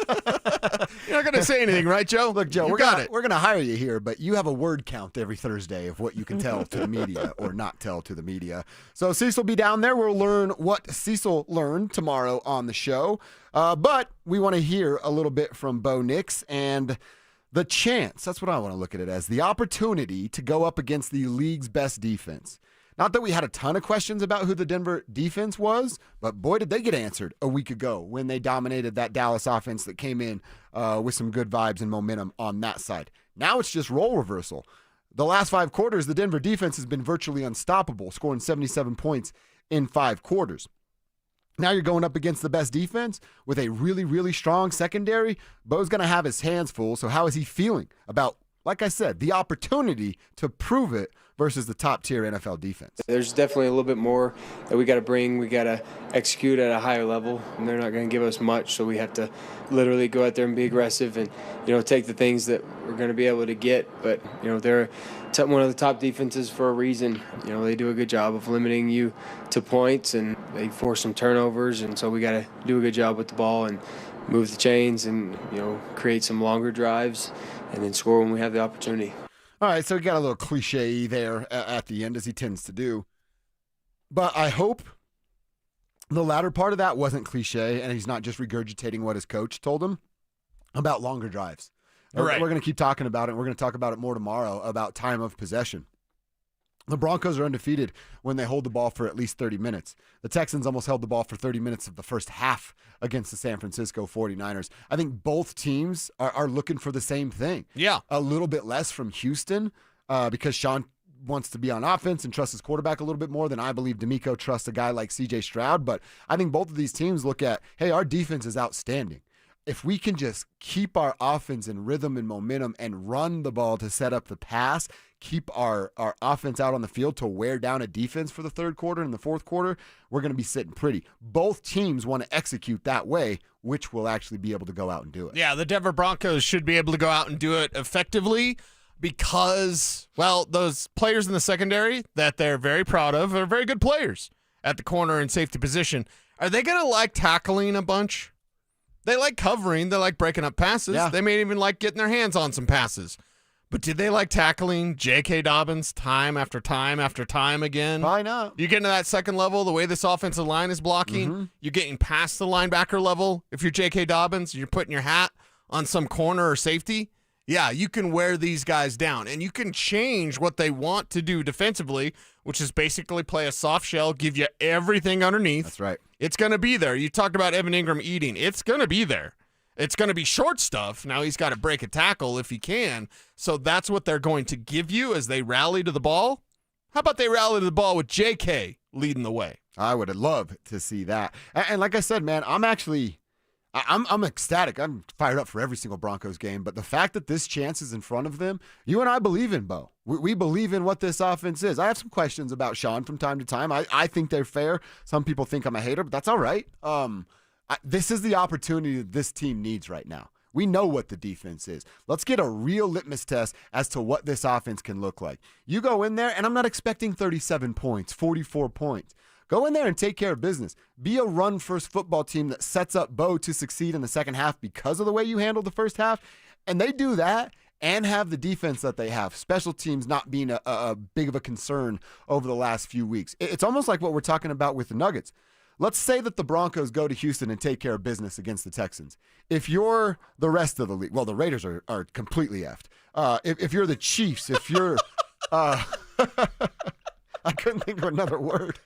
not going to say anything, right, Joe? Look, Joe, we're going to hire you here, but you have a word count every Thursday of what you can tell to the media or not tell to the media. So Cecil will be down there. We'll learn what Cecil learned tomorrow on the show. But we want to hear a little bit from Bo Nix and the chance. That's what I want to look at it as. The opportunity to go up against the league's best defense. Not that we had a ton of questions about who the Denver defense was, but boy, did they get answered a week ago when they dominated that Dallas offense that came in with some good vibes and momentum on that side. Now it's just role reversal. The last 5 quarters, the Denver defense has been virtually unstoppable, scoring 77 points in 5 quarters. Now you're going up against the best defense with a really, really strong secondary. Bo's going to have his hands full, so how is he feeling about, like I said, the opportunity to prove it versus the top-tier NFL defense? There's definitely a little bit more that we got to bring. We got to execute at a higher level, and they're not going to give us much, so we have to literally go out there and be aggressive and, take the things that we're going to be able to get. But, they're one of the top defenses for a reason. They do a good job of limiting you to points, and they force some turnovers, and so we got to do a good job with the ball and move the chains and, create some longer drives and then score when we have the opportunity. All right, so we got a little cliche there at the end, as he tends to do. But I hope the latter part of that wasn't cliche, and he's not just regurgitating what his coach told him about longer drives. Right. We're going to keep talking about it, and we're going to talk about it more tomorrow, about time of possession. The Broncos are undefeated when they hold the ball for at least 30 minutes. The Texans almost held the ball for 30 minutes of the first half against the San Francisco 49ers. I think both teams are looking for the same thing. Yeah. A little bit less from Houston because Sean wants to be on offense and trust his quarterback a little bit more than I believe D'Amico trusts a guy like C.J. Stroud. But I think both of these teams look at, hey, our defense is outstanding. If we can just keep our offense in rhythm and momentum and run the ball to set up the pass, keep our offense out on the field to wear down a defense for the third quarter and the fourth quarter, we're going to be sitting pretty. Both teams want to execute that way, which will actually be able to go out and do it. Yeah, the Denver Broncos should be able to go out and do it effectively because, well, those players in the secondary that they're very proud of are very good players at the corner and safety position. Are they going to like tackling a bunch? They like covering. They like breaking up passes. Yeah. They may even like getting their hands on some passes. But did they like tackling J.K. Dobbins time after time after time again? Why not? You get into that second level, the way this offensive line is blocking, you're getting past the linebacker level. If you're J.K. Dobbins, you're putting your hat on some corner or safety. Yeah, you can wear these guys down, and you can change what they want to do defensively, which is basically play a soft shell, give you everything underneath. That's right. It's going to be there. You talked about Evan Ingram eating. It's going to be there. It's going to be short stuff. Now he's got to break a tackle if he can. So that's what they're going to give you as they rally to the ball. How about they rally to the ball with J.K. leading the way? I would love to see that. And like I said, man, I'm ecstatic. I'm fired up for every single Broncos game. But the fact that this chance is in front of them, you and I believe in, Bo. We believe in what this offense is. I have some questions about Sean from time to time. I think they're fair. Some people think I'm a hater, but that's all right. This is the opportunity that this team needs right now. We know what the defense is. Let's get a real litmus test as to what this offense can look like. You go in there, and I'm not expecting 37 points, 44 points. Go in there and take care of business. Be a run-first football team that sets up Bo to succeed in the second half because of the way you handled the first half. And they do that and have the defense that they have. Special teams not being a big of a concern over the last few weeks. It's almost like what we're talking about with the Nuggets. Let's say that the Broncos go to Houston and take care of business against the Texans. If you're the rest of the league, well, the Raiders are completely effed. If you're the Chiefs, if you're, I couldn't think of another word.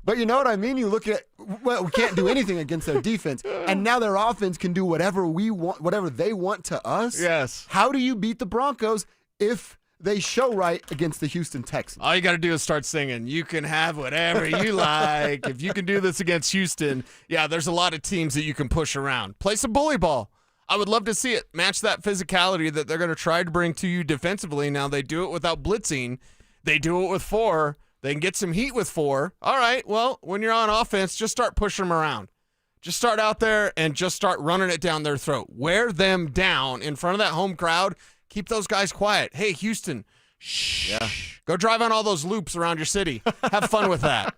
But you know what I mean? You look at, well, we can't do anything against their defense, and now their offense can do whatever we want, whatever they want to us. Yes. How do you beat the Broncos if they show right against the Houston Texans? All you got to do is start singing. You can have whatever you like. If you can do this against Houston, yeah, there's a lot of teams that you can push around. Play some bully ball. I would love to see it. Match that physicality that they're going to try to bring to you defensively. Now, they do it without blitzing. They do it with 4. They can get some heat with 4. All right, well, when you're on offense, just start pushing them around. Just start out there and just start running it down their throat. Wear them down in front of that home crowd. Keep those guys quiet. Hey, Houston, shh. Yeah. Go drive on all those loops around your city. Have fun with that.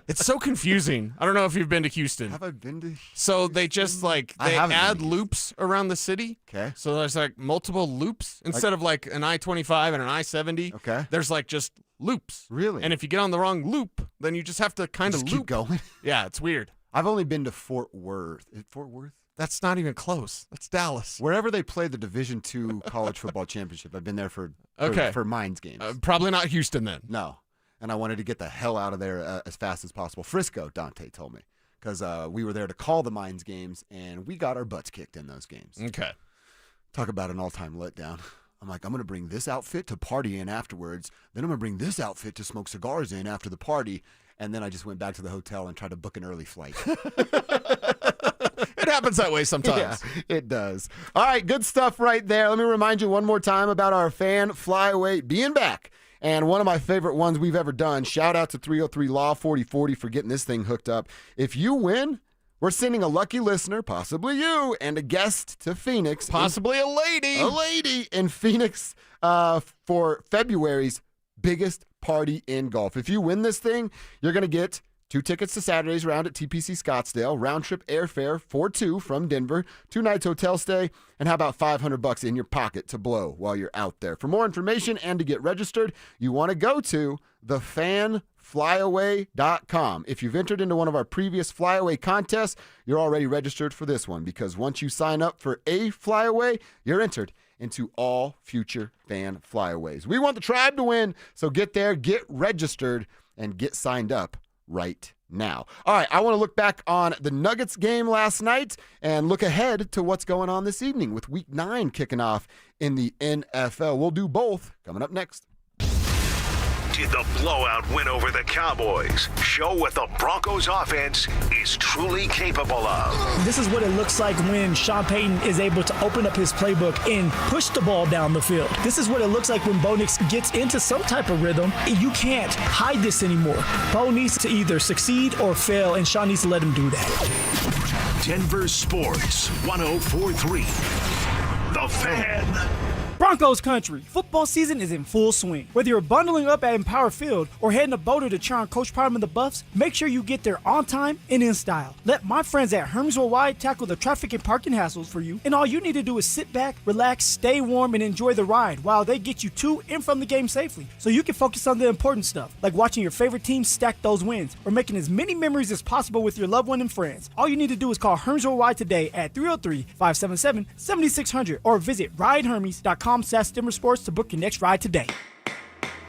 It's so confusing. I don't know if you've been to Houston. Have I been to Houston? So they just they add loops around the city. Okay. So there's like multiple loops instead of like an I-25 and an I-70. Okay. There's like just loops. Really? And if you get on the wrong loop, then you just have to kind of loop. Keep going. Yeah, it's weird. I've only been to Fort Worth. Is it Fort Worth? That's not even close. That's Dallas. Wherever they play the Division II college football championship, I've been there for Mines games. Probably not Houston then. No. And I wanted to get the hell out of there as fast as possible. Frisco, Dante told me, because we were there to call the Mines games, and we got our butts kicked in those games. Okay. Talk about an all-time letdown. I'm like, I'm going to bring this outfit to party in afterwards. Then I'm going to bring this outfit to smoke cigars in after the party. And then I just went back to the hotel and tried to book an early flight. It happens that way sometimes. Yeah, it does. All right, good stuff right there. Let me remind you one more time about our fan flyaway being back. And one of my favorite ones we've ever done. Shout out to 303 Law 4040 for getting this thing hooked up. If you win, we're sending a lucky listener, possibly you, and a guest to Phoenix. Possibly a lady. A lady in Phoenix for February's biggest party in golf. If you win this thing, you're going to get 2 tickets to Saturday's round at TPC Scottsdale, round-trip airfare for 2 from Denver, 2 nights hotel stay, and how about $500 in your pocket to blow while you're out there? For more information and to get registered, you want to go to thefanflyaway.com. If you've entered into one of our previous flyaway contests, you're already registered for this one, because once you sign up for a flyaway, you're entered into all future fan flyaways. We want the tribe to win, so get there, get registered, and get signed up right now. All right, I want to look back on the Nuggets game last night and look ahead to what's going on this evening with Week 9 kicking off in the NFL. We'll do both coming up next. Did the blowout win over the Cowboys show what the Broncos offense is truly capable of? This is what it looks like when Sean Payton is able to open up his playbook and push the ball down the field. This is what it looks like when Bo Nix gets into some type of rhythm. You can't hide this anymore. Bo needs to either succeed or fail, and Sean needs to let him do that. Denver Sports 104.3. The Fan. Broncos country, football season is in full swing. Whether you're bundling up at Empower Field or heading to Boulder to cheer on Coach Prime and the Buffs, make sure you get there on time and in style. Let my friends at Hermes Worldwide tackle the traffic and parking hassles for you, and all you need to do is sit back, relax, stay warm, and enjoy the ride while they get you to and from the game safely, so you can focus on the important stuff, like watching your favorite team stack those wins or making as many memories as possible with your loved one and friends. All you need to do is call Hermes Worldwide today at 303-577-7600 or visit ridehermes.com/DenverSports to book your next ride today.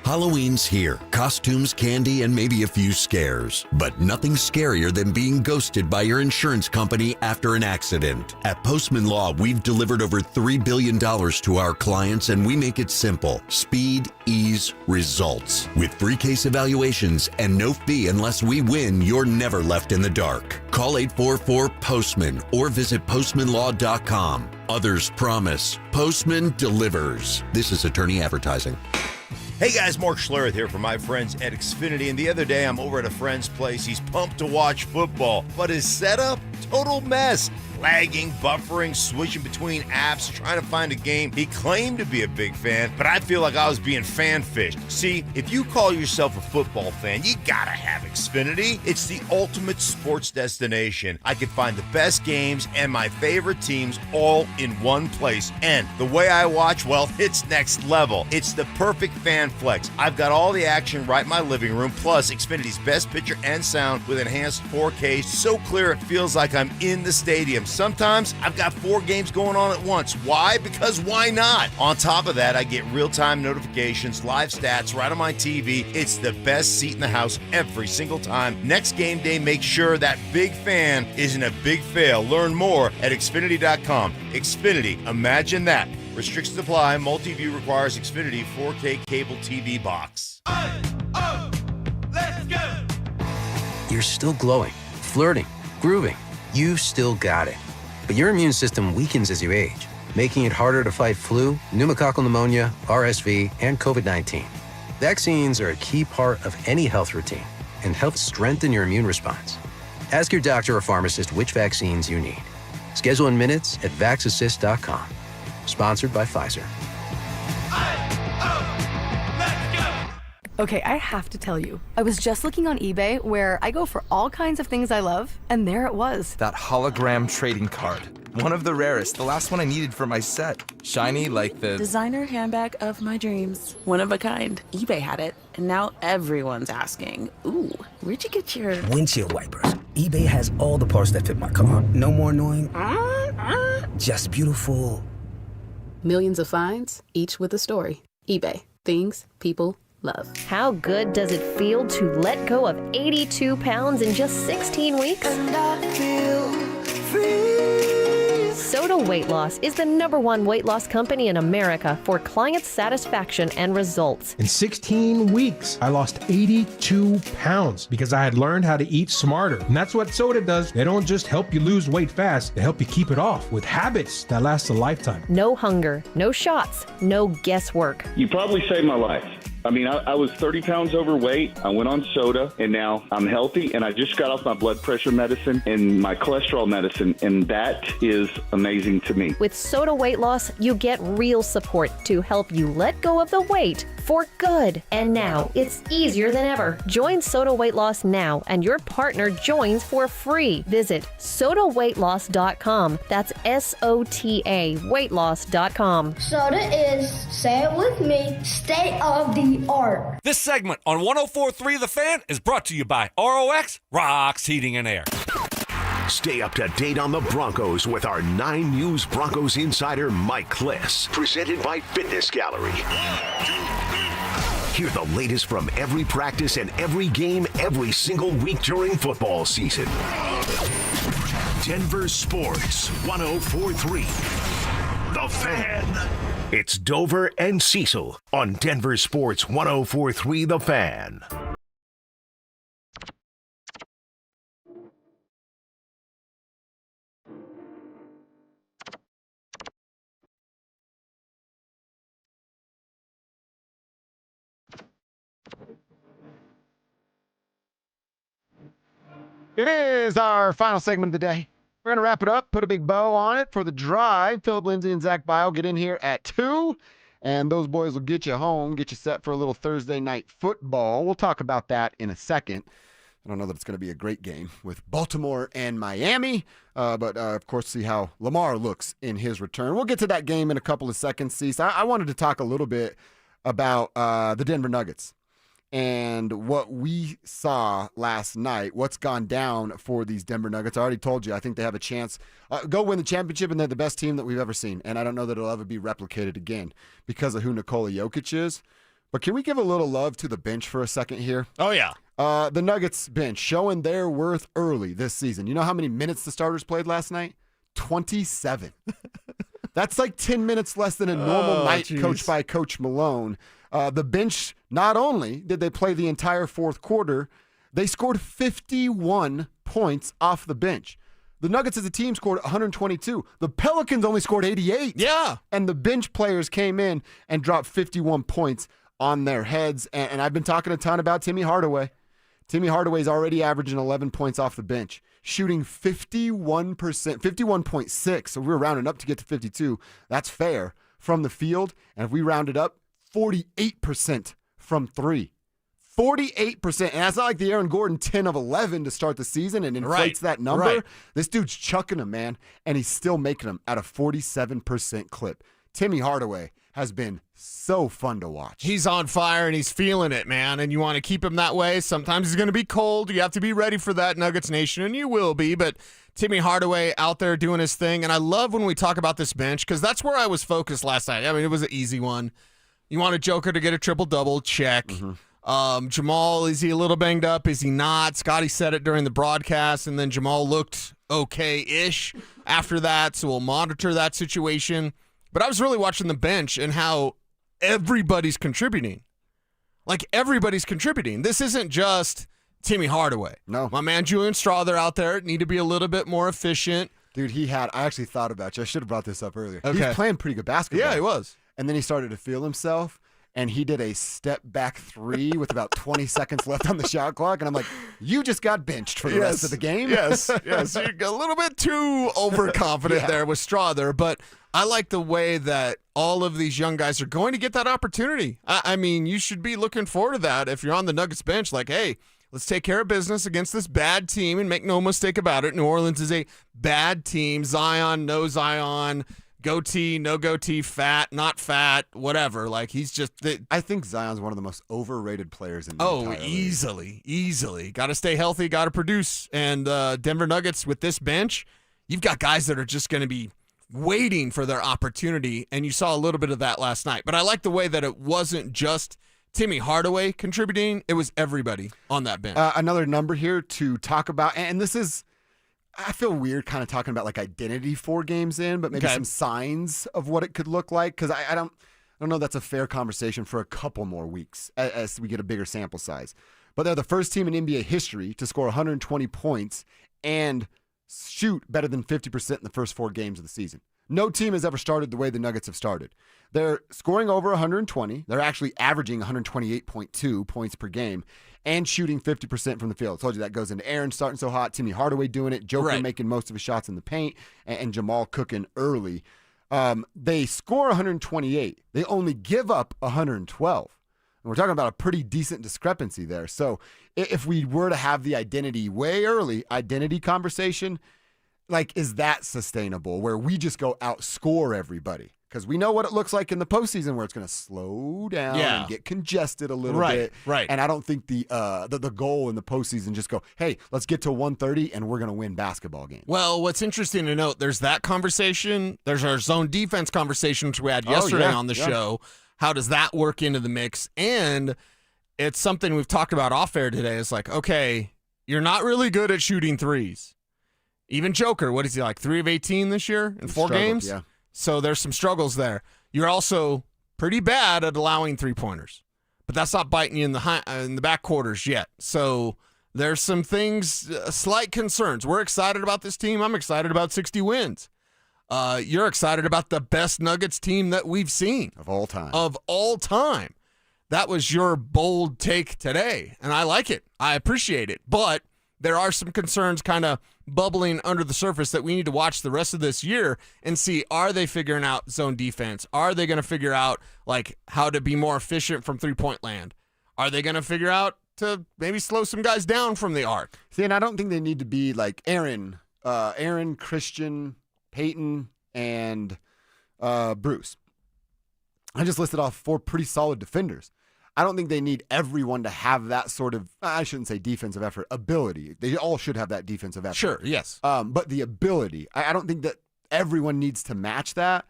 Halloween's here. Costumes, candy, and maybe a few scares. But nothing scarier than being ghosted by your insurance company after an accident. At Postman Law, we've delivered over $3 billion to our clients, and we make it simple. Speed, ease, results. With free case evaluations and no fee unless we win, you're never left in the dark. Call 844-POSTMAN or visit postmanlaw.com. Others promise. Postman delivers. This is attorney advertising. Hey guys, Mark Schlereth here from my friends at Xfinity, and the other day I'm over at a friend's place. He's pumped to watch football, but his setup, total mess. Lagging, buffering, switching between apps, trying to find a game. He claimed to be a big fan, but I feel like I was being fan-fished. See, if you call yourself a football fan, you gotta have Xfinity. It's the ultimate sports destination. I can find the best games and my favorite teams all in one place. And the way I watch, well, it's next level. It's the perfect fan flex. I've got all the action right in my living room, plus Xfinity's best picture and sound with enhanced 4K, so clear it feels like I'm in the stadium. Sometimes I've got 4 games going on at once. Why? Because why not? On top of that, I get real-time notifications, live stats right on my TV. It's the best seat in the house every single time. Next game day, make sure that big fan isn't a big fail. Learn more at Xfinity.com. Xfinity, imagine that. Restrictions apply. Multi-view requires Xfinity 4K cable TV box. Let's go! You're still glowing, flirting, grooving. You've still got it. But your immune system weakens as you age, making it harder to fight flu, pneumococcal pneumonia, RSV, and COVID-19. Vaccines are a key part of any health routine and help strengthen your immune response. Ask your doctor or pharmacist which vaccines you need. Schedule in minutes at vaxassist.com. Sponsored by Pfizer. Okay, I have to tell you, I was just looking on eBay where I go for all kinds of things I love, and there it was. That hologram trading card. One of the rarest, the last one I needed for my set. Shiny like the designer handbag of my dreams. One of a kind. eBay had it, and now everyone's asking, ooh, where'd you get your windshield wipers? eBay has all the parts that fit my car. No more annoying, just beautiful. Millions of finds, each with a story. eBay. Things people love. How good does it feel to let go of 82 pounds in just 16 weeks? And I feel free. Soda Weight Loss is the #1 weight loss company in America for client satisfaction and results. In 16 weeks, I lost 82 pounds because I had learned how to eat smarter. And that's what Soda does. They don't just help you lose weight fast, they help you keep it off with habits that last a lifetime. No hunger, no shots, no guesswork. You probably saved my life. I mean, I was 30 pounds overweight. I went on soda, and now I'm healthy, and I just got off my blood pressure medicine and my cholesterol medicine, and that is amazing to me. With Soda Weight Loss, you get real support to help you let go of the weight for good. And now it's easier than ever. Join Soda Weight Loss now, and your partner joins for free. Visit sodaweightloss.com. That's SOTA weightloss.com. Soda is, say it with me, state of the art. This segment on 104.3 The Fan is brought to you by ROX Rocks Heating and Air. Stay up to date on the Broncos with our 9 News Broncos insider Mike Klis. Presented by Fitness Gallery. Hear the latest from every practice and every game every single week during football season. Denver Sports 104.3 The Fan. It's Dover and Cecil on Denver Sports 104.3 The Fan. It is our final segment of the day. We're going to wrap it up, put a big bow on it for the drive. Philip Lindsay and Zach Bile get in here at 2, and those boys will get you home, get you set for a little Thursday night football. We'll talk about that in a second. I don't know that it's going to be a great game with Baltimore and Miami, but of course, see how Lamar looks in his return. We'll get to that game in a couple of seconds, Cease. I wanted to talk a little bit about the Denver Nuggets and what we saw last night, what's gone down for these Denver Nuggets. I already told you, I think they have a chance. Go win the championship, and they're the best team that we've ever seen. And I don't know that it'll ever be replicated again because of who Nikola Jokic is. But can we give a little love to the bench for a second here? Oh, yeah. The Nuggets bench showing their worth early this season. You know how many minutes the starters played last night? 27. That's like 10 minutes less than a normal night coached by Coach Malone. The bench, not only did they play the entire fourth quarter, they scored 51 points off the bench. The Nuggets as a team scored 122. The Pelicans only scored 88. Yeah. And the bench players came in and dropped 51 points on their heads. And I've been talking a ton about Timmy Hardaway. Timmy Hardaway's already averaging 11 points off the bench, shooting 51%, 51.6. So we're rounding up to get to 52. That's fair from the field. And if we round it up, 48% from three. 48%. And that's not like the Aaron Gordon 10 of 11 to start the season and inflates that number. Right. This dude's chucking them, man, and he's still making them at a 47% clip. Timmy Hardaway has been so fun to watch. He's on fire, and he's feeling it, man, and you want to keep him that way. Sometimes he's going to be cold. You have to be ready for that, Nuggets Nation, and you will be, but Timmy Hardaway out there doing his thing, and I love when we talk about this bench because that's where I was focused last night. I mean, it was an easy one. You want a Joker to get a triple-double, check. Jamal, is he a little banged up? Is he not? Scotty said it during the broadcast, and then Jamal looked okay-ish after that, so we'll monitor that situation. But I was really watching the bench and how everybody's contributing. Like, everybody's contributing. This isn't just Timmy Hardaway. No. My man Julian Strawther out there need to be a little bit more efficient. Dude, I actually thought about you. I should have brought this up earlier. Okay. He's playing pretty good basketball. Yeah, he was. And then he started to feel himself, and he did a step-back three with about 20 seconds left on the shot clock. And I'm like, you just got benched for the rest of the game? Yes. You're a little bit too overconfident there with Strawther, but I like the way that all of these young guys are going to get that opportunity. I mean, you should be looking forward to that if you're on the Nuggets bench. Like, hey, let's take care of business against this bad team, and make no mistake about it, New Orleans is a bad team. Zion, no Zion, goatee, no goatee, fat, not fat, whatever. Like, he's just... I think Zion's one of the most overrated players in the entire league. Easily. Got to stay healthy, got to produce. And Denver Nuggets, with this bench, you've got guys that are just going to be waiting for their opportunity, and you saw a little bit of that last night. But I like the way that it wasn't just Timmy Hardaway contributing. It was everybody on that bench. Another number here to talk about, and this is... I feel weird kind of talking about like identity 4 games in, but maybe some signs of what it could look like, because I don't know that's a fair conversation for a couple more weeks as we get a bigger sample size. But they're the first team in NBA history to score 120 points and shoot better than 50% in the first 4 games of the season. No team has ever started the way the Nuggets have started. They're scoring over 120. They're actually averaging 128.2 points per game and shooting 50% from the field. I told you that goes into Aaron starting so hot, Timmy Hardaway doing it, Joker making most of his shots in the paint, and Jamal cooking early. They score 128. They only give up 112. And we're talking about a pretty decent discrepancy there. So if we were to have the identity conversation, like, is that sustainable where we just go outscore everybody? Because we know what it looks like in the postseason where it's going to slow down and get congested a little bit. Right. And I don't think the goal in the postseason just go, hey, let's get to 130 and we're going to win basketball games. Well, what's interesting to note, there's that conversation. There's our zone defense conversation, which we had yesterday on the show. How does that work into the mix? And it's something we've talked about off air today. It's like, okay, you're not really good at shooting threes. Even Joker, what is he, like 3 of 18 this year in 4 games? Yeah. So there's some struggles there. You're also pretty bad at allowing 3-pointers, but that's not biting you in the back quarters yet. So there's some things, slight concerns. We're excited about this team. I'm excited about 60 wins. You're excited about the best Nuggets team that we've seen. Of all time. That was your bold take today, and I like it. I appreciate it. But there are some concerns kind of bubbling under the surface that we need to watch the rest of this year and see, are they figuring out zone defense? Are they going to figure out like how to be more efficient from 3-point land? Are they going to figure out to maybe slow some guys down from the arc? See, and I don't think they need to be like Aaron, Christian, Payton, and Bruce. I just listed off 4 pretty solid defenders. I don't think they need everyone to have that sort of, I shouldn't say defensive effort, ability. They all should have that defensive effort. Sure, yes. But the ability, I don't think that everyone needs to match that.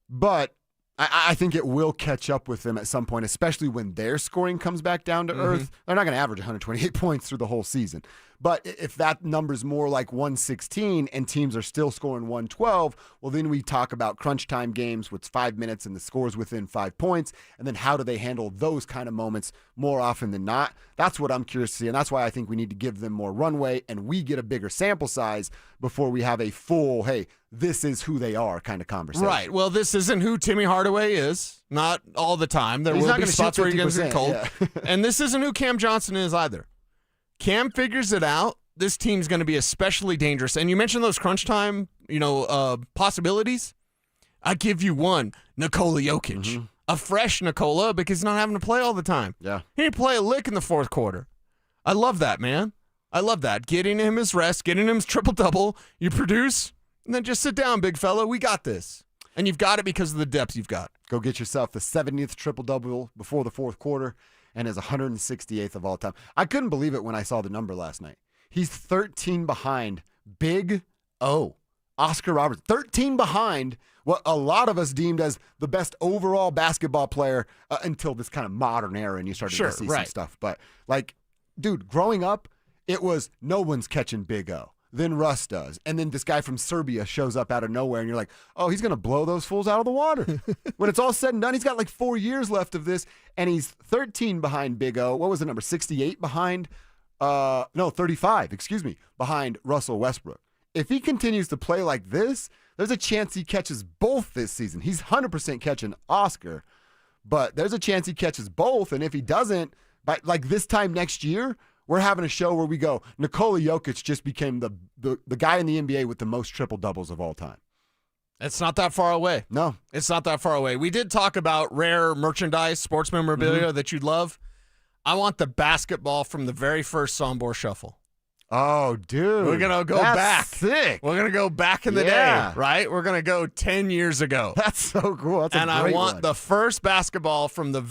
But I think it will catch up with them at some point, especially when their scoring comes back down to earth. They're not going to average 128 points through the whole season. But if that number's more like 116 and teams are still scoring 112, well, then we talk about crunch time games with 5 minutes and the score's within 5 points. And then how do they handle those kind of moments more often than not? That's what I'm curious to see. And that's why I think we need to give them more runway and we get a bigger sample size before we have a full, hey, this is who they are kind of conversation. Right. Well, this isn't who Timmy Hardaway is. Not all the time. There will be spots where he gets cold. Yeah. And this isn't who Cam Johnson is either. Cam figures it out. This team's going to be especially dangerous. And you mentioned those crunch time, possibilities. I give you one, Nikola Jokic. Mm-hmm. A fresh Nikola because he's not having to play all the time. Yeah. He didn't play a lick in the fourth quarter. I love that, man. I love that. Getting him his rest, getting him his triple-double. You produce, and then just sit down, big fella. We got this. And you've got it because of the depth you've got. Go get yourself the 70th triple-double before the fourth quarter and is 168th of all time. I couldn't believe it when I saw the number last night. He's 13 behind Big O, Oscar Roberts. 13 behind what a lot of us deemed as the best overall basketball player until this kind of modern era and you started to see some stuff. But, dude, growing up, it was no one's catching Big O. Then Russ does. And then this guy from Serbia shows up out of nowhere, and you're like, oh, he's going to blow those fools out of the water. When it's all said and done, he's got 4 years left of this, and he's 13 behind Big O. What was the number? 68 behind? 35, behind Russell Westbrook. If he continues to play like this, there's a chance he catches both this season. He's 100% catching Oscar, but there's a chance he catches both, and if he doesn't, by this time next year, we're having a show where we go, Nikola Jokic just became the guy in the NBA with the most triple-doubles of all time. It's not that far away. No. It's not that far away. We did talk about rare merchandise, sports memorabilia that you'd love. I want the basketball from the very first Sombor Shuffle. Oh, dude. We're going to go That's back. Sick. We're going to go back in the day, right? We're going to go 10 years ago. That's so cool. That's and a great I want one. the first basketball from the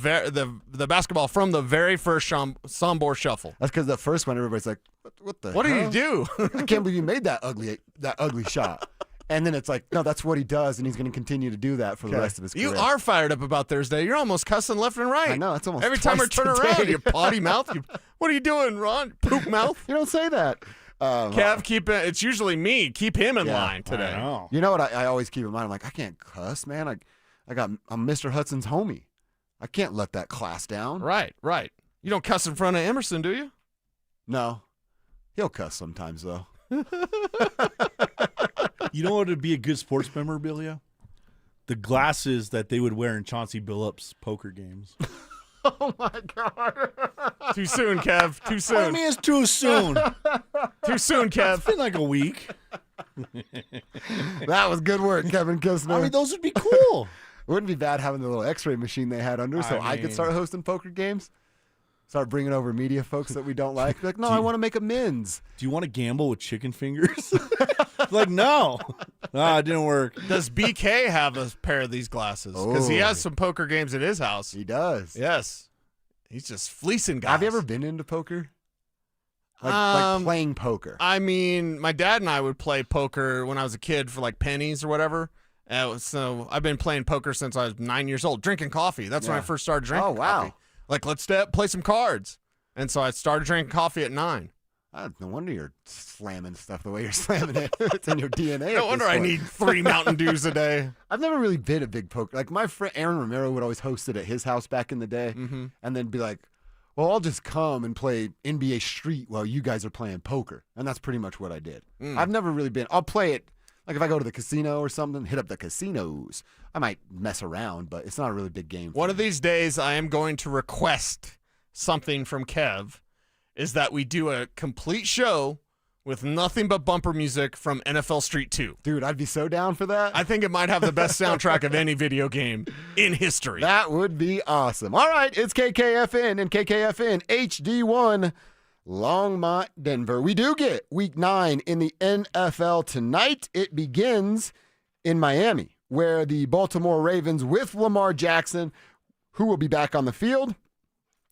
basketball from the very first Sombor Shuffle. That's because the first one, everybody's like, what the What hell? do you do? I can't believe you made that ugly shot. And then it's like, no, that's what he does, and he's going to continue to do that for the rest of his career. You are fired up about Thursday. You're almost cussing left and right. I know. It's almost every time I twice turn today. around, you potty mouth. What are you doing, Ron? Poop mouth? You don't say that. Kev, keep it. It's usually me. Keep him in line today. You know what I always keep in mind? I'm like, I can't cuss, man. I'm Mr. Hudson's homie. I can't let that class down. Right. You don't cuss in front of Emerson, do you? No. He'll cuss sometimes, though. You know what would be a good sports memorabilia? The glasses that they would wear in Chauncey Billups' poker games. Oh, my God. Too soon, Kev. Too soon. What do you mean it's too soon? Too soon, Kev. It's been like a week. That was good work, Kevin Kistner. I mean, those would be cool. Wouldn't be bad having the little x-ray machine they had under so I could start hosting poker games. Start bringing over media folks that we don't like. Be like, no, I want to make amends. Do you want to gamble with chicken fingers? Like, no. It didn't work. Does BK have a pair of these glasses? Because he has some poker games at his house. He does. Yes. He's just fleecing guys. Have you ever been into poker? Like playing poker? I mean, my dad and I would play poker when I was a kid for pennies or whatever. So I've been playing poker since I was 9 years old, drinking coffee. That's when I first started drinking coffee. Let's play some cards. And so I started drinking coffee at 9. No wonder you're slamming stuff the way you're slamming it. It's in your DNA. No wonder I need 3 Mountain Dews a day. I've never really been a big poker. My friend Aaron Romero would always host it at his house back in the day and then be like, well, I'll just come and play NBA Street while you guys are playing poker. And that's pretty much what I did. I've never really been. I'll play it. If I go to the casino or something, hit up the casinos. I might mess around, but it's not a really big game. One of these days, I am going to request something from Kev, is that we do a complete show with nothing but bumper music from NFL Street 2. Dude, I'd be so down for that. I think it might have the best soundtrack of any video game in history. That would be awesome. All right, it's KKFN and KKFN HD1. Longmont, Denver. We do get Week 9 in the NFL tonight. It begins in Miami, where the Baltimore Ravens with Lamar Jackson, who will be back on the field,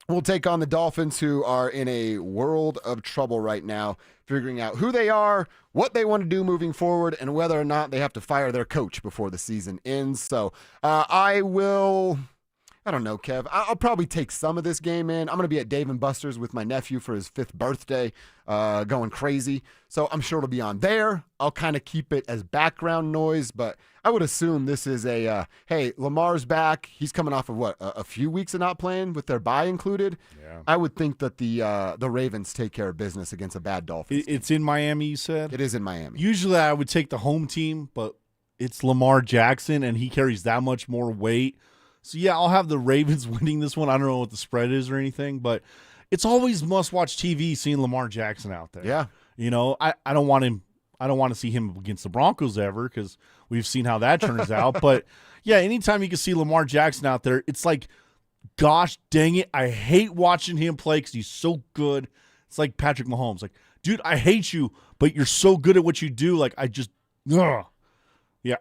will take on the Dolphins, who are in a world of trouble right now, figuring out who they are, what they want to do moving forward, and whether or not they have to fire their coach before the season ends. So I I don't know, Kev. I'll probably take some of this game in. I'm going to be at Dave & Buster's with my nephew for his 5th birthday, going crazy. So I'm sure it'll be on there. I'll kind of keep it as background noise, but I would assume this is a, hey, Lamar's back. He's coming off of what, a few weeks of not playing with their bye included? Yeah. I would think that the Ravens take care of business against a bad Dolphins team. It's in Miami, you said? It is in Miami. Usually I would take the home team, but it's Lamar Jackson, and he carries that much more weight. So, yeah, I'll have the Ravens winning this one. I don't know what the spread is or anything, but it's always must-watch TV seeing Lamar Jackson out there. Yeah. You know, I don't want to see him against the Broncos ever because we've seen how that turns out. But, yeah, anytime you can see Lamar Jackson out there, it's like, gosh dang it, I hate watching him play because he's so good. It's like Patrick Mahomes. Like, dude, I hate you, but you're so good at what you do. Like, I just, ugh. Yeah.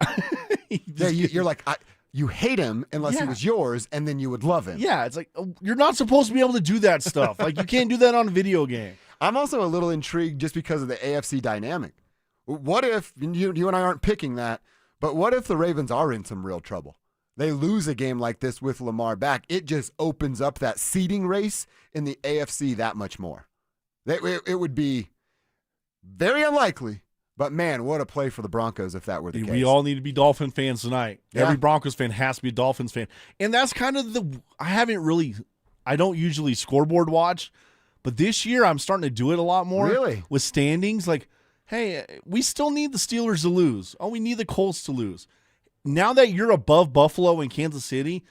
You're like, you hate him unless he was yours, and then you would love him. Yeah, it's like, you're not supposed to be able to do that stuff. Like, you can't do that on a video game. I'm also a little intrigued just because of the AFC dynamic. What if, you and I aren't picking that, but what if the Ravens are in some real trouble? They lose a game like this with Lamar back. It just opens up that seeding race in the AFC that much more. It would be very unlikely. But, man, what a play for the Broncos if that were the case. We all need to be Dolphin fans tonight. Yeah. Every Broncos fan has to be a Dolphins fan. And that's kind of I don't usually scoreboard watch, but this year I'm starting to do it a lot more. Really? With standings. Like, hey, we still need the Steelers to lose. Oh, we need the Colts to lose. Now that you're above Buffalo and Kansas City,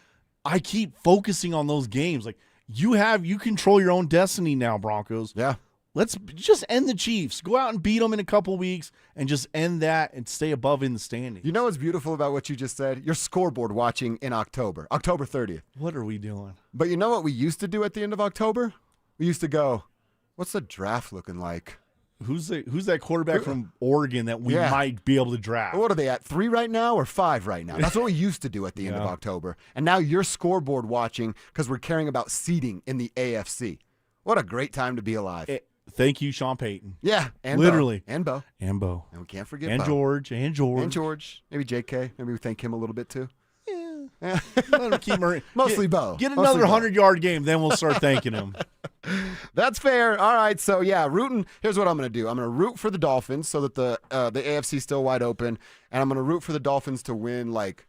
I keep focusing on those games. Like, you control your own destiny now, Broncos. Yeah. Let's just end the Chiefs. Go out and beat them in a couple weeks and just end that and stay above in the standings. You know what's beautiful about what you just said? You're scoreboard watching in October 30th. What are we doing? But you know what we used to do at the end of October? We used to go, what's the draft looking like? Who's that quarterback from Oregon that we might be able to draft? What are they at, 3 right now or 5 right now? That's what we used to do at the end of October. And now you're scoreboard watching because we're caring about seeding in the AFC. What a great time to be alive. Thank you, Sean Payton. Yeah, and literally. Bo. And Bo. And Bo. And we can't forget and Bo. George. And George. And George. Maybe JK. Maybe we thank him a little bit too. Yeah. Let him keep Mostly Bo. Get another 100-yard game, then we'll start thanking him. That's fair. All right, so yeah, rooting. Here's what I'm going to do. I'm going to root for the Dolphins so that the AFC is still wide open, and I'm going to root for the Dolphins to win like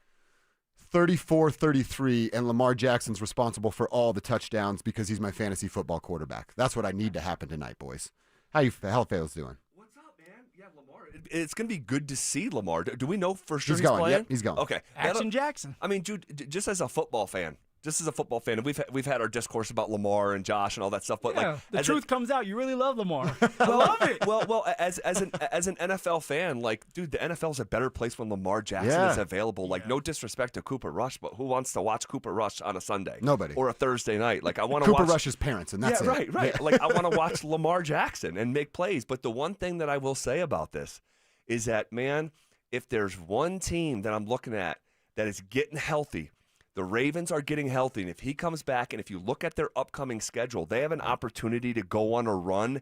34-33, and Lamar Jackson's responsible for all the touchdowns because he's my fantasy football quarterback. That's what I need to happen tonight, boys. How fellas doing? What's up, man? Yeah, Lamar. It's going to be good to see Lamar. Do we know for sure he's he's going? playing? Yep, he's going. Okay. Action Jackson. I mean, dude, just as a football fan, and we've had our discourse about Lamar and Josh and all that stuff, but the truth comes out. You really love Lamar. I love it. Well, as an NFL fan, like, dude, the NFL is a better place when Lamar Jackson is available. Like, no disrespect to Cooper Rush, but who wants to watch Cooper Rush on a Sunday? Nobody. Or a Thursday night? Like, I want to watch Cooper Rush's parents, and that's it. Right. Yeah. Like, I want to watch Lamar Jackson and make plays. But the one thing that I will say about this is that, man, if there's one team that I'm looking at that is getting healthy, the Ravens are getting healthy, and if he comes back, and if you look at their upcoming schedule, they have an opportunity to go on a run.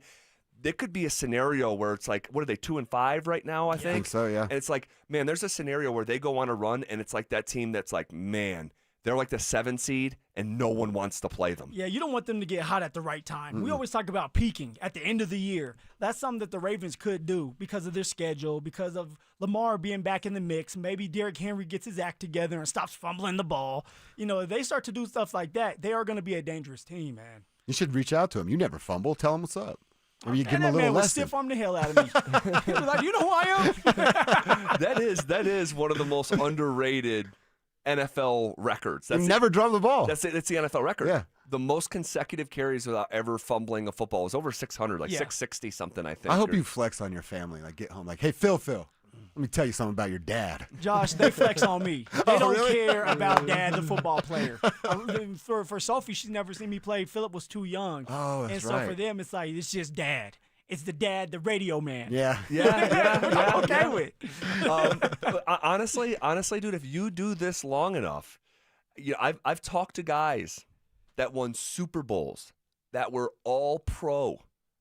There could be a scenario where it's like, what are they, 2-5 right now, I think? I think so, yeah. And it's like, man, there's a scenario where they go on a run, and it's like that team that's like, man, they're like the 7 seed, and no one wants to play them. Yeah, you don't want them to get hot at the right time. Mm-hmm. We always talk about peaking at the end of the year. That's something that the Ravens could do because of their schedule, because of Lamar being back in the mix. Maybe Derrick Henry gets his act together and stops fumbling the ball. You know, if they start to do stuff like that, they are going to be a dangerous team, man. You should reach out to him. You never fumble. Tell him what's up. Maybe you give him a little man lesson. Stiff arm the hell out of me. He'll be like, you know who I am? That is one of the most underrated NFL records. That's never drop the ball. That's it. It's the NFL record. Yeah. The most consecutive carries without ever fumbling a football was over 600, like 660 something, I think. I hope you flex on your family. Like, get home. Like, hey, Phil, let me tell you something about your dad. Josh, they flex on me. They don't care about Dad, the football player. For Sophie, she's never seen me play. Philip was too young. Oh, that's right. And so for them, it's like, it's just Dad. It's the dad, the radio man. Yeah. I'm okay with. Honestly, dude, if you do this long enough, I've talked to guys that won Super Bowls that were all pro